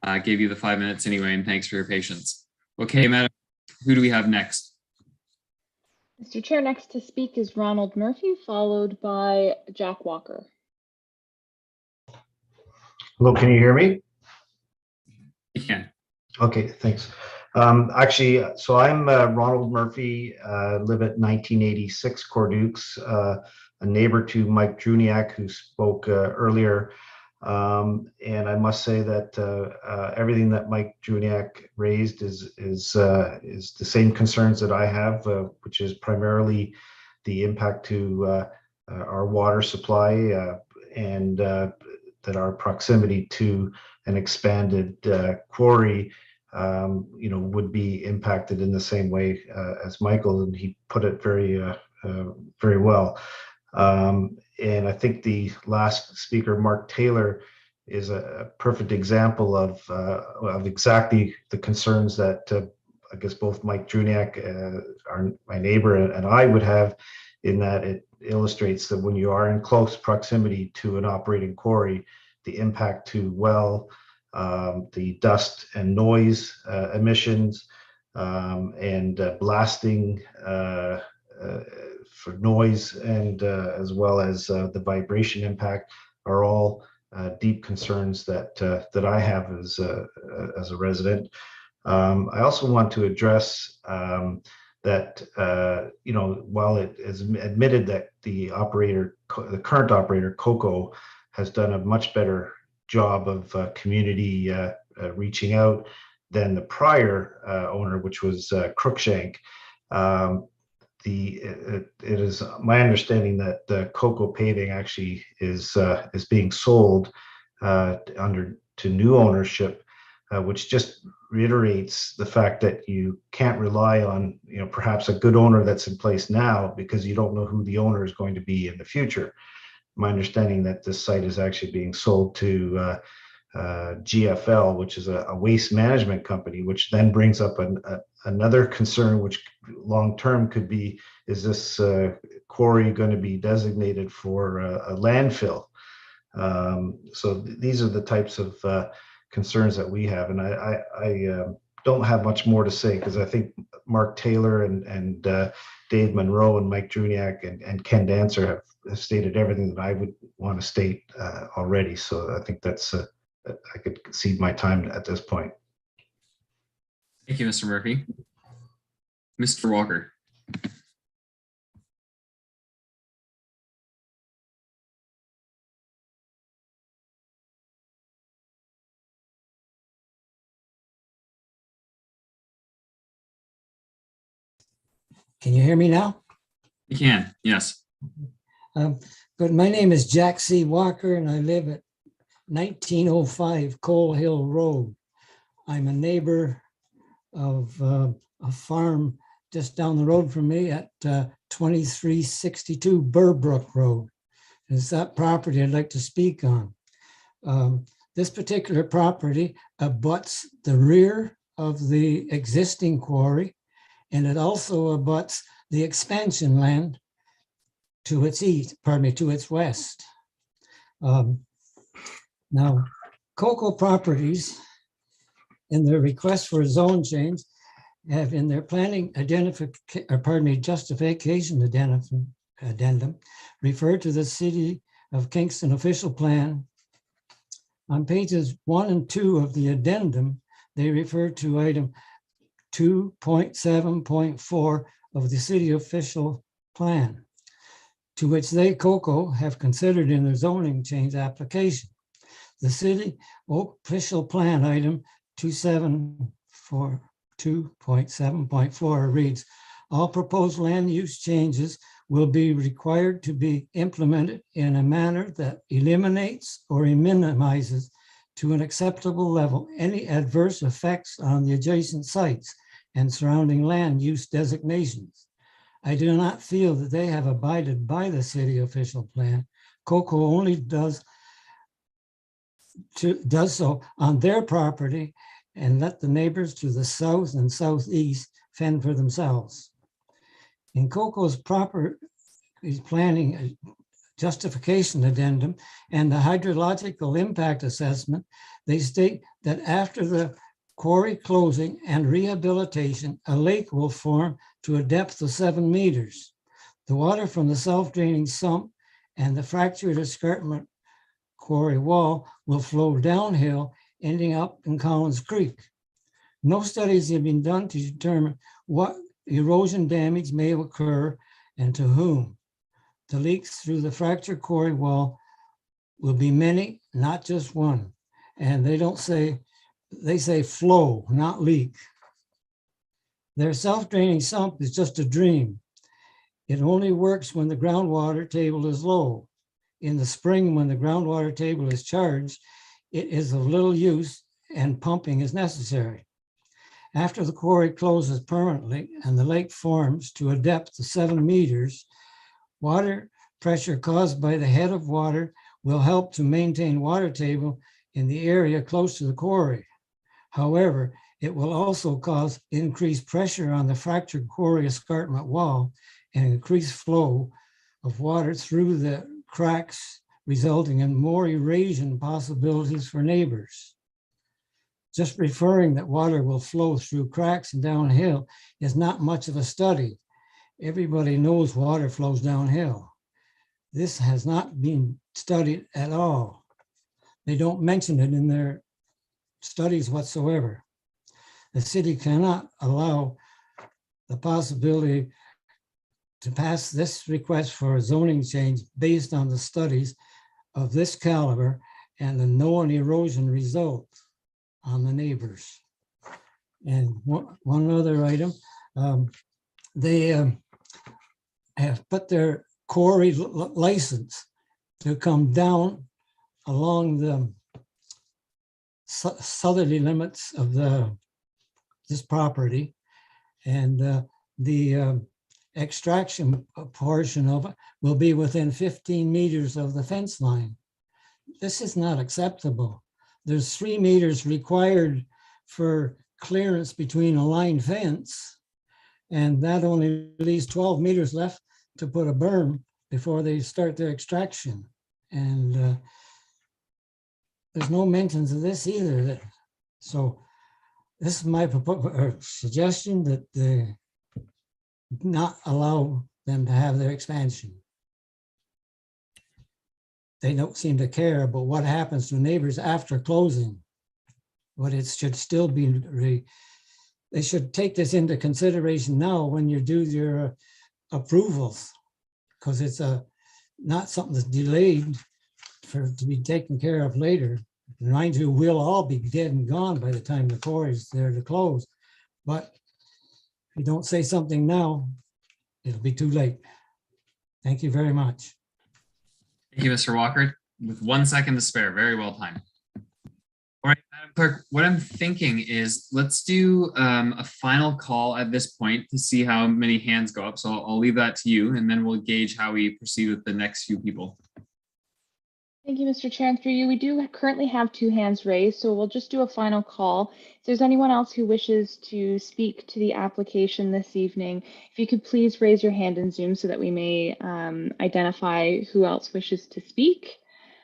I gave you the 5 minutes anyway, and thanks for your patience. Okay, Madam, who do we have next? Mr. Chair, next to speak is Ronald Murphy, followed by Jack Walker. Hello, can you hear me? You can. Okay, thanks. Actually, so I'm Ronald Murphy, live at 1986 Cordukes, a neighbor to Mike Druniak, who spoke earlier. And I must say that everything that Mike Druniak raised is the same concerns that I have, which is primarily the impact to our water supply and that our proximity to an expanded quarry would be impacted in the same way as Michael, and he put it very well. And I think the last speaker, Mark Taylor, is a perfect example of exactly the concerns that I guess both Mike Druniak, my neighbor, and I would have, in that it illustrates that when you are in close proximity to an operating quarry, the impact to the dust and noise emissions and blasting for noise, and as well as the vibration impact are all deep concerns that I have as a resident. I also want to address that while it is admitted that the current operator, Coco, has done a much better job of community reaching out than the prior owner, which was Crookshank. It is my understanding that the Coco paving actually is being sold to new ownership, which just reiterates the fact that you can't rely on perhaps a good owner that's in place now, because you don't know who the owner is going to be in the future. My understanding that this site is actually being sold to GFL, which is a waste management company, which then brings up another concern, which long-term could be, is this quarry going to be designated for a landfill? So these are the types of concerns that we have. And I don't have much more to say, because I think Mark Taylor and Dave Monroe and Mike Druniak and Ken Dancer have stated everything that I would want to state already. So I think that's I could cede my time at this point. Thank you, Mr. Murphy. Mr. Walker. Can you hear me now? You can, yes. Good. My name is Jack C. Walker, and I live at 1905 Coal Hill Road. I'm a neighbor of a farm just down the road from me at 2362 Burbrook Road. It's that property I'd like to speak on. This particular property abuts the rear of the existing quarry, and it also abuts the expansion land to its east, to its west. Now, Coco Properties, in their request for a zone change, have in their planning justification addendum referred to the City of Kingston official plan. On pages 1 and 2 of the addendum, they refer to item 2.7.4 of the city official plan, to which they, Coco, have considered in their zoning change application. The city official plan item 2.7.4 reads, all proposed land use changes will be required to be implemented in a manner that eliminates or minimizes to an acceptable level any adverse effects on the adjacent sites and surrounding land use designations. I do not feel that they have abided by the city official plan. Coco only does so on their property and let the neighbors to the south and southeast fend for themselves. In Coco's proper, he's planning a justification addendum and the hydrological impact assessment, they state that after the quarry closing and rehabilitation, a lake will form to a depth of 7 meters. The water from the self-draining sump and the fractured escarpment quarry wall will flow downhill, ending up in Collins Creek. No studies have been done to determine what erosion damage may occur and to whom. The leaks through the fractured quarry wall will be many, not just one. And they say flow, not leak. Their self-draining sump is just a dream. It only works when the groundwater table is low. In the spring, when the groundwater table is charged, it is of little use and pumping is necessary. After the quarry closes permanently and the lake forms to a depth of 7 meters, water pressure caused by the head of water will help to maintain water table in the area close to the quarry. However, it will also cause increased pressure on the fractured quarry escarpment wall and increased flow of water through the cracks, resulting in more erosion possibilities for neighbors. Just referring that water will flow through cracks and downhill is not much of a study. Everybody knows water flows downhill. This has not been studied at all. They don't mention it in their studies whatsoever. The city cannot allow the possibility to pass this request for a zoning change based on the studies of this caliber and the known erosion result on the neighbors. And one other item, they have put their quarry license to come down along the southerly limits of this property, and the extraction portion of it will be within 15 meters of the fence line. This is not acceptable. There's 3 meters required for clearance between a line fence, and that only leaves 12 meters left to put a berm before they start their extraction. And there's no mentions of this either. So this is my suggestion that they not allow them to have their expansion. They don't seem to care about what happens to neighbors after closing. But it should still be, they should take this into consideration now when you do your approvals, because it's not something that's delayed to be taken care of later. Mind you, we'll all be dead and gone by the time the quarry is there to close. But if you don't say something now, it'll be too late. Thank you very much. Thank you, Mr. Walker. With 1 second to spare, very well timed. All right, Madam Clerk, what I'm thinking is let's do a final call at this point to see how many hands go up. So I'll leave that to you, and then we'll gauge how we proceed with the next few people. Thank you, Mr. Chair. And through you, we do currently have 2 hands raised, so we'll just do a final call. If there's anyone else who wishes to speak to the application this evening, if you could please raise your hand in Zoom so that we may identify who else wishes to speak.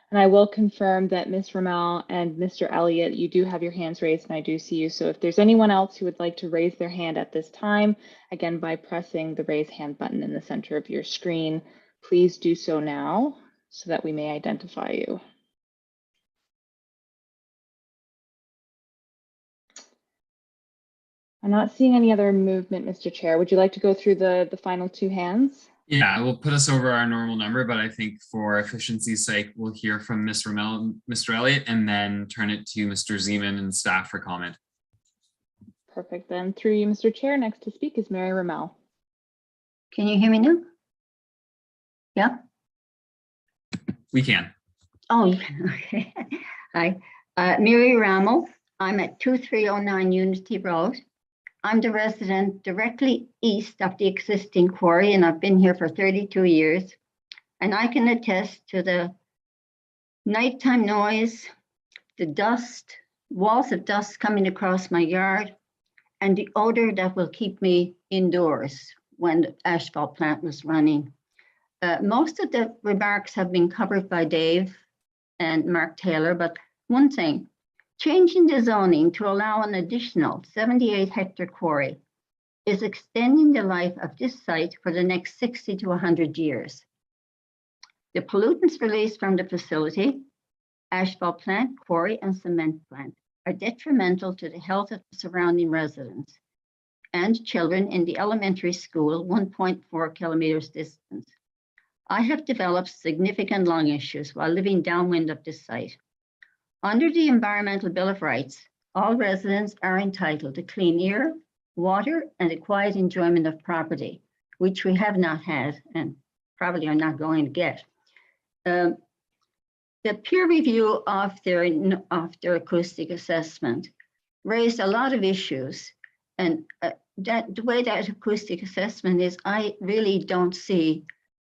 And I will confirm that Ms. Ramel and Mr. Elliott, you do have your hands raised and I do see you. So if there's anyone else who would like to raise their hand at this time, again, by pressing the raise hand button in the center of your screen, please do so now so that we may identify you. I'm not seeing any other movement, Mr. Chair. Would you like to go through the final 2 hands? Yeah, we'll put us over our normal number, but I think for efficiency's sake, we'll hear from Ms. Ramel and Mr. Elliott, and then turn it to Mr. Zeman and staff for comment. Perfect. Then through you, Mr. Chair, next to speak is Mary Ramel. Can you hear me now? Yeah? We can. Oh, okay. Hi, Mary Ramel. I'm at 2309 Unity Road. I'm the resident directly east of the existing quarry, and I've been here for 32 years. And I can attest to the nighttime noise, the dust, walls of dust coming across my yard, and the odor that will keep me indoors when the asphalt plant was running. Most of the remarks have been covered by Dave and Mark Taylor, but one thing, changing the zoning to allow an additional 78-hectare quarry is extending the life of this site for the next 60 to 100 years. The pollutants released from the facility, asphalt plant, quarry, and cement plant, are detrimental to the health of the surrounding residents and children in the elementary school 1.4 kilometers distance. I have developed significant lung issues while living downwind of this site. Under the Environmental Bill of Rights, all residents are entitled to clean air, water, and the quiet enjoyment of property, which we have not had and probably are not going to get. The peer review of their acoustic assessment raised a lot of issues, and the way that acoustic assessment is, I really don't see.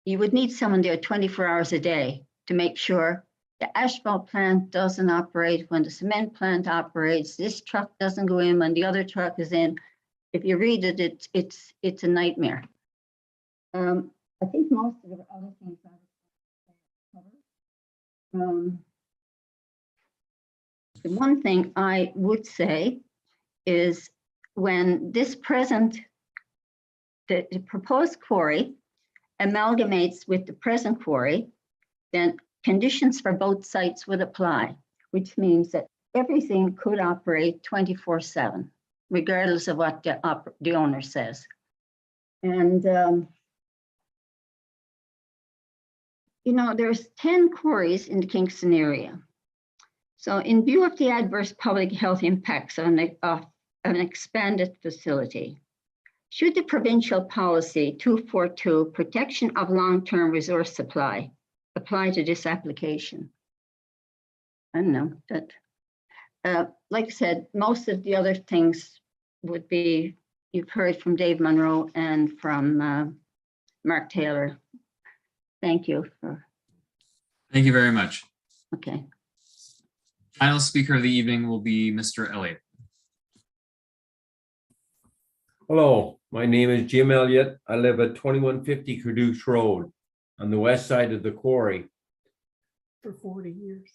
You would need someone there 24 hours a day to make sure the asphalt plant doesn't operate when the cement plant operates. This truck doesn't go in when the other truck is in. If you read it, it's a nightmare. I think most of the other things are covered. The one thing I would say is when this the proposed quarry amalgamates with the present quarry, then conditions for both sites would apply, which means that everything could operate 24/7, regardless of what the owner says. And, you know, there's 10 quarries in the Kingston area. So in view of the adverse public health impacts of an expanded facility, should the provincial policy 242, protection of long-term resource supply, apply to this application? I don't know. That, like I said, most of the other things would be, you've heard from Dave Monroe and from Mark Taylor. Thank you. Thank you very much. Okay. Final speaker of the evening will be Mr. Elliott. Hello, my name is Jim Elliott. I live at 2150 Cardukes Road on the west side of the quarry. For 40 years.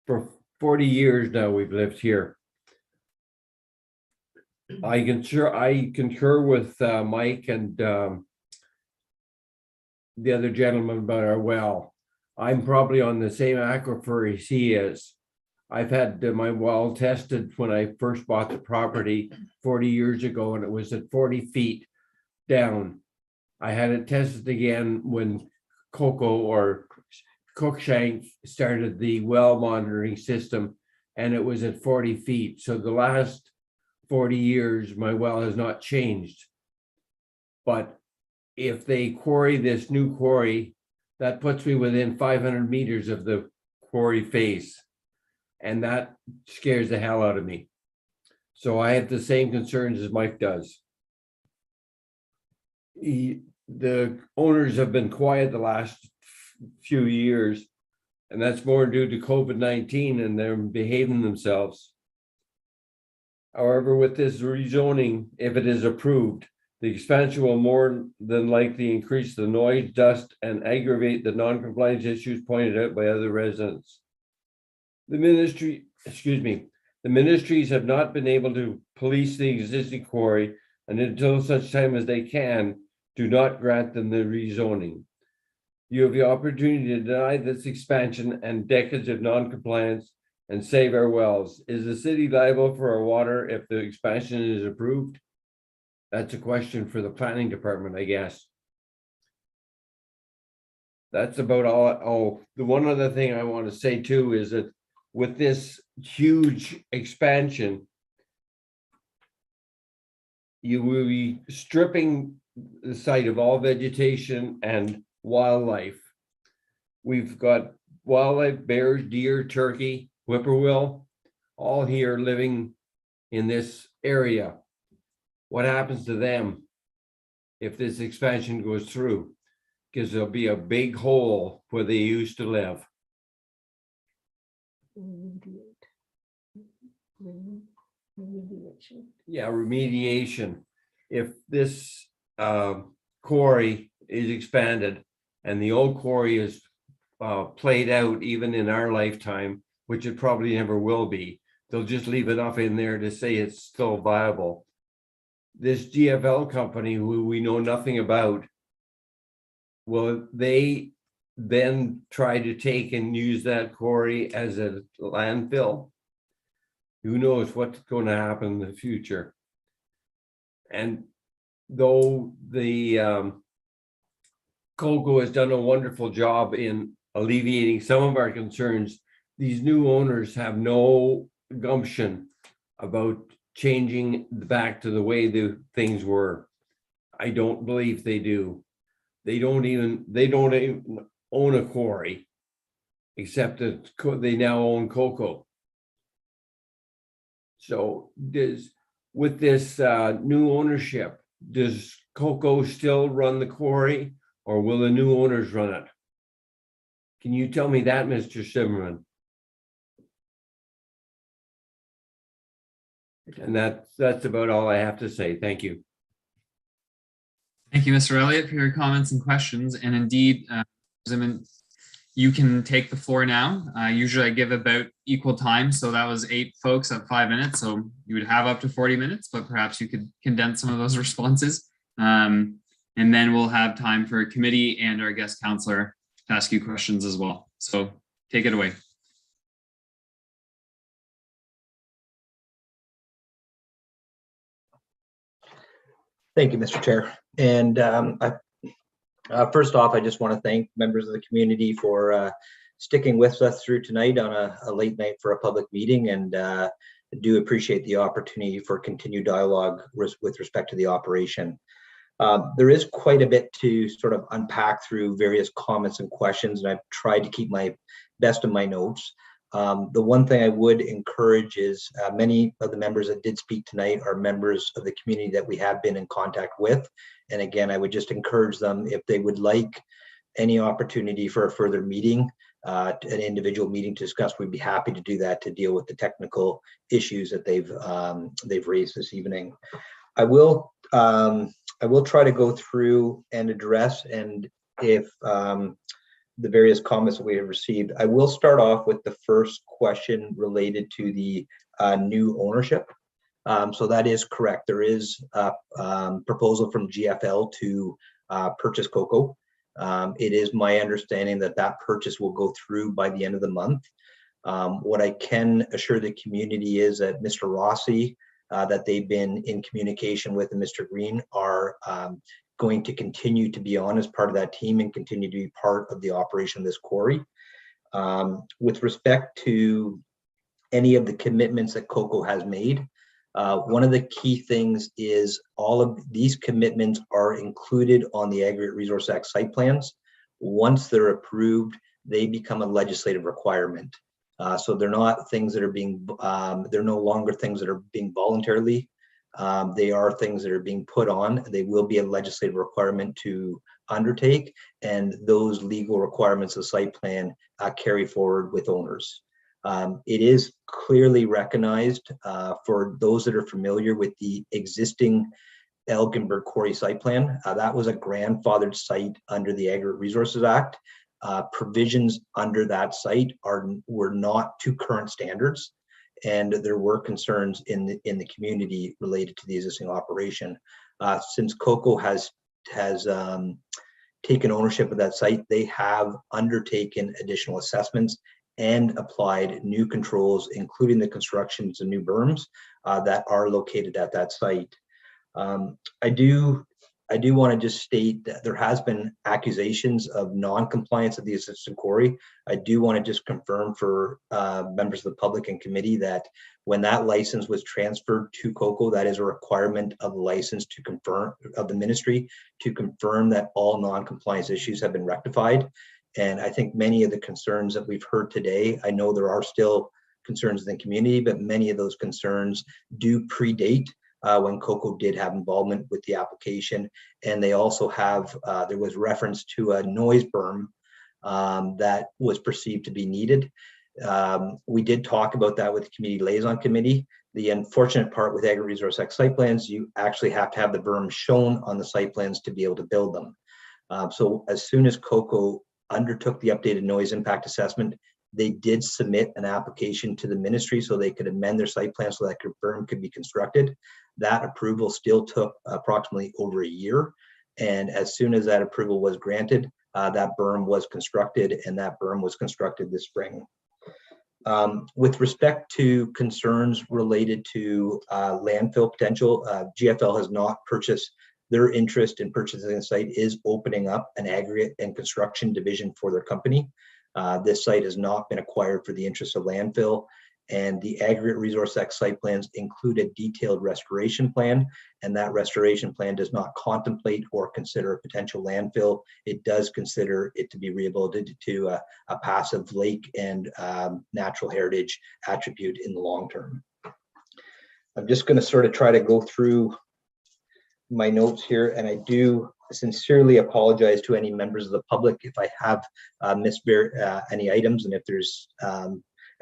For 40 years now we've lived here. I concur with Mike and the other gentleman about our well. I'm probably on the same aquifer as he is. I've had my well tested when I first bought the property 40 years ago, and it was at 40 feet down. I had it tested again when Coco or Cookshank started the well monitoring system, and it was at 40 feet. So the last 40 years, my well has not changed. But if they quarry this new quarry, that puts me within 500 meters of the quarry face. And that scares the hell out of me. So I have the same concerns as Mike does. The owners have been quiet the last few years, and that's more due to COVID-19 and they're behaving themselves. However, with this rezoning, if it is approved, the expansion will more than likely increase the noise, dust, and aggravate the non-compliance issues pointed out by other residents. The ministries have not been able to police the existing quarry, and until such time as they can, do not grant them the rezoning. You have the opportunity to deny this expansion and decades of non-compliance and save our wells. Is the city liable for our water if the expansion is approved? That's a question for the planning department, I guess. That's about all. Oh, the one other thing I want to say too is that with this huge expansion, you will be stripping the site of all vegetation and wildlife. We've got wildlife, bears, deer, turkey, whippoorwill, all here living in this area. What happens to them if this expansion goes through? Because there'll be a big hole where they used to live. Remediation. Yeah, remediation. If this quarry is expanded and the old quarry is played out even in our lifetime, which it probably never will be, they'll just leave enough in there to say it's still viable. This GFL company, who we know nothing about, will they then try to take and use that quarry as a landfill? Who knows what's going to happen in the future? And though the Coco has done a wonderful job in alleviating some of our concerns, these new owners have no gumption about changing back to the way the things were. I don't believe they do. They don't even own a quarry, except that they now own Coco. So with this new ownership, does Coco still run the quarry, or will the new owners run it? Can you tell me that, Mr. Zimmerman? And that's about all I have to say. Thank you. Thank you, Mr. Elliott, for your comments and questions. And indeed, Zimmerman, you can take the floor now. Usually I give about equal time. So that was 8 folks at 5 minutes. So you would have up to 40 minutes, but perhaps you could condense some of those responses. And then we'll have time for committee and our guest counselor to ask you questions as well. So take it away. Thank you, Mr. Chair. And first off, I just want to thank members of the community for sticking with us through tonight on a late night for a public meeting, and I do appreciate the opportunity for continued dialogue with respect to the operation. There is quite a bit to sort of unpack through various comments and questions, and I've tried to keep my best of my notes. The one thing I would encourage is many of the members that did speak tonight are members of the community that we have been in contact with. And again, I would just encourage them, if they would like any opportunity for a further meeting, an individual meeting to discuss, we'd be happy to do that, to deal with the technical issues that they've raised this evening. I will try to go through and address, and if the various comments that we have received. I will start off with the first question related to the new ownership. So that is correct. There is a proposal from GFL to purchase Coco. It is my understanding that that purchase will go through by the end of the month. What I can assure the community is that Mr. Rossi, that they've been in communication with, and Mr. Green are going to continue to be on as part of that team and continue to be part of the operation of this quarry. With respect to any of the commitments that Coco has made, one of the key things is all of these commitments are included on the Aggregate Resource Act site plans. Once they're approved, they become a legislative requirement. So they're not things that are being, they're no longer things that are being voluntarily. They are things that are being put on. They will be a legislative requirement to undertake, and those legal requirements of site plan carry forward with owners. It is clearly recognized for those that are familiar with the existing Elginberg Quarry site plan. That was a grandfathered site under the Aggregate Resources Act. Provisions under that site were not to current standards, and there were concerns in the community related to the existing operation. Since Coco has taken ownership of that site, they have undertaken additional assessments and applied new controls, including the constructions of new berms that are located at that site. I do want to just state that there has been accusations of non-compliance of the existing quarry. I do want to just confirm for members of the public and committee that when that license was transferred to Coco, that is a requirement of the license to confirm, of the ministry, to confirm that all non-compliance issues have been rectified. And I think many of the concerns that we've heard today, I know there are still concerns in the community, but many of those concerns do predate when Coco did have involvement with the application. And they also have, there was reference to a noise berm that was perceived to be needed. We did talk about that with the Community Liaison Committee. The unfortunate part with agri-resource Act site plans, you actually have to have the berm shown on the site plans to be able to build them. So as soon as COCO undertook the updated noise impact assessment, they did submit an application to the ministry so they could amend their site plan so that berm could be constructed. That approval still took approximately over a year. And as soon as that approval was granted, that berm was constructed, and that berm was constructed this spring. With respect to concerns related to landfill potential, GFL has not purchased. Their interest in purchasing the site is opening up an aggregate and construction division for their company. This site has not been acquired for the interest of landfill, and the aggregate resource Act site plans include a detailed restoration plan, and that restoration plan does not contemplate or consider a potential landfill. It does consider it to be rehabilitated to a passive lake and natural heritage attribute in the long term. I'm just going to sort of try to go through my notes here, and I do sincerely apologize to any members of the public if I have missed any items, and if there's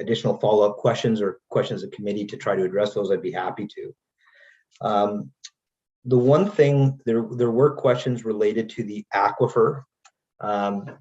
additional follow-up questions or questions of committee to try to address those, I'd be happy to. The one thing, there were questions related to the aquifer.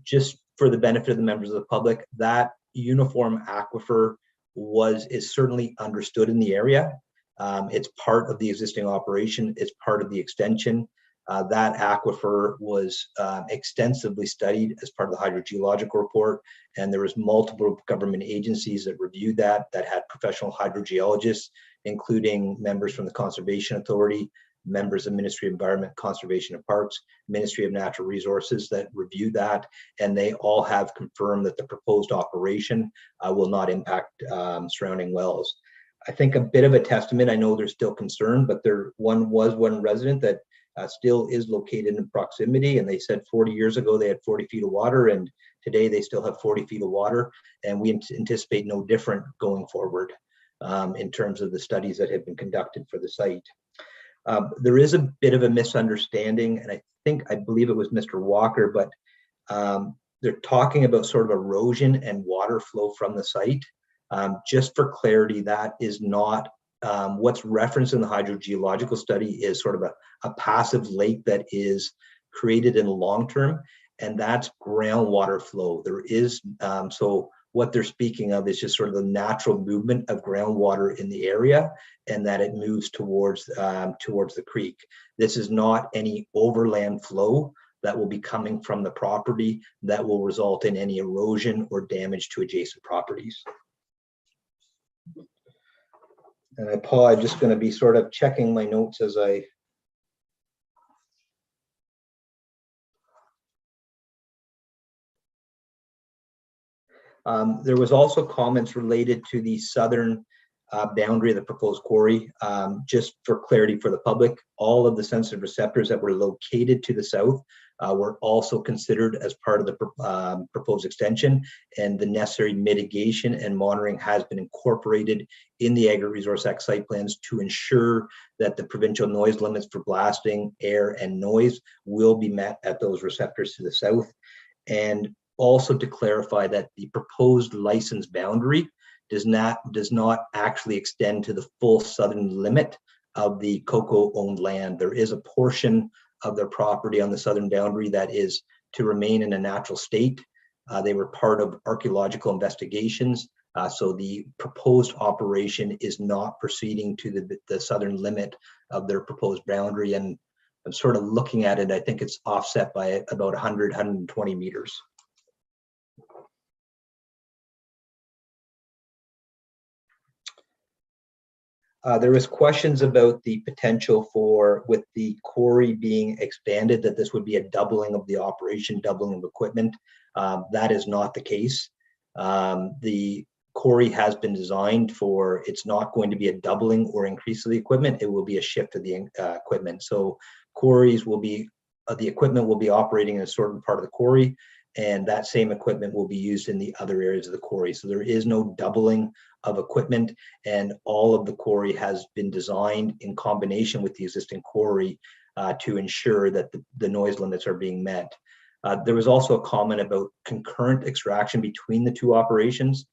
Just for the benefit of the members of the public, that uniform aquifer is certainly understood in the area. It's part of the existing operation. It's part of the extension. That aquifer was extensively studied as part of the hydrogeological report, and there was multiple government agencies that reviewed that had professional hydrogeologists, including members from the Conservation Authority, members of Ministry of Environment, Conservation and Parks, Ministry of Natural Resources that reviewed that, and they all have confirmed that the proposed operation will not impact surrounding wells. I think a bit of a testament, I know there's still concern, but there was one resident that still is located in proximity, and they said 40 years ago they had 40 feet of water, and today they still have 40 feet of water, and we anticipate no different going forward in terms of the studies that have been conducted for the site. There is a bit of a misunderstanding, and I believe it was Mr. Walker, but they're talking about sort of erosion and water flow from the site. Just for clarity, that is not what's referenced in the hydrogeological study is sort of a passive lake that is created in the long term, and that's groundwater flow. There is, so what they're speaking of is just sort of the natural movement of groundwater in the area, and that it moves towards the creek. This is not any overland flow that will be coming from the property that will result in any erosion or damage to adjacent properties. And I'm just going to be sort of checking my notes as I there was also comments related to the southern boundary of the proposed quarry. Just for clarity for the public, all of the sensitive receptors that were located to the south were also considered as part of the proposed extension, and the necessary mitigation and monitoring has been incorporated in the Agri-Resource Act site plans to ensure that the provincial noise limits for blasting, air, and noise will be met at those receptors to the south. And also to clarify that the proposed license boundary does not actually extend to the full southern limit of the COCO owned land. There is a portion of their property on the southern boundary that is to remain in a natural state. They were part of archaeological investigations. So the proposed operation is not proceeding to the southern limit of their proposed boundary. And I'm sort of looking at it, I think it's offset by about 100, 120 meters. There was questions about the potential for, with the quarry being expanded, that this would be a doubling of the operation, doubling of equipment. That is not the case. The quarry has been designed for, it's not going to be a doubling or increase of the equipment, it will be a shift of the equipment. So quarries will be, the equipment will be operating in a certain part of the quarry, and that same equipment will be used in the other areas of the quarry. So there is no doubling of equipment, and all of the quarry has been designed in combination with the existing quarry to ensure that the noise limits are being met. There was also a comment about concurrent extraction between the two operations.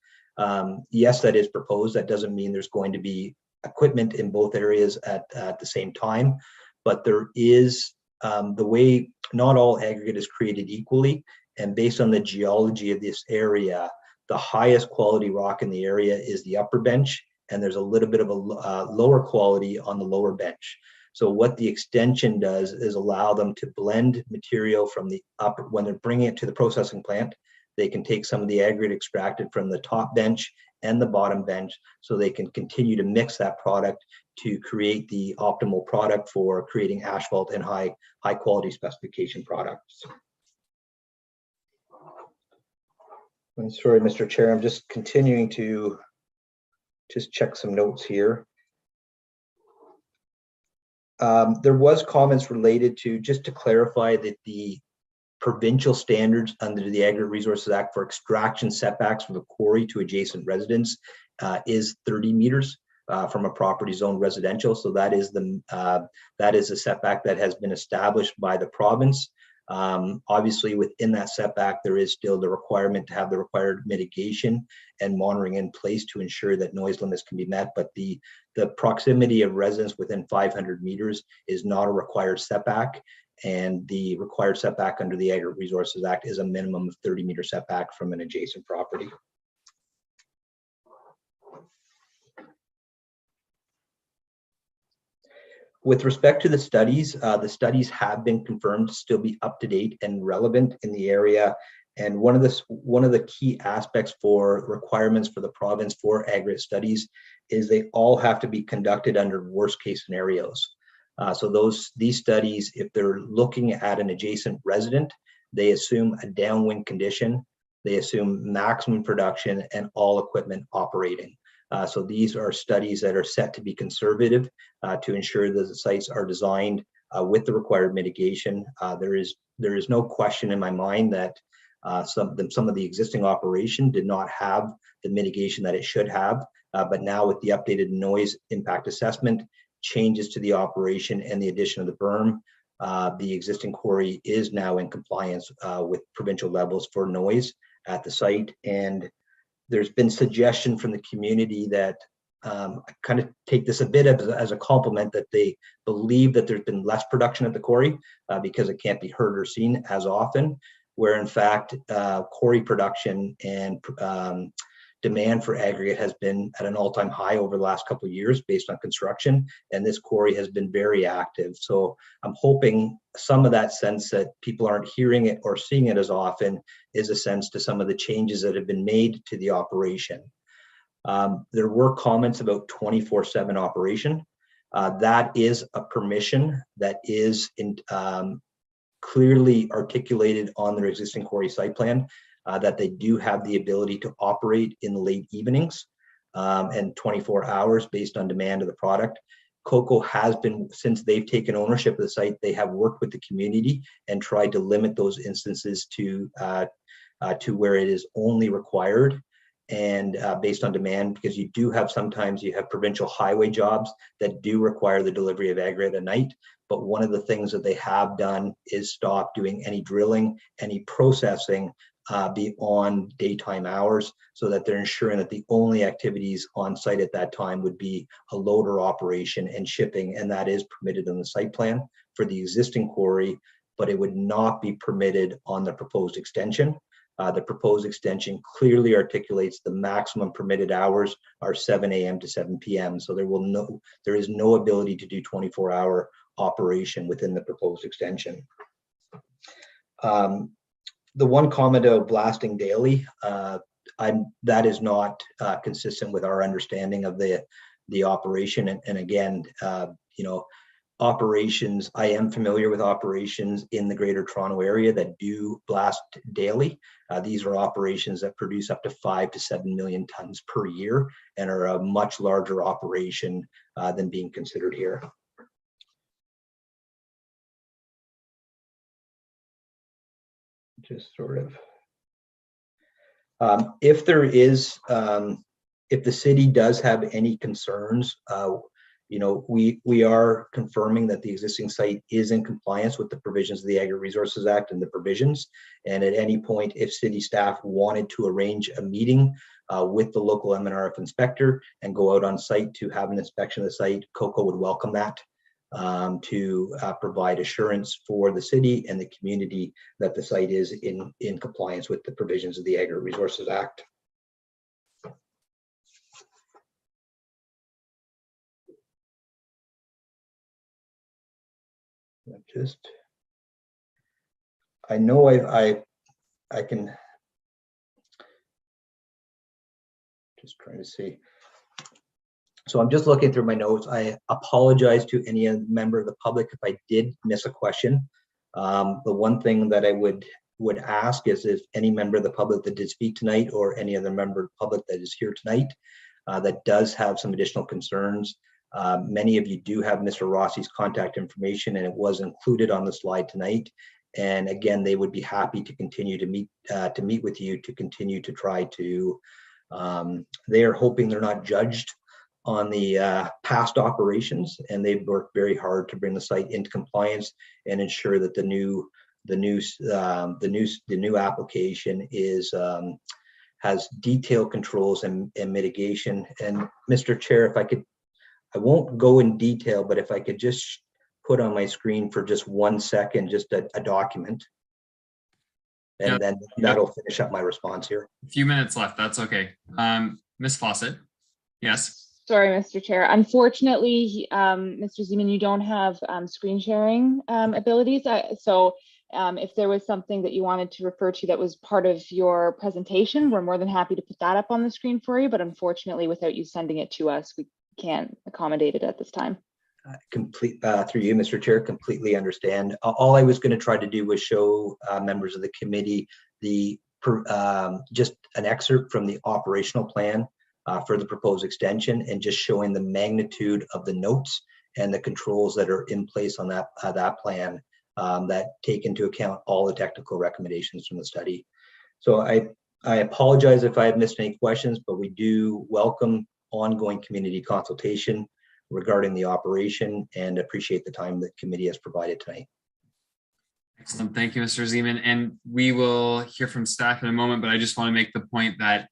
Yes, that is proposed. That doesn't mean there's going to be equipment in both areas at the same time. But there is the way not all aggregate is created equally, and based on the geology of this area, the highest quality rock in the area is the upper bench, and there's a little bit of a lower quality on the lower bench. So what the extension does is allow them to blend material from the upper, when they're bringing it to the processing plant, they can take some of the aggregate extracted from the top bench and the bottom bench, so they can continue to mix that product to create the optimal product for creating asphalt and high quality specification products. I'm sorry, Mr. Chair, I'm just continuing to just check some notes here. There was comments related to, just to clarify, that the provincial standards under the Aggregate Resources Act for extraction setbacks from the quarry to adjacent residents is 30 meters from a property zone residential. So that is a setback that has been established by the province. Obviously, within that setback, there is still the requirement to have the required mitigation and monitoring in place to ensure that noise limits can be met. But the proximity of residents within 500 meters is not a required setback. And the required setback under the Aggregate Resources Act is a minimum of 30-meter setback from an adjacent property. With respect to the studies have been confirmed to still be up to date and relevant in the area. And one of the key aspects for requirements for the province for aggregate studies is they all have to be conducted under worst case scenarios. So these studies, if they're looking at an adjacent resident, they assume a downwind condition, they assume maximum production and all equipment operating. So these are studies that are set to be conservative to ensure that the sites are designed with the required mitigation. There is no question in my mind that some of the existing operation did not have the mitigation that it should have, but now with the updated noise impact assessment, changes to the operation and the addition of the berm, the existing quarry is now in compliance with provincial levels for noise at the site. And there's been suggestion from the community that I kind of take this a bit as a compliment, that they believe that there's been less production at the quarry because it can't be heard or seen as often, where in fact quarry production and demand for aggregate has been at an all-time high over the last couple of years based on construction, and this quarry has been very active. So I'm hoping some of that sense that people aren't hearing it or seeing it as often is a sense to some of the changes that have been made to the operation. There were comments about 24/7 operation. That is a permission that is clearly articulated on their existing quarry site plan, that they do have the ability to operate in the late evenings and 24 hours based on demand of the product. Coco has been, since they've taken ownership of the site, they have worked with the community and tried to limit those instances to where it is only required and based on demand, because you do have, sometimes you have provincial highway jobs that do require the delivery of aggregate at night. But one of the things that they have done is stop doing any drilling, any processing beyond daytime hours, so that they're ensuring that the only activities on site at that time would be a loader operation and shipping, and that is permitted in the site plan for the existing quarry, but it would not be permitted on the proposed extension. The proposed extension clearly articulates the maximum permitted hours are 7 a.m. to 7 p.m. So there is no ability to do 24-hour operation within the proposed extension. The one comment of blasting daily, that is not consistent with our understanding of the operation. And again, operations, I am familiar with operations in the Greater Toronto area that do blast daily. These are operations that produce up to 5 to 7 million tons per year and are a much larger operation than being considered here. Just sort of, if there is, if the city does have any concerns, we are confirming that the existing site is in compliance with the provisions of the Aggregate Resources Act and the provisions. And at any point, if city staff wanted to arrange a meeting with the local MNRF inspector and go out on site to have an inspection of the site. COCO would welcome that to provide assurance for the city and the community that the site is in compliance with the provisions of the Agri Resources Act. I know I can just trying to see. So I'm just looking through my notes. I apologize to any member of the public if I did miss a question. The one thing that I would ask is if any member of the public that did speak tonight or any other member of the public that is here tonight that does have some additional concerns. Many of you do have Mr. Rossi's contact information, and it was included on the slide tonight. And again, they would be happy to continue to meet with you to continue to try to. They are hoping they're not judged on the past operations, and they've worked very hard to bring the site into compliance and ensure that the new application is has detailed controls and mitigation. And Mr. Chair, if I could, I won't go in detail, but if I could just put on my screen for just 1 second, just a document. And then that'll finish up my response here. A few minutes left, that's okay. Ms. Fawcett, yes. Sorry, Mr. Chair. Unfortunately, Mr. Zeman, you don't have screen sharing abilities. So if there was something that you wanted to refer to that was part of your presentation, we're more than happy to put that up on the screen for you. But unfortunately, without you sending it to us, we can't accommodate it at this time. Through you, Mr. Chair, completely understand. All I was going to try to do was show members of the committee the just an excerpt from the operational plan for the proposed extension, and just showing the magnitude of the notes and the controls that are in place on that plan that take into account all the technical recommendations from the study. So I apologize if I have missed any questions, but we do welcome ongoing community consultation regarding the operation and appreciate the time that committee has provided tonight. Excellent. Thank you, Mr. Zeman. And we will hear from staff in a moment, but I just want to make the point that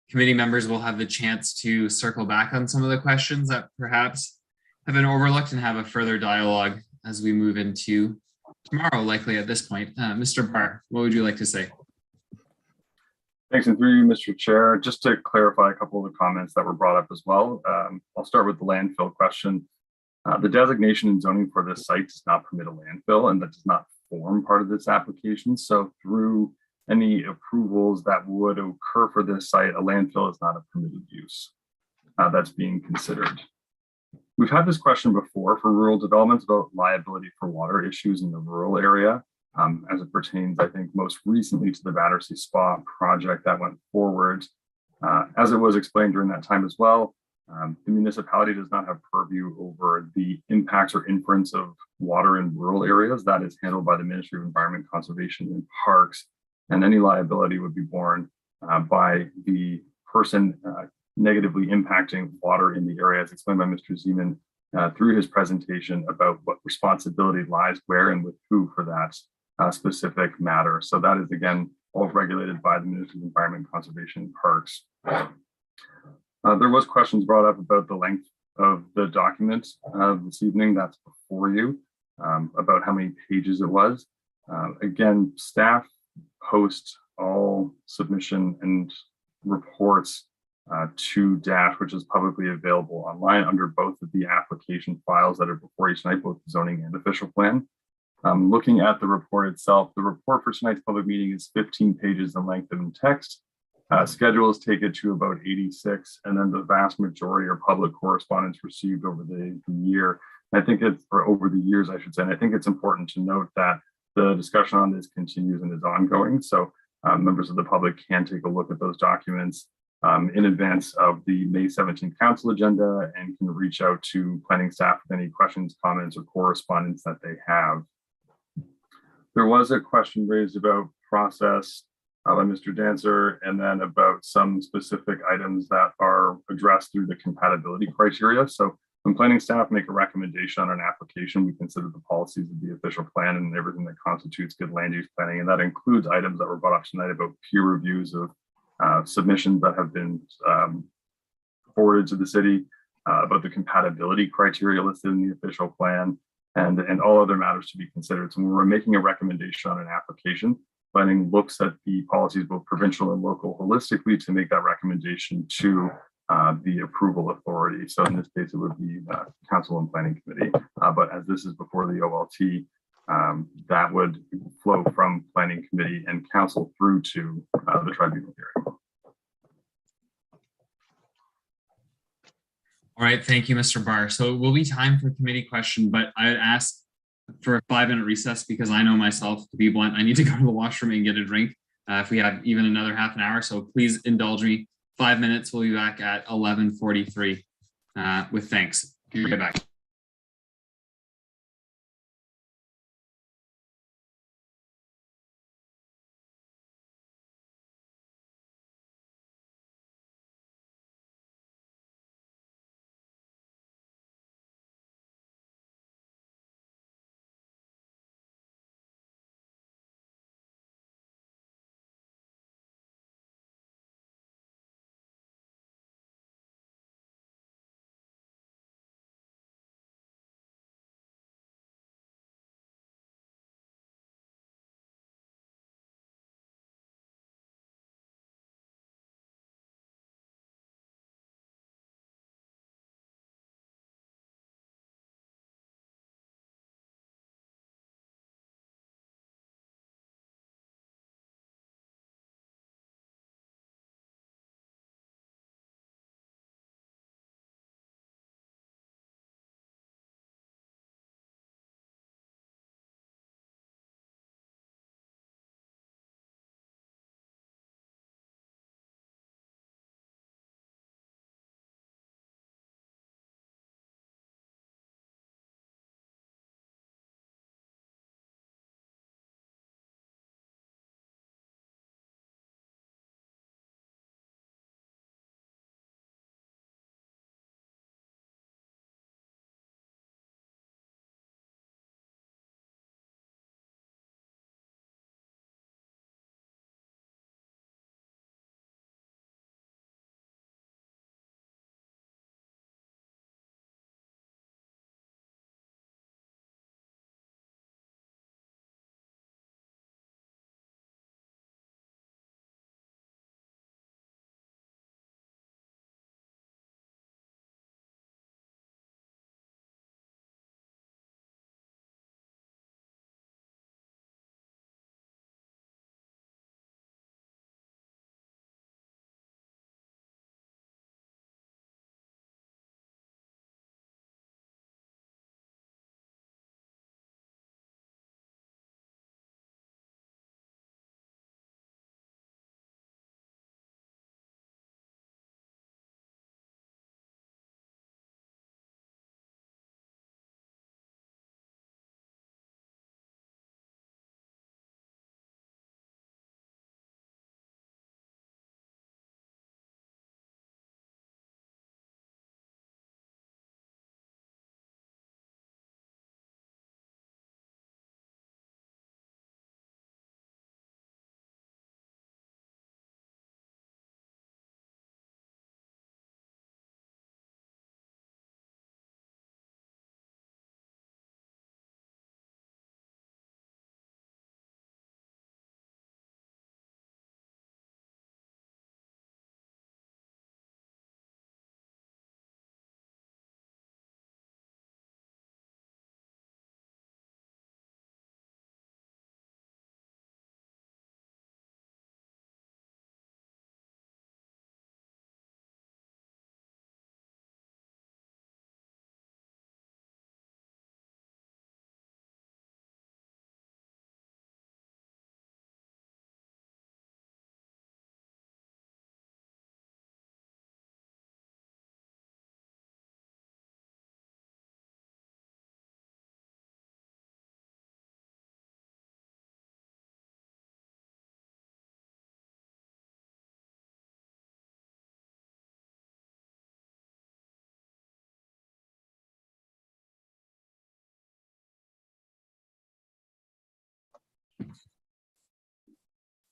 committee members will have the chance to circle back on some of the questions that perhaps have been overlooked and have a further dialogue as we move into tomorrow, likely at this point. Mr. Barr, what would you like to say? Thanks, and through you, Mr. Chair, just to clarify a couple of the comments that were brought up as well. I'll start with the landfill question. The designation and zoning for this site does not permit a landfill, and that does not form part of this application. So through any approvals that would occur for this site, a landfill is not a permitted use that's being considered. We've had this question before for rural developments about liability for water issues in the rural area. As it pertains, I think, most recently to the Battersea Spa project that went forward. As it was explained during that time as well, the municipality does not have purview over the impacts or inference of water in rural areas. That is handled by the Ministry of Environment, Conservation and Parks, and any liability would be borne by the person negatively impacting water in the area, as explained by Mr. Zeman through his presentation about what responsibility lies where and with who for that specific matter. So that is, again, all regulated by the Ministry of Environment, Conservation and Parks. There was questions brought up about the length of the document this evening that's before you, about how many pages it was. Again, staff host all submission and reports to DASH, which is publicly available online under both of the application files that are before you tonight, both the zoning and official plan. Looking at the report itself, the report for tonight's public meeting is 15 pages in length and in text. Schedules take it to about 86, and then the vast majority are public correspondence received over the year. I think it's, or over the years, I should say. And I think it's important to note that the discussion on this continues and is ongoing. So members of the public can take a look at those documents in advance of the May 17th council agenda and can reach out to planning staff with any questions, comments, or correspondence that they have. There was a question raised about process by Mr. Dancer, and then about some specific items that are addressed through the compatibility criteria. So when planning staff make a recommendation on an application, we consider the policies of the official plan and everything that constitutes good land use planning. And that includes items that were brought up tonight about peer reviews of submissions that have been forwarded to the city about the compatibility criteria listed in the official plan, and all other matters to be considered. So when we're making a recommendation on an application, planning looks at the policies, both provincial and local, holistically to make that recommendation to the approval authority. So in this case, it would be Council and Planning Committee. But as this is before the OLT, that would flow from Planning Committee and Council through to the tribunal hearing. All right, thank you, Mr. Barr. So it will be time for committee question, but I would ask for a 5-minute recess because I know myself, to be blunt, I need to go to the washroom and get a drink if we have even another half an hour. So please indulge me. 5 minutes. We'll be back at 11:43 with thanks. Be right back.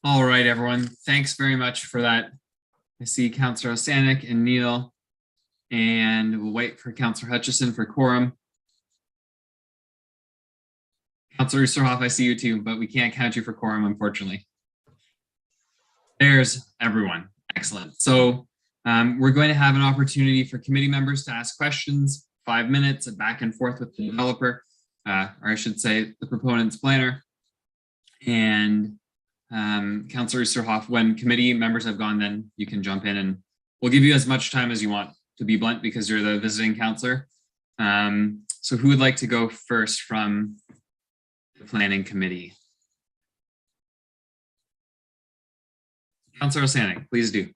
All right, everyone. Thanks very much for that. I see Councillor Osanek and Neil, and we'll wait for Councillor Hutchison for quorum. Councillor Oosterhoff, I see you too, but we can't count you for quorum, unfortunately. There's everyone. Excellent. So we're going to have an opportunity for committee members to ask questions, 5 minutes, a back and forth with the developer, or I should say the proponent's planner. And Councillor Oosterhoff, when committee members have gone, then you can jump in, and we'll give you as much time as you want, to be blunt, because you're the visiting councillor. So who would like to go first from the planning committee? Councillor Osanek, please do.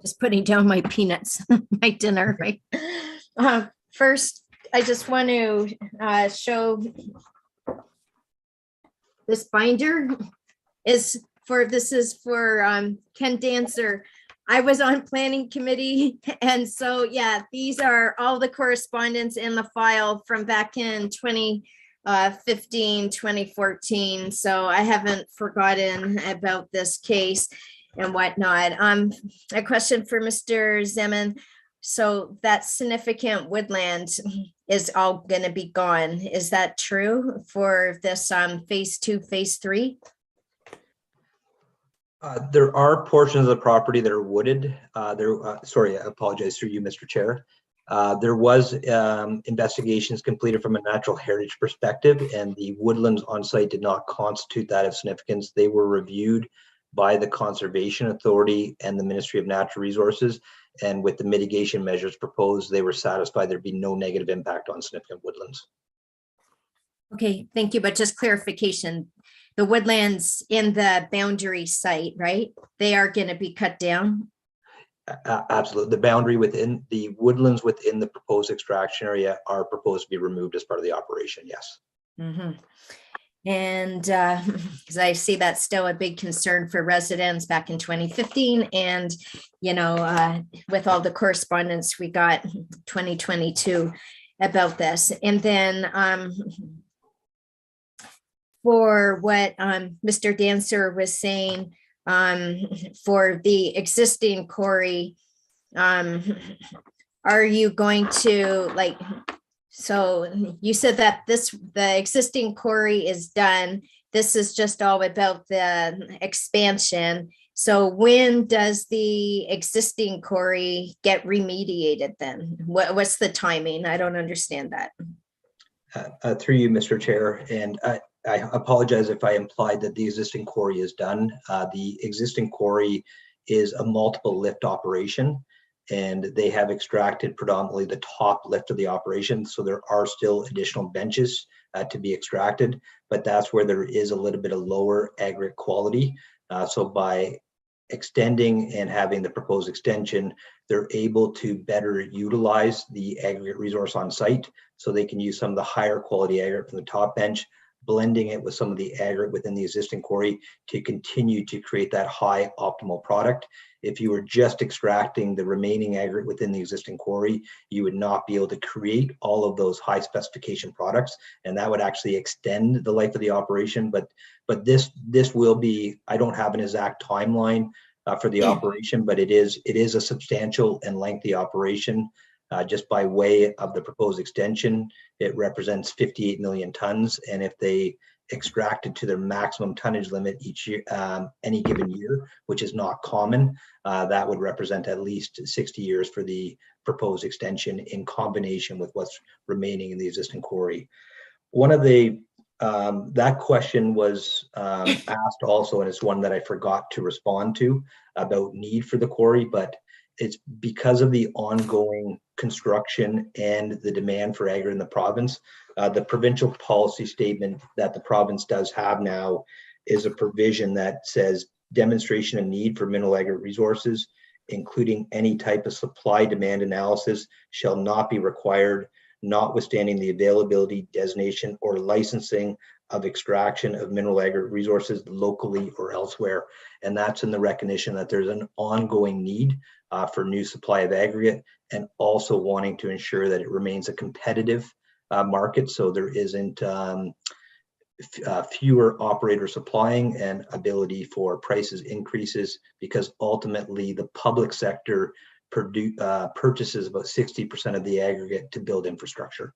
Just putting down my peanuts, my dinner, right? First, I just want to show this binder is for Ken Dancer. I was on planning committee, and so yeah, these are all the correspondence in the file from back in 2015, 2014. So I haven't forgotten about this case and whatnot. A question for Mr. Zeman. So that significant woodland is all going to be gone. Is that true for this phase 2, phase 3? There are portions of the property that are wooded. Sorry, I apologize through you, Mr. Chair. There was investigations completed from a natural heritage perspective, and the woodlands on site did not constitute that of significance. They were reviewed by the Conservation Authority and the Ministry of Natural Resources, and with the mitigation measures proposed, they were satisfied there'd be no negative impact on significant woodlands. Okay, thank you. But just clarification, the woodlands in the boundary site, right? They are going to be cut down? Absolutely. The boundary within the woodlands within the proposed extraction area are proposed to be removed as part of the operation, yes. Mm-hmm. And because I see that's still a big concern for residents back in 2015, and you know, with all the correspondence we got 2022 about this. And then for what Mr. Dancer was saying, for the existing quarry, are you going to so you said that the existing quarry is done. This is just all about the expansion. So when does the existing quarry get remediated then? What's the timing? I don't understand that. Through you, Mr. Chair, and I apologize if I implied that the existing quarry is done. The existing quarry is a multiple lift operation, and they have extracted predominantly the top lift of the operation. So there are still additional benches to be extracted, but that's where there is a little bit of lower aggregate quality. So by extending and having the proposed extension, they're able to better utilize the aggregate resource on site. So they can use some of the higher quality aggregate from the top bench, blending it with some of the aggregate within the existing quarry to continue to create that high optimal product. If you were just extracting the remaining aggregate within the existing quarry, you would not be able to create all of those high specification products, and that would actually extend the life of the operation. But this will be, I don't have an exact timeline for the operation, but it is a substantial and lengthy operation. Just by way of the proposed extension, it represents 58 million tons, and if they extracted to their maximum tonnage limit each year, any given year, which is not common, that would represent at least 60 years for the proposed extension in combination with what's remaining in the existing quarry. One of the that question was asked also, and it's one that I forgot to respond to about need for the quarry, but it's because of the ongoing construction and the demand for aggregate in the province. The provincial policy statement that the province does have now is a provision that says demonstration of need for mineral aggregate resources, including any type of supply demand analysis, shall not be required, notwithstanding the availability, designation, or licensing of extraction of mineral aggregate resources locally or elsewhere. And that's in the recognition that there's an ongoing need for new supply of aggregate, and also wanting to ensure that it remains a competitive market, so there isn't fewer operators applying and ability for prices increases, because ultimately the public sector purchases about 60% of the aggregate to build infrastructure.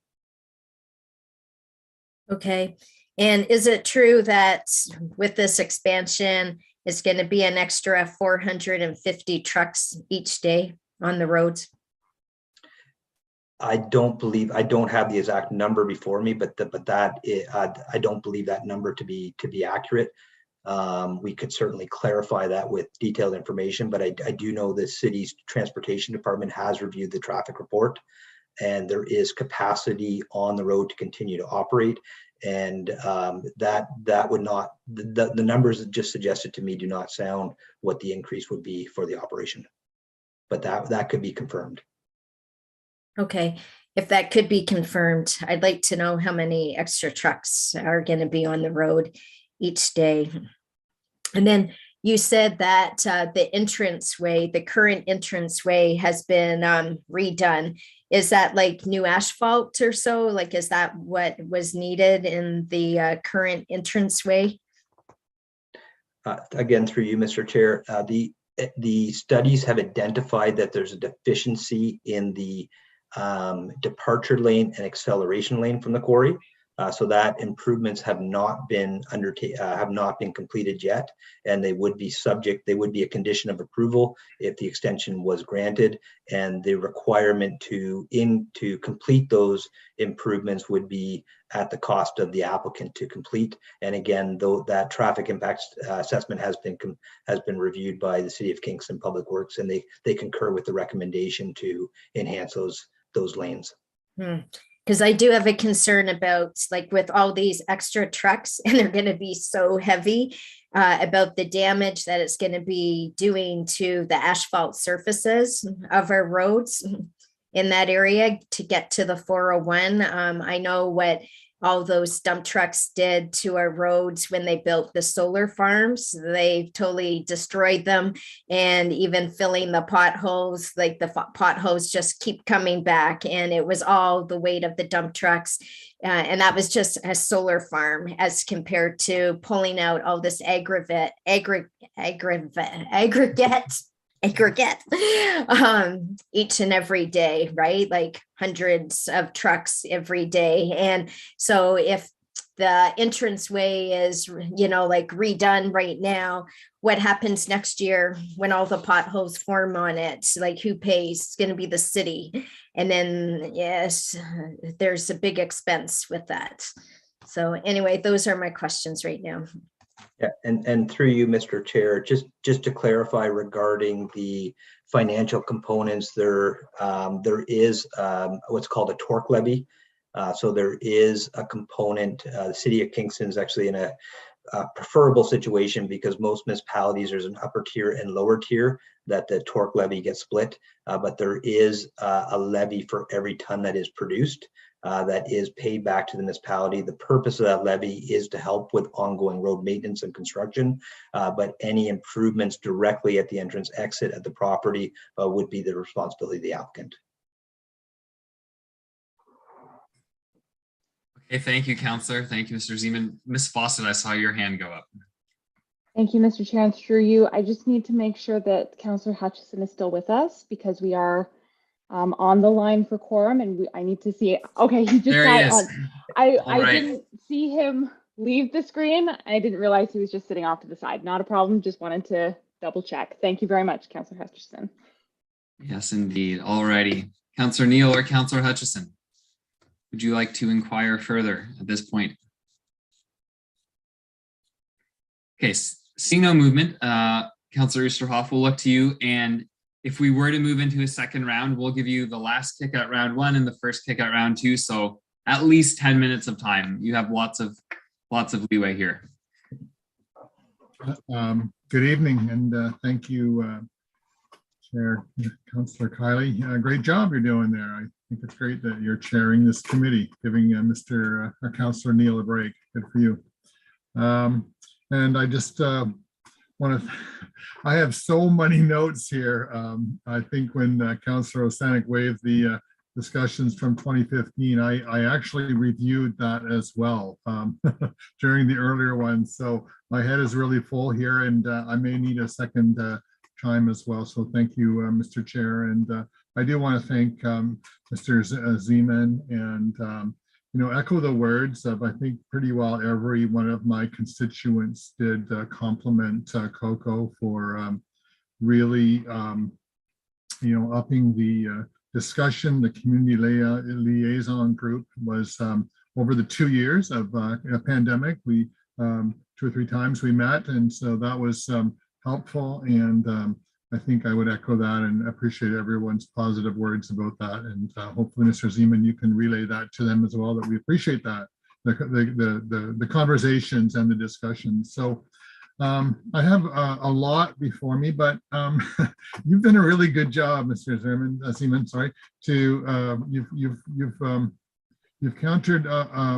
Okay. And is it true that with this expansion, it's going to be an extra 450 trucks each day on the roads? I don't have the exact number before me, but I don't believe that number to be accurate. We could certainly clarify that with detailed information, but I do know the city's transportation department has reviewed the traffic report, and there is capacity on the road to continue to operate. And that would not, the numbers that just suggested to me do not sound what the increase would be for the operation, but that could be confirmed. Okay, if that could be confirmed, I'd like to know how many extra trucks are going to be on the road each day. And then you said that the current entranceway has been redone. Is that like new asphalt or so? Like, is that what was needed in the current entranceway? Again, through you, Mr. Chair, the studies have identified that there's a deficiency in the departure lane and acceleration lane from the quarry, so that improvements have not been completed yet, and they would be a condition of approval if the extension was granted, and the requirement to complete those improvements would be at the cost of the applicant to complete. And again, though that traffic impact assessment has been reviewed by the City of Kingston Public Works, and they concur with the recommendation to enhance those lanes. Because I do have a concern about, like, with all these extra trucks, and they're going to be so heavy, about the damage that it's going to be doing to the asphalt surfaces of our roads in that area to get to the 401. I know what all those dump trucks did to our roads when they built the solar farms. They totally destroyed them, and even filling the potholes, like the potholes just keep coming back, and it was all the weight of the dump trucks. And that was just a solar farm as compared to pulling out all this aggregate each and every day, right? Like hundreds of trucks every day. And so if the entranceway is, like redone right now, what happens next year when all the potholes form on it? Like, who pays? It's going to be the city. And then, yes, there's a big expense with that. So anyway, those are my questions right now. Yeah, and through you, Mr. Chair, just to clarify regarding the financial components, there is what's called a torque levy. So there is a component. The City of Kingston is actually in a preferable situation, because most municipalities, there's an upper tier and lower tier that the torque levy gets split, but there is a levy for every ton that is produced. That is paid back to the municipality. The purpose of that levy is to help with ongoing road maintenance and construction, but any improvements directly at the entrance exit at the property would be the responsibility of the applicant. Okay, thank you, Councillor. Thank you, Mr. Zeman. Ms. Fawcett, I saw your hand go up. Thank you, Mr. Chair, and through you, I just need to make sure that Councillor Hutchison is still with us, because we are on the line for quorum, and I need to see it. Okay, he just got on. I didn't see him leave the screen. I didn't realize he was just sitting off to the side. Not a problem. Just wanted to double check. Thank you very much, Councillor Hutchison. Yes, indeed. Alrighty. Councillor Neal or Councillor Hutchison, would you like to inquire further at this point? Okay, seeing no movement, Councillor Oosterhoff, will look to you, and if we were to move into a second round, we'll give you the last kick at round one and the first kick at round two. So at least 10 minutes of time. You have lots of leeway here. Good evening, and thank you, Chair Councillor Kiley. Great job you're doing there. I think it's great that you're chairing this committee, giving Councillor Neal a break. Good for you. And I just I have so many notes here. I think when Councillor Osanek waived the discussions from 2015. I actually reviewed that as well during the earlier ones. So my head is really full here, and I may need a second time as well. So thank you, Mr. Chair. And I do want to thank Mr. Zeman and echo the words of, I think, pretty well every one of my constituents did compliment Coco for really, upping the discussion. The community liaison group was over the 2 years of a pandemic. We 2 or 3 times we met, and so that was helpful. And I think I would echo that and appreciate everyone's positive words about that. And hopefully, Mr. Zeman, you can relay that to them as well, that we appreciate that, the conversations and the discussions. So I have a lot before me, but you've done a really good job, Mr. Zeman, sorry, you've countered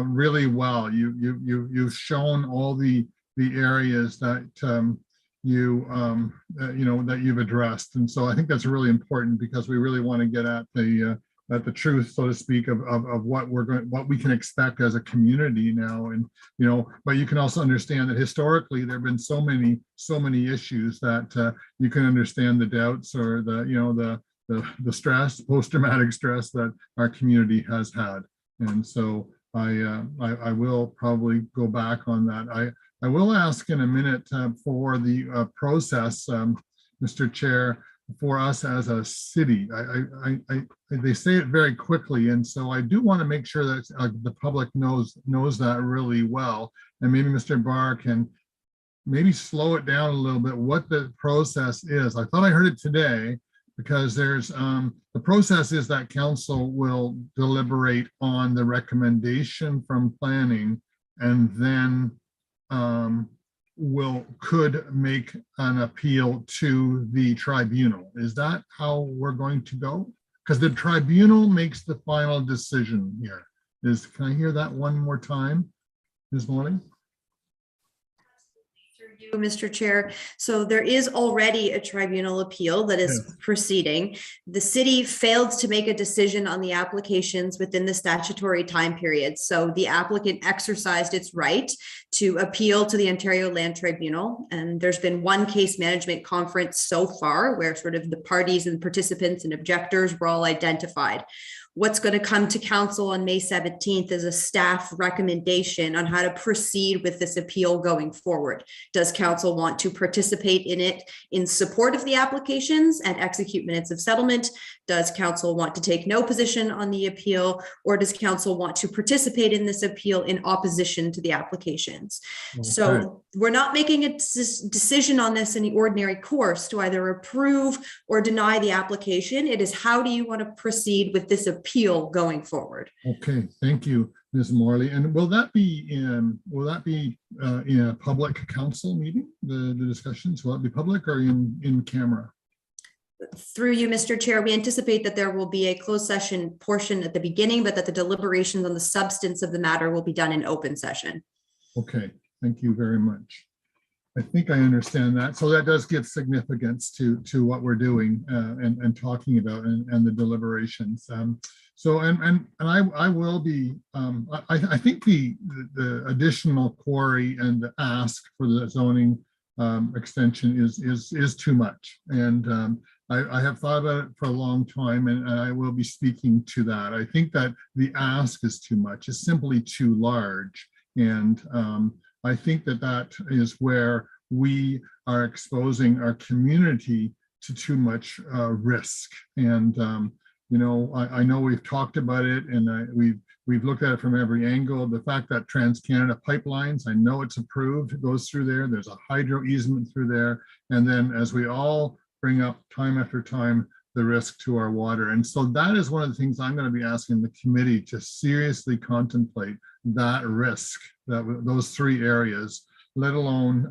really well. You've shown all the areas that that you've addressed, and so I think that's really important, because we really want to get at the truth, so to speak, of what we can expect as a community now. And but you can also understand that historically there have been so many issues that you can understand the doubts or the stress, post-traumatic stress that our community has had. And so I will probably go back on that. I will ask in a minute for the process, Mr. Chair, for us as a city. They say it very quickly, and so I do want to make sure that the public knows that really well. And maybe Mr. Barr can maybe slow it down a little bit, what the process is. I thought I heard it today, because there's the process is that council will deliberate on the recommendation from planning, and then could make an appeal to the tribunal. Is that how we're going to go? Because the tribunal makes the final decision here. Can I hear that one more time this morning? You, Mr. Chair. So there is already a tribunal appeal that is proceeding. The city failed to make a decision on the applications within the statutory time period. So the applicant exercised its right to appeal to the Ontario Land Tribunal. And there's been one case management conference so far where sort of the parties and participants and objectors were all identified. What's going to come to council on May 17th is a staff recommendation on how to proceed with this appeal going forward. Does council want to participate in it in support of the applications and execute minutes of settlement? Does council want to take no position on the appeal, or does council want to participate in this appeal in opposition to the applications? Okay. So we're not making a decision on this in the ordinary course to either approve or deny the application. It is, how do you want to proceed with this appeal going forward? Okay, thank you, Ms. Morley. And will that be in a public council meeting? The discussions, will it be public or in camera? Through you, Mr. Chair, we anticipate that there will be a closed session portion at the beginning, but that the deliberations on the substance of the matter will be done in open session. Okay, thank you very much. I think I understand that. So that does give significance to what we're doing and talking about and the deliberations. I will be. I think the additional query and the ask for the zoning extension is too much, and I have thought about it for a long time, and I will be speaking to that. I think that the ask is too much. It's simply too large, and I think that is where we are exposing our community to too much risk. And I know we've talked about it, and we've looked at it from every angle. The fact that Trans-Canada Pipelines, I know it's approved, it goes through there. There's a hydro easement through there, and then as we all bring up time after time, the risk to our water. And so that is one of the things I'm going to be asking the committee to seriously contemplate, that risk, those 3 areas, let alone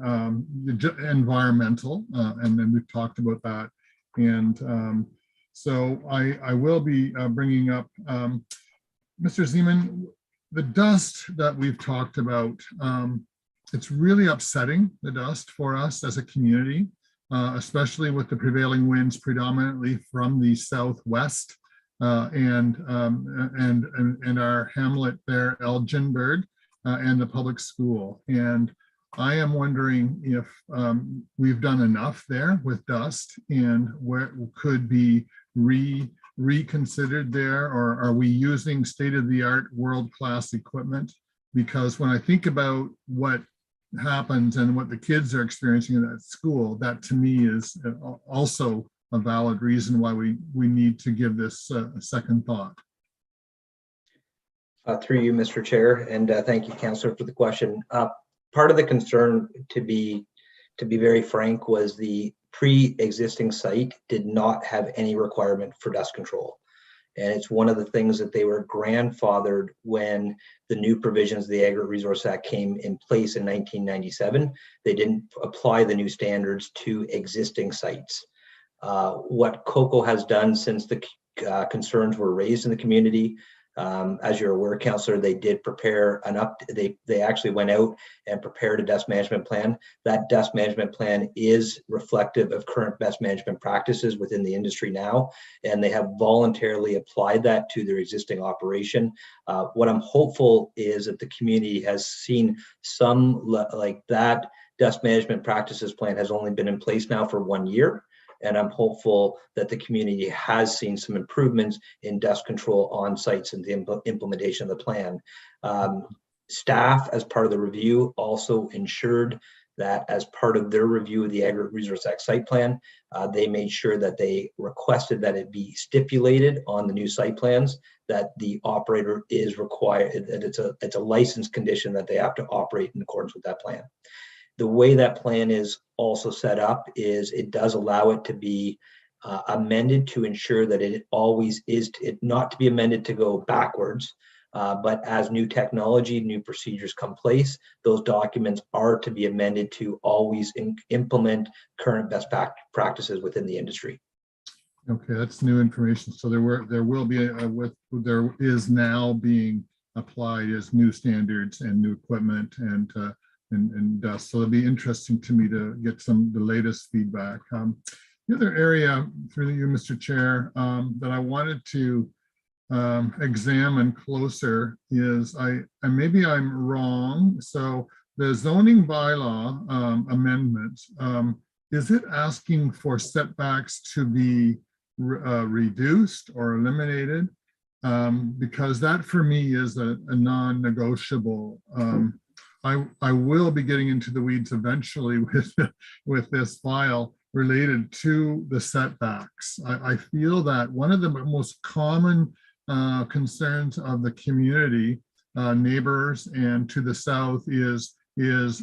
environmental, and then we've talked about that. And so I will be bringing up, Mr. Zeman, the dust that we've talked about. It's really upsetting, the dust, for us as a community, especially with the prevailing winds predominantly from the southwest. and our hamlet there, Elginburg, and the public school. And I am wondering if we've done enough there with dust and where could be reconsidered there, or are we using state-of-the-art world-class equipment? Because when I think about what happens and what the kids are experiencing in that school, that to me is also a valid reason why we need to give this a second thought. Through you, Mr. Chair, and thank you, Councillor, for the question. Part of the concern, to be very frank, was the pre-existing site did not have any requirement for dust control. And it's one of the things that they were grandfathered when the new provisions of the Agri-Resource Act came in place in 1997. They didn't apply the new standards to existing sites. What COCO has done since the concerns were raised in the community, as you're aware, Councillor, they did prepare they actually went out and prepared a dust management plan. That dust management plan is reflective of current best management practices within the industry now, and they have voluntarily applied that to their existing operation. What I'm hopeful is that the community has seen some, like that dust management practices plan has only been in place now for 1 year. And I'm hopeful that the community has seen some improvements in dust control on sites and the implementation of the plan. Staff, as part of the review, also ensured that as part of their review of the Agri-Resource Act site plan, they made sure that they requested that it be stipulated on the new site plans that the operator is required, that it's a license condition that they have to operate in accordance with that plan. The way that plan is also set up is it does allow it to be amended to ensure that it always is not to be amended to go backwards, but as new technology, new procedures come place, those documents are to be amended to always implement current best practices within the industry. Okay, that's new information. So there is now being applied as new standards and new equipment and dust. So it'll be interesting to me to get the latest feedback. The other area, through you, Mr. Chair, that I wanted to examine closer is, maybe I'm wrong. So the zoning bylaw amendment, is it asking for setbacks to be reduced or eliminated? Because that for me is a non-negotiable. I will be getting into the weeds eventually with this file related to the setbacks. I feel that one of the most common concerns of the community, neighbors and to the south, is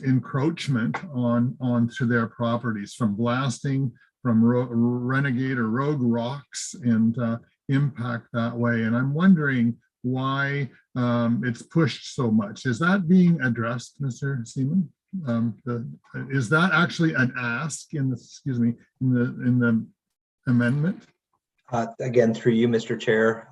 encroachment onto their properties from blasting, from renegade or rogue rocks, and impact that way. And I'm wondering why it's pushed so much. Is that being addressed, Mr. Seaman? Is that actually an ask in the amendment? Again, through you, Mr. Chair,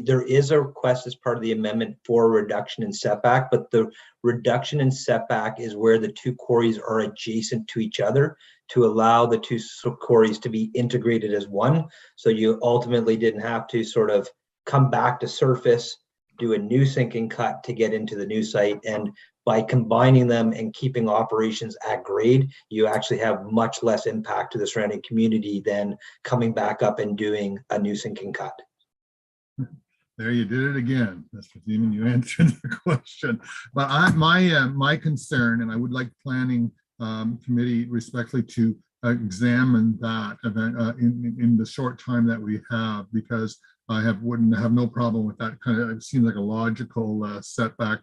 there is a request as part of the amendment for a reduction in setback, but the reduction in setback is where the two quarries are adjacent to each other to allow the two quarries to be integrated as one. So you ultimately didn't have to sort of come back to surface, do a new sinking cut to get into the new site. And by combining them and keeping operations at grade, you actually have much less impact to the surrounding community than coming back up and doing a new sinking cut. There, you did it again, Mr. Seaman. You answered the question. But my concern, and I would like planning committee respectfully to examine that in the short time that we have, because I wouldn't have no problem with that. Kind of, it seems like a logical setback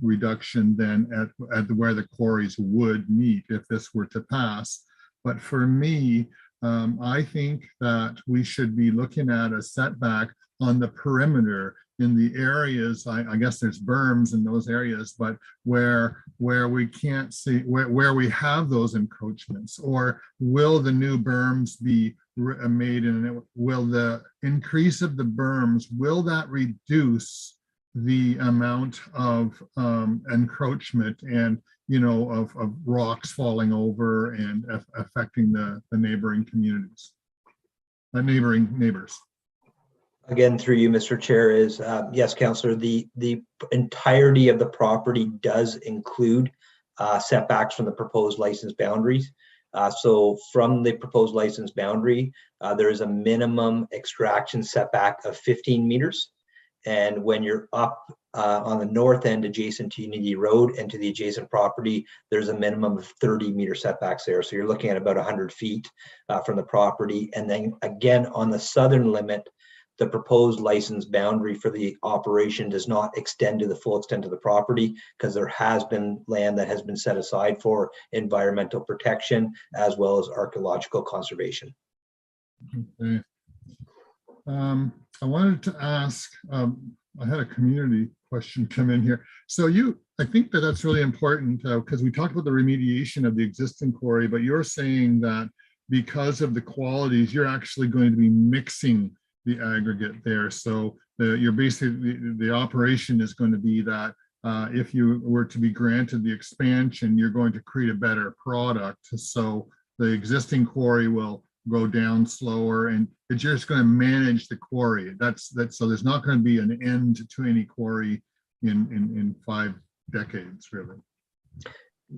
reduction then at where the quarries would meet if this were to pass. But for me, I think that we should be looking at a setback on the perimeter in the areas. I guess there's berms in those areas, but where we can't see, where we have those encroachments, or will the new berms be made, and will the increase of the berms, will that reduce the amount of encroachment and of rocks falling over and affecting the neighboring communities, neighbors? Again, through you, Mr. Chair, is yes, Councillor, the entirety of the property does include setbacks from the proposed license boundaries. So from the proposed license boundary, there is a minimum extraction setback of 15 meters. And when you're up on the north end adjacent to Unity Road and to the adjacent property, there's a minimum of 30-meter setbacks there. So you're looking at about 100 feet from the property. And then again, on the southern limit, the proposed license boundary for the operation does not extend to the full extent of the property because there has been land that has been set aside for environmental protection as well as archaeological conservation. Okay. I wanted to ask, I had a community question come in here. So I think that's really important because we talked about the remediation of the existing quarry, but you're saying that because of the qualities, you're actually going to be mixing the aggregate there. So you're basically, the operation is going to be that if you were to be granted the expansion, you're going to create a better product. So the existing quarry will go down slower and it's just going to manage the quarry. That's so there's not going to be an end to any quarry in 5 decades, really.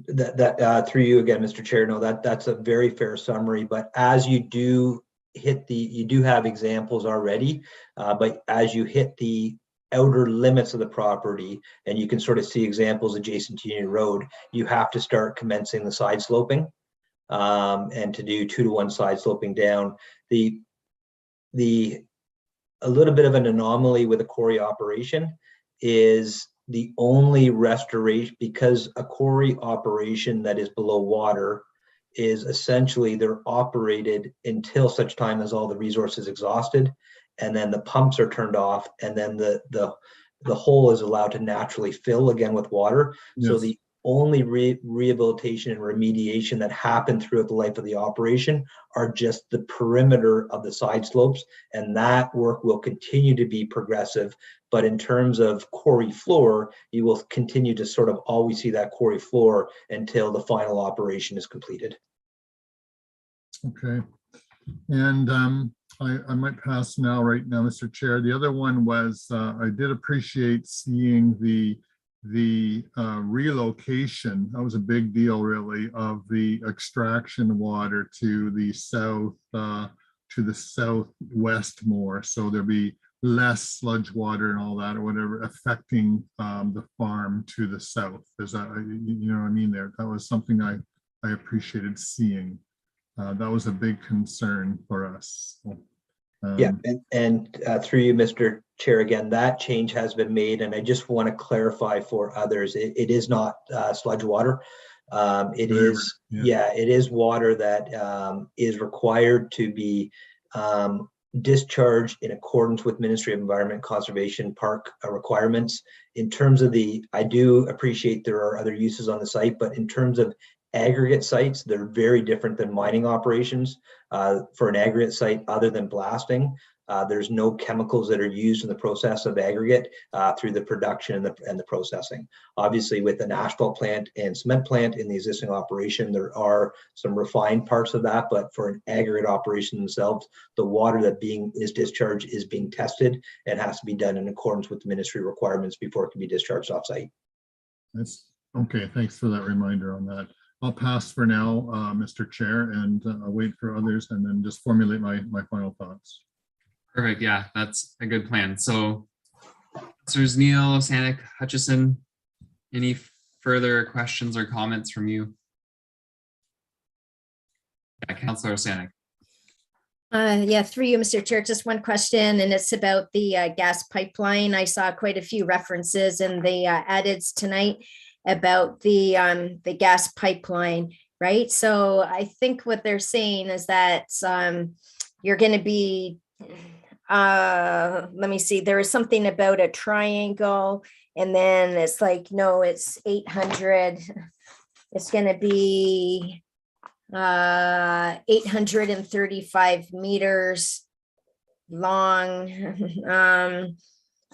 That through you again, Mr. Chair, no, that's a very fair summary, but as you do hit you do have examples already, but as you hit the outer limits of the property, and you can sort of see examples adjacent to Union Road, you have to start commencing the side sloping, and to do 2-to-1 side sloping down. A little bit of an anomaly with a quarry operation is the only restoration, because a quarry operation that is below water is essentially they're operated until such time as all the resources exhausted, and then the pumps are turned off, and then the hole is allowed to naturally fill again with water. Yes. So the only rehabilitation and remediation that happen throughout the life of the operation are just the perimeter of the side slopes, and that work will continue to be progressive. But in terms of quarry floor, you will continue to sort of always see that quarry floor until the final operation is completed. Okay, and I might pass right now, Mr. Chair. The other one was I did appreciate seeing the relocation. That was a big deal, really, of the extraction water to the southwest more. So there'll be less sludge water and all that or whatever affecting the farm to the south. Is that, you know what I mean there? That was something I appreciated seeing. That was a big concern for us. Yeah, and through you, Mr. Chair, again, that change has been made, and I just want to clarify for others, it is not sludge water. It is water that is required to be discharged in accordance with Ministry of Environment Conservation Park requirements. In terms of I do appreciate there are other uses on the site, but in terms of aggregate sites, they're very different than mining operations. For an aggregate site, other than blasting, there's no chemicals that are used in the process of aggregate through the production and the processing. Obviously, with an asphalt plant and cement plant in the existing operation, there are some refined parts of that, but for an aggregate operation themselves, the water that is discharged is being tested and has to be done in accordance with the ministry requirements before it can be discharged off-site. That's okay. Thanks for that reminder on that. I'll pass for now, Mr. Chair, and I'll wait for others and then just formulate my final thoughts. Perfect. Yeah, that's a good plan. So, Councilors Neal, Sanik, Hutchison, any further questions or comments from you? Yeah, Councilor Sanik. Yeah, through you, Mr. Chair, just one question, and it's about the gas pipeline. I saw quite a few references in the edits tonight about the gas pipeline, right? So I think what they're saying is that you're going to be, let me see, there is something about a triangle, and then it's like, no, it's 800. It's going to be 835 meters long.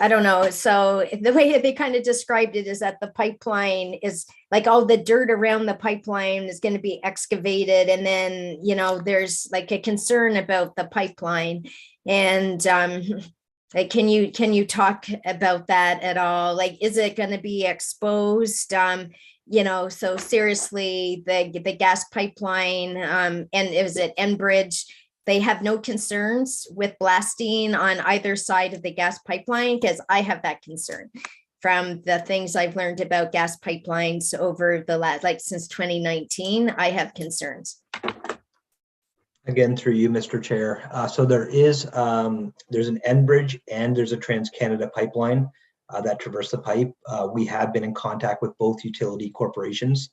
I don't know. So the way they kind of described it is that the pipeline is like all the dirt around the pipeline is going to be excavated. And then, you know, there's like a concern about the pipeline. And Like, can you talk about that at all? Like, is it going to be exposed? So seriously, the gas pipeline, and is it Enbridge? They have no concerns with blasting on either side of the gas pipeline, because I have that concern from the things I've learned about gas pipelines over the last, like since 2019, I have concerns. Again, through you, Mr. Chair. So there's an Enbridge and there's a TransCanada pipeline that traverse the pipe. We have been in contact with both utility corporations.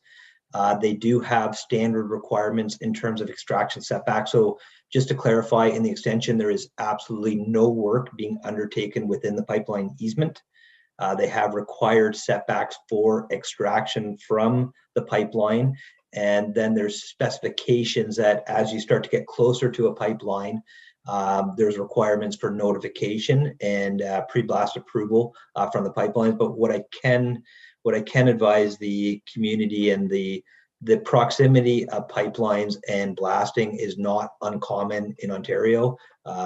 They do have standard requirements in terms of extraction setback. So just to clarify, in the extension, there is absolutely no work being undertaken within the pipeline easement. They have required setbacks for extraction from the pipeline. And then there's specifications that as you start to get closer to a pipeline, there's requirements for notification and pre-blast approval from the pipelines. But what I can advise the community and the proximity of pipelines and blasting is not uncommon in Ontario.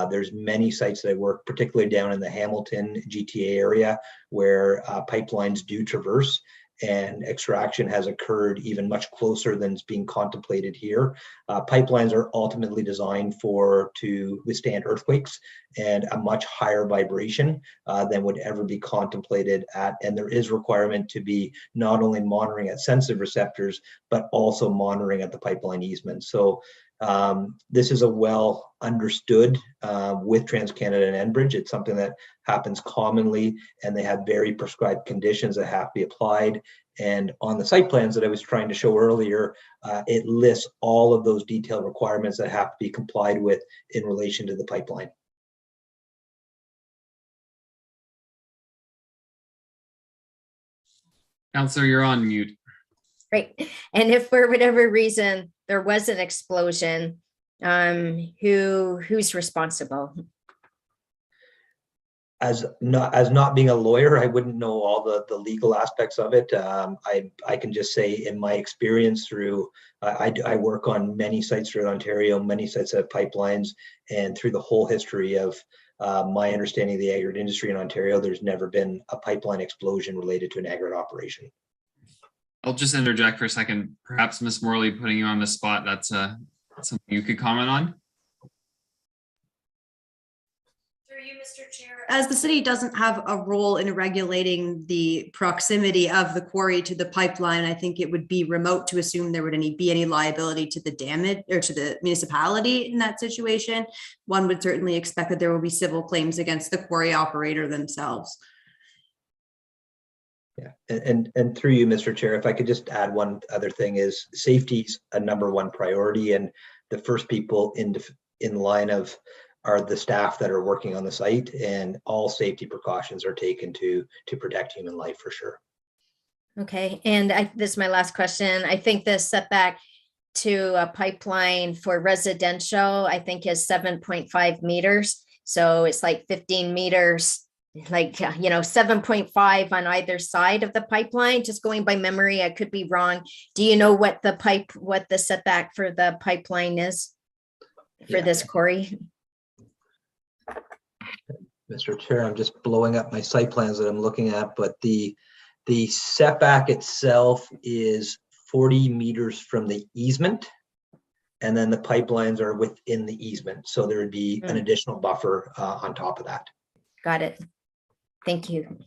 There's many sites that I work, particularly down in the Hamilton GTA area, where pipelines do traverse, and extraction has occurred even much closer than is being contemplated here. Pipelines are ultimately designed to withstand earthquakes and a much higher vibration than would ever be contemplated at. And there is requirement to be not only monitoring at sensitive receptors, but also monitoring at the pipeline easement. So this is a well understood with TransCanada and Enbridge. It's something that happens commonly, and they have very prescribed conditions that have to be applied. And on the site plans that I was trying to show earlier, it lists all of those detailed requirements that have to be complied with in relation to the pipeline. Councillor, you're on mute. Right. And if for whatever reason there was an explosion, who's responsible? As not being a lawyer, I wouldn't know all the legal aspects of it. I can just say, in my experience through, I work on many sites throughout Ontario, many sites that have pipelines, and through the whole history of my understanding of the aggregate industry in Ontario, there's never been a pipeline explosion related to an aggregate operation. I'll just interject for a second. Perhaps Ms. Morley, putting you on the spot, that's something you could comment on. Through you, Mr. Chair. As the city doesn't have a role in regulating the proximity of the quarry to the pipeline, I think it would be remote to assume there would be any liability to the damage or to the municipality in that situation. One would certainly expect that there will be civil claims against the quarry operator themselves. Yeah, and through you, Mr. Chair, if I could just add one other thing, is safety's a #1 priority, and the first people in line are the staff that are working on the site, and all safety precautions are taken to protect human life for sure. Okay, and this is my last question. I think the setback to a pipeline for residential, I think, is 7.5 meters. So it's like 15 meters, like 7.5 on either side of the pipeline. Just going by memory, I could be wrong. Do you know what the setback for the pipeline is for this quarry? Mr. Chair, I'm just blowing up my site plans that I'm looking at, but the setback itself is 40 meters from the easement, and then the pipelines are within the easement. So there would be an additional buffer on top of that. Got it. Thank you.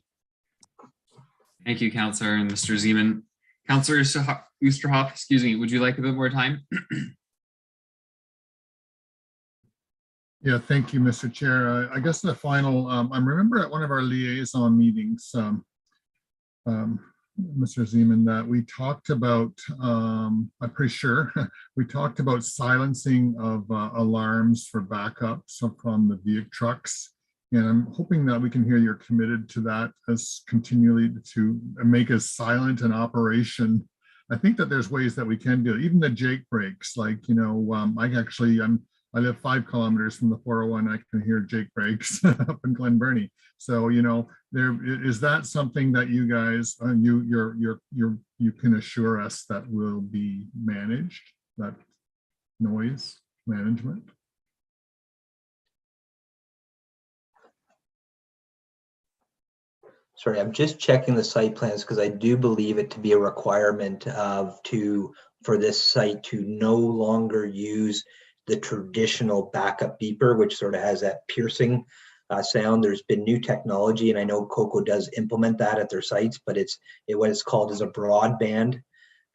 Thank you, Councillor and Mr. Zeman. Councillor Oosterhoff, excuse me, would you like a bit more time? Yeah, thank you, Mr. Chair. I guess the final, I remember at one of our liaison meetings, Mr. Zeman, that we talked about, I'm pretty sure, we talked about silencing of alarms for backups from the vehicle trucks. And I'm hoping that we can hear you're committed to that as continually to make us silent in operation. I think that there's ways that we can do it. Even the Jake brakes, like, I live 5 kilometers from the 401. I can hear Jake brakes up in Glen Burnie. So, there is that something that you guys, you can assure us that will be managed, that noise management. sorry, I'm just checking the site plans because I do believe it to be a requirement for this site to no longer use the traditional backup beeper, which sort of has that piercing sound. There's been new technology, and I know Coco does implement that at their sites, but what it's called is a broadband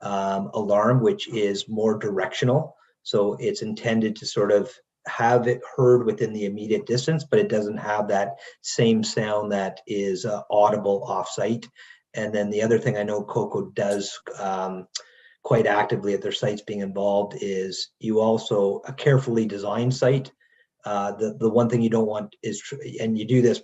alarm, which is more directional. So it's intended to sort of have it heard within the immediate distance, but it doesn't have that same sound that is audible off-site. And then the other thing I know Coco does quite actively at their sites being involved is you also a carefully designed site. The one thing you don't want is, and you do this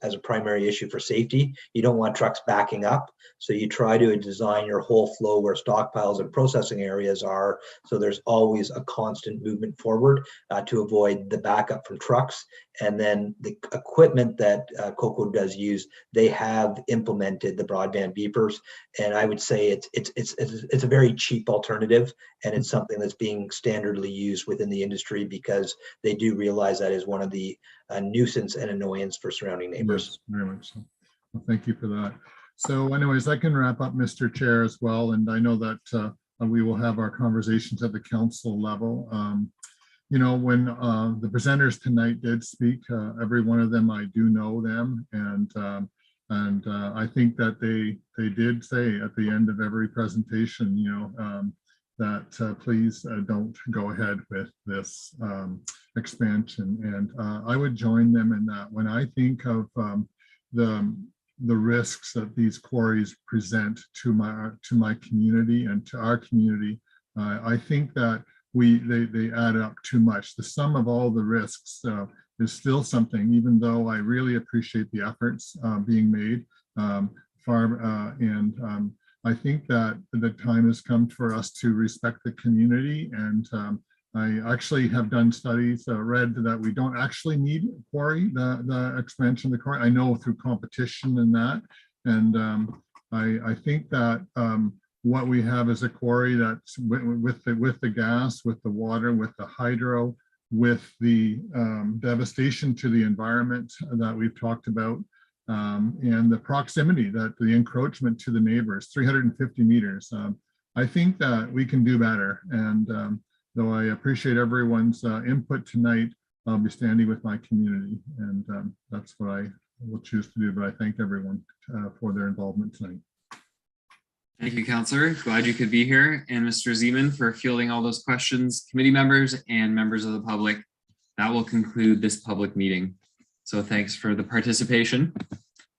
as a primary issue for safety, you don't want trucks backing up. So you try to design your whole flow where stockpiles and processing areas are. So there's always a constant movement forward to avoid the backup from trucks. And then the equipment that Coco does use, they have implemented the broadband beepers. And I would say it's a very cheap alternative. And it's something that's being standardly used within the industry because they do realize that is one of the nuisance and annoyance for surrounding neighbors. Yes, very much so. Well, thank you for that. So anyways, I can wrap up, Mr. Chair, as well. And I know that we will have our conversations at the council level. You know, when the presenters tonight did speak, every one of them, I do know them. And I think that they did say at the end of every presentation, you know, that please don't go ahead with this expansion. And I would join them in that. When I think of the risks that these quarries present to my community and to our community, I think that they add up too much. The sum of all the risks is still something, even though I really appreciate the efforts being made. I think that the time has come for us to respect the community. And I actually have done studies, read that we don't actually need quarry, the expansion of the quarry. I know through competition and that. And I think that what we have is a quarry that's with the gas, with the water, with the hydro, with the devastation to the environment that we've talked about. And the proximity, that the encroachment to the neighbors, 350 meters. I think that we can do better. And though I appreciate everyone's input tonight, I'll be standing with my community. And that's what I will choose to do. But I thank everyone for their involvement tonight. Thank you, Councillor. Glad you could be here. And Mr. Zeman for fielding all those questions, committee members and members of the public. That will conclude this public meeting. So thanks for the participation.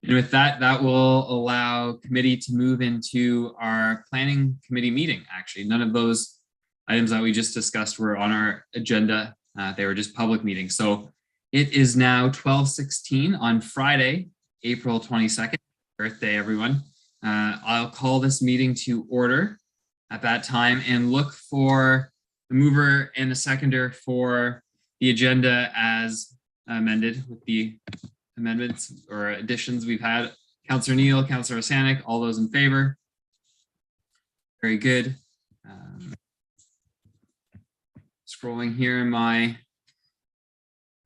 And with that, that will allow committee to move into our planning committee meeting. Actually, none of those items that we just discussed were on our agenda. They were just public meetings. So it is now 12:16 on Friday, April 22nd. Birthday, everyone. I'll call this meeting to order at that time and look for the mover and the seconder for the agenda as amended with the amendments or additions we've had. Councillor Neal, Councillor Osanek, all those in favor? Very good. Scrolling here in my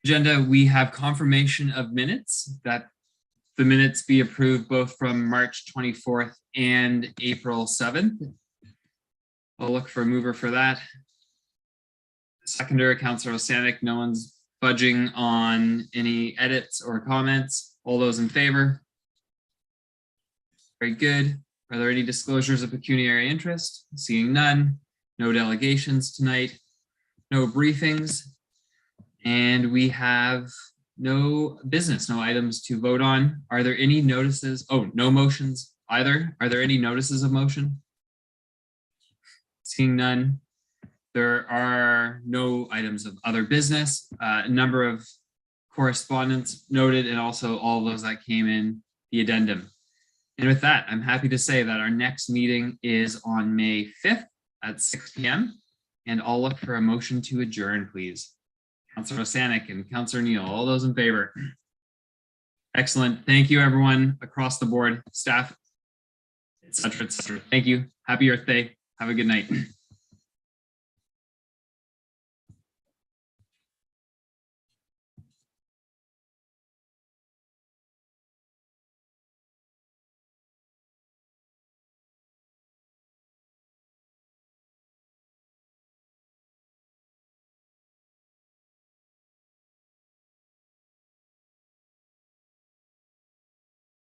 agenda, we have confirmation of minutes, that the minutes be approved both from March 24th and April 7th. I'll look for a mover for that. Seconder, Councillor Osanek, no one's budging on any edits or comments. All those in favor? Very good. Are there any disclosures of pecuniary interest? Seeing none. No delegations tonight. No briefings. And we have no business, no items to vote on. Are there any notices? Oh, no motions either. Are there any notices of motion? Seeing none. There are no items of other business. A number of correspondence noted, and also all those that came in the addendum. And with that, I'm happy to say that our next meeting is on May 5th at 6 p.m. And I'll look for a motion to adjourn, please. Councillor Osanek and Councillor Neal, all those in favor? Excellent. Thank you, everyone across the board, staff, etc., etc. Thank you. Happy Earth Day. Have a good night.